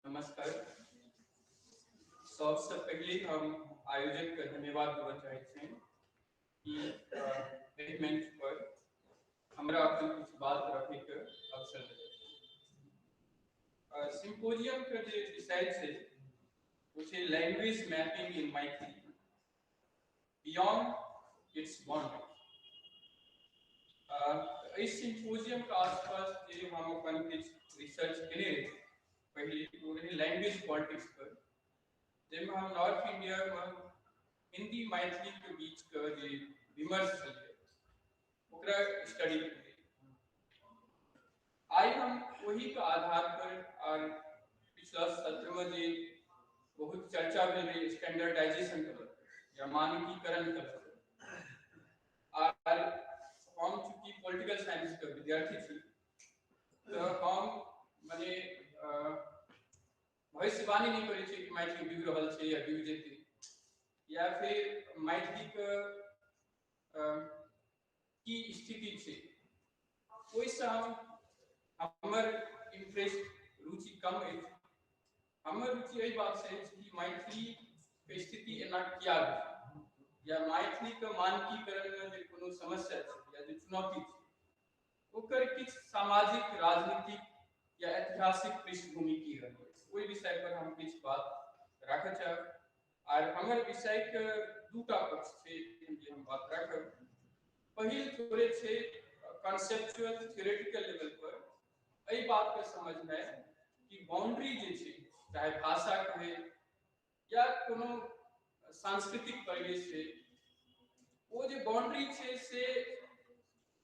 नमस्कार। सबसे पहले हम आयोजक का धन्यवाद देना चाहते हैं कि एहि मंच पर हमरा अपन कुछ बात रखे के अवसर मिले। सिम्पोजियम का जो विषय है वो है language mapping in Maithili beyond it's boundary. इस सिम्पोजियम का आसपास जो हम अपन कुछ रिसर्च करें पहले वो रही लैंग्वेज पॉलिटिक्स पर, जिसमें हम नॉर्थ इंडिया में हिंदी मैथिली के बीच का जो विमर्श चलिए ओकरा स्टडी करें। आज हम वही का आधार पर और पिछला सत्र में जो बहुत चर्चा भेल रही स्टैंडर्डाइजेशन कर या मानकीकरण कर, और हम चूंकि पॉलिटिकल साइंस के विद्यार्थी थी तो हम माने भविष्यवाणी नहीं करी कि मैथिली बिग रहल छै या बिग जेतै, या फिर मैथिली के की स्थिति छै, ओइसे हमर इंटरेस्ट रुचि कम है। हमर रुचि एहि बात से कि मैथिली के स्थिति एना किया है या मैथिली के मानकीकरण में जो कोनो समस्या छै या जो चुनौती छै ओकर किछ सामाजिक राजनीतिक या ऐतिहासिक पृष्ठभूमि की है, ओहि विषय पर हम कुछ बात रखे चाहब। और हमर विषय के दूटा पक्ष छै जे हम बात रखब। पहिल थोड़े छै कॉन्सेप्चुअल थ्योरेटिकल लेवल पर एहि बात के समझना है कि बाउंड्री जे छै चाहे भाषा कहे या कोनो सांस्कृतिक परिवेश छै, वो जो बाउंड्री छै से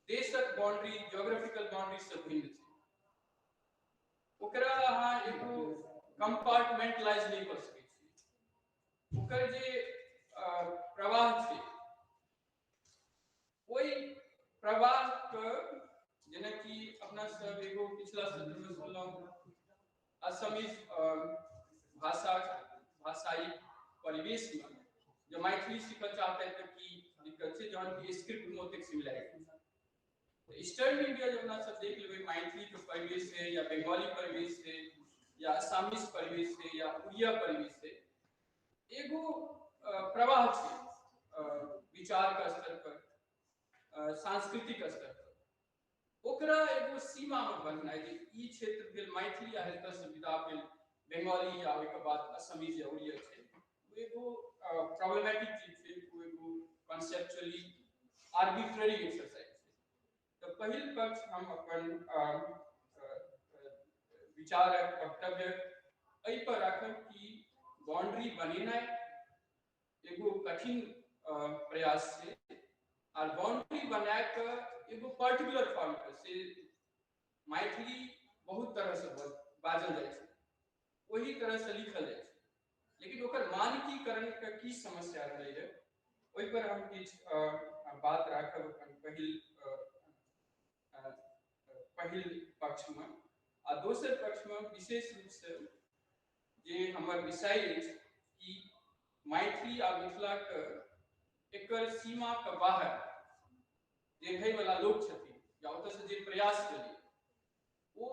देशक बाउंड्री ज्योग्राफिकल बाउंड्री से भिन्न छै। ओकरा अहाँ एगो कंपार्टमेंटलाइज नहीं कर सकै छी। ओकर जे प्रवाह छै असमीज भाषाई परिवेश में जो मैथिली सीखल चाहते हैं कि दिक्कत है जौन की स्क्रिप्ट में ओतेक सिमिलरिटी तो ईस्टर्न इंडिया जब ना सब देख लेबै मैथिली के परिवेश है या बंगाली परिवेश है या असमीज परिवेश है या उड़िया परिवेश है एगो प्रवाह है विचार का स्तर पर सांस्कृतिक स्तर पर ओकरा एगो सीमा में बनना है ई क्षेत्र भेल मैथिली आ हेतु से विदा भेल बंगाली या ओइ के बाद असमीज या उड़िया छै एगो प्रॉब्लमेटिक चीज छै एगो कॉन्सेप्चुअली आर्बिट्ररी एक्सरसाइज छै तो पहिल पक्ष हम अपन विचार वक्तव्य एहि पर राखब कि बाउंड्री बनेनाइ एगो कठिन प्रयास छै और बाउंड्री बनाए के एगो पर्टिकुलर फॉर्म पे से मैथिली बहुत तरह से बाजल जाय छै वही तरह से लिखल जाय छै लेकिन ओकर मानकीकरण के की समस्या रहलै है ओहि पर हम किछ बात राखब अपन पहिल पक्ष में आ दोसर पक्ष में विशेष रूप से जे हमर विषय अछि कि मैथिली आ मिथिला के एकर सीमा के बाहर जे रहै वाला लोक छथिन या ओतऽ से जे प्रयास केलिए वो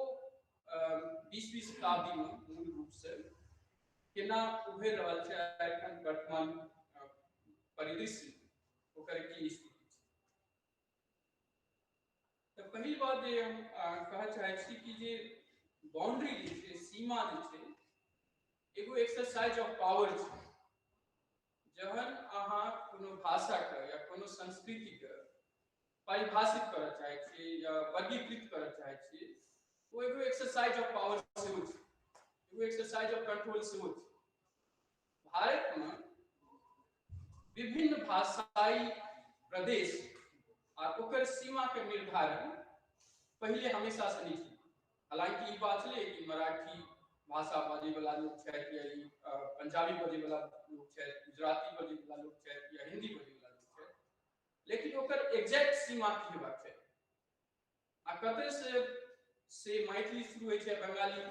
20वीं शताब्दी में मूल रूप से केना उभरि रहल छै एखन वर्तमान परिदृश्य ओकर की स्थिति छै तो पहिल बात जे हम कहऽ चाहै छी कि जे बाउंड्री जे छै सीमा जे छै एगो एक्सरसाइज ऑफ पावर छै जहन अहाँ कोनो भाषा के या कोनो संस्कृति के परिभाषित करऽ चाहै छियै या वर्गीकृत करऽ चाहै छियै वो एगो एक्सरसाइज ऑफ पावर सेहो छै एगो एक्सरसाइज ऑफ कंट्रोल सेहो छै भारत में विभिन्न भाषाई प्रदेश और ओकर सीमा के निर्धारण पहले हमेशा से नहीं थी हालांकि ये बात छलै कि मराठी भाषा बाजै वाला लोग छथि या पंजाबी बाजै वाला लोग छथि गुजराती बाजै वाला लोग छथि या हिंदी बाजै वाला लोग छथि लेकिन ओकर एग्जैक्ट सीमा की हेबाक चाही आ कतय से मैथिली शुरू होइ छै बंगाली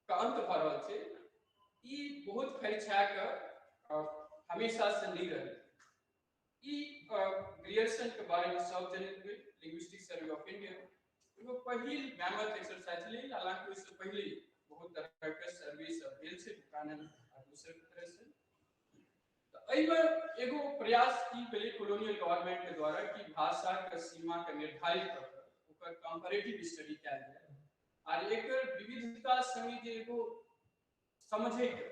का अंत भऽ रहल छै ई बहुत फैलछा के हमेशा से नहीं रहे ग्रियर्सन के बारे में सब जनैत हुए लिंग्विस्टिक सर्वे ऑफ इंडिया एगो पहिल मैमथ एक्सरसाइज ले हालांकि उससे पहले बहुत तरह के सर्वे सब भेल छै बुकानन आ दूसरे तरह से तो एहिमे एगो प्रयास की भेलै कॉलोनियल गवर्नमेंट के द्वारा कि भाषा के सीमा के निर्धारित कर के ओकर कंपैरेटिव स्टडी कैल जाय और एकर विविधता संगे जे एगो समझे के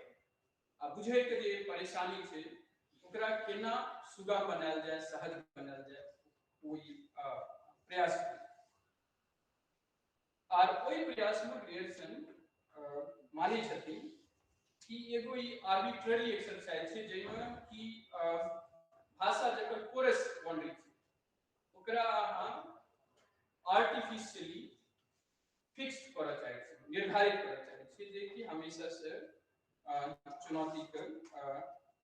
आ बुझे के जे परेशानी छै ओकरा केना सुगम बनायल जाय सहज बनायल जाय ओहि प्रयास और ओहि प्रयास में ग्रियर्सन मानै छथिन कि एगो ई आर्बिट्ररी एक्सरसाइज छै जैमे कि भाषा जकर कोरस बाउंड्री छै ओकरा अहाँ आर्टिफिशियली फिक्स्ड करऽ चाहै छी निर्धारित करऽ चाहै छी जे कि हमेशा से चुनौती के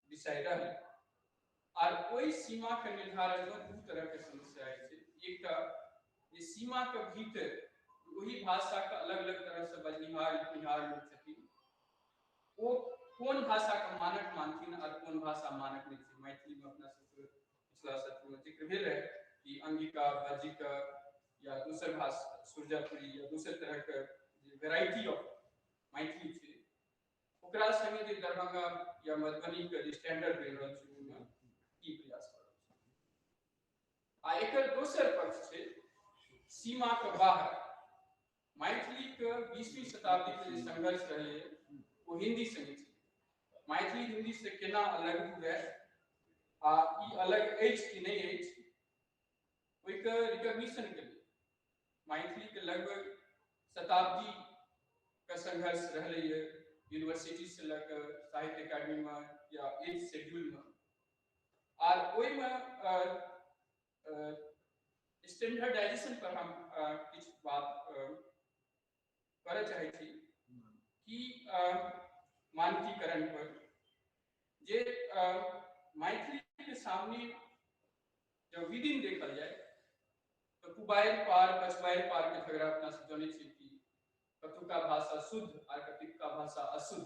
विषय रहे और ओहि सीमा के निर्धारण में दू तरह के समस्या छै एकटा जे सीमा के भीतर वही भाषा का अलग अलग तरह से बजनिहार लिखनिहार लोग छथिन वो कौन भाषा का मानक मानथिन और कौन भाषा मानक नहीं छै मैथिली में अपना सबके पिछला सत्र में जिक्र भेल रहे कि अंगिका बज्जिका या दूसर भाषा सुरजापुरी या दूसर तरह के वेराइटी ऑफ मैथिली छै ओकरा संगे जे दरभंगा या मधुबनी के जे स्टैंडर्ड भेल रहल छै ओहिमे ई प्रयास करल छै आ एकर दोसर पक्ष छै सीमा के बाहर मैथिली के 20वीं शताब्दी के जे संघर्ष रहे वो हिंदी से छै मैथिली हिंदी से केना अलग हुए आ ई अलग अछि कि नहीं अछि ओहि के रिकॉग्निशन के लिए मैथिली के लगभग शताब्दी का संघर्ष रहलै है यूनिवर्सिटी से लेकर साहित्य अकादमी में या एज शेड्यूल में और ओहि में स्टैंडर्डाइजेशन पर हम किछु बात करऽ चाहै छी कि मानकीकरण पर जे मैथिली के सामने जब विदिन देखल जाए तो कुबाइर पार पछवाइर पार के झगड़ा अपना सब जानै छी कि कतुका भाषा शुद्ध और कतुका भाषा अशुद्ध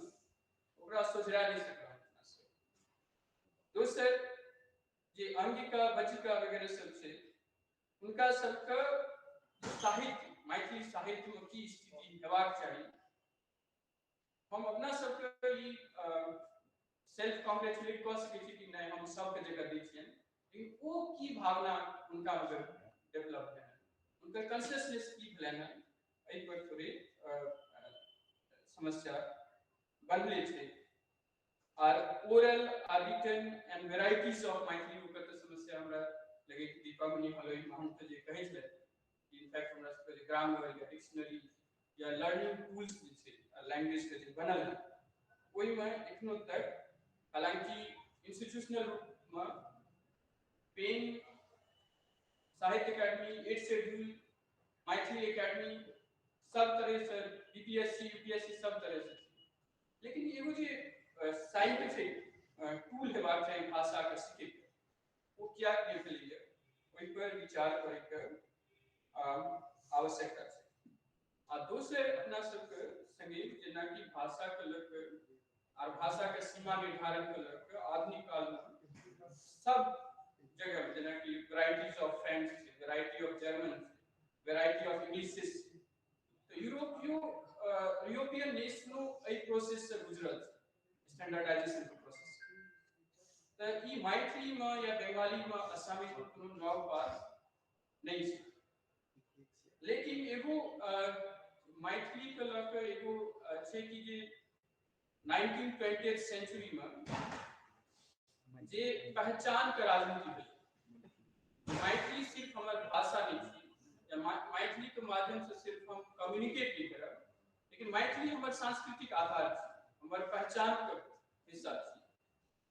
ओकरा सोचरा नहीं सकला दोसर जे अंगिका बचिका वगैरह सब से उनका सबका साहित्य मैथिली साहित्य में की स्थिति हेबाक चाहिए हम अपना सबके ई सेल्फ कांग्रेचुलेट कर सकै छी कि नहीं हम सबके जगह दै छियनि लेकिन वो की भावना उनका अगर डेवलप है उनका कॉन्शियसनेस की भेलनि हैं एहि पर थोड़ी समस्या बनले छै और ओरल और written and varieties of Maithili ओकर तो समस्या हमरा लगे कि दीपावली हलोई महंत जे कहै छले इनफैक्ट हमरा सबके जे ग्रामर या डिक्शनरी या लर्निंग टूल्स जे छै लैंग्वेज के जे बनल है ओहि में एखनो तक हालांकि इंस्टीट्यूशनल रूप में पेन साहित्य अकादमी 8 शेड्यूल मैथिली अकादमी सब तरह से बीपीएससी यूपीएससी सब तरह से लेकिन एगो जे साइंटिफिक टूल हेबाक चाही भाषा के सीखे वो क्या भेलिए ओहि पर विचार करे के आवश्यकता छै आ दोसर अपना सबके संगे जेना कि भाषा के लग और भाषा के सीमा निर्धारण के लग आधुनिक काल में सब जगह जेना कि varieties of French variety of German variety of English तो यूरोपियन नेशनों एहि प्रोसेस से गुजरल स्टैंडर्डाइजेशन के प्रोसेस तो ई मैथिली में या बंगाली में असमी में कोनो नव बात नहीं छै लेकिन एगो मैथिली के लग एगो छै कि जे 1920th सेंचुरी में जे पहचान के राजनीति भेल मैथिली सिर्फ हमार भाषा नहीं थी या मैथिली के माध्यम से सिर्फ हम कम्युनिकेट नहीं करब लेकिन मैथिली हमार सांस्कृतिक आधार थी हमार पहचान के हिस्सा थी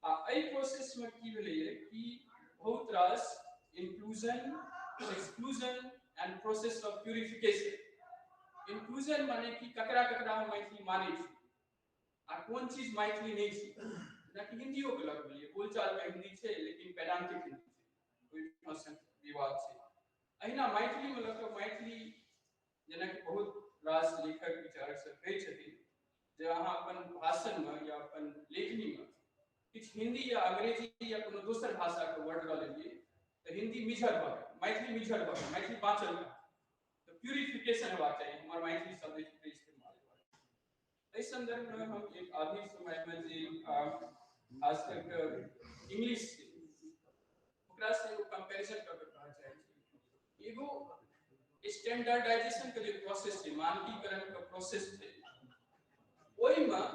आ एहि प्रोसेस में की भेलै कि बहुत रास inclusion exclusion and process of purification inclusion माने कि ककरा ककरा हम मैथिली माने छी आ कोन चीज मैथिली नहीं छी ना कि हिंदियो के लग भेलिए बोलचाल में हिंदी छै लेकिन पेडांटिक हिंदी छै कोई भाषा विवाद छै अहिना मैथिली में लग मैथिली जेना कि बहुत रास लेखक विचारक सब कहै छथिन जे अहाँ अपन भाषण में या अपन लेखनी में किछ हिंदी या अंग्रेजी या कोनो दोसर भाषा के वर्ड लऽ लेलिए तो हिंदी मिझर भऽ मैथिली मिझर भऽ मैथिली बाँचल तो प्यूरिफिकेशन हेबाक चाहिए हमार मैथिली शब्द के इस्तेमाल इस संदर्भ में हम एक आधुनिक समय में जे खास करके इंग्लिश ओकरा से एगो कंपैरिजन करके कहना चाहे एगो स्टैंडर्डाइजेशन के जो प्रोसेस है मानकीकरण के प्रोसेस है ओहि में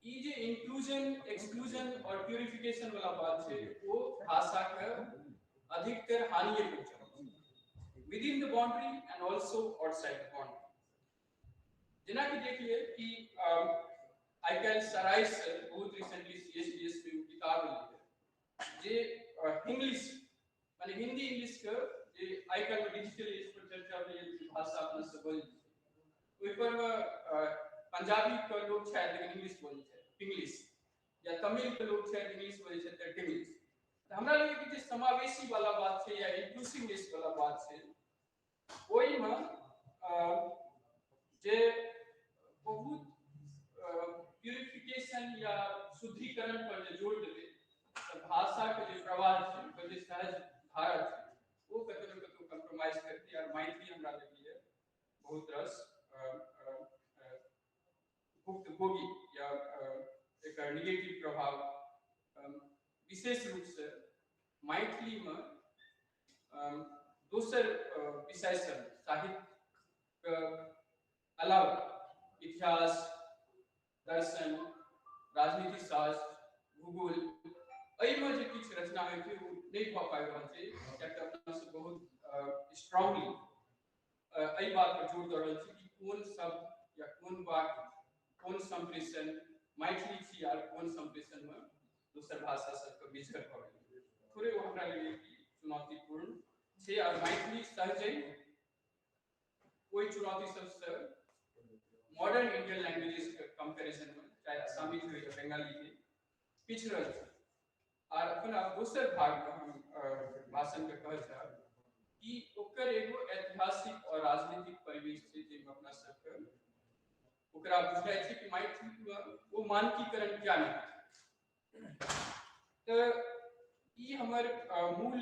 ई जे इंक्लूजन एक्सक्लूजन और प्यूरिफिकेशन वाला बात है वो भाषा के अधिकतर हानि पहुंचाबै within the boundary and also outside the boundary जेना कि देखिए कि आईकाल सराय से बहुत रिसेंटली सीएसडीएस में किताब लिखे जे इंग्लिश माने हिंदी इंग्लिश के जे आईकाल में डिजिटल इस पर चर्चा में ये भाषा अपना से बोल ओइ पर पंजाबी के लोग छै लेकिन इंग्लिश बोलै छै इंग्लिश या तमिल के लोग छै इंग्लिश बोलै छै त इंग्लिश त हमरा लगे कि जे समावेशी वाला बात छै या इंक्लूसिवनेस वाला बात छै ओइ में जे बहुत प्यूरिफिकेशन या शुद्धिकरण पर जो जोर देते तो भाषा के जो प्रवाह है जो सहज धारा है वो कतौ न कतौ कंप्रोमाइज करती है और मैथिली हमरा लगी है बहुत रस भुक्तभोगी या एक नेगेटिव प्रभाव विशेष रूप से मैथिली में दोसर विषय सब साहित्य अलावा इतिहास दर्शन राजनीति शास्त्र भूगोल एहि में जे किछु रचना होइ छै वो नहीं भऽ पाबि रहल छै कियाकि अपना सब बहुत स्ट्रांगली एहि बात पर जोर दऽ रहल छी कि कोन शब्द या कोन वाक्य कोन संप्रेषण मैथिली छी और कोन संप्रेषण में दोसर भाषा सबके मिश्रण भऽ गेल थोड़े वो हमरा लगे कि चुनौतीपूर्ण छै और मैथिली सहजै कोई चुनौती सबसे मॉडर्न इंडियन लैंग्वेजेस के कंपैरिजन में चाहे असमी हो या बंगाली के पिछड़ल और अपन दोसर भाग में हम भाषण के कहल चाहब कि ओकर एगो ऐतिहासिक और राजनीतिक परिवेश छै जेमे अपना सबके ओकरा बुझाइ छै कि मैथिली वो मानकीकरण क्या नहीं तो ई हमर मूल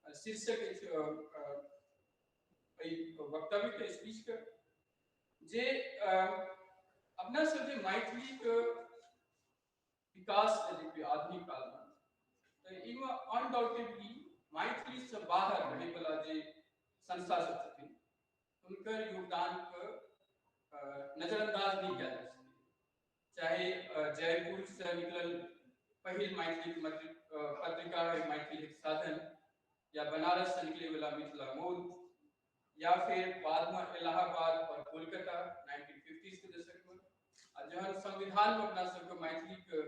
शीर्षक वक्तव्य के स्पीच के जे अपना सब जे मैथिली के विकास देखिए आधुनिक काल में तो इमे अनडाउटेडली मैथिली से बाहर रहे वाला जे संस्था सब छथिन उनकर योगदान के नजरअंदाज नहीं किया जा सकता। चाहे जयपुर से निकलल पहिल मैथिली पत्रिका है मैथिली साधन या बनारस से निकले वाला मिथिला मोद या फिर बाद में इलाहाबाद और कोलकाता 1950s के दशक में जहन संविधान में अपना सबके मैथिली के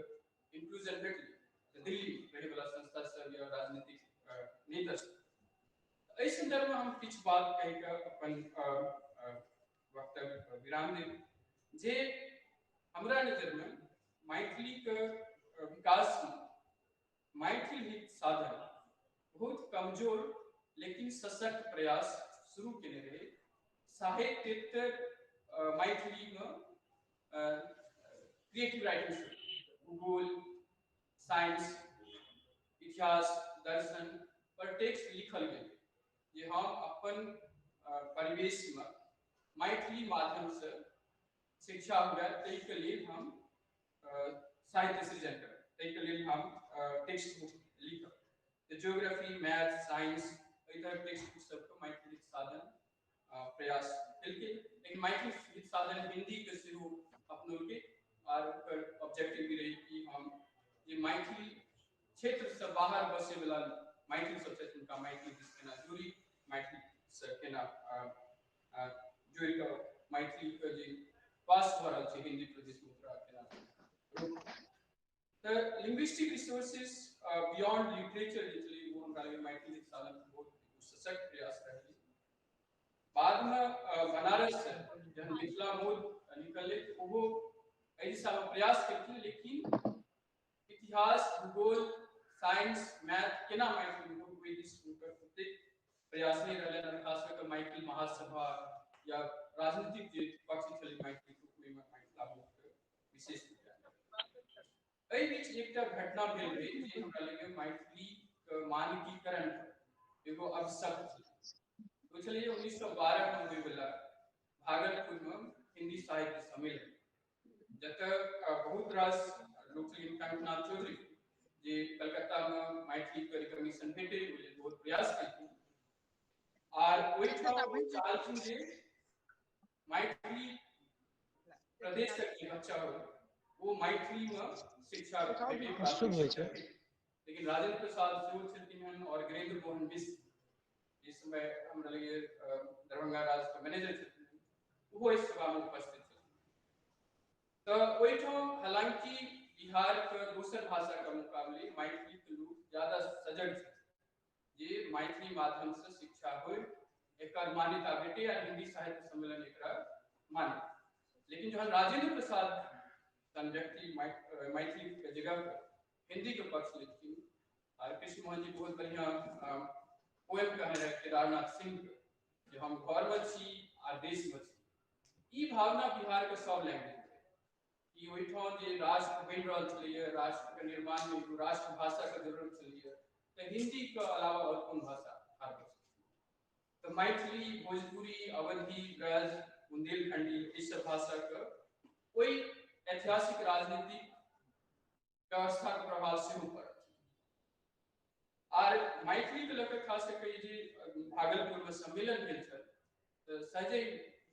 इंक्लूजन भेटल तो दिल्ली रहे वाला संस्था सब या राजनीतिक नेता एहि संदर्भ में हम किछु बात कहि के अपन वक्तव्य पर विराम देब जे हमरा नजर में मैथिली के विकास में मैथिली हित साधन बहुत कमजोर लेकिन सशक्त प्रयास शुरू केने रहे। साहित्य मैथिली में क्रिएटिव राइटिंग भूगोल साइंस इतिहास दर्शन पर टेक्स्ट लिखल गेल जे हम अपन परिवेश में मैथिली माध्यम से शिक्षा हुए ताहि के लिए हम साहित्य सृजन करब ताहि के लिए हम टेक्स्ट बुक लिखब तो ज्योग्राफी मैथ साइंस एहि तरह टेक्स्ट बुक सबके मैथिली साधन प्रयास केलकै लेकिन मैथिली साधन हिंदी के सेहो अपनौलकै और ओकर ऑब्जेक्टिव भी रही कि हम ये मैथिली क्षेत्र से बाहर बसे वाला मैथिली सब छथिन हुनका मैथिली दिस केना जोड़ी मैथिली से केना जोड़ि के मैथिली के जे पास भऽ रहल छै हिंदी प्रदेश में ओकरा केना the linguistic resources beyond literature जितने वो हम डालेंगे मैथिली साधन बहुत सशक्त प्रयास रहेगी। बाद में बनारस से जब मिथिला मोद निकले वो ऐसी दिशा में प्रयास करती लेकिन इतिहास भूगोल साइंस मैथ केना मैथिली में कोई दिस प्रत्येक प्रयास नहीं रहले खास करके मैथिली महासभा या राजनीतिक जे पक्ष छलै मैथिली में मैथिला मोद विशेष एहि बीच एकटा घटना भेल रही जे हमरा लगे मैथिली के मानकीकरण एगो अवसर तो चलिए 1912 में होय वाला भागलपुर में हिंदी साहित्य सम्मेलन जतऽ बहुत रास लोक कंकनाथ चौधरी जे कलकत्ता में मैथिली के रिकॉग्निशन भेटे बहुत प्रयास केलखिन और ओहि ठाम चाहलखिन जे मैथिली प्रदेश के बच्चा हो वो मैथिली में शिक्षा लेकिन राजेंद्र प्रसाद सेहो छलखिन और गिरीन्द्र मोहन मिश्र इस समय हमरा लगे दरभंगा राज के मैनेजर छथिन वो इस सभा में उपस्थित छथिन तो ओहि ठाम हालांकि बिहार के दोसर भाषा के मुकाबले मैथिली के लोग ज्यादा सजग छथिन जे मैथिली माध्यम से शिक्षा होय एकर मान्यता भेटे आ हिंदी साहित्य सम्मेलन एकरा माने लेकिन जहन राजेंद्र प्रसाद तन व्यक्ति मैथिली के जगह पर हिंदी के पक्ष लेकिन और कृष्ण मोहन जी बहुत बढ़िया पोएम कहने रहे केदारनाथ सिंह जो हम घर में छी आ देश में छी ई भावना बिहार के सब लैंग्वेज ई ओहिठाम जे राष्ट्र बनि रहल छलै राष्ट्र के निर्माण में एगो राष्ट्र भाषा के जरूरत छलै तो हिंदी के अलावा और कोन भाषा ठाढ़ हो सकती तो मैथिली भोजपुरी अवधी ब्रज बुंदेलखंडी इस सब भाषा के कोई ऐतिहासिक राजनीतिक व्यवस्था के प्रभाव से ऊपर और मैथिली के लेकर खास करके जे भागलपुर में सम्मेलन भेल छल तो सहजे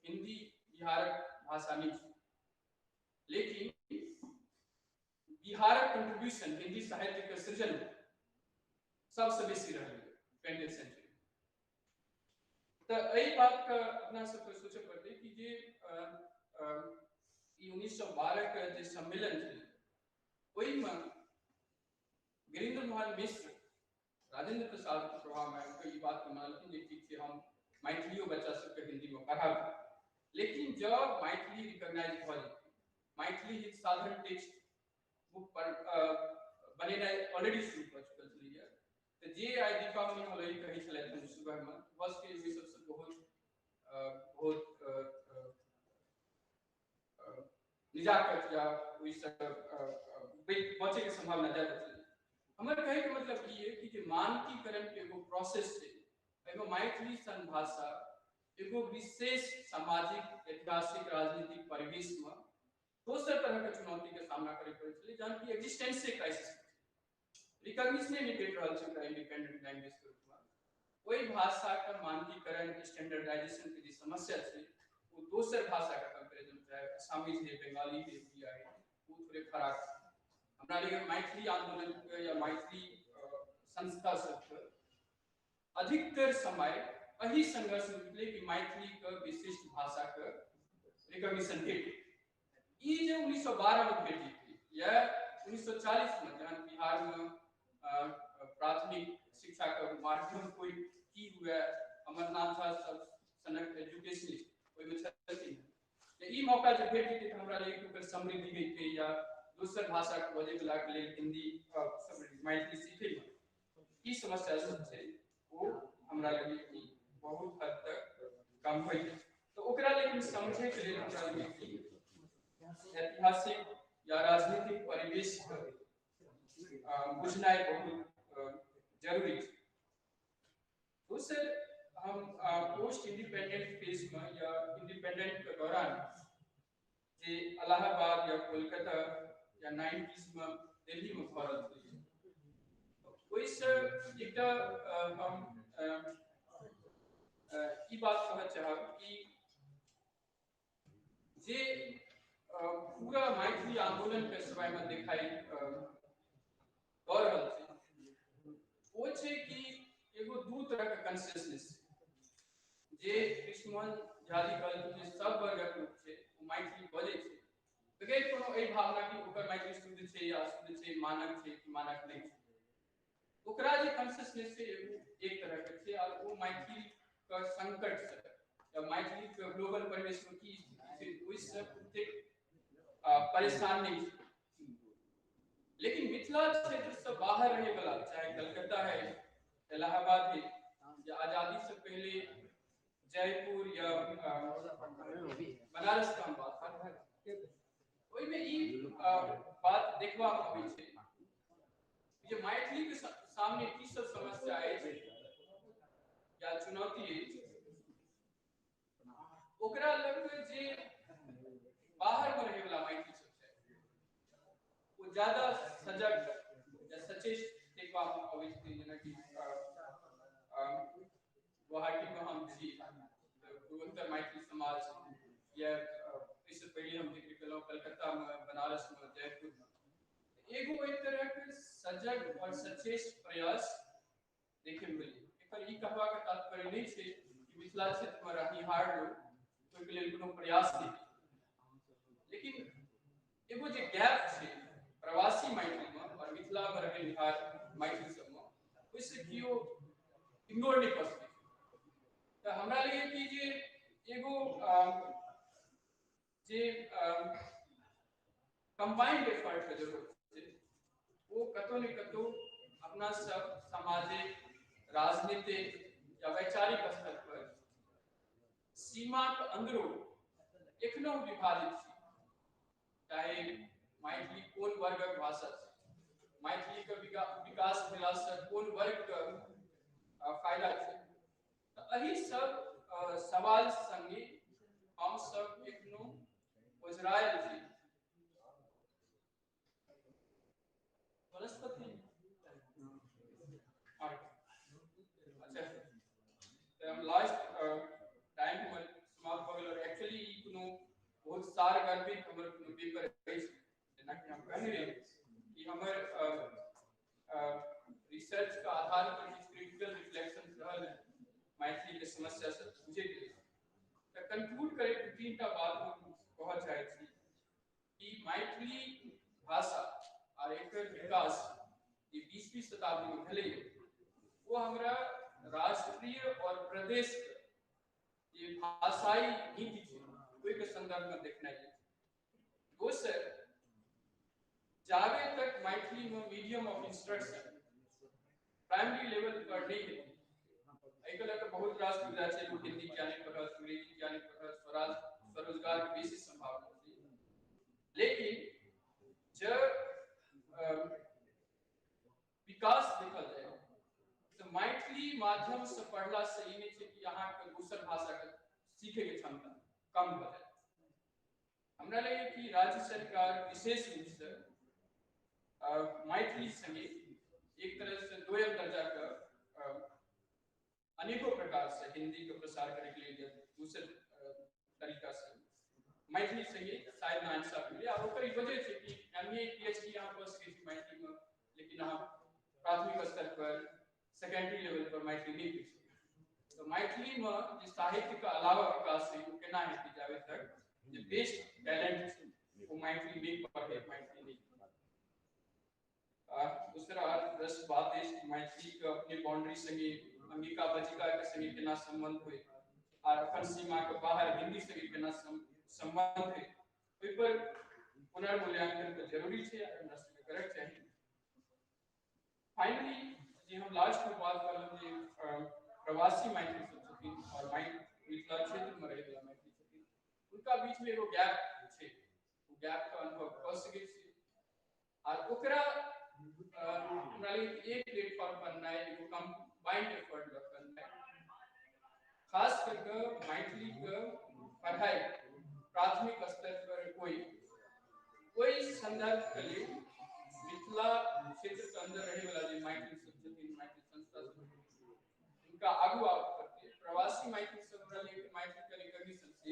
हिंदी बिहारक भाषा नहीं छै लेकिन बिहारक कंट्रीब्यूशन हिंदी साहित्य के सृजन में सबसे बेसी रहल 20th सेंचुरी तो एहि बात का अपना सबके सोचे पड़ते कि जे 1912 के जे सम्मेलन छल ओहि में गिरीन्द्र मोहन मिश्र राजेंद्र प्रसाद के प्रभाव में ये बात मानलखिन जे ठीक छै हम मैथिलियो बच्चा सबके हिंदी में पढ़ाब लेकिन जब मैथिली रिकॉग्नाइज भ जेतै मैथिली हित साधन टेक्स्ट बुक पर बनेनाइ ऑलरेडी शुरू भ चुकल छलै तो जे आइ दीपावली होलै कहै छलथि सुबह में बस के ओहि सबसे बहुत निजाकत या ओहि से बचे के संभावना ज्यादा छै। हमर कहे के मतलब ई है कि जे मानकीकरण के एगो प्रोसेस है, एगो मैथिली सन भाषा एगो विशेष सामाजिक ऐतिहासिक राजनीतिक परिवेश में दोसर तरह के चुनौती के सामना करे पड़े छलै, जहन कि एग्जिस्टेंशियल क्राइसिस रिकॉग्निशने नहीं भेट रहल छै ओकरा इंडिपेंडेंट लैंग्वेज के रूप में। ओहि भाषा का मानकीकरण स्टैंडर्डाइजेशन के जे समस्या छै वो दोसर भाषा का कंपैरिजन चाहे असामीज है, बंगाली है, उड़िया है, वो थोड़े फराक छै। हमरा लिए मैथिली आंदोलन के या मैथिली संस्था सब अधिकतर समय अही संघर्ष में निकले कि मैथिली के विशिष्ट भाषा के रिकॉग्निशन भेटे। ई जे 1912 में भेटी या 1940 में जहन बिहार में प्राथमिक शिक्षा का माध्यम कोई की हुआ अमरनाथ सब सनक एजुकेशनिस्ट ओहि में छथिन, ई मौका जे भेटी त हमरा लिए ओकर समृद्धि हेतै या दूसर भाषा के बजे वाला के लिए हिंदी मैथिली सीखे में ई समस्या सब छै वो हमरा लगे कि बहुत हद तक कम होई। तो ओकरा लेकिन समझे के लिए हमरा लगे कि ऐतिहासिक या राजनीतिक परिवेश बुझनाइ बहुत जरूरी है। उससे हम पोस्ट इंडिपेंडेंट फेज में या इंडिपेंडेंट के दौरान जे इलाहाबाद या कोलकाता या 90s में दिल्ली में भरल थी, ओइसे एकटा हम ई बात कहऽ चाहब कि जे पूरा मैथिली आंदोलन के समय में दिखाई दऽ रहल छै वो छै कि एगो दू तरह के कंसेंसस जे कृष्णमोहन झा जी कहलखिन जे सब वर्गक लोक छै वो मैथिली बजै छै बगैर कोनो एहि भावना कि ओकर मैथिली शुद्ध छै या अशुद्ध छै, मानक छै कि मानक नहीं छै। ओकरा जे कंसेंसस छै एगो एक तरह के छै और वो मैथिली का संकट से या मैथिली के ग्लोबल परिवेश में की स्थिति छै ओइसे ओतेक परेशान नहीं छै। लेकिन मिथिला क्षेत्र से बाहर रहने वाला चाहे कलकत्ता है, इलाहाबाद है या आजादी से पहले जयपुर या बनारस का हम बात कर ओहि में ई बात देखबा में आबै छै जे मैथिली के सामने की सब समस्या है या चुनौती है ओकरा लग जे बाहर में रहे वाला मैथिली सब छै वो ज्यादा सजग या सचेत देखबा में आबै छै। जेना कि गुवाहाटी में हम छी पूर्वोत्तर मैथिली समाज या इससे पहले हम जिक्र केलहुँ कलकत्ता में, बनारस में, जयपुर में एगो एक तरह के सजग और सचेत प्रयास देखे मिले। एकर ई कहबा के तात्पर्य नहीं छै कि मिथिला क्षेत्र में रहनिहार लोग ओहि के लेल कोनो प्रयास नहीं, लेकिन एगो जे गैप छै प्रवासी मैथिली में और मिथिला में रहनिहार मैथिली सब में ओइसे कियो इग्नोर नहीं कर सकै। तो हमरा लिए कि जे एगो जे कंबाइंड एफर्ट के जरूरत है वो कतो न कतो अपना सब सामाजिक राजनीतिक या वैचारिक स्तर पर सीमा के अंदरो एखनो विभाजित छै। चाहे मैथिली कोन वर्गक भाषा छै, मैथिली के विकास भेला से कोन वर्ग के फायदा छै, एही सब सवाल संगे हम सब एखनो ओझरायल छी। वनस्पति अच्छा तो हम लास्ट टाइम हमर समाप्त भ गेल और एक्चुअली ई कोनो बहुत सार गर्भित हमर कोनो पेपर अछि जेना कि हम कहने रही कि हमर रिसर्च का आधार पर क्रिटिकल रिफ्लेक्शन रहल है मैथिली के समस्या से बुझे के लिए। तो कंक्लूड करे तीनटा बात हम कहऽ चाहै छी कि मैथिली भाषा और एकर विकास ये 20वीं शताब्दी में भेलै वो हमरा राष्ट्रीय और प्रदेश ये भाषाई नीति छै ओहि के संदर्भ में देखनाइ छै। दोसर जाबे तक मैथिली में medium of instruction primary level पर नहीं है एहि के लके बहुत रास सुविधा छै लोग हिंदी जाने पड़त अंग्रेजी जाने पड़त स्वरोजगार के बेसी संभावना छै लेकिन जब विकास देखल जाए तो मैथिली माध्यम से पढ़ला से ई नहीं छै कि अहाँ के दोसर भाषा के सीखे के क्षमता कम भ जाए हमरा लगे कि राज्य सरकार विशेष रूप से मैथिली संगे एक तरह से दोयम दर्जा का अनेकों प्रकार से हिंदी का प्रसार करने के लिए दूसरे तरीका से मैथिली संगे शायद नाइंसाफ मिले और ओकर वजह छै कि एमए पीएचडी यहाँ पर सके छी मैथिली में लेकिन अहाँ प्राथमिक स्तर पर सेकेंडरी लेवल पर मैथिली नहीं पढ़ सकते तो मैथिली में जो साहित्य का अलावा विकास है वो केना हेतै जाबे तक जो बेस्ट टैलेंट वो मैथिली नहीं पढ़े मैथिली नहीं दूसरा रस बात है कि मैथिली के अपने बाउंड्री संगे अंगिका बजिका के संगे केना संबंध होय और अपन सीमा के बाहर हिंदी संगे केना संबंध है ओइ पर पुनर्मूल्यांकन के जरूरी है हमरा सबके करक चाहिए फाइनली जे हम लास्ट में बात करलहुँ जे प्रवासी मैथिली सब छथिन और मिथिला क्षेत्र में रहै वाला मैथिली छथिन उनका बीच में एगो गैप छै वो गैप का अनुभव क सकै छी और ओकरा हमरा लिए एक प्लेटफॉर्म बननाय एगो कंबाइंड एफर्ट करनाय खास करके मैथिली के पढ़ाई प्राथमिक स्तर पर कोई संदर्भ के लिए मिथिला क्षेत्र के अंदर रहने वाला जो मैथिली सब छथिन मैथिली संस्था सब उनका आगू आब करके प्रवासी मैथिली सब हमरा लिए मैथिली के रिकॉग्निशन से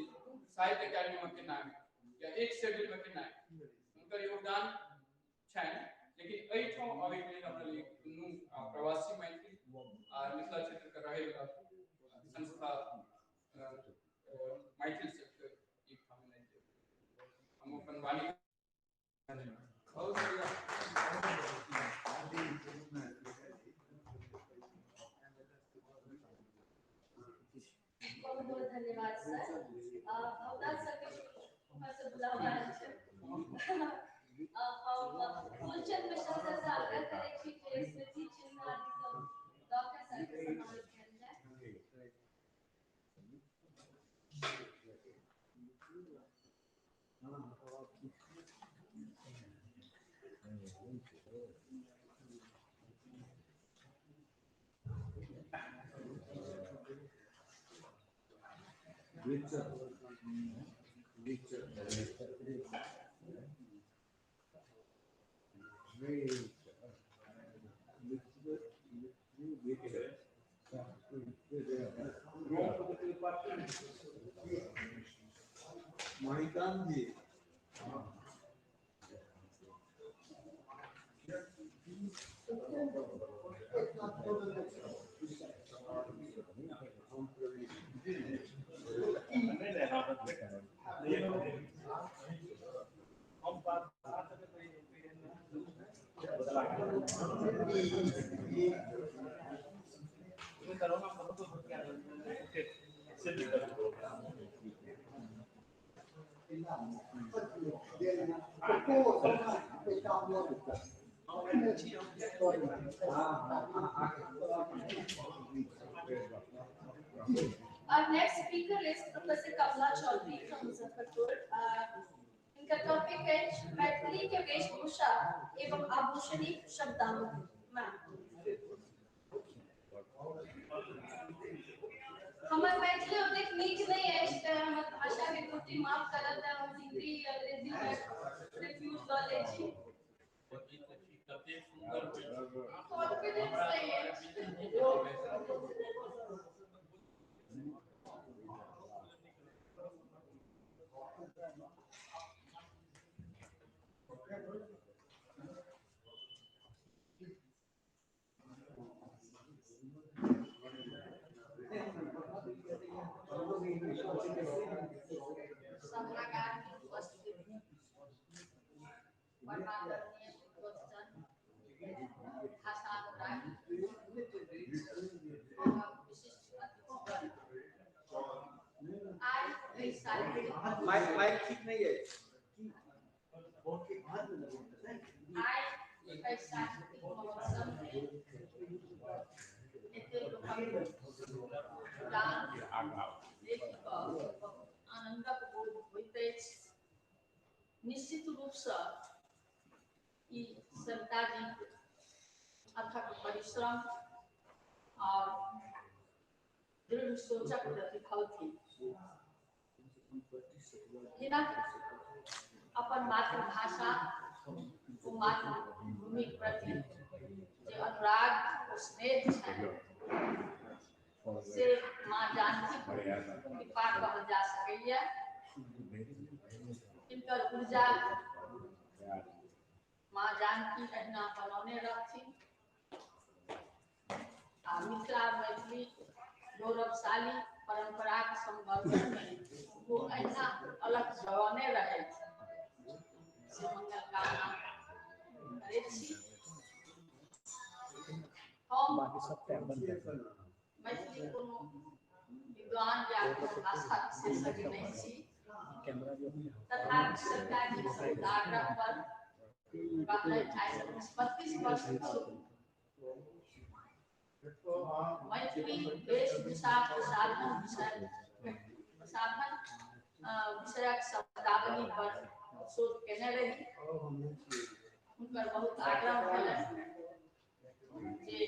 साहित्य अकादमी में केना या एक शेड्यूल में केना उनकर योगदान छनि लेकिन एहि ठाम आबै के लेल हमरा लिए दुनू प्रवासी मैथिली आ मिथिला क्षेत्र के रहै वाला संस्था मैथिल सबके एक ठाम नहि हम अपन वाणी बहुत बहुत धन्यवाद सर अवतार सर के ऊपर से बुलावा है हम फूलचंद मिश्रा सर से आग्रह करै छी जे स्मृति चिन्ह आदि सब डॉक्टर सर के सम्मानित कयल जाय मणिकांत जी Our next speaker is Professor Kamla Chaudhary from Muzaffarpur. इनका टॉपिक है मैथिली के वेशभूषा एवं आभूषणी शब्दावली। हमर मैथिली ओतेक नीक नहीं है त हमर भाषा के त्रुटि माफ करब त हम हिंदी अंग्रेजी में रिफ्यूज क लै छी। कते सुंदर कॉन्फिडेंस नहीं है। माइक ठीक नहीं है I excited about something आनंदक बोध होइत अछि। निश्चित रूप से ई सरिता जी अथक परिश्रम और दृढ़ सोचक प्रतिफल थी। अपन मातृभाषा और मातृभूमि के प्रति जो अनुराग और स्नेह है से माँ जानकी कृपा कहल जा सकैया। इनकर ऊर्जा माँ जानकी अहिना बनौने रहथिन आ मिथिला मैथिली गौरवशाली परंपरा के संवर्धन में वो अहिना अलग जगने रहे से मंगल कामना करै छी। हम मैथिली कोनो विद्वान या कोनो भाषा विशेषज्ञ नहीं छी, तथापि सरकार जी के आग्रह पर 32 वर्ष मैथिली वेशभूषा प्रसाधन विषयक शब्दावली पर शोध केने रही। उनकर बहुत आग्रह भेलनि जे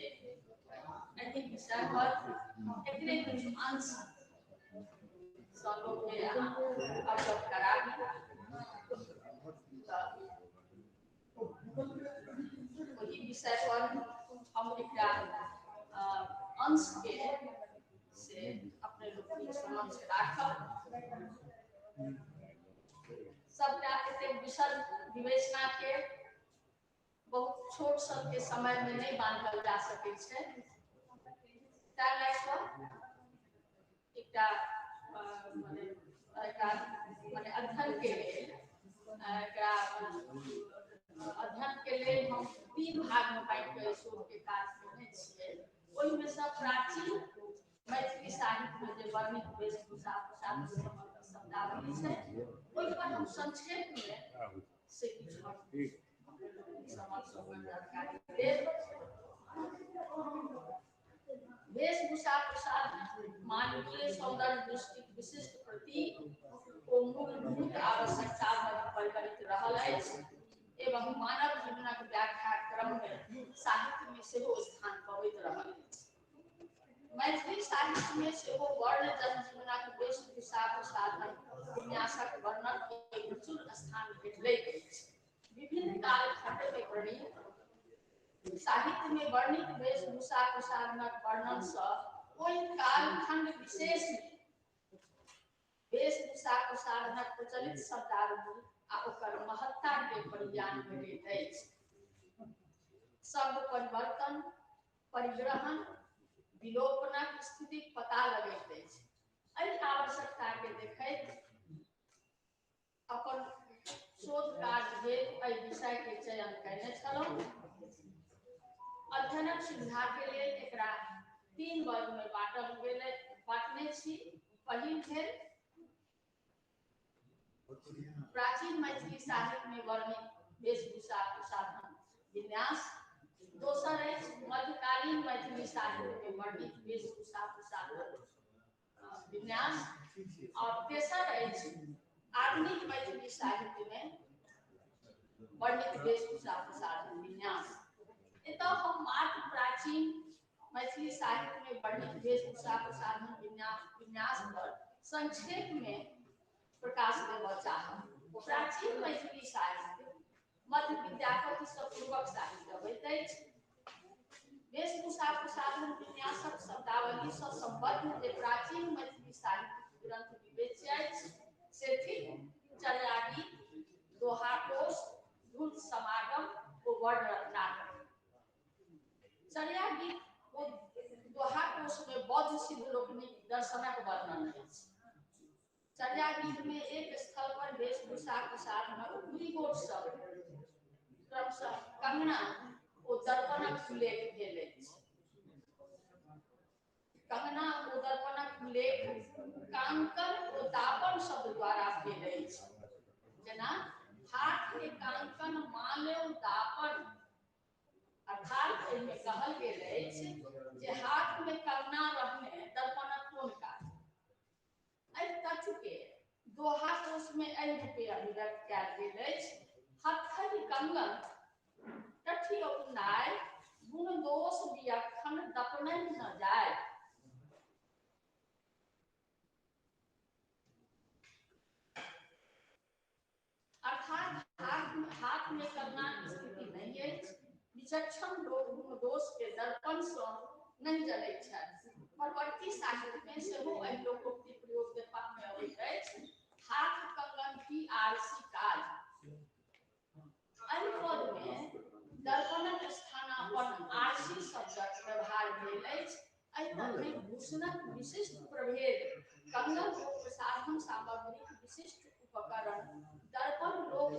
एहि विषय पर एकरे किछु अंश सँ लोकके अवगत कराबी। ओहि विषय पर हम एकटा अंश के से अपने लोकनि समक्ष राखब। सबटा एते विशद विवेचना के बहुत छोट सन के समय में नहीं बांधल जा सकै छै। ताहि लए कऽ एकटा माने अध्ययन के लेल हम 3 भाग में बांटि कऽ शोध के काज केने छियै। ओहि में से प्राचीन मैथिली साहित्य में जे वर्णित वेशभूषा पोशाक शब्दावली छै ओहि पर हम संक्षेप में से किछु जानकारी देब। वेशभूषा पोशाक मानवीय सौंदर्य दृष्टि विशिष्ट प्रतीक ओ मूलभूत आवश्यकता में परिगणित रहल अछि एवं मानव जीवनक व्याख्या क्रम में साहित्य में सेहो स्थान पबैत रहल अछि। मैथिली साहित्य में सेहो वर्ण जनजीवनक वेशभूषा प्रसाधन विन्यासक वर्णन के प्रचुर स्थान भेटैत अछि। विभिन्न कालखंड में वर्णित साहित्य में वर्णित वेशभूषा प्रसाधनक वर्णन से ओहि कालखंड विशेष में वेशभूषा प्रसाधनक प्रचलित शब्दावली आ ओकर महत्ता के परिज्ञान भेटैत अछि। शब्द परिवर्तन परिग्रहण विलोपनक स्थिति पता लगैत अछि। एहि आवश्यकता के देखैत अपन शोध कार्य हेतु एहि विषय के चयन कयने छलहुँ। अध्ययनक सुविधा के लेल एकरा 3 वर्ग में बांटने छी। पहिल भेल प्राचीन मैथिली साहित्य में वर्णित वेशभूषा प्रसाधन विन्यास। दोसर अछि मध्यकालीन मैथिली साहित्य में वर्णित वेशभूषा प्रसाधन विन्यास। और तेसर अछि आधुनिक मैथिली साहित्य में वर्णित वेशभूषा प्रसाधन विन्यास। एतऽ हम मात्र प्राचीन मैथिली साहित्य में वर्णित वेशभूषा प्रसाधन विन्यास पर संक्षेप में प्रकाश देबऽ चाहब। प्राचीन मैथिली साहित्य मध्य विद्यापति से पूर्वक साहित्य होइत अछि। वेशभूषा प्रसाधन विन्यासक शब्दावली से संबद्ध जे प्राचीन मैथिली साहित्य ग्रंथ विवेच्य अछि से थिक चर्या गीत, दोहा कोश, धुन समागम ओ वर्ण रत्नाकर। चर्या गीत ओ दोहा कोश में बौद्ध सिद्ध लोकनिक दर्शनक वर्णन अछि। चर्या गीत में एक स्थल पर वेशभूषा प्रसाधनक 2 गोट शब्द क्रमशः कंगना ओ दर्पणक उल्लेख भेल अछि। कंगना ओ दर्पणक उल्लेख कांकन ओ दापन शब्द द्वारा भेल अछि। जेना हाथ के कांकन माल्यौ दापन अर्थात एहिमे कहल गेल अछि जे हाथ में कंगना रहने दर्पणक कोन चुके दोहा कोश में एहि रूपे अभिव्यक्त कयल गेल अछि। हथनि कंगन टठी अपनाय गुण दोष बियखन दपननि न जाय। अर्थात हाथ में करना स्थिति नहीं है। विचक्षण लोग गुण दोष के दर्पण से नहीं जलै छथि। परवर्ती साहित्य में सेहो एहि लोकोक्ति प्रयोग देखबा में अबैत अछि। हाथ कंगन की आलसी काज। एहि पद में दर्पणक स्थानापन्न आलसी शब्दक व्यवहार भेल अछि। एहि पद में भूषणक विशिष्ट प्रभेद, कंगन व प्रसाधन सामग्री विशिष्ट उपकरण दर्पण लोक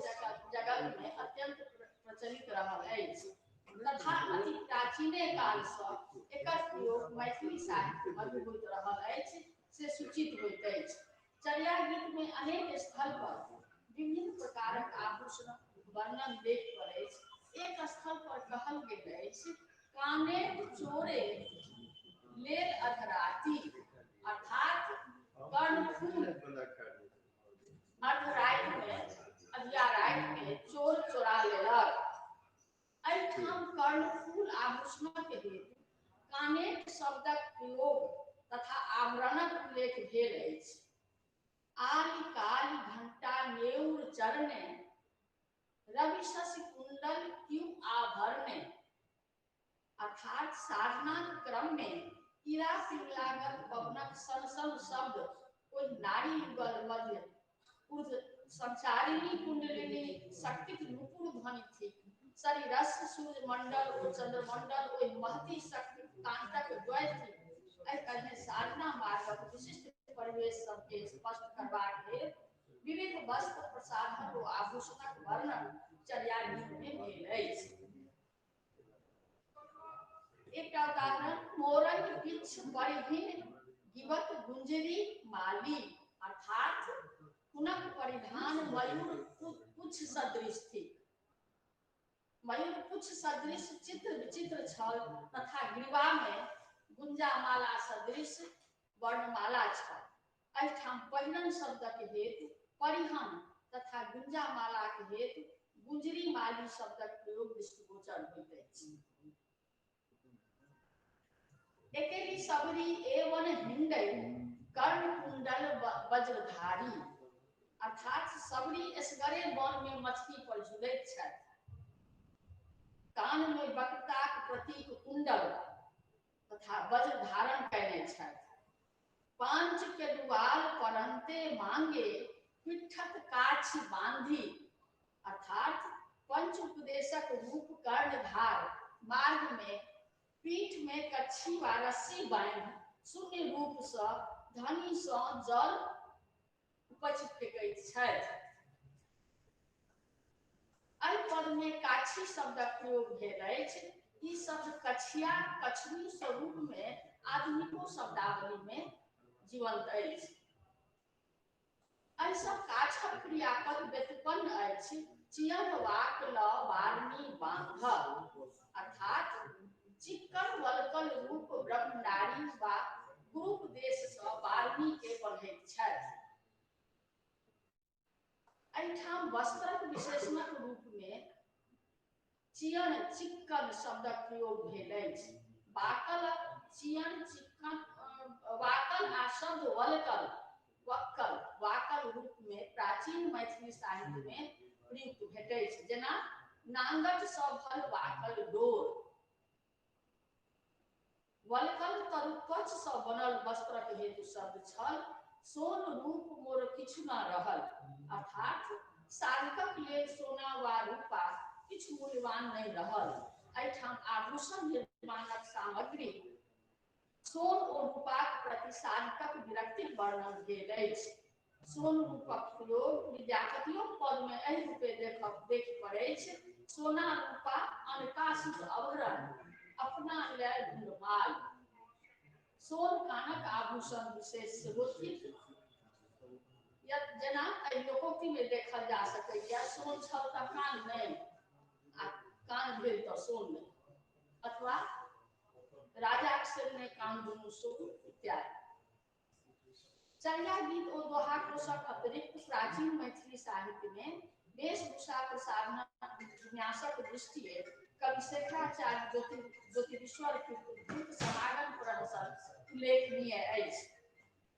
जगत में अत्यंत प्रचलित रहल अछि तथा अति प्राचीने काल से एकर प्रयोग मैथिली साहित्य में होइत रहल अछि से सूचित होइत अछि। चर्या गीत में अनेक स्थल पर विभिन्न प्रकारक आभूषण वर्णन देख पर अछि। एक स्थल पर कहल गेल अछि, काने चोरे लेल अधराती, अर्थात कर्णफूल अर्धराति में अधियाराति में चोर चोरा लेलक। एहिठाम कर्णफूल आभूषणक हेतु कानेट शब्दक प्रयोग तथा आभरणक उल्लेख भेल अछि। आली काली घंटा नेउर चरणे रवि शशि कुंडल क्यों आभरणे, अर्थात साधना क्रम में ईरा पिंगलागत पवनक सन सन शब्द कोई नारी युगल मध्य ऊर्ध संचारिणी कुंडलिनी शक्ति नुपुर ध्वनि थी। शरीरस सूर्य मंडल और चंद्रमंडल ओहि महती शक्ति कांतक द्वय थी। एहि साधना मार्गक विशिष्ट परिवेश सबके स्पष्ट करबाक लेल विविध वस्त्र प्रसाधन और आभूषणक वर्णन चर्या गीत में भेल अछि। एकटा उदाहरण, मोरंग पिछ परिहीन गिवत गुंजरी माली, अर्थात हुनक परिधान मयूर पुच्छ सदृश थी। मयूर पुच्छ सदृश चित्र विचित्र छल तथा ग्रीवा में गुंजामाला सदृश वर्णमाला छल। एहिठाम पहिरन शब्दक हेतु परिहन तथा गुंजामाला के हेतु गुंजरी माली शब्दक प्रयोग दृष्टिगोचर होइत अछि। एकेरी सबरी एवं हिंडै कर्ण कुंडल वज्रधारी, अर्थात सबरी एसगरे वन में मछली पर झुलैत छथि। कान में वक्रताक प्रतीक कुंडल तथा वज्र धारण कैने छथि। पांच के दुआल परंते मांगे पिठक काछ बांधी, अर्थात पंच उपदेशक रूप कर्णधार मार्ग में पीठ में कच्छी वा रस्सी बांधि शून्य रूप से धनी से जल उपज फेंकैत छथि। एहि पद में काछी शब्दक प्रयोग भेल अछि। ई शब्द कछिया कछुरी स्वरूप में आधुनिको शब्दावली में जीवंत अछि। एहि सब काछक क्रियापद व्युत्पन्न अछि। चियन वाक ल वारनी बांध, अर्थात चिक्कन वलकल रूप ब्रह्मचारी वा गुरुपदेश से वारनी के बढ़ैत छथि। एहिठाम वस्त्रक विशेषणक रूप में चियन चिक्कन शब्दक प्रयोग भेल अछि। बाकल चियन चिक्कन वाकल आ शब्द वलकल वक्कल वाकल रूप में प्राचीन मैथिली साहित्य में प्रयुक्त भेटै छै। जेना नांगट सँ भल वाकल डोर, वलकल तरुपच सँ बनल वस्त्रक हेतु शब्द छल। सोन रूप मोर किछु न रहल, अर्थात साधकक लेल सोना वा रूपा किछु मूल्यवान नहीं रहल। एहिठाम आभूषण निर्माणक सामग्री सोन और रूपाक प्रति साधकक विरक्तिक वर्णन भेल अछि। सोन रूपक प्रयोग विद्यापतियों पद में एहि रूपे देख पड़ै छै। सोना रूपा अनकासिक अवरण अपना लेल गुणमाल। सोन कानक आभूषण विशेष सेहो थिक। जेना एहि लोकोक्ति में देखल जा सकैया, सोन छल त कान नहीं आ कान भेल त सोन नहीं, अथवा राजा के सिर में कान दुनू सोन इत्यादि। चर्या गीत और दोहा कोशक अतिरिक्त प्राचीन मैथिली साहित्य में वेशभूषा प्रसाधन विन्यासक दृष्टिए कवि शेखराचार्य ज्योतिरीश्वर कृत समागम प्रहसन उल्लेखनीय अछि।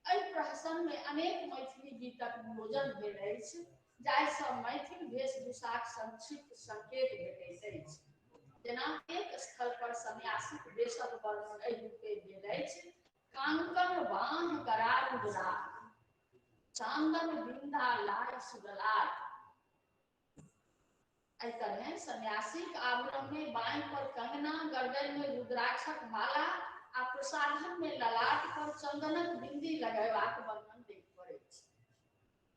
एहि प्रहसन में अनेक मैथिली गीतक नियोजन भेल अछि जाहि सँ मैथिल वेशभूषाक संक्षिप्त संकेत भेटैत अछि। जेना एक स्थल पर सन्यासीक वेशक वर्णन एहि रूपे भेल अछि: कांकन बांध करार उजरा, चांदन बिंदा लाय सुगलार। एहि तरह सन्यासीक आवरण में बाँहि पर कंगना, गर्दन में रुद्राक्षक माला आ प्रसाधन में ललाट पर चंदनक बिंदी लगेबाक वर्णन देख पड़ै छै।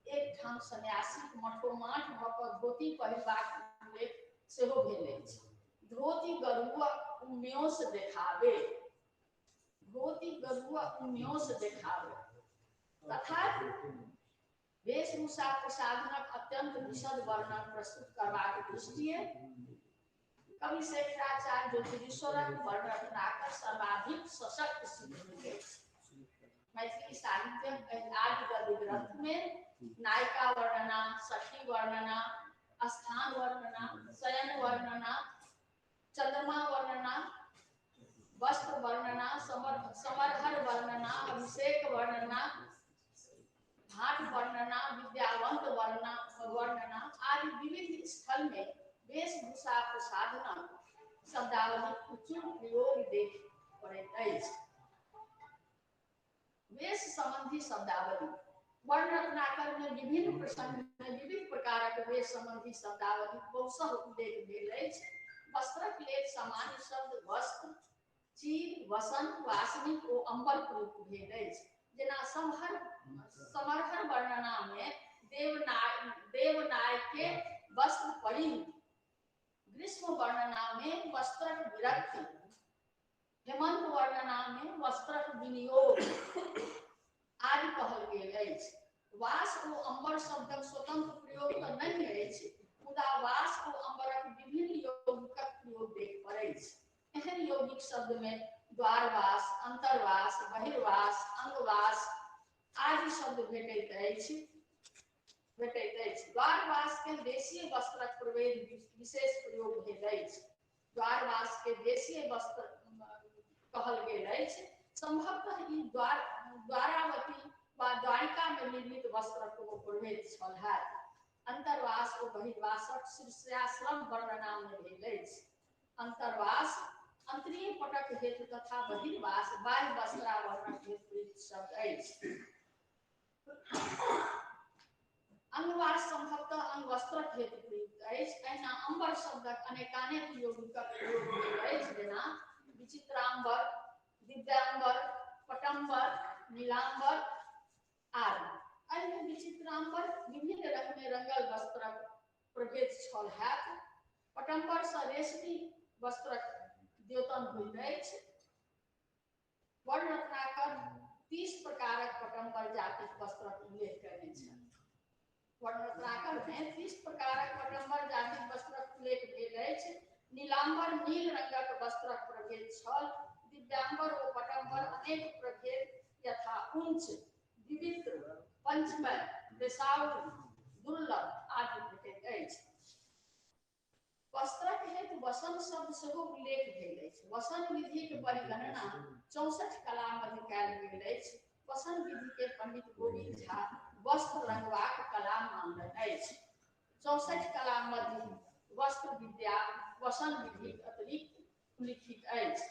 एक ठाम सन्यासीक मठोमाठ भऽ कऽ धोती पहिरबाक उल्लेख सेहो भेल अछि। धोती गरुआ उम्योस देखावे, धोती गरुआ उम्योस देखावे। तथापि वेशभूषा प्रसाधनक अत्यंत विशद वर्णन प्रस्तुत करबाक दृष्टिए कवि शेखराचार्य ज्योतिरीश्वरक वर्णनाकर सर्वाधिक सशक्त सिद्ध होइत अछि। मैथिली साहित्यक एहि आदि गद्य ग्रंथ में नायिका वर्णना, सखी वर्णना, स्थान वर्णना, शयन वर्णना, चंद्रमा वर्णना, वस्त्र वर्णना, समरहर वर्णना, अभिषेक वर्णना, घाट वर्णना, विद्यावंत वर्णना आदि विविध स्थल में वेशभूषा प्रसाधन शब्दावली प्रचुर प्रयोग देख पड़ैत अछि। वेश संबंधी शब्दावली वर्ण रत्नाकर में विभिन्न प्रसंग में विविध प्रकारक वेश संबंधी शब्दावली बहुशः उल्लेख भेल अछि। वस्त्रक लेल सामान्य शब्द वस्त्र, चीर, वसन, वासनिक ओ अंबर प्रयुक्त भेल अछि। जेना समरहर वर्णना में देवनाय के वस्त्र परिध, ग्रीष्म वर्णना में वस्त्रक विरक्ति, हेमंत वर्णना में वस्त्रक विनियोग आदि कहल गेल अछि। वास ओ अंबर शब्दक स्वतंत्र प्रयोग तऽ नहीं अछि, मुदा वास ओ अंबरक विभिन्न यौगिकक प्रयोग देख पड़ै छै। एहन यौगिक शब्द में द्वारवास, अंतरवास, बहिर्वास, अंगवास आदि शब्द भेटैत अछि। द्वारवास के देशीय वस्त्रक प्रवेद विशेष प्रयोग भेल अछि। द्वारवास के देशीय वस्त्र कहल गेल अछि। संभवतः ई द्वारावती वा द्वारिका में निर्मित वस्त्रक कोनो प्रभेद छल हैत। अंतरवास ओ बहिर्वासक शीर्षाश्रम वर्णना में भेल अछि। अंतरवास अंतरीय पटक हेतु तथा बहिर्वास बाह्य वस्त्रावरणक हेतु प्रयुक्त शब्द अछि। अंगवास संभवतः अंगवस्त्रक हेतु प्रयुक्त अछि। एहिना अंबर शब्दक अनेकानेक यौगिकक प्रयोग भेल अछि, जेना विचित्रांबर, दिव्यांबर, पटंबर, नीलांबर आदि। एहिमे विचित्रांबर विभिन्न रंग में रंगल वस्त्रक प्रभेद छल हैत। पटंबर सँ रेशमी वस्त्रक द्योतन होइत अछि। वर्ण रत्नाकर 30 प्रकारक पटंबर जातिक वस्त्रक उल्लेख कयने छथि। वर्ण रत्नाकर में 30 प्रकारक पटंबर जातिक वस्त्रक उल्लेख भेल अछि। नीलांबर नील रंगक वस्त्रक प्रभेद छल। दिव्यांबर ओ पटंबर अनेक प्रभेद यथा उंच, विवित्र, पंचमय, बेसाउर, दुर्लभ आदि भेटैत अछि। वस्त्रक हेतु वसन शब्द सेहो उल्लेख भेल अछि। वसन विधि के परिगणना 64 कला मध्य कयल गेल अछि। वसन विधि के पंडित गोविंद झा वस्त्र रंगबाक कला मानलनि अछि। 64 कला मध्य वस्त्र विद्या वसन विधि अतिरिक्त उल्लिखित अछि।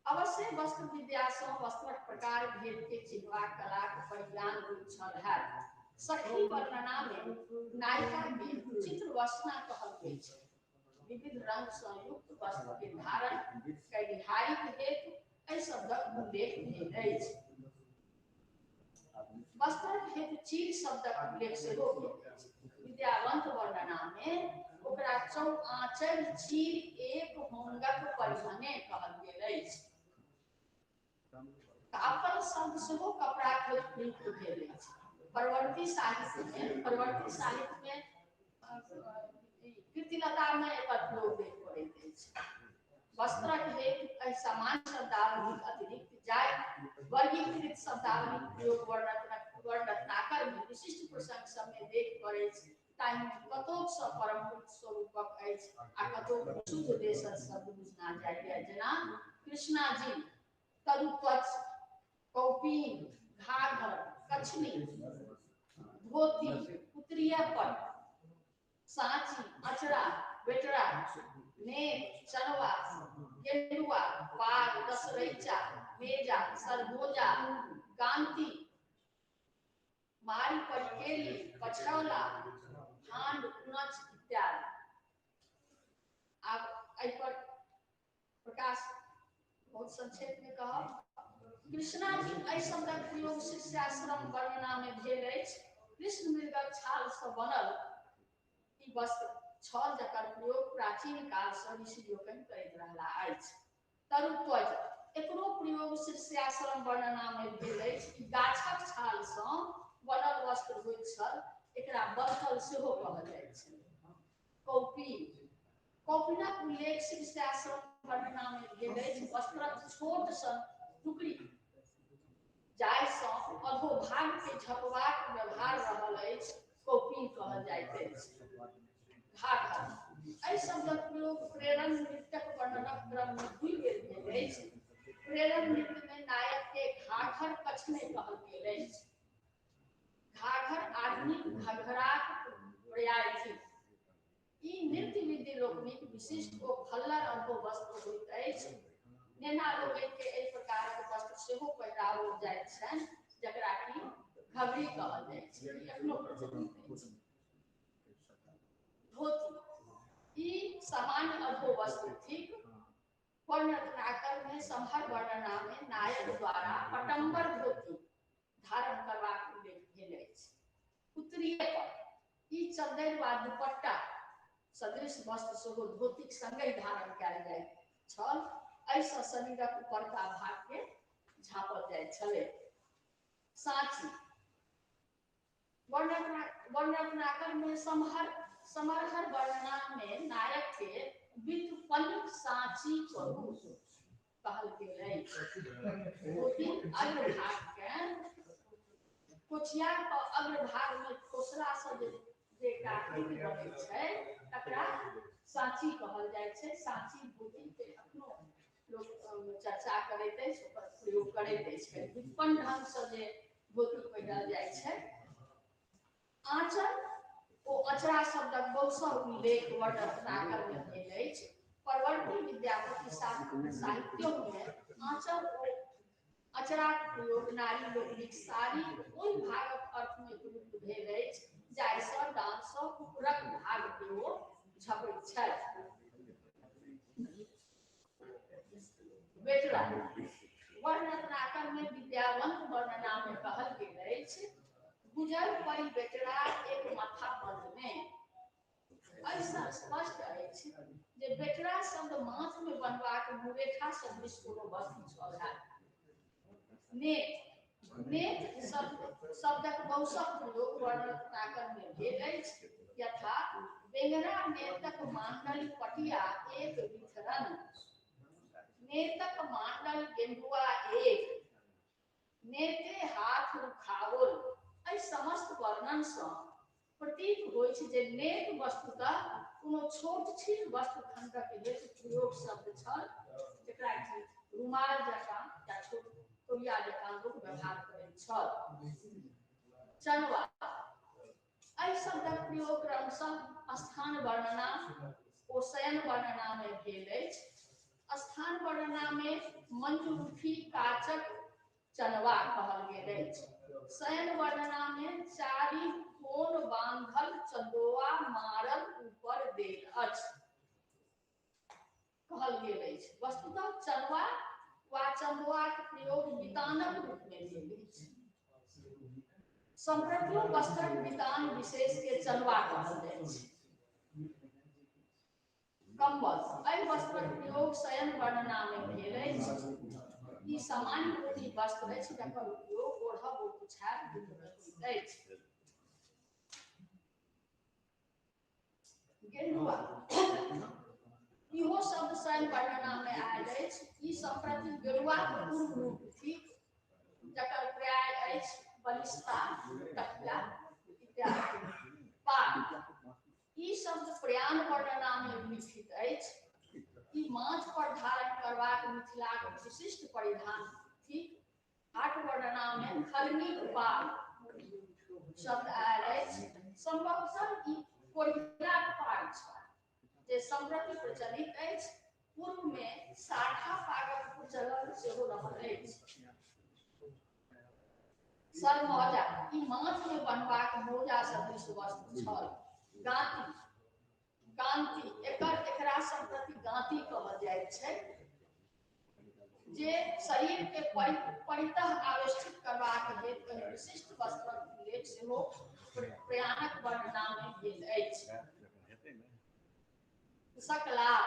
अवश्य वस्त्र विद्या सँ वस्त्रक प्रकार भेद के चिन्हबाक कला के परिज्ञान होइत छल हैत। सखी वर्णना में नायिका के चित्र वसना कहल गेल छै। विविध रंग सँ युक्त वस्त्र के धारण कयनिहारी के हेतु एहि शब्दक उल्लेख भेल अछि। वस्त्रक हेतु चीर शब्दक उल्लेख सेहो भेल अछि। विद्यावंत वर्णना में ओकरा चौआंचल चीर एक होंगक परिधाने कहल गेल अछि। कापल शब्द सेहो कपड़ा के प्रयुक्त भेल अछि। परवर्ती साहित्य में कृतिलता में एकर प्रयोग देख पड़ैत अछि। वस्त्रक हेतु सामान्य शब्दावली अतिरिक्त जाय वर्गीकृत शब्दावली प्रयोग वर्णनाकर में विशिष्ट प्रसंग सब में देख पड़े ताहि में कतोक सँ परमभूत स्वरूपक अछि आ कतोक शुद्ध देशक शब्द बुझना जाइए जेना कृष्णा जी तरुपच कौपीन घाघर कछनी धोती पुत्रिया पट सांची अचरा बेटरा नेक चनवा गेंडुआ पाग दसरैचा मेजा सरबोजा गांती मारी पटकेली पछौला हांड उनच इत्यादि। आप एहि पर प्रकाश बहुत संक्षेप में कहब। कृष्णा जी एहि शब्दक प्रयोग शिष्याश्रम वर्णना में भेल अछि। कृष्ण मृगक छाल सँ बनल ई वस्त्र छल जकर प्रयोग प्राचीन काल सँ ऋषि लोकनि करैत रहलाह अछि। तरुत्वज एकरो प्रयोग शिष्याश्रम वर्णना में भेल अछि। गाछक छाल सँ बनल वस्त्र होइत छल, एकरा बलथल सेहो कहल जाइत छै। कौपीन कौपीनक उल्लेख शिष्याश्रम वर्णना में भेल अछि। वस्त्रक छोट सन टुकड़ी जाहि सँ अधोभाग के झपबाक व्यवहार रहल अछि कौपीन कहल जाइत अछि। घाघर एहि शब्दक प्रयोग प्रेरण नृत्यक वर्णनक क्रम में 2 बेर भेल अछि। प्रेरण नृत्य में नायक के घाघर कछने कहल गेल अछि। घाघर आधुनिक घघराक पर्याय थिक। ई नृत्य विधि लोकनिक विशिष्ट ओ खल्लर अधो वस्त्र होइत अछि। नेना लोकनि के एहि प्रकारक वस्त्र सेहो पहिराओल जाइत छनि जकरा कि घघरी कहल जाइत छै। एखनो प्रचलित अछि। धोती ई सामान्य अधो वस्त्र थिक। वर्णनाकर में संहर वर्णना में नायक द्वारा पटंबर धोती धारण करबाक उल्लेख भेल अछि। उत्तरीय पर ई चद्दरि वा दुपट्टा सदृश वस्त्र सेहो धोतीक संगे धारण कयल जाइत छल। एहि सँ शरीरक ऊपरका भाग के झाँपल जाइत छलै। सांची वर्णनाकर में समरहर वर्णना में नायक के विद्युपल्लिक सांची स्वरूप कहल गेल अछि। धोती अग्रभाग के कोचिया के अग्रभाग में खोसला सँ जे काटि बनै छै तकरा सांची कहल जाइत छै। सांची धोती के एखनो लोक चर्चा करैत अछि, ओकर प्रयोग करैत अछि। व्युत्पन्न ढंग सँ जे धोती पहिरल जाइत छै। आंचल ओ अचरा शब्दक बहुसह उल्लेख वर्णनाकर में भेल अछि। परवर्ती विद्यापति साहित्यों में आंचल ओ अचराक प्रयोग नारी लोकनिक साड़ी ओहि भागक अर्थ में प्रयुक्त भेल अछि जाहि सँ डाँड़ सँ ऊपरक भाग के ओ झपैत छथि। बेटरा वर्णनाकर में विद्यावंत वर्णना में कहल गेल अछि। गुजर परि बेटरा एक माथा बंद में। ऐसा स्पष्ट अछि जे बेटरा शब्द माथ में बनबाक मुरेठा सदृश कोनो वस्तु छल। नेत शब्दक बहुसक प्रयोग वर्णनाकर में भेल अछि। यथा बेंगरा नेतक मांडल पटिया एक विथरन। नेतक मांडल गेंडुआ एक। नेते हाथ रुखाओल। एहि समस्त वर्णन सँ प्रतीत होइत छै जे नेत वस्तुतः कोनो छोट छीन वस्त्र खंडक हेतु प्रयोग शब्द छल जकरा कि रुमाल जकाँ या छोट तौलिया जकाँ लोक व्यवहार करैत छल। चनवा एहि शब्दक प्रयोग क्रमशः स्थान वर्णना ओ शयन वर्णना में भेल अछि। स्थान वर्णना में मंजूरूफी काचक चनवा कहल गेल अछि। शयन वर्णना में चारि कोन बांधल चंदोआ मारल ऊपर देल अछि कहल गेल अछि। वस्तुतः चनवा वा चंदोआक प्रयोग वितानक रूप में भेल अछि। संप्रतियो वस्त्रक वितान विशेष के चनवा कहल जाइत छै। कंबल एहि वस्त्रक प्रयोग शयन वर्णना में भेल अछि। ई सामान्य ऊनी वस्त्र अछि जकर उपयोग ओढ़ब ओ पुछाएब दुनू में होइत अछि। गेंडुआ इहो शब्द शयन वर्णना में आयल अछि। ई संप्रति गेरुआ पूर्व रूप थी जकर पर्याय अछि बलिष्ठता तकिया इत्यादि। पाग ई शब्द प्रयाण वर्णना में लिखित अछि। ई माथ पर धारण करबाक मिथिलाक विशिष्ट परिधान थी। आठ वर्णना में खलनी पाग शब्द आयल अछि। संभवतः ई कोरियाक पाग छल जे संप्रति प्रचलित अछि। पूर्व में साठा पागक प्रचलन सेहो रहल अछि। सरमौजा ई माथ में बनबाक मोजा सदृश वस्त्र छल। गांती गांती एकरा संप्रति गांती कहल जाइत छै जे शरीर के परितः आवेष्टित करबाक हेतु विशिष्ट वस्त्रक उल्लेख सेहो प्रयाणक वर्णना में भेल अछि। सकलाब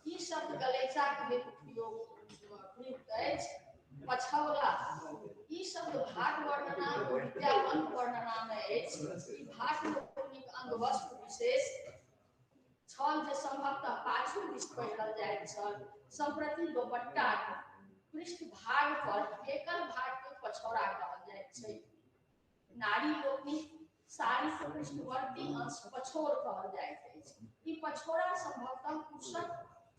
ई शब्द गलेचा के हेतु प्रयुक्त अछि। पछौला ई शब्द भाट वर्णना विद्यावंत वर्णना में अछि। ई भाट लोकनिक अंगवस्त्र विशेष छल जे संभवतः पाछू दिस पहिरल जाइत छल। संप्रति दोपट्टा पृष्ठ भाग पर एकल भाग के पछौड़ा कहल जाइत छै। नारी लोकनिक साड़ी के पृष्ठवर्ती अंश पछोड़ कहल जाइत अछि। ई पछोड़ा संभवतः पुरुषक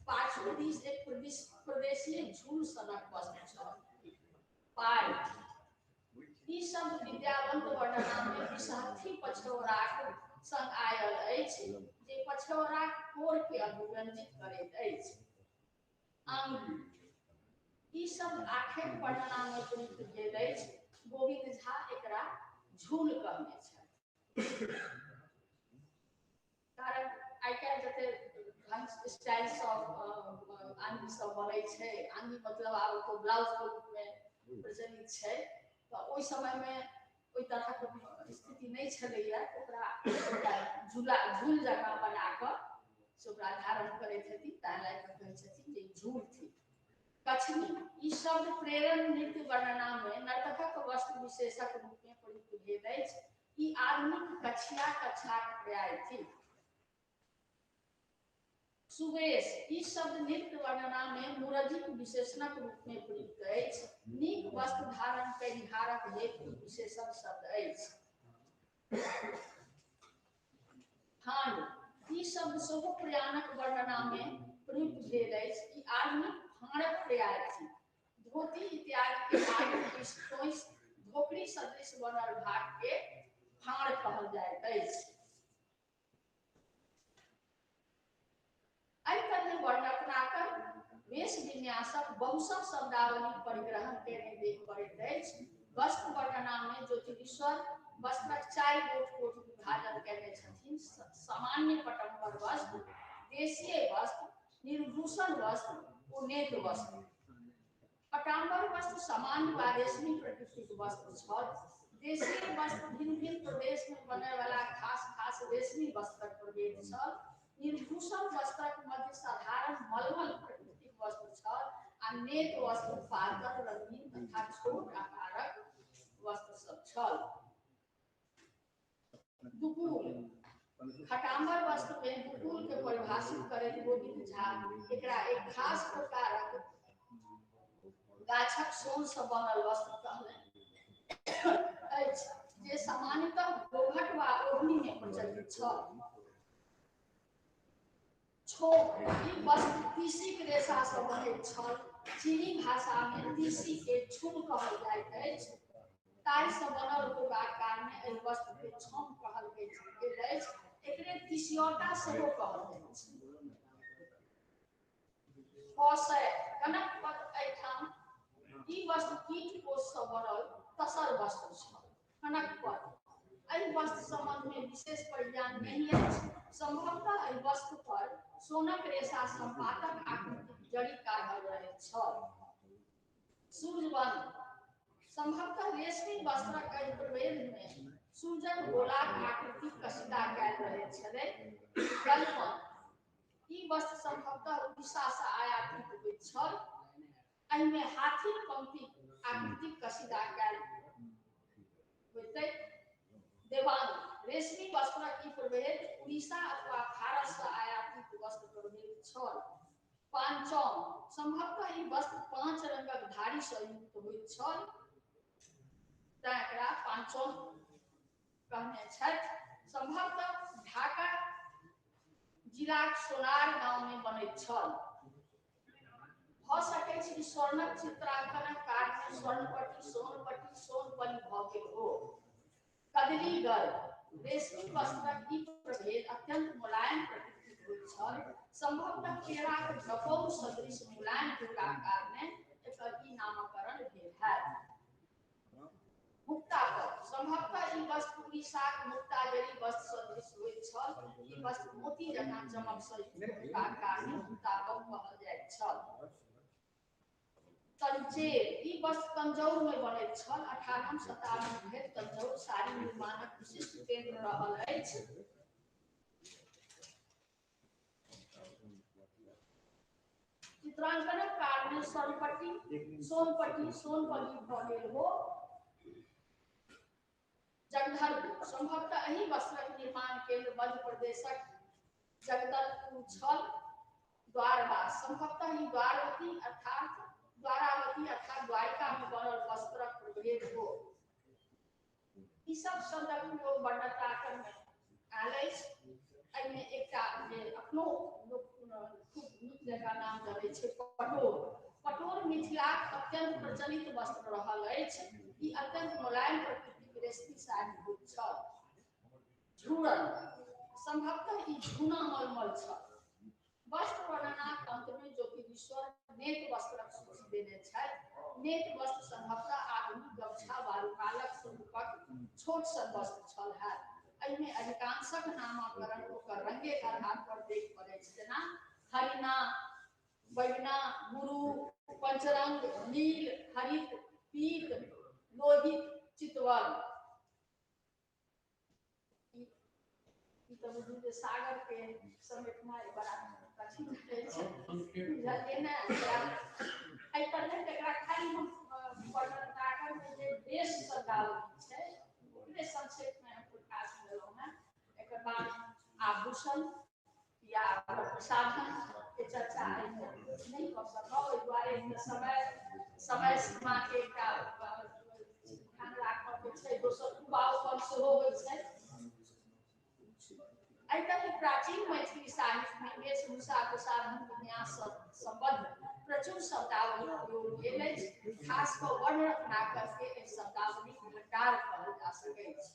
पाछू दिस एक प्रदेशीय झूल सनक वस्त्र छल। पाय ई शब्द विद्यावंत वर्णना में विषार्थी पछौड़ाक संग आयल अछि जे पछौड़ाक कोर के अभिव्यंजित करैत अछि। अंग ई शब्द आठेक वर्णना में प्रयुक्त भेल अछि। गोविंद झा एकरा झूल कहने छथि। कारण आइ काल्हि जते स्टाइल सब आंगी सब बनै छै, आंगी मतलब आब तो ब्लाउज के रूप में प्रचलित छै। तो ओइ समय में ओइ तरहक स्थिति नहीं छलैया। ओकरा झूल जकाँ बना कऽ से ओकरा धारण करैत हेती, ताहि लए कऽ कहै छथिन जे झूल थी। कछनी ई शब्द प्रेरण नृत्य वर्णना में नर्तकक वस्त्र विशेषक रूप में प्रयुक्त भेल अछि। ई आधुनिक कछिया कछाक पर्याय थी। सुवेश ई शब्द नृत्य वर्णना में मुरजिक विशेषणक रूप में प्रयुक्त अछि। नीक वस्त्र धारण कयनिहारक हेतु विशेषण शब्द अछि। फांड ई शब्द सेहो प्रयाणक वर्णना में प्रयुक्त भेल अछि। ई आधुनिक फांडक पर्याय थी। धोती इत्यादि के आगू दिस ठोस धोकरी सदृश बनल भाग के फांड कहल जाइत अछि। एहि तरह वर्णनाकार वेश विन्यासक बहुसक शब्दावली परिग्रहण केने देख पड़ैत अछि। वस्त्र वर्णना में ज्योतिषीश्वर वस्त्रक 4 गोट विभाजन केने छथिन। सामान्य पटंबर वस्त्र, देशीय वस्त्र, निर्भूषण वस्त्र और नेत्र वस्त्र। पटांबर वस्त्र सामान्य व रेशमी प्रकृतिक वस्त्र छल। देशीय वस्त्र भिन्न भिन्न प्रदेश में बने वाला खास रेशमी वस्त्रक प्रभेद छल। निर्भूषण वस्त्रक मध्य साधारण मलमल प्रकृतिक वस्त्र छल आ नेत्र वस्त्र पातर रंगीन तथा छोट आकारक वस्त्र सब छल। दुकूल खटांबर वस्त्र में दुकूल के परिभाषित करैत गोविंद झा एकरा एक खास प्रकारक गाछक सोन से बनल वस्त्र कहलनि अछि जे सामान्यतः घोघट वा ओढ़नी में प्रचलित छल। छोक ई वस्त्र तीसी के रेशा से बनैत छल। चीनी भाषा में तीसी के छुम कहल जाइत अछि। ताई से बनल होबाक कारणे एहि वस्त्र के छम कहल गेल अछि। एकरे तिसियौता सेहो कहल जाइत छै। कौशय कनक पद एहिठाम ई वस्त्र कीट कोष से बनल तसर वस्त्र छल। कनक पद एहि वस्त्र संबंध में विशेष परिज्ञान नहीं अछि। संभवतः एहि वस्त्र पर सोनक रेशा संपातक आकृतिक जड़ी काढ़ल रहैत छल। सूर्यवंत संभवतः रेशमी वस्त्रक एहि प्रभेद में सूर्यक गोलाक आकृतिक कशिदा कयल रहैत छलै। गलपन ई वस्त्र संभवतः उड़ीसा से आयातित होइत छल। एहि में हाथी पंक्ति आकृतिक कशिदा कयल होइत। देवांग रेशमी वस्त्रक ई प्रभेद उड़ीसा अथवा फारस से आयातित वस्त्र प्रभेद छल। पांचम संभवतः ई वस्त्र 5 रंगक धारी सँ युक्त होइत छल तैं एकरा पांचम कहने छथि। संभवतः ढाका जिलाक सोनार गांव में बनैत छल। भ सकै छै स्वर्णक चित्रांकनक कारणे स्वर्णपट्टी सोनपट्टी सोनपल्ली भ गेल हो। कदली गर्भ रेशमी वस्त्रक ई प्रभेद अत्यंत मुलायम प्रकृतिक होइत छल। संभवतः केराक डपौर सदृश मुलायम होबाक कारणे एकर ई नामकरण भेल हैत। मुक्ता पर संभवतः ई वस्त्र उड़ीसाक मुक्ता जरी वस्त्र सदृश होइत छल। ई वस्त्र मोती जकाँ चमक सँ युक्त होबाक कारणे मुक्ता पर कहल जाइत छल। तंचेर ई वस्त्र तंजौर में बनैत छल। 18वीं शताब्दी धरि तंजौर साड़ी निर्माणक विशिष्ट केंद्र रहल अछि। चित्रांकनक कारणे सोनपट्टी सोनपल्ली भ गेल हो। जगदलपुर संभवतः एही वस्त्रक निर्माण केंद्र मध्य प्रदेशक जगदलपुर छल। द्वारवास संभवतः ई द्वारावती अर्थात द्वारिका में बनल वस्त्रक प्रभेद हो। ई सब शब्दक प्रयोग वर्णनात्मक में आयल अछि। एहिमे एकटा जे अखनो लोक खूब नीक जकाँ नाम जनै छै पटोर। पटोर मिथिलाक अत्यंत प्रचलित वस्त्र रहल अछि। ई अत्यंत मुलायम प्रकृतिक रेशमी साड़ी होइत छल। झूरन संभवतः ई झूना मलमल छल। वस्त्र वर्णनाक अंत में ज्योतिषीश्वर नेत वस्त्रक सूची देने छथि। नेत वस्त्र संभवतः आधुनिक गमछा बालूकालक स्वरूपक छोट सन वस्त्र छल हैत। एहिमे अधिकांशक नामकरण ओकर रंगेक आधार पर देख पड़ै छै, जेना हरिना, बैगना, गुरु, पंचरंग, नील, हरित, पीत, लोहित, चितवन। ई तो बुझू जे सागर के समेटना बड़ा कठिन है छै। बुझलिए ना एहि तरह एकरा खाली हम वर्णनात्मक में जे देश शब्दावली छै ओकरे संक्षेप में हम प्रकाश देलहुं हैं। एकर बाद आभूषण या प्रसाधन के चर्चा नहीं कर सकब। ओहि दुआरे समय सीमा के एकटा ध्यान राखब के छै। दोसर युवाओं सेहो होइ छै। प्राचीन मैथिली साहित्य में वेशभूषा प्रसाधन विन्यास संबद्ध प्रचुर शब्दावली प्रयोग भेल अछि। खास कऽ वर्ण रत्नाकर के एहि शब्दावली भंडार कहल जा सकैत अछि,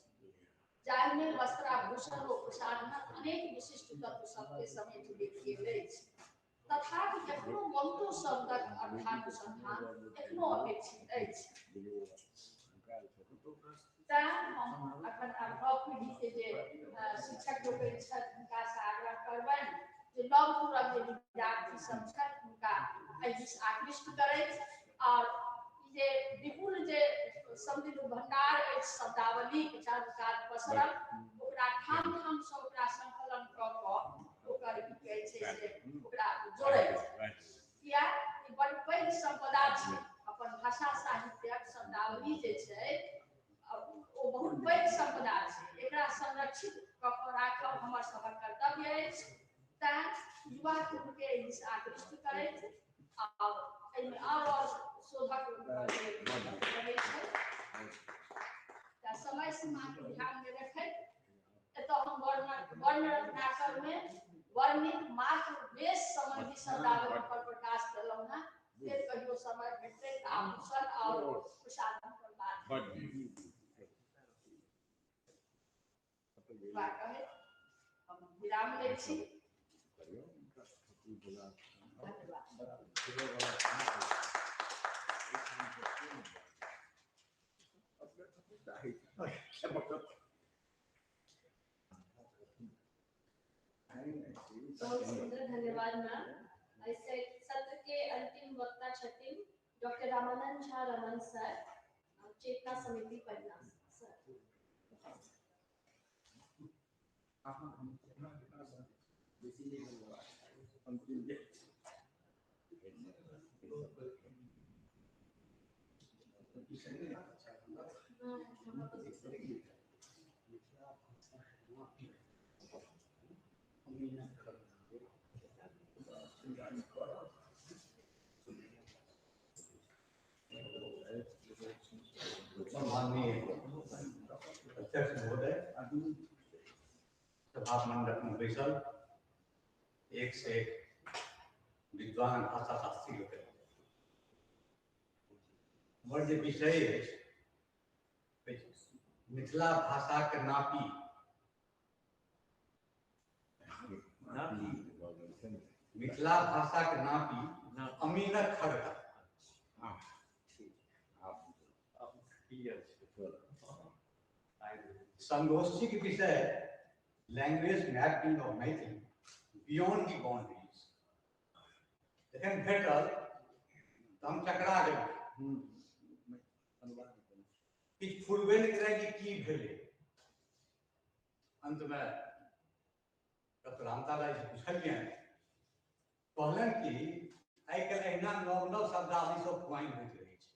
जाहिमे वस्त्राभूषण व प्रसाधनक अनेक विशिष्ट तत्व सबके समेट देल गेल अछि। तथापि एखनो बहुतो शब्दक अर्थानुसंधान एखनो अपेक्षित अछि। हम अखन नव पीढ़ी के जे शिक्षक लोग छथि हुनका से आग्रह करबनि जे नव पूर्व जे विद्यार्थी सब छथि हुनका एहि दिस आकृष्ट करथि और जे विपुल जे शब्द भंडार अछि शब्दावली के चारू कात पसरल ओकरा ठाम ठाम से ओकरा संकलन कऽ कऽ ओकर की कहै छै से ओकरा जोड़थि। किया ई बड़ पैघ संपदा छै। अपन भाषा साहित्यक शब्दावली जे छै ओ बहुत पैघ संपदा छै। एकरा संरक्षित कऽ कऽ राखब हमर सबक कर्तव्य अछि। तैं युवा के एहि दिस आकृष्ट करथि और एहिमे और शोधक रहै छै। समय सीमा के ध्यान में रखैत एतऽ हम वर्ण रत्नाकर में वर्णित मात्र वेश संबंधी शब्दावली पर प्रकाश देलहुं हैं। फिर कहियो समय भेटतै आभूषण और प्रसाधन पर बात कहे हम विराम लै छी। बहुत सुंदर, धन्यवाद मैम। ऐसे सत्र के अंतिम वक्ता छथिन डॉक्टर रामानंद झा रमन सर, चेतना समिति पटना सर। सम्माननीय अध्यक्ष महोदय, सभा मंडप में बैसल एक से एक विद्वान भाषा शास्त्री लोग, हमर जे विषय अछि मिथिला भाषा के नापी मिथिला भाषा के नापी अमीनक खड़गा संगोष्ठी के विषय language mapping of Maithili beyond the boundaries. जखन भेटल तो हम चकरा गेल, किछु फुरबे नहीं करे कि भेले। अंत में डॉक्टर रामता राय से पूछलियन, कहलन कि आई कल अहिना नव नव शब्दावली सब ज्वाइन होइत रहे छै।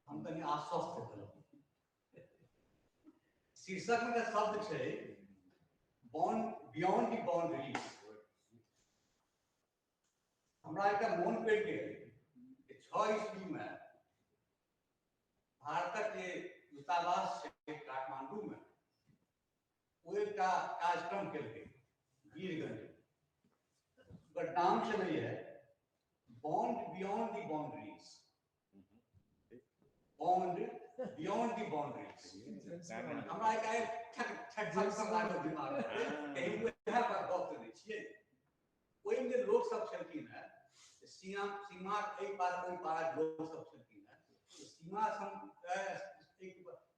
हम कनी आश्वस्त भेलहुँ। शीर्षक में जे शब्द छै बियॉन्ड दी बाउंड्रीज, हमरा एकटा मोन पड़ि गेल कि 6 ईस्वी में भारतक जे दूतावास छै काठमांडू में वो एक कार्यक्रम केलकै वीरगंज, पर नाम से नहीं है bond beyond the boundaries, bond beyond the boundaries. हमरा एक ठक ठक ठक सन लागल दिमाग में, कहीं वएह पर गप करै छियै। ओहि में लोग सब छलखिन है, सीमा एहि पार ओहि पार लोग सब छलखिन है, सीमा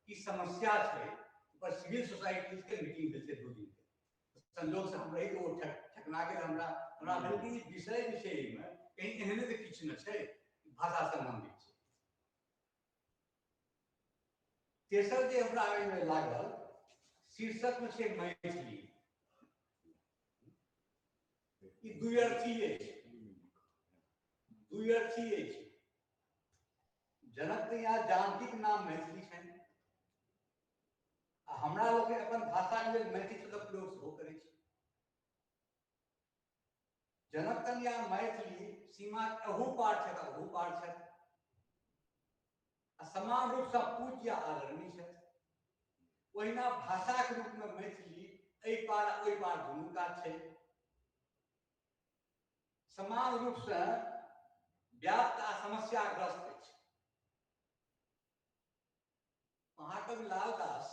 की समस्या है पर सिविल सोसाइटी के मीटिंग भेल छै 2 दिन के। संजोग से हम रही तो ठकना के हमरा भेल कि विषय में कहीं एहने तो किछु न छै भाषा संबंधी छै। तेसर जे हमरा एहिमे लागल शीर्षक में छै मैथिली, ई द्व्यर्थी अछि। जनक तो यहाँ जानकी के नाम मैथिली छनि, हमरा लोग अपन भाषा के लेल मैथिली शब्द प्रयोग सेहो करै छी। जनक कन्या मैथिली सीमा अहू पार छथि अहू पार छथि, समान रूप से पूज्य आदरणीय छथि। ओहिना भाषा के रूप में मैथिली एहि पार ओहि पार दुनू कात छै, समान रूप से व्याप्त आ समस्याग्रस्त अछि। महाकवि लालदास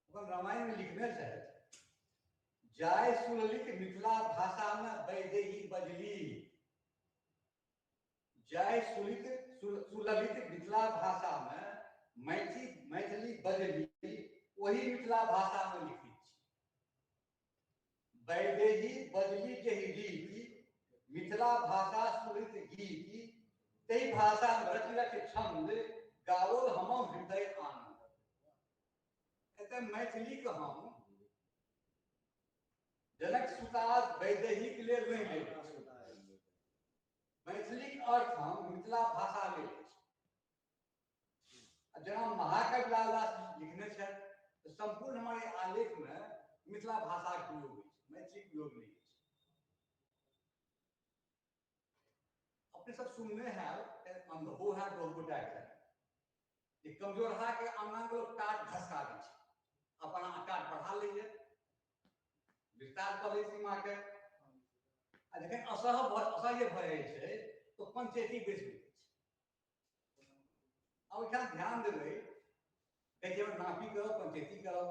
अपन रामायण में लिखने छथि, जाय सुललित मिथिला भाषा में वैदेही बजली, जाय सुललित मिथिला भाषा में मैथिली बजली, वही मिथिला भाषा में लिखी छी। वैदेही बजली जहि रीति मिथिला भाषा सुलित गीति, तही भाषा में रच रच छंद गाओल हम हृदय आनंद। एते मैथिली के हम जनक सुता वैदेही के लिए नहीं ले, मैथिली के अर्थ हम मिथिला भाषा ले। जना महाकवि लालदास लिखने छथि तो संपूर्ण हमारे आलेख में मिथिला भाषा के प्रयोग है, मैथिली प्रयोग नहीं है। अपने सब सुनने हैं वो है गोलगोटा के ये कमजोर है के आमना को काट धसका दै छै, अपन आकार बढ़ा लैए, विस्तार कर लै सीमा के, आ जखन असह्य भऽ जाइ छै तो पंचायती बेस दै छै। अब एखन ध्यान देबै कहै छै नापी करब पंचायती करब,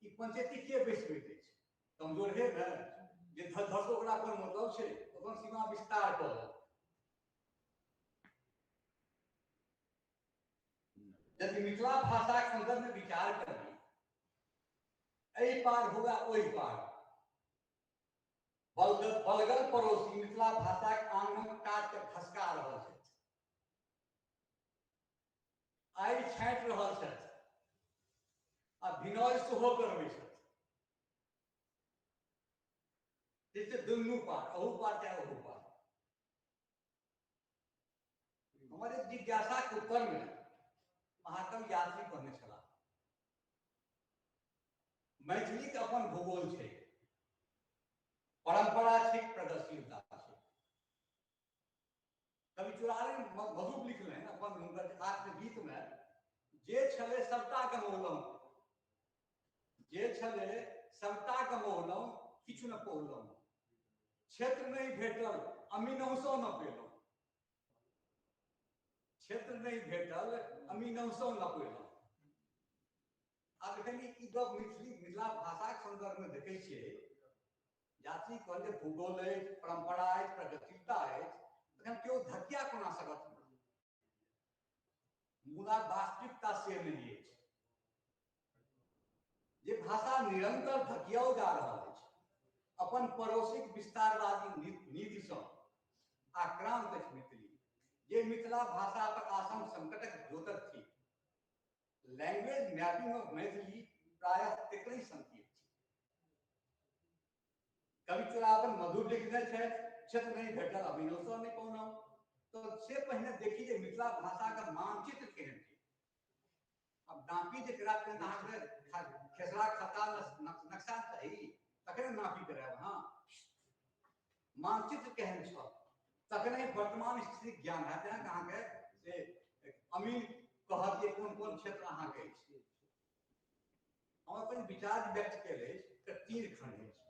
ई पंचायती के बेस दै छै, कमजोर है ने जे धस ओकरा कोन मतलब छै, अपन सीमा विस्तार करब। यदि मिथिला भाषा के संदर्भ में विचार करें, ऐ पार होगा ओई पार, बलगल पड़ोसी मिथिला भाषा के आंगन काट के खसका रहल छथि, आइ छाँटि रहल छथि आ भिनोइ सेहो करबै छथि। जैसे दुनू पार, अहू पार चाहे अहू पार। हमारे जिज्ञासा के उत्तर में महाकवि यात्री कहने छला, मैथिली के अपन भूगोल छै, परंपरा छै, प्रगतिशीलता छै, कवि चुरारे मधुप लिखले हैं अपन हुनकर आत्मगीत में जे छले सबटा गमौलहुँ जे छले सबटा गमौलहुँ किछु न पौलहुँ क्षेत्र नहीं भेटल अमीनौसो न पेलहुँ क्षेत्र नहीं भेटल अमीनौसो न पेलहुँ। आब एखन ई गप मिथिला भाषाक संदर्भ में देखै छियै जाति कहल जे भूगोल अछि परंपरा अछि प्रगतिता अछि तखन केओ धकिया कोना सकत मुदा वास्तविकता से नहीं अछि जे भाषा निरंतर धकियाओ जा रहल अछि अपन पड़ोसिक विस्तारवादी नीति सँ आक्रांत अछि मैथिली जे मिथिला भाषा पर आसन संकटक द्योतक थी। लैंग्वेज मैपिंग ऑफ मैथिली प्रायः तेकरहि संकेत छै। कवि चुरावन मधुर लिखने छथि क्षेत्र नहीं भेटल अमीनौसो नहीं पौलहुँ तो से पहिने देखी जे मिथिला भाषा का मानचित्र केहन छै। अब नापी जकरा अहाँके खेसरा खता नक्शा चाही तखने नापी करायब हाँ मानचित्र केहन छ तखने वर्तमान स्थिति ज्ञान हैत अहाँके से अमीन कहत जे कोन कोन क्षेत्र अहाँके अछि। हम अपन विचार व्यक्त केले तऽ 3 खंड अछि।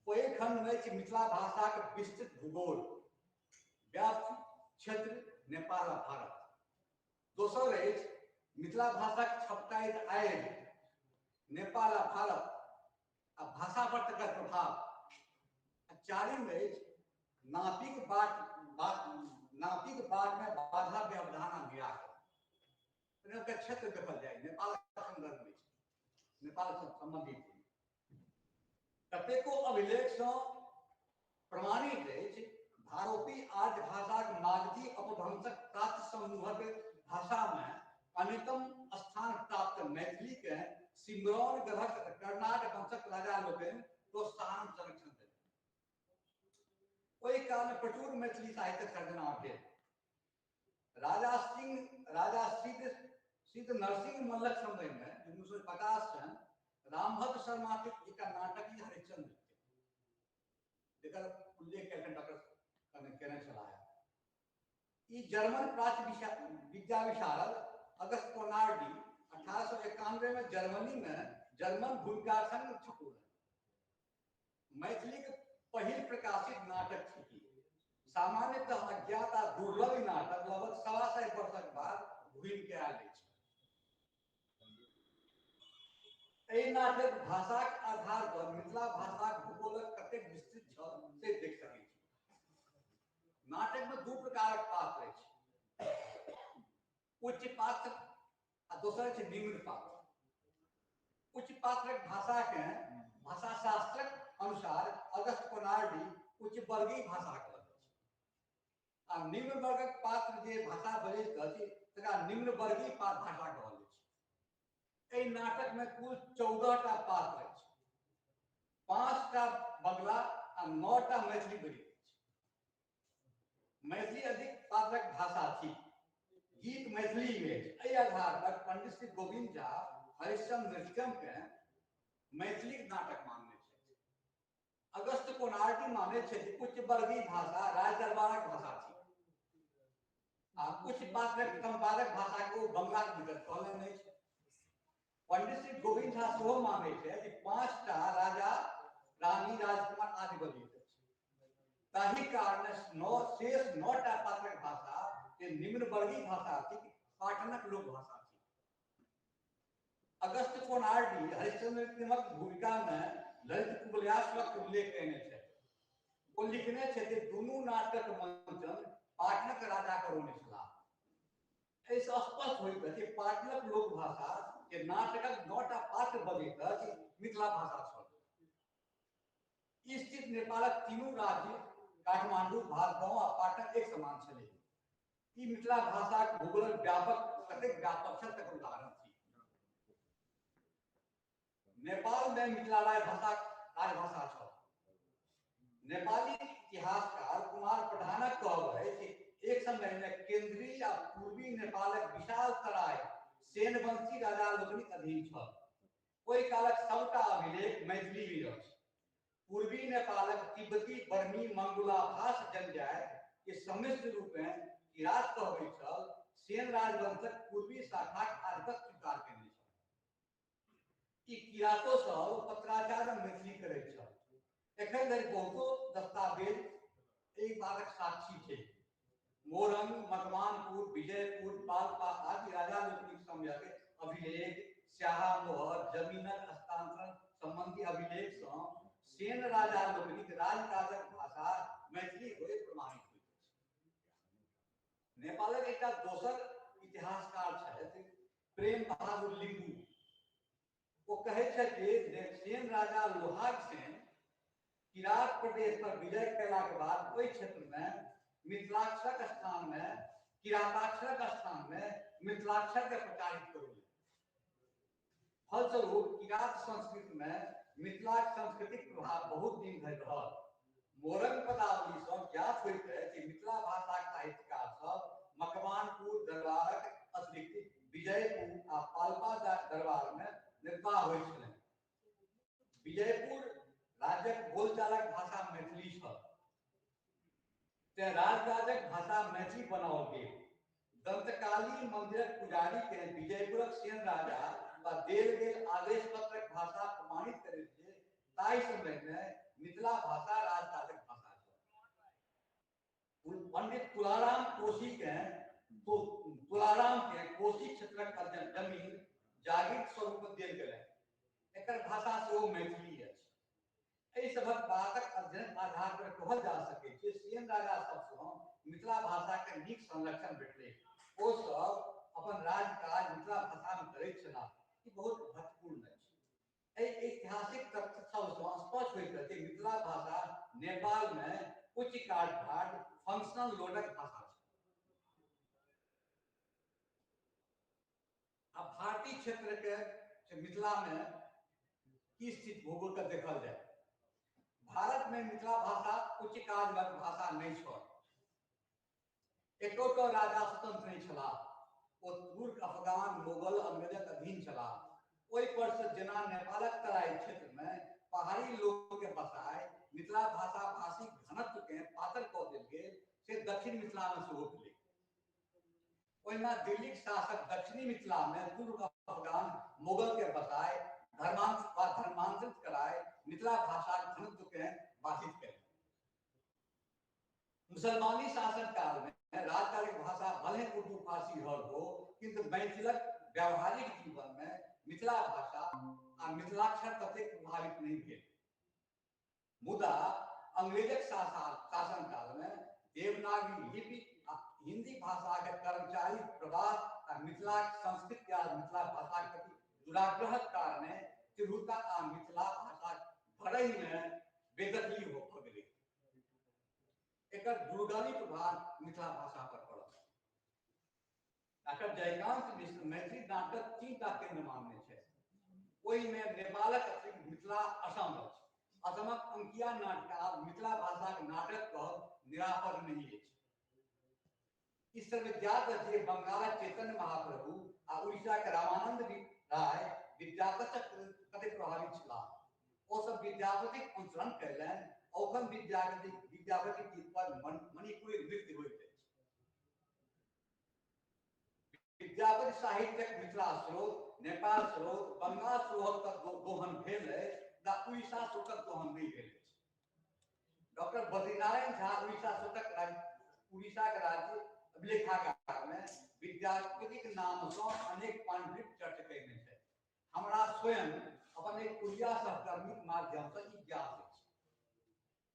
ओहि खंड में अछि मिथिला भाषा के विस्तृत भूगोल व्याप्त क्षेत्र नेपाल आ भारत। दोसर अछि मिथिला भाषा के छपटाइत आयल नेपाल आ भारत आ भाषा पर तकर प्रभाव। चारिम अछि नापिक बाट में बाधा व्यवधान आ निराकरण के क्षेत्र देखल जाए नेपाल संदर्भ में नेपाल से संबंधित कतेको अभिलेख से प्रमाणित अछि भारतीय आर्य भाषा के मागधी अपभ्रंशक प्राप्त समूहक भाषा में अन्यतम स्थान प्राप्त मैथिली के सिमरौन ग्रहक कर्नाटक वंशक राजा लोकनि प्रोत्साहन संरक्षण देलनि। ओहि काल में प्रचुर मैथिली साहित्य सर्जना भेल। राजा सिद्ध नरसिंह मल्लक समय में 1950 में रामभद्र शर्मा के एक नाटक ही हरिश्चंद्र जेकर उल्लेख केने छलाह। ई जर्मन प्राच्य विद्या विशारद अगस्त कोनार्डी 1891 में जर्मनी में जर्मन भूमिका संग छपू मैथिली के पहिल प्रकाशित नाटक थी। सामान्यतः अज्ञात आ दुर्लभ नाटक लगभग 125 वर्षक बाद भूमि के आयल अछि। एहि नाटक भाषा के आधार पर मिथिला भाषा भूगोलक कतेक विस्तृत छल से देख सकै छी। नाटक में 2 प्रकारक पात्र अछि उच्च पात्र आ दोसर छै निम्न पात्र। उच्च पात्रक भाषा के भाषा शास्त्रक अनुसार अगस्त कोनार्डी उच्च वर्गीय भाषा कहल अछि आ निम्न वर्गक पात्र जे भाषा बजैत अछि तकरा निम्न वर्गीय भाषा कहल अछि। एहि नाटक में कुल 14 टा पात्र अछि 5 टा बंगला आ 9 टा मैथिली बजैत अछि। मैथिली अधिक पात्रक भाषा थी। गीत मैथिली में एहि आधार पर पंडित श्री गोविंद झा हरिश्चंद्र नृत्यम के मैथिली नाटक मानने छथि। अगस्त कोनार्डी माने छथि उच्च वर्गीय भाषा राज दरबारक भाषा थी आ उच्च पात्रक संपादक भाषा को बंगला के भीतर कहलनि अछि। पंडित श्री गोविंद झा सेहो माने छै कि 5 टा राजा रानी राजकुमार आदि बजैत अछि। ताहि कारण शेष 9 टा पात्रक भाषा के निम्न वर्गीय भाषा थी पाटनक लोक भाषा थी। अगस्त कोनार्डी हरिश्चंद्र नृत्यमक भूमिका में ललित कुबल्याश्वक उल्लेख कयने छथि। ओ लिखने छथि दुनू नाटक मंचन पाटनक राजा करौने छलाह। एहि से स्पष्ट होइत अछि पाटनक लोक भाषा के नाटकक 9 टा पात्र बजैत अछि मिथिला भाषा छल। ई स्थित नेपालक तीनू राज्य काठमांडू भातगांव आ पाटन एक समान छलै। ई मिथिला भाषा के भूगोलक व्यापक कतेक व्यापक छल तकर उदाहरण थी। नेपाल में मिथिला राजभाषा छल। नेपाली इतिहासकार कुमार प्रधानक कहब है कि एक समय में केंद्रीय आ पूर्वी नेपालक विशाल तराई सेनवंशी राजा लोकनिक अधीन छल। ओहि कालक सबटा अभिलेख मैथिली में अछि। पूर्वी नेपालक तिब्बती बर्मी मंगोला भाष जनजाति ये सम्मिश्र रूप में किरात कहबै छल सेन राजवंशक पूर्वी शाखाक आर्गत स्वीकार केने छल। ई किरातो सब पत्राचार में मैथिली करैत छल। एखन धरि बहुतो दस्तावेज एहि बातक साक्षी छै। मोरंग, मकवानपुर, विजयपुर, पाल्पा आदि राजा लोकनिक समयक अभिलेख, स्याहा मोहर, जमीनक हस्तांतरण संबंधी अभिलेख सँ सेन राजा लोकनिक राजकाजक भाषा मैथिली होय प्रमाणित होइत अछि। नेपालक एकटा दोसर इतिहासकार छथि प्रेम बहादुर लिंबू। ओ कहै छथि जे सेन राजा लोहार सेन किरात प्रदेश पर विजय कयलाक बाद ओहि क्षेत्र में मिथिलाक्षरक स्थान में किराताक्षरक स्थान में मिथिलाक्षर के प्रचारित करू। फलस्वरूप किरात संस्कृत में मिथिलाक सांस्कृतिक प्रभाव बहुत दिन धरि रहल। मोरंग पदावली सँ ज्ञात होइत अछि जे मिथिला भाषाक साहित्यकार सब मकवानपुर दरबारक अतिरिक्त विजयपुर आ पाल्पा दरबार में निर्वाह होइत छलनि। विजयपुर राज्यक बोलचालक भाषा मैथिली छल, तें राजकाजक भाषा मैथिली बनाओल गेल। दंतकाली मंदिरक पुजारी के विजयपुरक सेन राजा वा देल गेल आदेश पत्रक भाषा प्रमाणित करैत जे ताहि समय में मिथिला भाषा राजकाजक भाषा छल। पंडित तुलाराम के कोशी क्षेत्रक जमीन जागीर स्वरूप देल गेलनि। एकर भाषा सेहो मैथिली अछि। एहि सभक बातक अध्ययन आधार पर कहल जा सकै छै सेन राजा सबसँ मिथिला भाषा के नीक संरक्षण भेटलै। ओ सब अपन राजकाज मिथिला भाषा में करैत छलाह। ई बहुत महत्वपूर्ण अछि। एहि ऐतिहासिक तथ्य सबसँ स्पष्ट होइत अछि जे मिथिला भाषा नेपाल में उच्च काठभाट फंक्शनल लोडक भाषा छै। अब भारतीय क्षेत्र के मिथिला में की स्थिति भूगोल का देखल जाए। भारत में मिथिला भाषा उच्च काजगत भाषा नहीं छल। एकोटा राजा स्वतंत्र नहीं छला। ओ तुर्क, अफगान, मुगल, अंग्रेजक अधीन छला। ओहि पर से जेना नेपालक तराई क्षेत्र में पहाड़ी लोक के बसाय मिथिला भाषा भाषी घनत्व के पातर कऽ देल गेल, से दक्षिण मिथिला में सेहो भेलै। ओहिना दिल्ली शासक दक्षिणी मिथिला में तुर्क, अफगान, मुगल के बसाय धर्मांतरित कराय मिथिला भाषा घनत्व के बाधित कयलनि। मुसलमानी शासन काल में राजकालिक भाषा भले उर्दू फारसी रहल हो, किंतु मैथिलक व्यावहारिक जीवन में मिथिला भाषा आ मिथिलाक्षर ततेक प्रभावित नहीं भेल। मुदा अंग्रेजक शासन काल में देवनागरी लिपि आ हिंदी भाषा के कर्मचारी प्रवाह आ मिथिलाक संस्कृत या मिथिला भाषा के प्रति दुराग्रहक कारणे तिरहुता आ मिथिला भाषा घरहि में बेदखली हो गेलै। एकर दूरगामी प्रभाव मिथिला भाषा पर पड़ल। डॉक्टर जयकांत मिश्र मैथिली नाटक 3 टा केंद्र मानने छै। ओहि में नेपालक अतिरिक्त मिथिला असम अछि। असमक अंकिया नाटक मिथिला भाषा के नाटक कहब निरापद नहीं अछि। इस सर्वज्ञात अछि जे बंगालक चैतन्य महाप्रभु आ उड़ीसा के रामानंद राय विद्यापतिक कते प्रभावित छलाह। ओ सब विद्यापतिक अनुसरण कयलनि। औखम विद्यापति गीत पर मणिपुरी नृत्य होइत अछि। विद्यापति साहित्यक मिथिला स्रोत, नेपाल स्रोत, बंगाल स्रोत तक दोहन भेल अछि, उड़ीसा स्रोतक दोहन नहीं भेल अछि। डॉक्टर बद्रीनारायण झा उड़ीसा के राज्य अभिलेखागार में विद्यापतिक नाम सँ अनेक पांडित चर्चा कयने छथि। हमरा स्वयं अपन एक उड़िया सहकर्मी के माध्यम से ई ज्ञात अछि।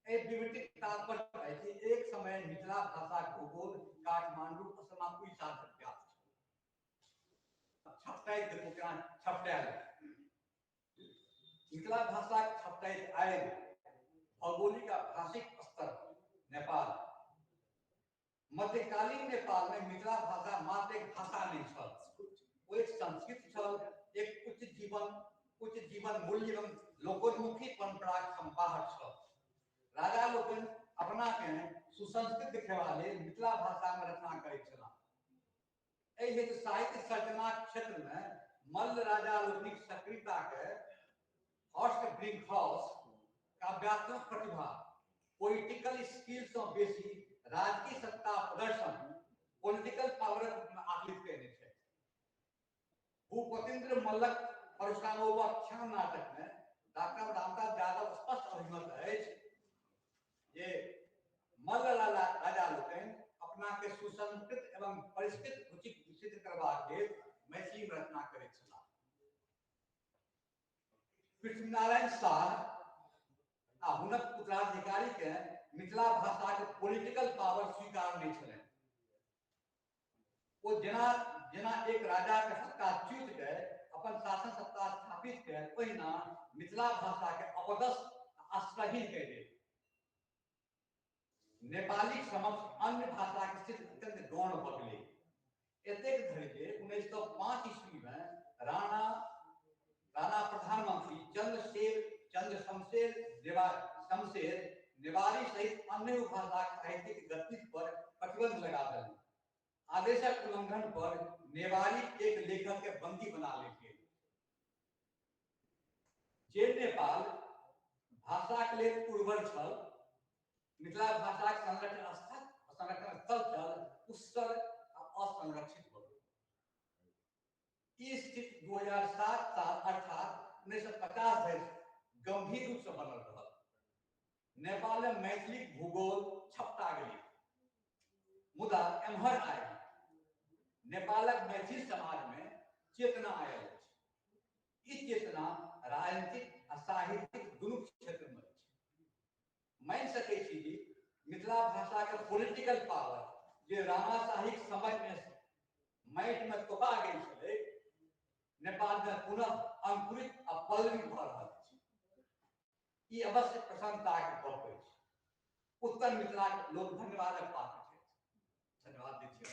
एहि विवृतिक तात्पर्य अछि जे एक समय मिथिला भाषा भूगोल काठमांडू, असम, उड़ीसा तक व्याप्त छल। छपटाई देखो केना छपटायल। मिथिला भाषा छपटाई आय भौगोलिक आ भाषिक स्तर नेपाल। मध्यकालीन नेपाल में मिथिला भाषा मात्र एक भाषा नहीं छल। वो एक संस्कृति छल, एक उच्च जीवन मूल्य एवं लोकोन्मुखी परंपराक संवाहक छल। राजा लोकनि अपना के सुसंस्कृत देखेबा लेल मिथिला भाषा में रचना करैत छलाह। एहि हेतु साहित्य सर्जना क्षेत्र में मल्ल राजा लोकनिक सक्रियता के हॉर्स्ट ब्रिंगहाउस काव्यात्मक प्रतिभा, पोलिटिकल स्किल सँ बेसी राजकीय मल्लक परशुरामोपाख्यान नाटक में डॉक्टर रामदास यादव स्पष्ट अभिमत है जे मल्ल राजा लोकनि अपना के सुसंस्कृत एवं परिष्कृत उचित सिद्ध करबाक हेतु मैथिली में रचना करैत छलाह। पृथ्वीनारायण शाह आ हुनक उत्तराधिकारी के मिथिला भाषा के पॉलिटिकल पावर स्वीकार नहीं छलनि। वो जना जना एक राजा के सत्ता च्युत के अपन शासन सत्ता स्थापित के ओहिना मिथिला भाषा के अपदस्थ आश्रहीन कह दे। नेपाली समक्ष अन्य भाषा के स्थिति अत्यंत गौण भ गेलै। एतेक धरि जे 1905 ईस्वी में राणा प्रधानमंत्री चंद्र शमशेर नेवारी सहित अन्य भाषा साहित्यिक गतिविधि पर प्रतिबंध लगा देलनि। आदेशक उल्लंघन पर नेवारी एक लेखक के बंदी बना लेलकै। जे नेपाल भाषा के लिए उर्वर छल, मिथिला भाषा के संरक्षण स्थल छल, उस स्तर असंरक्षित हो गई। इस स्थिति 2007 साल अर्थात 1950 धरि गंभीर रूप से बनल रहा। नेपाल में मैथिली भूगोल छपटा गई, मुदा एम्हर आयल नेपालक मैथिल समाज में चेतना आयल। इस चेतना राजनीतिक आ साहित्यिक दुनू क्षेत्र में मान सकै छी जे मिथिला भाषा के पॉलिटिकल पावर जे रामाशाही समय में माटि में तोपा गेल छलै, नेपाल में पुनः अंकुरित आ पल्लवित भ रहल अछि। ई अवश्य प्रसन्नता के गप अछि। उत्तर मिथिला के लोक धन्यवादक पात्र छथि। धन्यवाद दै छी।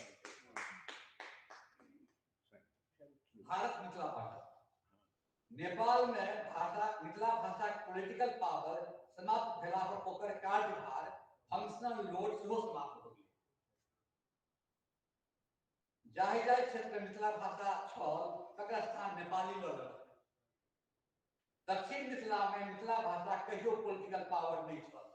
भारत मिथिला भाषा नेपाल में मिथिला भाषा के पॉलिटिकल पावर समाप्त भेला पर ओकर कार्यभार फंक्शनल लोड सेहो समाप्त हो गेल। जाहि क्षेत्र में मिथिला भाषा छल तकर स्थान नेपाली लऽ लेलक। दक्षिण मिथिला में मिथिला भाषा कहियो पॉलिटिकल पावर नहीं छल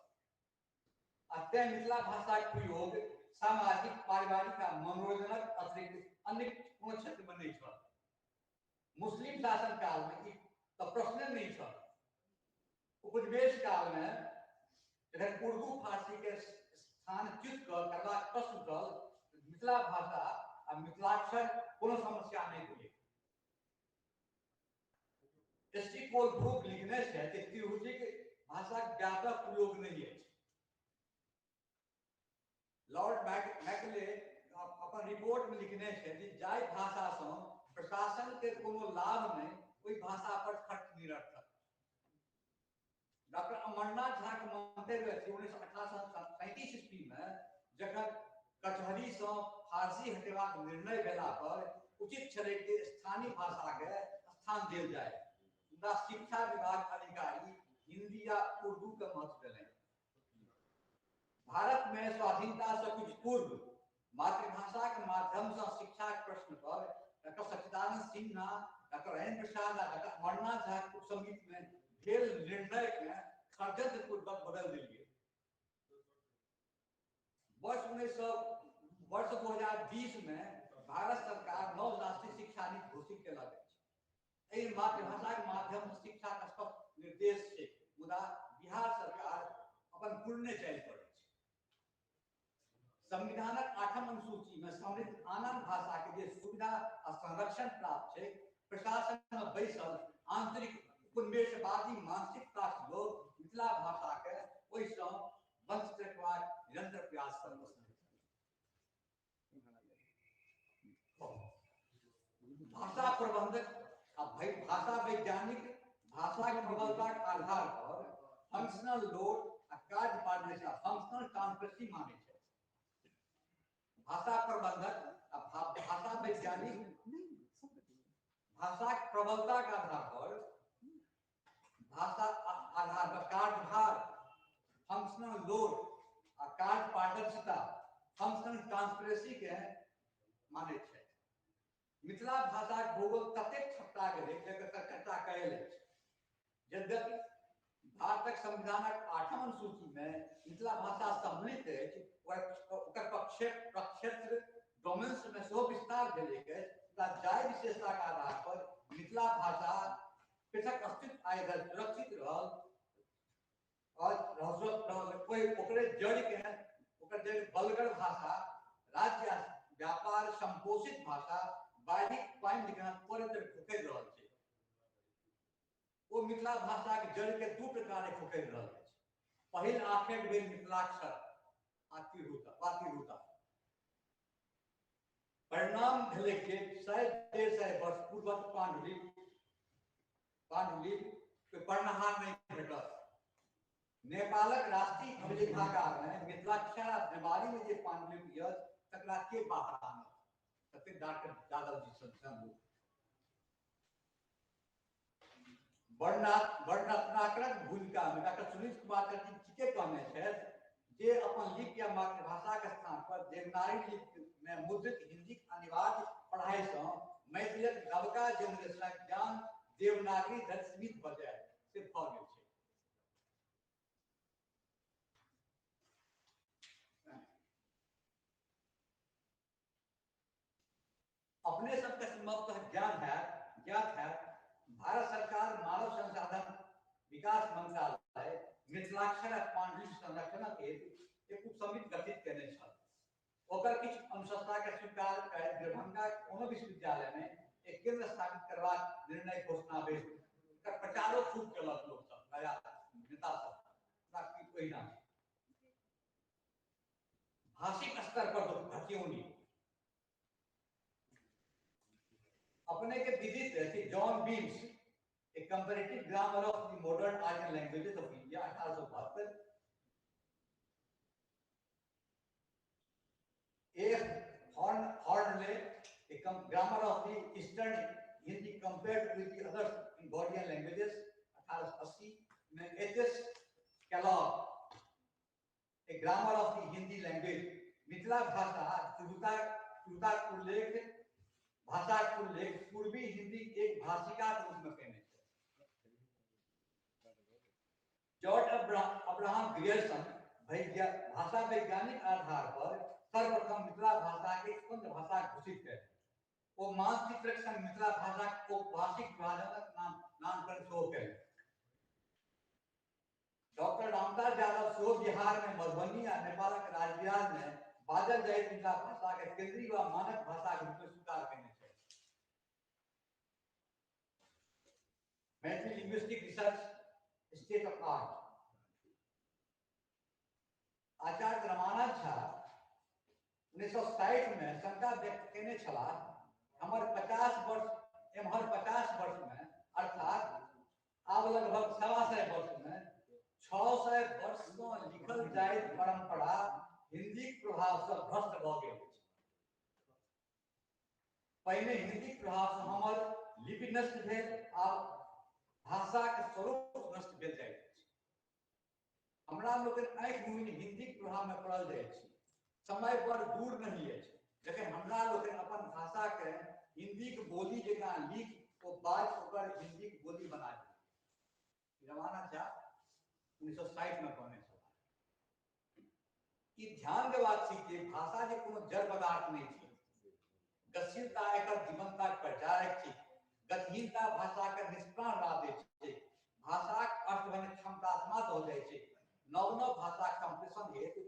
आ तें मिथिला भाषा के प्रयोग सामाजिक, पारिवारिक आ मनोरंजनक अतिरिक्त अन्य कोनो क्षेत्र में नहीं छल। मुस्लिम शासन काल में तो प्रश्न नहीं छल। उपनिवेश काल में जखन उर्दू फारसी के स्थान च्युत करबाक प्रश्न छल, मिथिला भाषा आ मिथिलाक्षर कोनो समस्या नहीं भेलै। एस.टी. कोलब्रुक लिखने छै कि त्रिभुजिक भाषा के व्यापक प्रयोग नहीं है। लॉर्ड मैकले अपन रिपोर्ट में लिखने छै कि जाहि भाषा से प्रशासन के कोनो लाभ नहीं, ओहि भाषा पर खर्च निरर्थक। डॉक्टर अमरनाथ झा के मंतव्य अछि 1937 ईस्वी में जखन कचहरी से फारसी हटेबाक निर्णय भेला पर उचित छलै कि स्थानीय भाषा के स्थान देल जाय। मुदा शिक्षा विभाग अधिकारी हिंदी या उर्दू के महत्व देलनि। भारत में स्वाधीनता से कुछ पूर्व मातृभाषा के माध्यम से शिक्षा के प्रश्न पर डॉक्टर सच्चिदानंद सिन्हा, डॉक्टर राजेंद्र प्रसाद आ डॉक्टर अमरनाथ झा के समिति में भेल निर्णय के षड्यंत्र पूर्वक बदल दिलिए। वर्ष 2020 में भारत सरकार नव राष्ट्रीय शिक्षा नीति घोषित केलक अछि। एहि मातृभाषा के माध्यम से शिक्षा का स्पष्ट निर्देश छै, मुदा बिहार सरकार अपन पूर्ण चल पड़ै छै। संविधानक 8म अनुसूची में समृद्ध आनंद भाषा के जे सुविधा आ संरक्षण प्राप्त छै, प्रशासन में बैसल आंतरिक उपनिवेशवादी मानसिकता से लोग मिथिला भाषा के ओहि से वंचित रखबाक निरंतर प्रयास कर रहल छथि। भाषा प्रबंधक आ भाषा वैज्ञानिक भाषा के प्रबलता के आधार पर फंक्शनल लोड आ कार्य पार्टनरशिप फंक्शनल ट्रांसफरेंसी माने छै। भाषा प्रबंधक आ भाषा वैज्ञानिक भाषा के प्रबलता के आधार पर कार्यभार फंक्शनल लोड आ कार्य पारदर्शिता फंक्शनल ट्रांसपेरेंसी के माने छै। मिथिला भाषा के भूगोल ततेक छपटा गेलै जेकर चर्चा कयल अछि। यद्यपि भारतक संविधानक 8म अनुसूची में मिथिला भाषा सम्मिलित अछि, ओकर प्रक्षेत्र डोमेन्स में सेहो विस्तार भेल अछि। जाहि विशेषता के आधार पर मिथिला भाषा पृथक अस्तित्व आए सुरक्षित रहल और कोई ओकरे जड़ के ओकर जड़ बलगर भाषा राज्य व्यापार संपोषित भाषा बाधिक पाइन लिखना पूरे तरह फुकैर रहल छै। वो मिथिला भाषा के जड़ के दू प्रकार फुकैर रहल छै। पहिल आखेट भेल मिथिलाक्षर वातिरूता परिणाम भेलै कि 100-150 वर्ष पूर्वक पांडुलिपि के पढ़नहार नहीं भेटल। नेपालक राष्ट्रीय अभिलेखागार में मिथिलाक्षर नेवारी में जे पांडुलिपि यऽ तकरा के बाहर आनल तते डॉक्टर यादव जी संग वर्णनात्मक भूमिका में डॉक्टर सुनील कुमार जी ठीके कहने छथि जे अपन लिपि या मातृभाषा के स्थान पर देवनागरी लिपि में मुद्रित हिंदी अनिवार्य पढ़ाई से मैथिलक नवका जनरेशनक ज्ञान देवनागरी धरि सीमित भ जाय से भऽ गेल छै। अपने सबके संभवतः ज्ञात है भारत सरकार मानव संसाधन विकास मंत्रालय मिथिलाक्षर पांडुलिपि संरक्षण हेतु एक उपसमिति गठित केने छल। ओकर किछु अनुशंसा के स्वीकार कर दरभंगा कोनो विश्वविद्यालय में एक केंद्र स्थापित करबाक निर्णय घोषणा भेल। एकर प्रचारो खूब केलक लोक सब नया नेता सब ताकि कोई ना भाषिक स्तर पर भटियोनी अपने के विदित है कि John Beames a comparative grammar of the modern Aryan languages of India 1872 F Hoernle a grammar of the eastern Hindi compared with the other Indian languages 1880 में HS Kellogg a grammar of the Hindi language Mithila भाषा चुरुता उल्लेख भाषा को लेख पूर्वी हिंदी एक भाषिका के रूप में कहने जॉर्ज अब्राहम ग्रियर्सन भाषा वैज्ञानिक आधार पर सर्वप्रथम मिथिला भाषा के स्वतंत्र भाषा घोषित है। वो मानचित्र संग मिथिला भाषा को भाषिक विभाजनक नामकरण शो है। डॉक्टर रामदास यादव शो बिहार में मधुबनी और नेपाल के राजबिहार में बाजल जाए मिथिला भाषा के केंद्रीय व मानक भाषा के रूप में स्वीकार करने Maithili linguistic research state of art Acharya Ramanath Jha 1960 में शंका व्यक्त केने छला हमर 50 वर्ष एम्हर 50 वर्ष में अर्थात आब लगभग 125 वर्ष में 600 वर्ष से लिखल जाय परंपरा हिंदी प्रभाव से भ्रष्ट भ गेल। पहिने हिंदी प्रभाव से हमर लिपि नष्ट भेल आब भाषा के स्वरूप नष्ट भेल जाय छै। हमरा लोकन आँखि मुनि हिंदी प्रभाव में पड़ल जाय छै। समय पर दूर नहीं है जखन हमरा लोकन अपन भाषा के हिंदी के बोली जकां लिख ओ बाज ओकर हिंदी के बोली बना दी। रमानाथ झा 1960 में कहने छला ई ध्यान देबाक छै कि भाषा जे कोनो जड़ पदार्थ नहीं छै। गतिशीलता एकर जीवनता के प्रचारक छै। गतिहीनता भाषा के निष्प्राण ला दै छै। भाषा अर्थ बने क्षमतात्मक हो जाय छै। नव नव भाषा संप्रेषण हेतु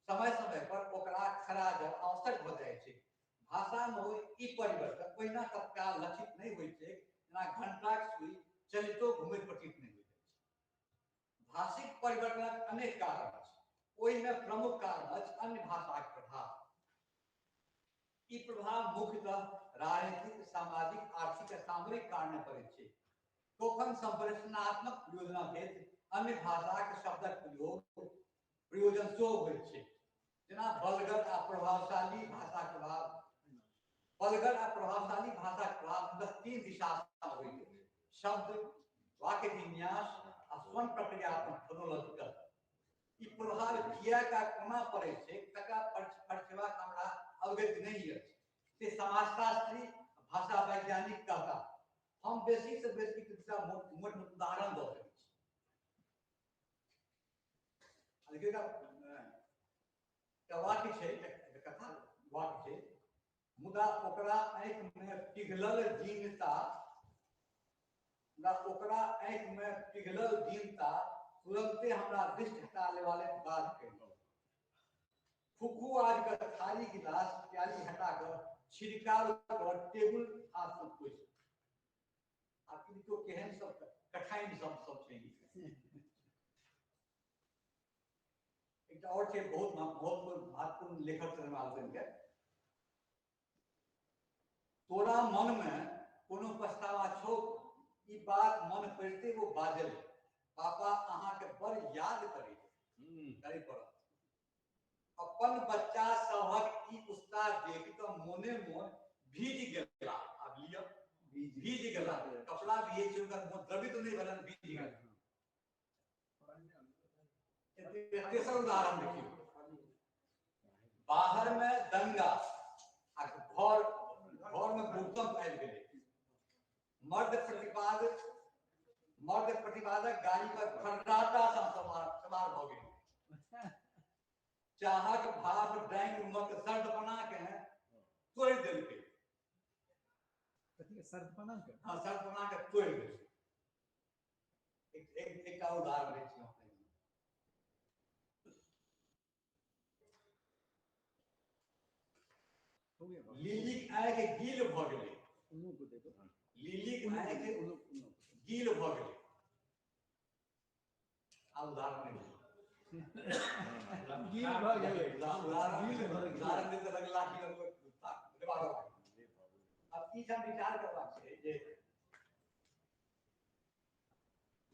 समय समय पर ओकरा खराज आवश्यक भ जाय छै। भाषा में ई परिवर्तन पहिना तत्काल लक्षित नहीं होय छै जेना घंटाक सुई चलितो घुमैत प्रतीत नहीं होय छै। भाषिक परिवर्तनक अनेक कारण छै। ओहि में प्रमुख कारण अछि अन्य भाषा के प्रभाव। ई प्रभाव मुख्यतः राजनीतिक सामाजिक आर्थिक और सामरिक कारण पर छै। तोखन संप्रेषणात्मक प्रयोजना हेतु अन्य भाषा के शब्दक प्रयोजन सेहो होइत छै। जेना बलगर आ प्रभावशाली भाषा के प्रभाव बलगर आ प्रभावशाली भाषा के प्रभाव 3 दिशा से होइत छै। शब्द वाक्य विन्यास आ स्वर्ण प्रक्रियात्मक फोनोलॉजिकल। ई प्रभाव किया का कोना पड़ै छै तकरा पढ़ेबाक हमरा अवगत नहीं है। से समाजशास्त्री भाषा वैज्ञानिक कहता हम बेसी से बेसी किछटा मोट उदाहरण दऽ सकै छी। देखिएगा वाक्य छै कथा वाक्य छै मुदा ओकरा आँखि में पिघलल दीनता ना ओकरा आँख में पिघलल दीनता तुरंते हमरा दृष्टि हटाने वाले बात के फुकू आज का थाली गिलास प्याली हटाकर छिड़काव कर टेबुल हाथ में पोछ आखिर तो केहन सब कठाइन सब चाहिए एक और थे बहुत महत्वपूर्ण लेखक चंद्रमाल के तोरा मन में कोनो पछतावा छो ई बात मन पड़ते वो बाजल पापा अहाँ के बड़ याद करे पड़त अपन बच्चा सबक ई उत्साह देख तो मोने मोन भीज गेला अब लियो भीज गेला कपड़ा भी चुनकर मोन द्रवित तो नहीं बनन भीज गेला तेसर उदाहरण देखिए बाहर में दंगा आ घर में भूकंप आबि गेलै मर्द प्रतिपादक गाड़ी पर खड़राता सवार भ गेल चाहक भाव डाइन उमक सर्द बना के तोड़ देलकै सर्द बना के हाँ सर्द बना के तोड़ देलकै एक का उदाहरण दै छी अपने लिली आँख गील भ गेलै लिली आँख गील भ गेलै आ उदाहरण नहीं गील भ गेलै उदाहरण देते लगला कि अब ई हम विचार करबाक छै जे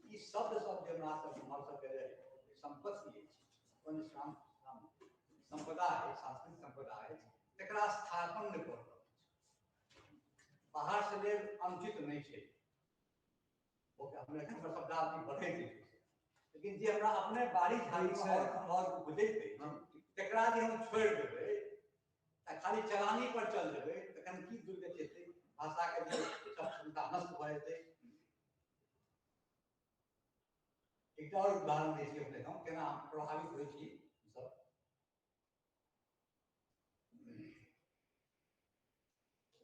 ई शब्द सब जे हमरा सब हमर सब के संपत्ति अछि अपन संपदा है सांस्कृतिक संपदा है तकरा स्थापन नहीं कर बाहर से ले अनुचित नहीं है ओके हमने शब्दावली बढ़े लेकिन जे हमरा अपने बाड़ी झाड़ी और बुझेते तकरा जे हम छोड़ देबै खाली चलानी पर चल देबै तखन की दुर्गति हेतै भाषा के जे सब क्षमता नष्ट भ जेतै एकटा और उदाहरण दै छी अपने हम केना हम प्रभावित होइ छी सब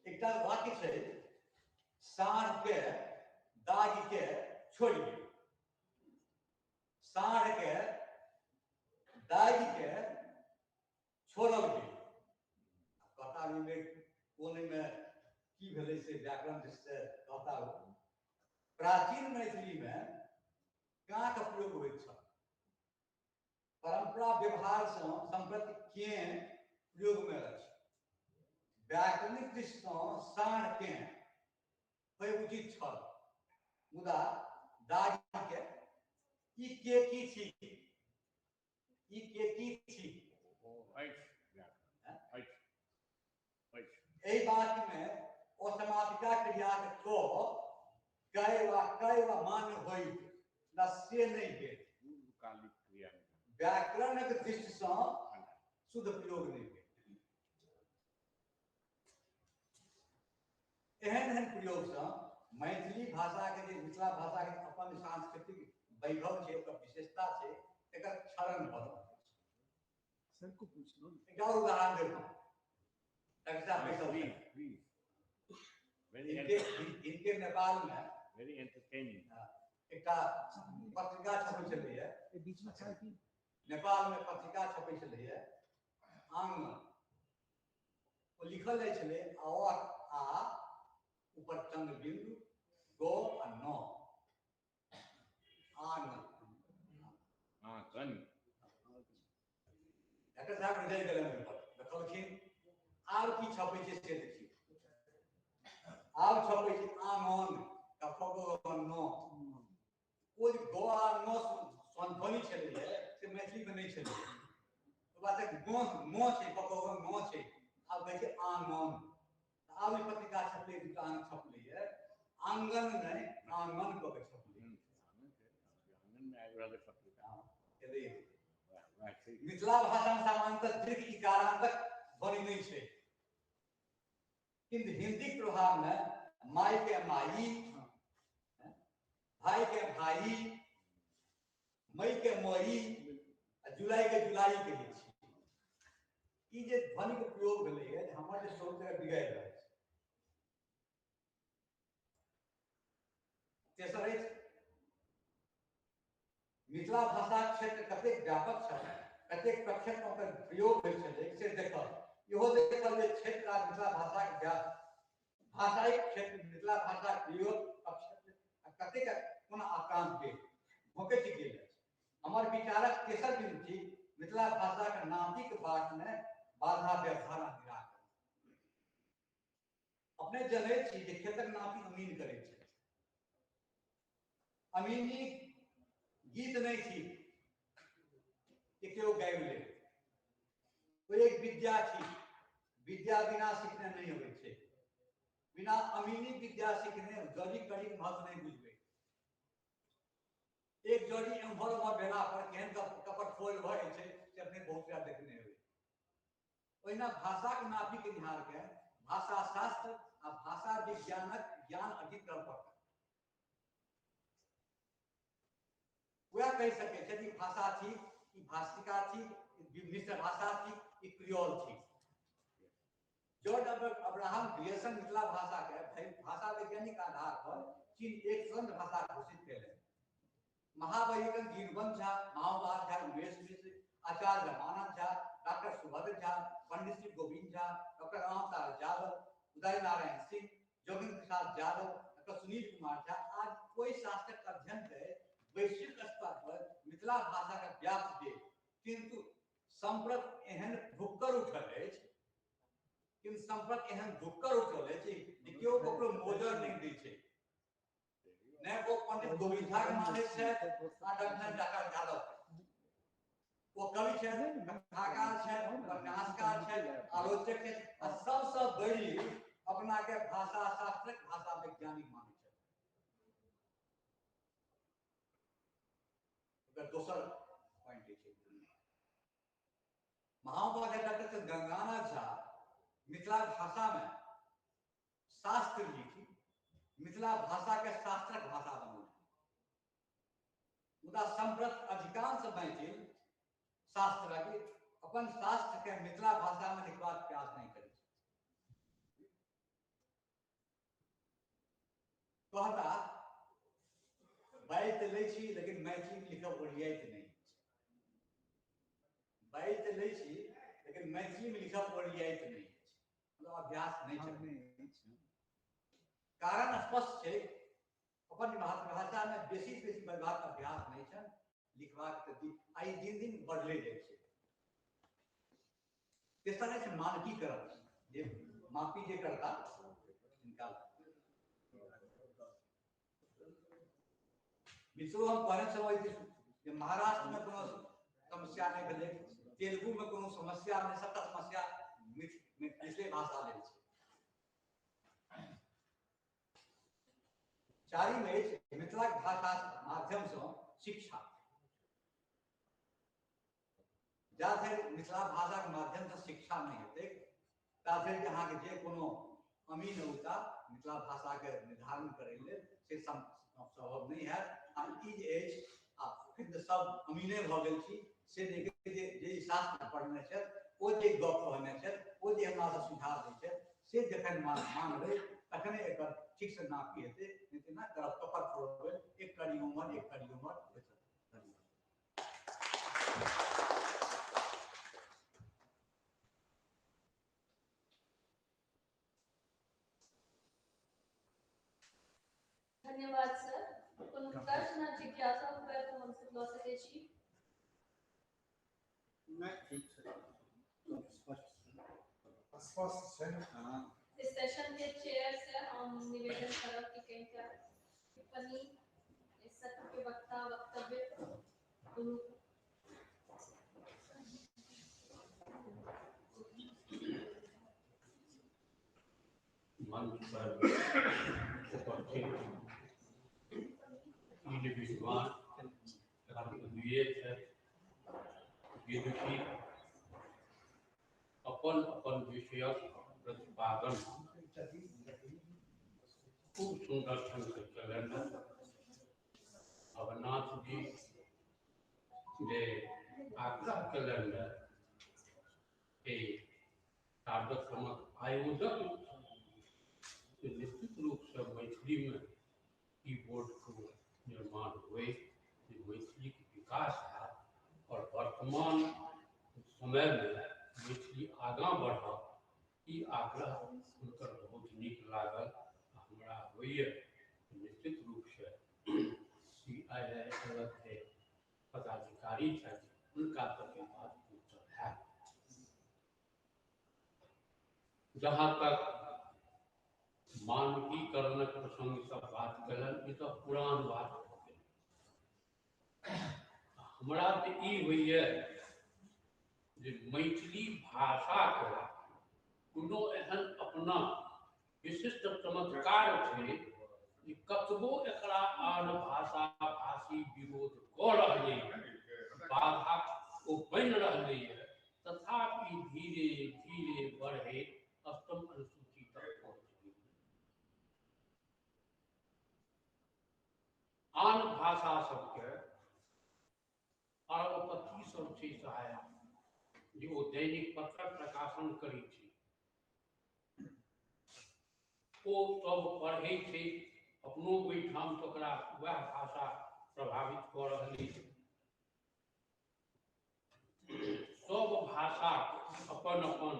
एकटा वाक्य छै साँढ़ के दाग के छोड़ दियौ साँढ़ के दाग के छोड़ल गेल कहता में कोन में की भेलै से व्याकरण से कहता हो प्राचीन मैथिली में का का प्रयोग होइत छल परंपरा व्यवहार से संप्रति के प्रयोग में अछि व्याकरणिक दृष्टि साँढ़ के उचित छल मुदा दाग के ई के की छी एहि बात में असमापिका क्रिया को कई वा मान्य होई न से नहीं भेल कालिक क्रिया व्याकरणक दृष्टि से शुद्ध प्रयोग नहीं भेल एहन प्रयोग से मैथिली भाषा के जे मिथिला भाषा के अपन सांस्कृतिक वैभव छै ओकर विशेषता छै एकर क्षरण भ रहल छै सर को पूछ लो एक और उदाहरण देता इनके नेपाल में वेरी एंटरटेनिंग एक पत्रिका छपै छलै है बीच में चाय पी नेपाल में पत्रिका छपै छलै है आंगन ओ लिखल जाय छलै आ ऊपर चंद्र बिंदु गो आ नौ आंगन एकर साथ रिजल्ट गेलै पर देखलखिन आब की छपै छै से देखियौ आब छपै छै आंगन कफगो नौ ओ जे गो आ नौ ध्वनि छलै है से मैथिली में नहीं छलै तो बात है नौ छै कफगो नौ छै आब कहै छै आंगन आब ई पत्रिका छपलै दुकान छपलै है आंगन नहीं आंगन को के छपलै आंगन में आबि रहल पत्रिका मिथिला भाषा में सामान्यतः दीर्घ इकारांतक ध्वनि नहीं है किंतु हिंदी प्रभाव में माई के माई भाई के भाई मई के मई जुलाई के जुलाई के लिए ई जे ध्वनि के प्रयोग भेलै है हमर जे स्वरूप के बिगाड़ि रहल छै तेसर अछि मिथिला भाषा क्षेत्र कतेक व्यापक छल, कतेक प्रख्यात ओकर प्रयोग भेल छलै से देखल। इहो देखल जे क्षेत्र आ मिथिला भाषाक भाषायिक क्षेत्र मिथिला भाषा प्रयोग कतेक कोना आक्रांत भेल भोकैत गेल अछि। हमर विचारक तेसर बिंदु थी मिथिला भाषाक नातिक बाट में बाधा व्यवहार निराकरण। अपने जनैत छी जे खेतक नापी अमीन करैत छै। अमीन जी गीत नहीं थी कि केओ गाबि ले, वो एक विद्या थी, विद्या बिना सीखने नहीं होइत छै। बिना अमीनी विद्या सीखने जड़ी कड़ी महत्व नहीं बुझबै। एक जड़ी एम्हर उम्हर भेला पर केहन कपट फोल भऽ जाइ छै से अपने बहुत बेर देखने हेबै। ओहिना भाषाक नापी के निहार के भाषा शास्त्र आ भाषा विज्ञानक ज्ञान अर्जित करऽ पड़तै। वह कह सके कि भाषा थी कि भाषिका थी, मिश्र भाषा थी कि क्रियोल थी। जॉर्ज अब्राहम ग्रियर्सन मिथिला भाषा के भाषा वैज्ञानिक आधार पर चीन एक स्वतंत्र भाषा घोषित केलनि। महावैज्ञानिक दीनबंधु झा, माओवाद झा, उमेश मिश्र, आचार्य Ramanand Jha, doctor Subhadra Jha, Pandit Shri Govind Jha, doctor रामतार Yadav, Uday Narayan Singh, Joginder Prasad Yadav, doctor Sunil Kumar Jha आज कोई शास्त्रक अध्ययन के वैश्विक स्तर पर मिथिला भाषा का व्याप्त दे, किंतु संप्रत एहन भुक्कर उठल अछि, किंतु संप्रत एहन भुक्कर उठल अछि जे केओ ककरो मोजर नहीं दै छै। ने वो पंडित गोविंद झा के माने छै आ डॉक्टर यादव। वो कवि छै, कथाकार छै, उपन्यासकार छै, आलोचक छै आ सबसे बड़ी अपना के भाषा शास्त्रक भाषा वैज्ञानिक माने छै। दोसर पॉइंट छै महावाद डॉक्टर गंगानाथ झा मिथिला भाषा में शास्त्र लिखी, मिथिला भाषा के शास्त्रक भाषा बनौलनि। मुदा संप्रत अधिकांश मैथिल शास्त्रज्ञ अपन शास्त्र के मिथिला भाषा में लिखबाक प्रयास नहीं करै छै। कहता बाइज तऽ लै छी लेकिन मैथिली लिखब ओरियाइत नहीं। बाइज तऽ लै छी लेकिन मैथिली में लिखब ओरियाइत नहीं, मतलब अभ्यास नहीं छै। कारण स्पष्ट है, अपन मातृभाषा में बेसी से बेसी बढ़बाक अभ्यास नहीं है, लिखबाक प्रति आई दिन दिन बढ़ले जाए छै। तेसर है मानकीकरण, जे मापी जे करता इनका मित्रों हम पहले समझ कि महाराष्ट्र में कोनो समस्या नहीं भेले, तेलुगु में कोनो समस्या नहीं, सबटा समस्या मिथिले भाषा ले छै। चारिम अछि मिथिला भाषा माध्यम से शिक्षा। जा धरि मिथिला भाषा के माध्यम से शिक्षा नहीं हेतै ता धरि अहाँ के जे कोनो अमीन होता मिथिला भाषा के निर्धारण करै लेल से संभव नहीं है। आ ई जे अछि आ फिर सब अमीने भऽ गेल छी से जे शास्त्र पढ़ने छथि ओ जे गप कहने छथि ओ जे हमरा से सुझाव दै छथि से जखन मानबै तखने एकर ठीक से नापी हेतै, नहीं तो ना तरफ कपट फोड़बै एक कड़ी उमर धन्यवाद सर। कोनो प्रश्न जिज्ञासा हुए तो हमसे लऽ सकै छी। मैं ठीक से स्पष्ट है। इस सेशन के चेयर से हम निवेदन करब कि कहीं टिप्पणी इस सत्र के वक्तव्य मंच पर उपस्थित विद्वान विदुषी अपन अपन विषयक प्रतिपादन खूब सुंदर ढंग से चलन। अवनाथ जी जे आग्रह कलन कार्यक्रमक आयोजक निश्चित रूप से मैथिली में कीबोर्ड को निर्माण हुए, मैथिली के विकास है और वर्तमान समय में मैथिली आगाँ बढ़, ई आग्रह हुनकर बहुत नीक लागल। हमरा होइए निश्चित रूप से CII के पदाधिकारी छथि, हुनका तक बात पहुँचल है। जहाँ तक मानकीकरणक प्रसंग सब बात कलन, ई तो पुरान बात हो गेल। हमरा तो ई होइए जे मैथिली भाषा के कोनो एहन अपना विशिष्ट चमत्कार छै जे कतबो एकरा आन भाषा भाषी विरोध कऽ रहलै, बाधा ओ बनि रहलै है, तथापि धीरे धीरे बढ़े अष्टम अनुसूची तक पहुँच गई। आन भाषा सबके अरबपति सब छै सहायक, जे ओ दैनिक पत्रक प्रकाशन करै छै, ओ सब पढ़ै छै, अपनो ओहिठाम तऽ ओकरा वएह भाषा प्रभावित कऽ रहलै। सब भाषा अपन अपन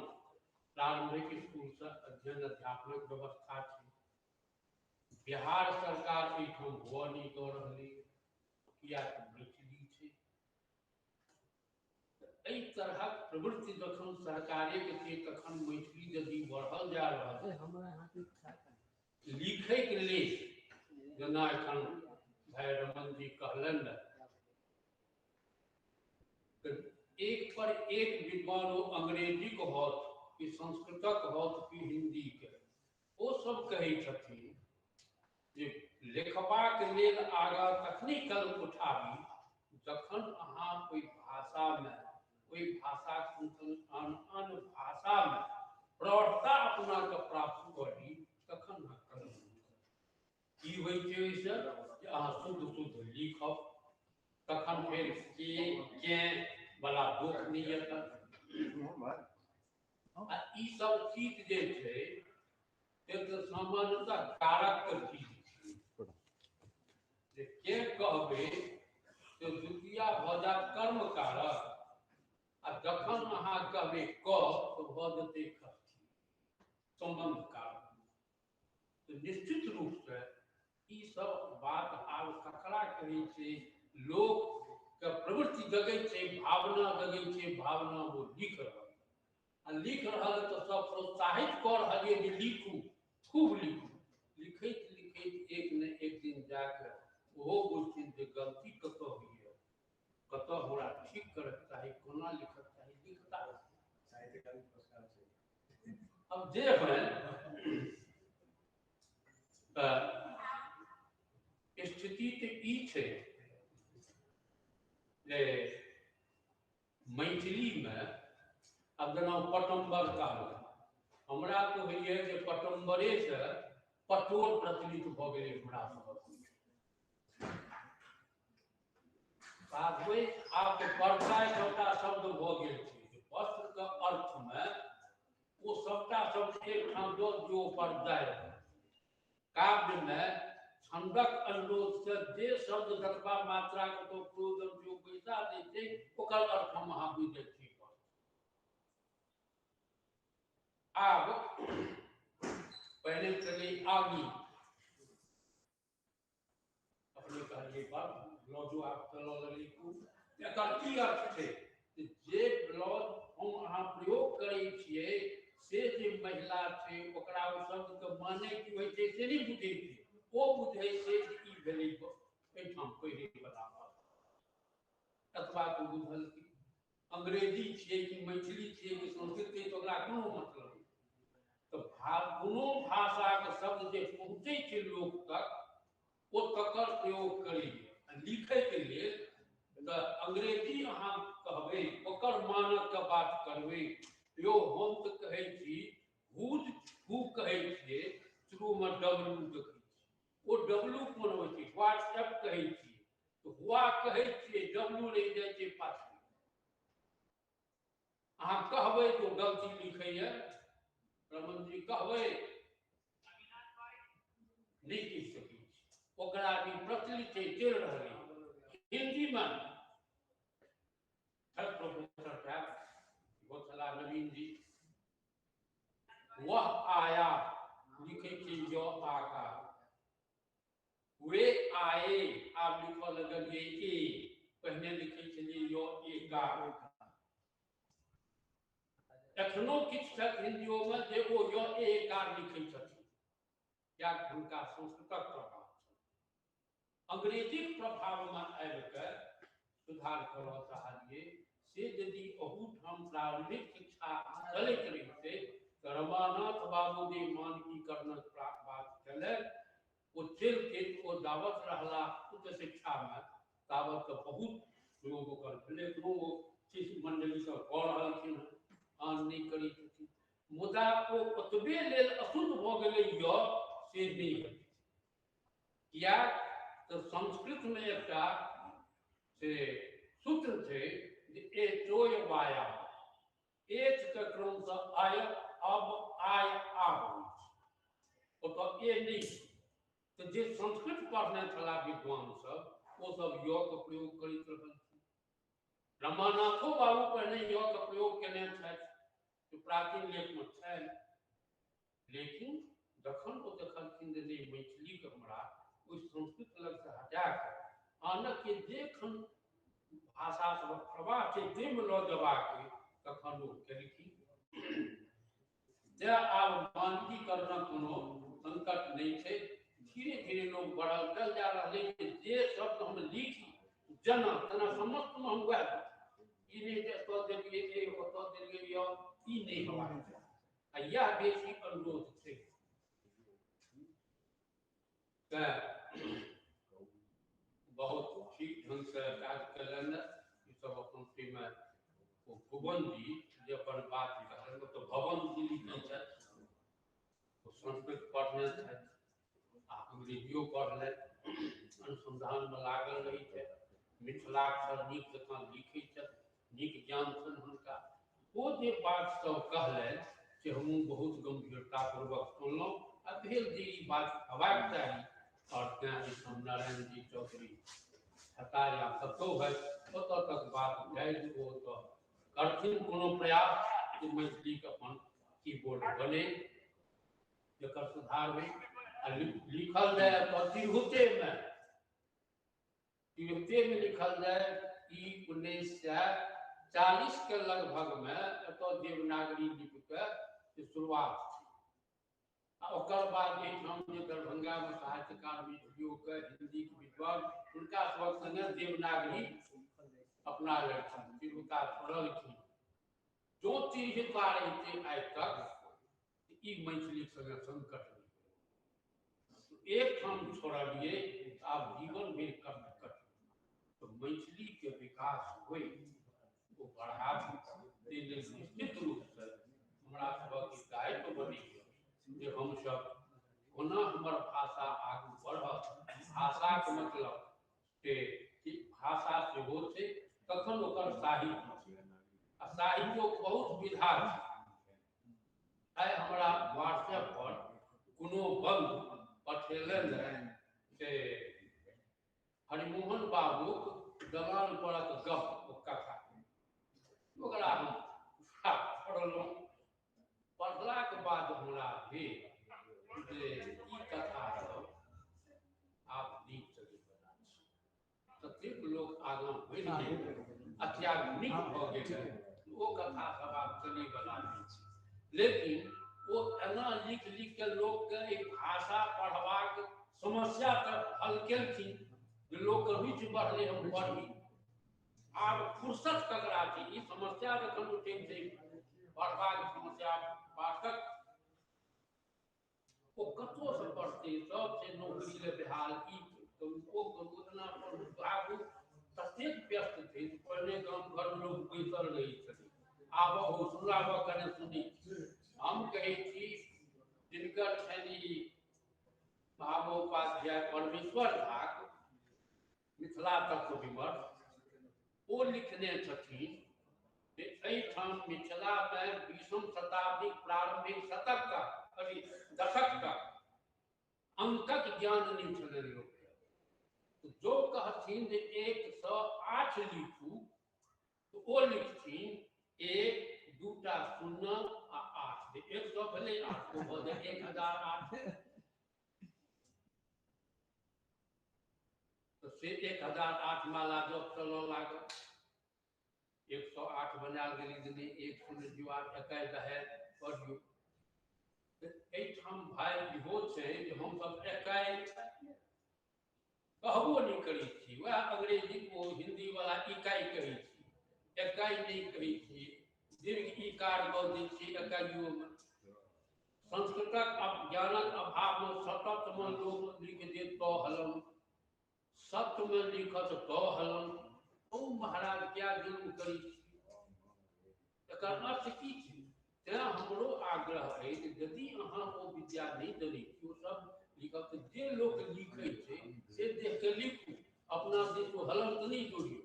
प्रारंभिक स्कूल से अध्ययन अध्यापनक व्यवस्था छै। बिहार सरकार एहिठाम हुअ नहि दऽ रहलै, किया तऽ मैथिली छै। एहि तरहक प्रवृत्ति जखन सरकारेके छै, तखन मैथिली यदि बढ़ल जा रहल है, लिखैके लेल जेना एखन भाई रमन जी कहलन, एक पर एक विद्वान ओ अंग्रेजी के होत कि संस्कृतक होत कि हिंदी के, ओ सब कहै छथिन जे लिखबाक लेल आगाँ तखने कदम उठाबी जखन अहाँ ओहि भाषामे, ओहि भाषाक आन भाषामे प्रौढ़ता अपनाके प्राप्त करी, तखन अहाँ कदम उठाबी। की होइ छै ओहिसँ जे अहाँ शुद्ध शुद्ध लिखब, तखन फेर के वाला दुख नहीं है। ई सब चीज जे छै एक सामान्यतः कारक के चीज छै, जे के कहबे तो द्वितीया भऽ जात कर्म कारक, आ जखन अहाँ कहबे क तो भऽ जेतै संबंध कारक। तो निश्चित रूप से ई सब बात आब ककरा कहै छै, लोक के प्रवृत्ति जगै छै, भावना जगै छै, भावना वो लिख रहल, आ लिख रहल तो सब प्रोत्साहित कऽ रहल है जे लिखू, खूब लिखू। लिखैत लिखैत एक न एक दिन जाकर ओहो बुझथिन जे गलती कतऽ होइए, कतऽ हमरा ठीक करऽ चाही, कोना लिखऽ चाही, लिखता साहित्यकारी पुरस्कार छै। अब जे है स्थिति तऽ ई छै जे मैथिली में अब जेना पटम्बर कहल, हमरा तो होइए जे पटम्बरे से पटोर प्रचलित भऽ गेलै हमरा सबक। आब तऽ पर्दा सबटा शब्द भऽ गेल छै, वस्त्र के अर्थ में ओ सबटा शब्द एकठाम दऽ दियौ पर्दा। काव्य में छंदक अनुरोध से जे शब्द जतबा मात्रा के तो प्रयोजन जो पैसा दै छै, ओकर अर्थ हम अहाँ बुझै छी। आब पहले चले आगी, अपने कहलिए बात ब्लाउजो आप चलो लगी खूब, एकर की अर्थ छै जे ब्लाउज हम अहाँ प्रयोग करै छियै से जे महिला छै ओकरा ओ शब्द के माने की होइ छै से नहीं बुझै छै, ओ बुझै छै कि ई भेलै एहिठाम पहिरे बला बात। एतबा तो बुझल कि अंग्रेजी छियै कि मैथिली छियै कि संस्कृत छियै तऽ ओकरा कोनो मतलब नहीं। तो कोनो भाषा के शब्द जे पहुँचे छै लोक तक, ओ तकर प्रयोग करी। लिखै के लेल तऽ अंग्रेजी अहाँ कहबै, ओकर मानक के बात करबै। यो हम तऽ कहै छी हुज हु कहै छियै, शुरू में डब्लू देखै छी, ओ डब्लू कोन होइ छै, व्हाट्सएप कहै छी तो हुआ कहै छियै, डब्लू रहि जाइ छै पाछू। अहाँ कहबै तो गलती लिखैए, रमन जी कहबै नहीं कहि सकै छी, ओ ओकरा भी प्रचलित है चल रही हिंदी में प्रोफेसर साहब गोथला नवीन जी वह आया लिखे थे जो आका वे आए आप लिखो लगलिए ए पहले लिखे छलिए यो एका एखनो किछ तक हिंदियों में जे ओ यो एका लिखे छथिन या हुनका संस्कृतक प्रभाव अंग्रेजी प्रभाव में आबि के सुधार करऽ चाहलिए से यदि अहूठाम प्रारंभिक शिक्षा चलैत रहिते तऽ रमानाथ बाबू जे मानकीकरणक बात केलथि ओ चलिते ओ दावत रहला उच्च शिक्षा में तावत तऽ बहुत लोग ओकर लेकिन ओ शिष्य मंडली सब कऽ रहलखिन आन नहि करै छथिन मुदा ओ ओतबे लेल अशुद्ध भऽ गेलै यऽ से नहि हेतै किया तो संस्कृत में एक से सूत्र थे ए चोय वाया एच के क्रम से आय अब आय आब ओ तो ए नहीं तो जे संस्कृत पढ़ने छला विद्वान सब वो सब य के प्रयोग करैत रहल रमानाथो बाबू पहले य के प्रयोग केने छथि तो प्राचीन लेख में छै लेकिन जखन ओ देखलखिन जे नहीं मैथिली के हमरा उस संस्कृत लग से हटा के आनक के देखन भाषा सब प्रवाह से देम ल जबाक तखन ओ केलखिन जे आब मानकीकरणक कोनो संकट नहीं छै धीरे धीरे लोग बढ़ल चल जा रहले जे शब्द हम लिखी जना तना समस्त में हम वह ई नहीं जे तो देलिए ए होतो देलिए यो ई नहीं होबाक आ यह बेसी अनुरोध छै बहुत ठीक ढंग से काज कलन ई सब अपन में वो भुवन जी जे अपन बात कहलन तो भवन जी लिखै छथि तो संस्कृत पढ़ने छथि आ अंग्रेजियो पढ़ले अनुसंधान में लागल रही है मिथिलाक्षर नीक जकाँ लिखै छथि नीक ज्ञान छनि हुनका वो जे बात सब कहलनि से हमहूँ बहुत गंभीरता पूर्वक सुनलहुँ आ भेल जे ई बात हेबाक चाही और नारायण जी चौधरी छता या कतौ है ओतऽ तक बात जाए वो तो करथिन कोनो प्रयास कि मैथिली के अपन कीबोर्ड बने जकर सुधार में लिखल जाए तो तिरहुते में लिखल जाए ई 1940 के लगभग में एतऽ देवनागरी लिपि के शुरुआत ओकर बाद हम जे दरभंगा में साहित्यकार मैथिलियों के हिंदी के विद्वान उनका सबक संगे देवनागरी अपना लेलखिन तिरहुता छोड़लखिन जो तिरहुता रहिते आइ तक ई मैथिली संगे संकट एक ठाम छोड़लिए आब जीवन भरि कट तो मैथिली के विकास होय वो बढ़ाबी निश्चित रूप से हमरा सबक दायित्व बनी जे हम सब कोना हमर भाषा आगू बढ़त भाषा के मतलब से भाषा से हो छै तखन ओकर साहित्य आ साहित्य बहुत विधा छै आइ हमरा व्हाट्सएप पर कोनो बंधु पठेलनि से हरिमोहन बाबूक दलान परक गप कथा ओकरा हम पढ़लहुँ पढ़लाक बाद हमरा भेल जे ई कथा सब आब नीक चलै बला छै ततेक लोक आगाँ बढ़ि गेल अत्याधुनिक भऽ गेल ओ कथा सब आब चलै बला नहि छै लेकिन वो एना लिख लिख के लोग के एक भाषा पढ़बाक समस्या तक हल केलखिन जे लोग के रुचि बढ़ले हम पढ़ी आब फुर्सत ककरा छै ई समस्या जखन उठै छै पढ़बाक समस्या पाठक वो कतो से पढ़ते सब से नौकरी ले बेहाल ई तो वो उतना भागू ततेक व्यस्त थे पढ़ने गांव घर में लोग बैसल रही छथिन आब हो सुनाबो कने सुनी हम कहे छी जिनकर छनि महामहोपाध्याय परमेश्वर झाक मिथिला तत्व विमर्श ओ लिखने छथिन जे एहिठाम मिथिला में 20वीं शताब्दी प्रारंभिक शतक का अभी दशक तक अंकक ज्ञान नहीं छलनि लोक तो जो कहथिन जे 108 लिखू तो ओ लिखथिन 1 2 टा 0 आ 8 100 भेलै 8 तो भ जाय 1008 तो से 1008 माला जप चलऽ लागल 108 बनायल गेली यदि 1 0 जुआर 21 रहे पढ़ियो एहिठाम भाई इहो छै जे हमसब 21 कहबो नहीं करी थी वह अंग्रेजी को हिंदी वाला इकाई कही थी इकाई नहीं कही थी दीर्घ इकार बोल थी इकाइयों में संस्कृतक ज्ञानक अभाव में सतत में लोग लिख दे तो हलन सत्य में लिखत तो हलन ओ महाराज क्या जुल्म करी थी एकर अर्थ की थी तें हमरो आग्रह है कि यदि अहाँ ओ विद्या नहीं दली ओ सब लिखत जे लोग लिखे छे से देख के लिखू अपना से तो हलंत नहीं जोड़ियो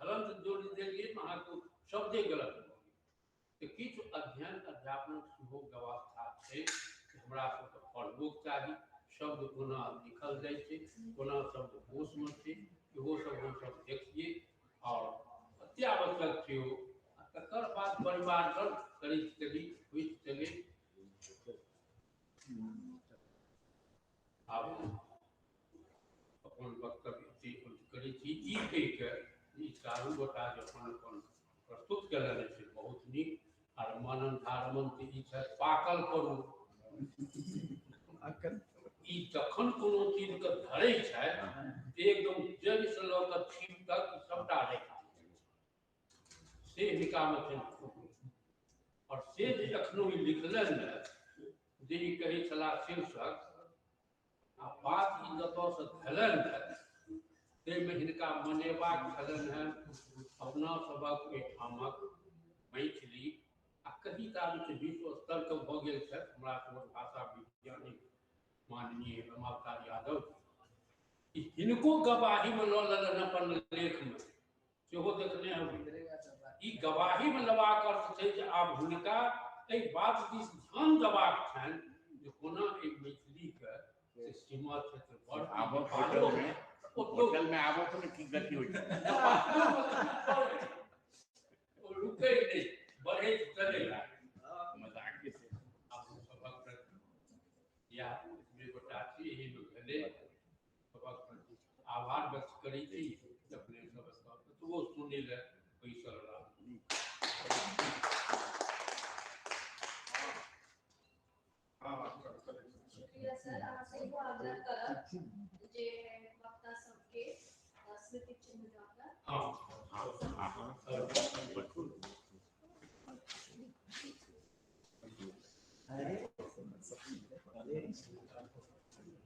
हलंत जोड़ देलिए अहाँ को शब्दे गलत तो किछ अध्ययन अध्यापन सेहो व्यवस्था छै हमरा सबके पढ़बो चाही शब्द कोना लिखल जाय छै कोना शब्द कोश में छै इहो सब हम सब देखिए और अत्यावश्यक छै तकर बाद परिवार सब करीब करीब हुई चले अब अपन वक्तव्य करी थी ई कहि के ई चारू गोटा जे अपन प्रस्तुत केलनि से बहुत नीक आर मनन धारमन के ई छै पाकल करू ई जखन कोनो चीज के धरै छै एकदम जड़ से लऽ कऽ छीप तक सबटा राखि से निकाम छै और से जे एखनो ई लिखलनि ने जे ई कहै छला शीर्षक आ बात ई जतऽ से भेलनि है ताहिमे हिनका मनेबाक छलनि हैं अपना सबक ओहिठामक मैथिली आ कभी काल के विश्व स्तर के भऽ गेल छथि हमरा सबक भाषा वैज्ञानिक माननीय रमावतार यादव हिनको गवाही में लऽ लेलनि अपन लेख में सेहो देखने हैं ई गवाही में लेबाक अर्थ छै जे आब हुनका एहि बात दिस ध्यान देबाक छनि जे कोना एहि मैथिली के सीमा क्षेत्र पर आबो होटल में आबो तो की गति होई ओ रुकै नहीं बढ़े चलेगा मजाक के से आप सबक या बेटा छी एही में भेले सबक आभार व्यक्त करी थी अपने सब स्तर पर तो वो सुनी ले बैसल रहा शुक्रिया सर अहाँ से एगो आग्रह करब जे वक्ता सबके स्मृति चिन्ह जाकर हां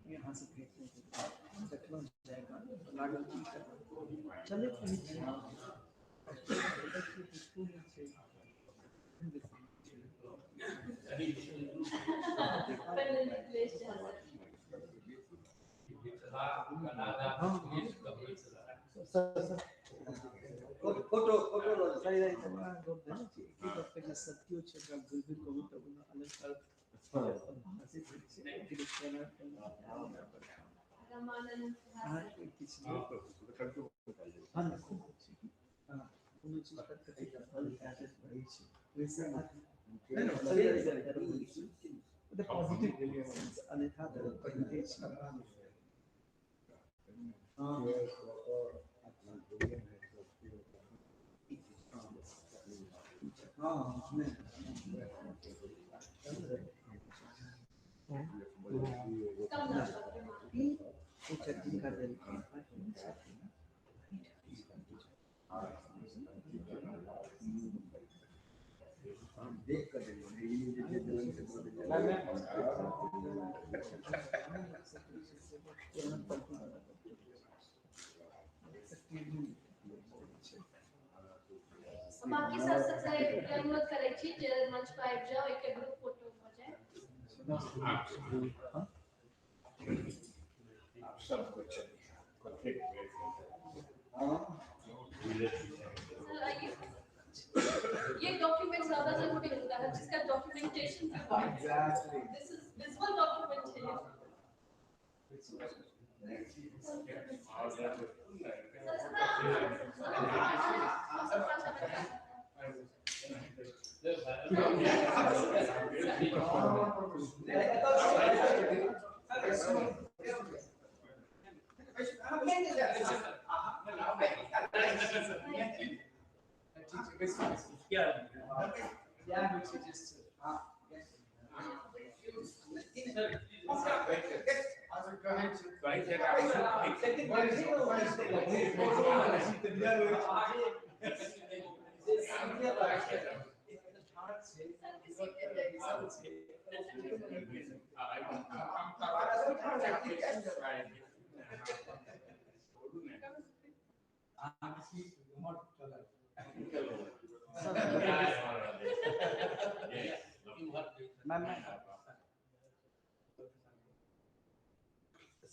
यहाँ से देखना जाएगा लागल चले फोटो सही रही सत्यो छै का गुलबी कविता बना अलंकार रामानंद किसी कोनो चीज पर कथी फल एसेस बढ़ै छै वैसे the positive elements अन्यथा तो पढ़ते छी देख कर बाकी सब सबसे अनुरोध करै छी जे मंच पर आबि जाओ एक ग्रुप फोटो हो जाए सब कुछ ये डॉक्यूमेंट ज्यादा जरूरी होता है जिसका documentation this is visual document है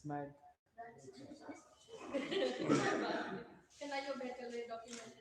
Smile. Can I go back to the document?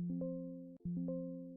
Thank you.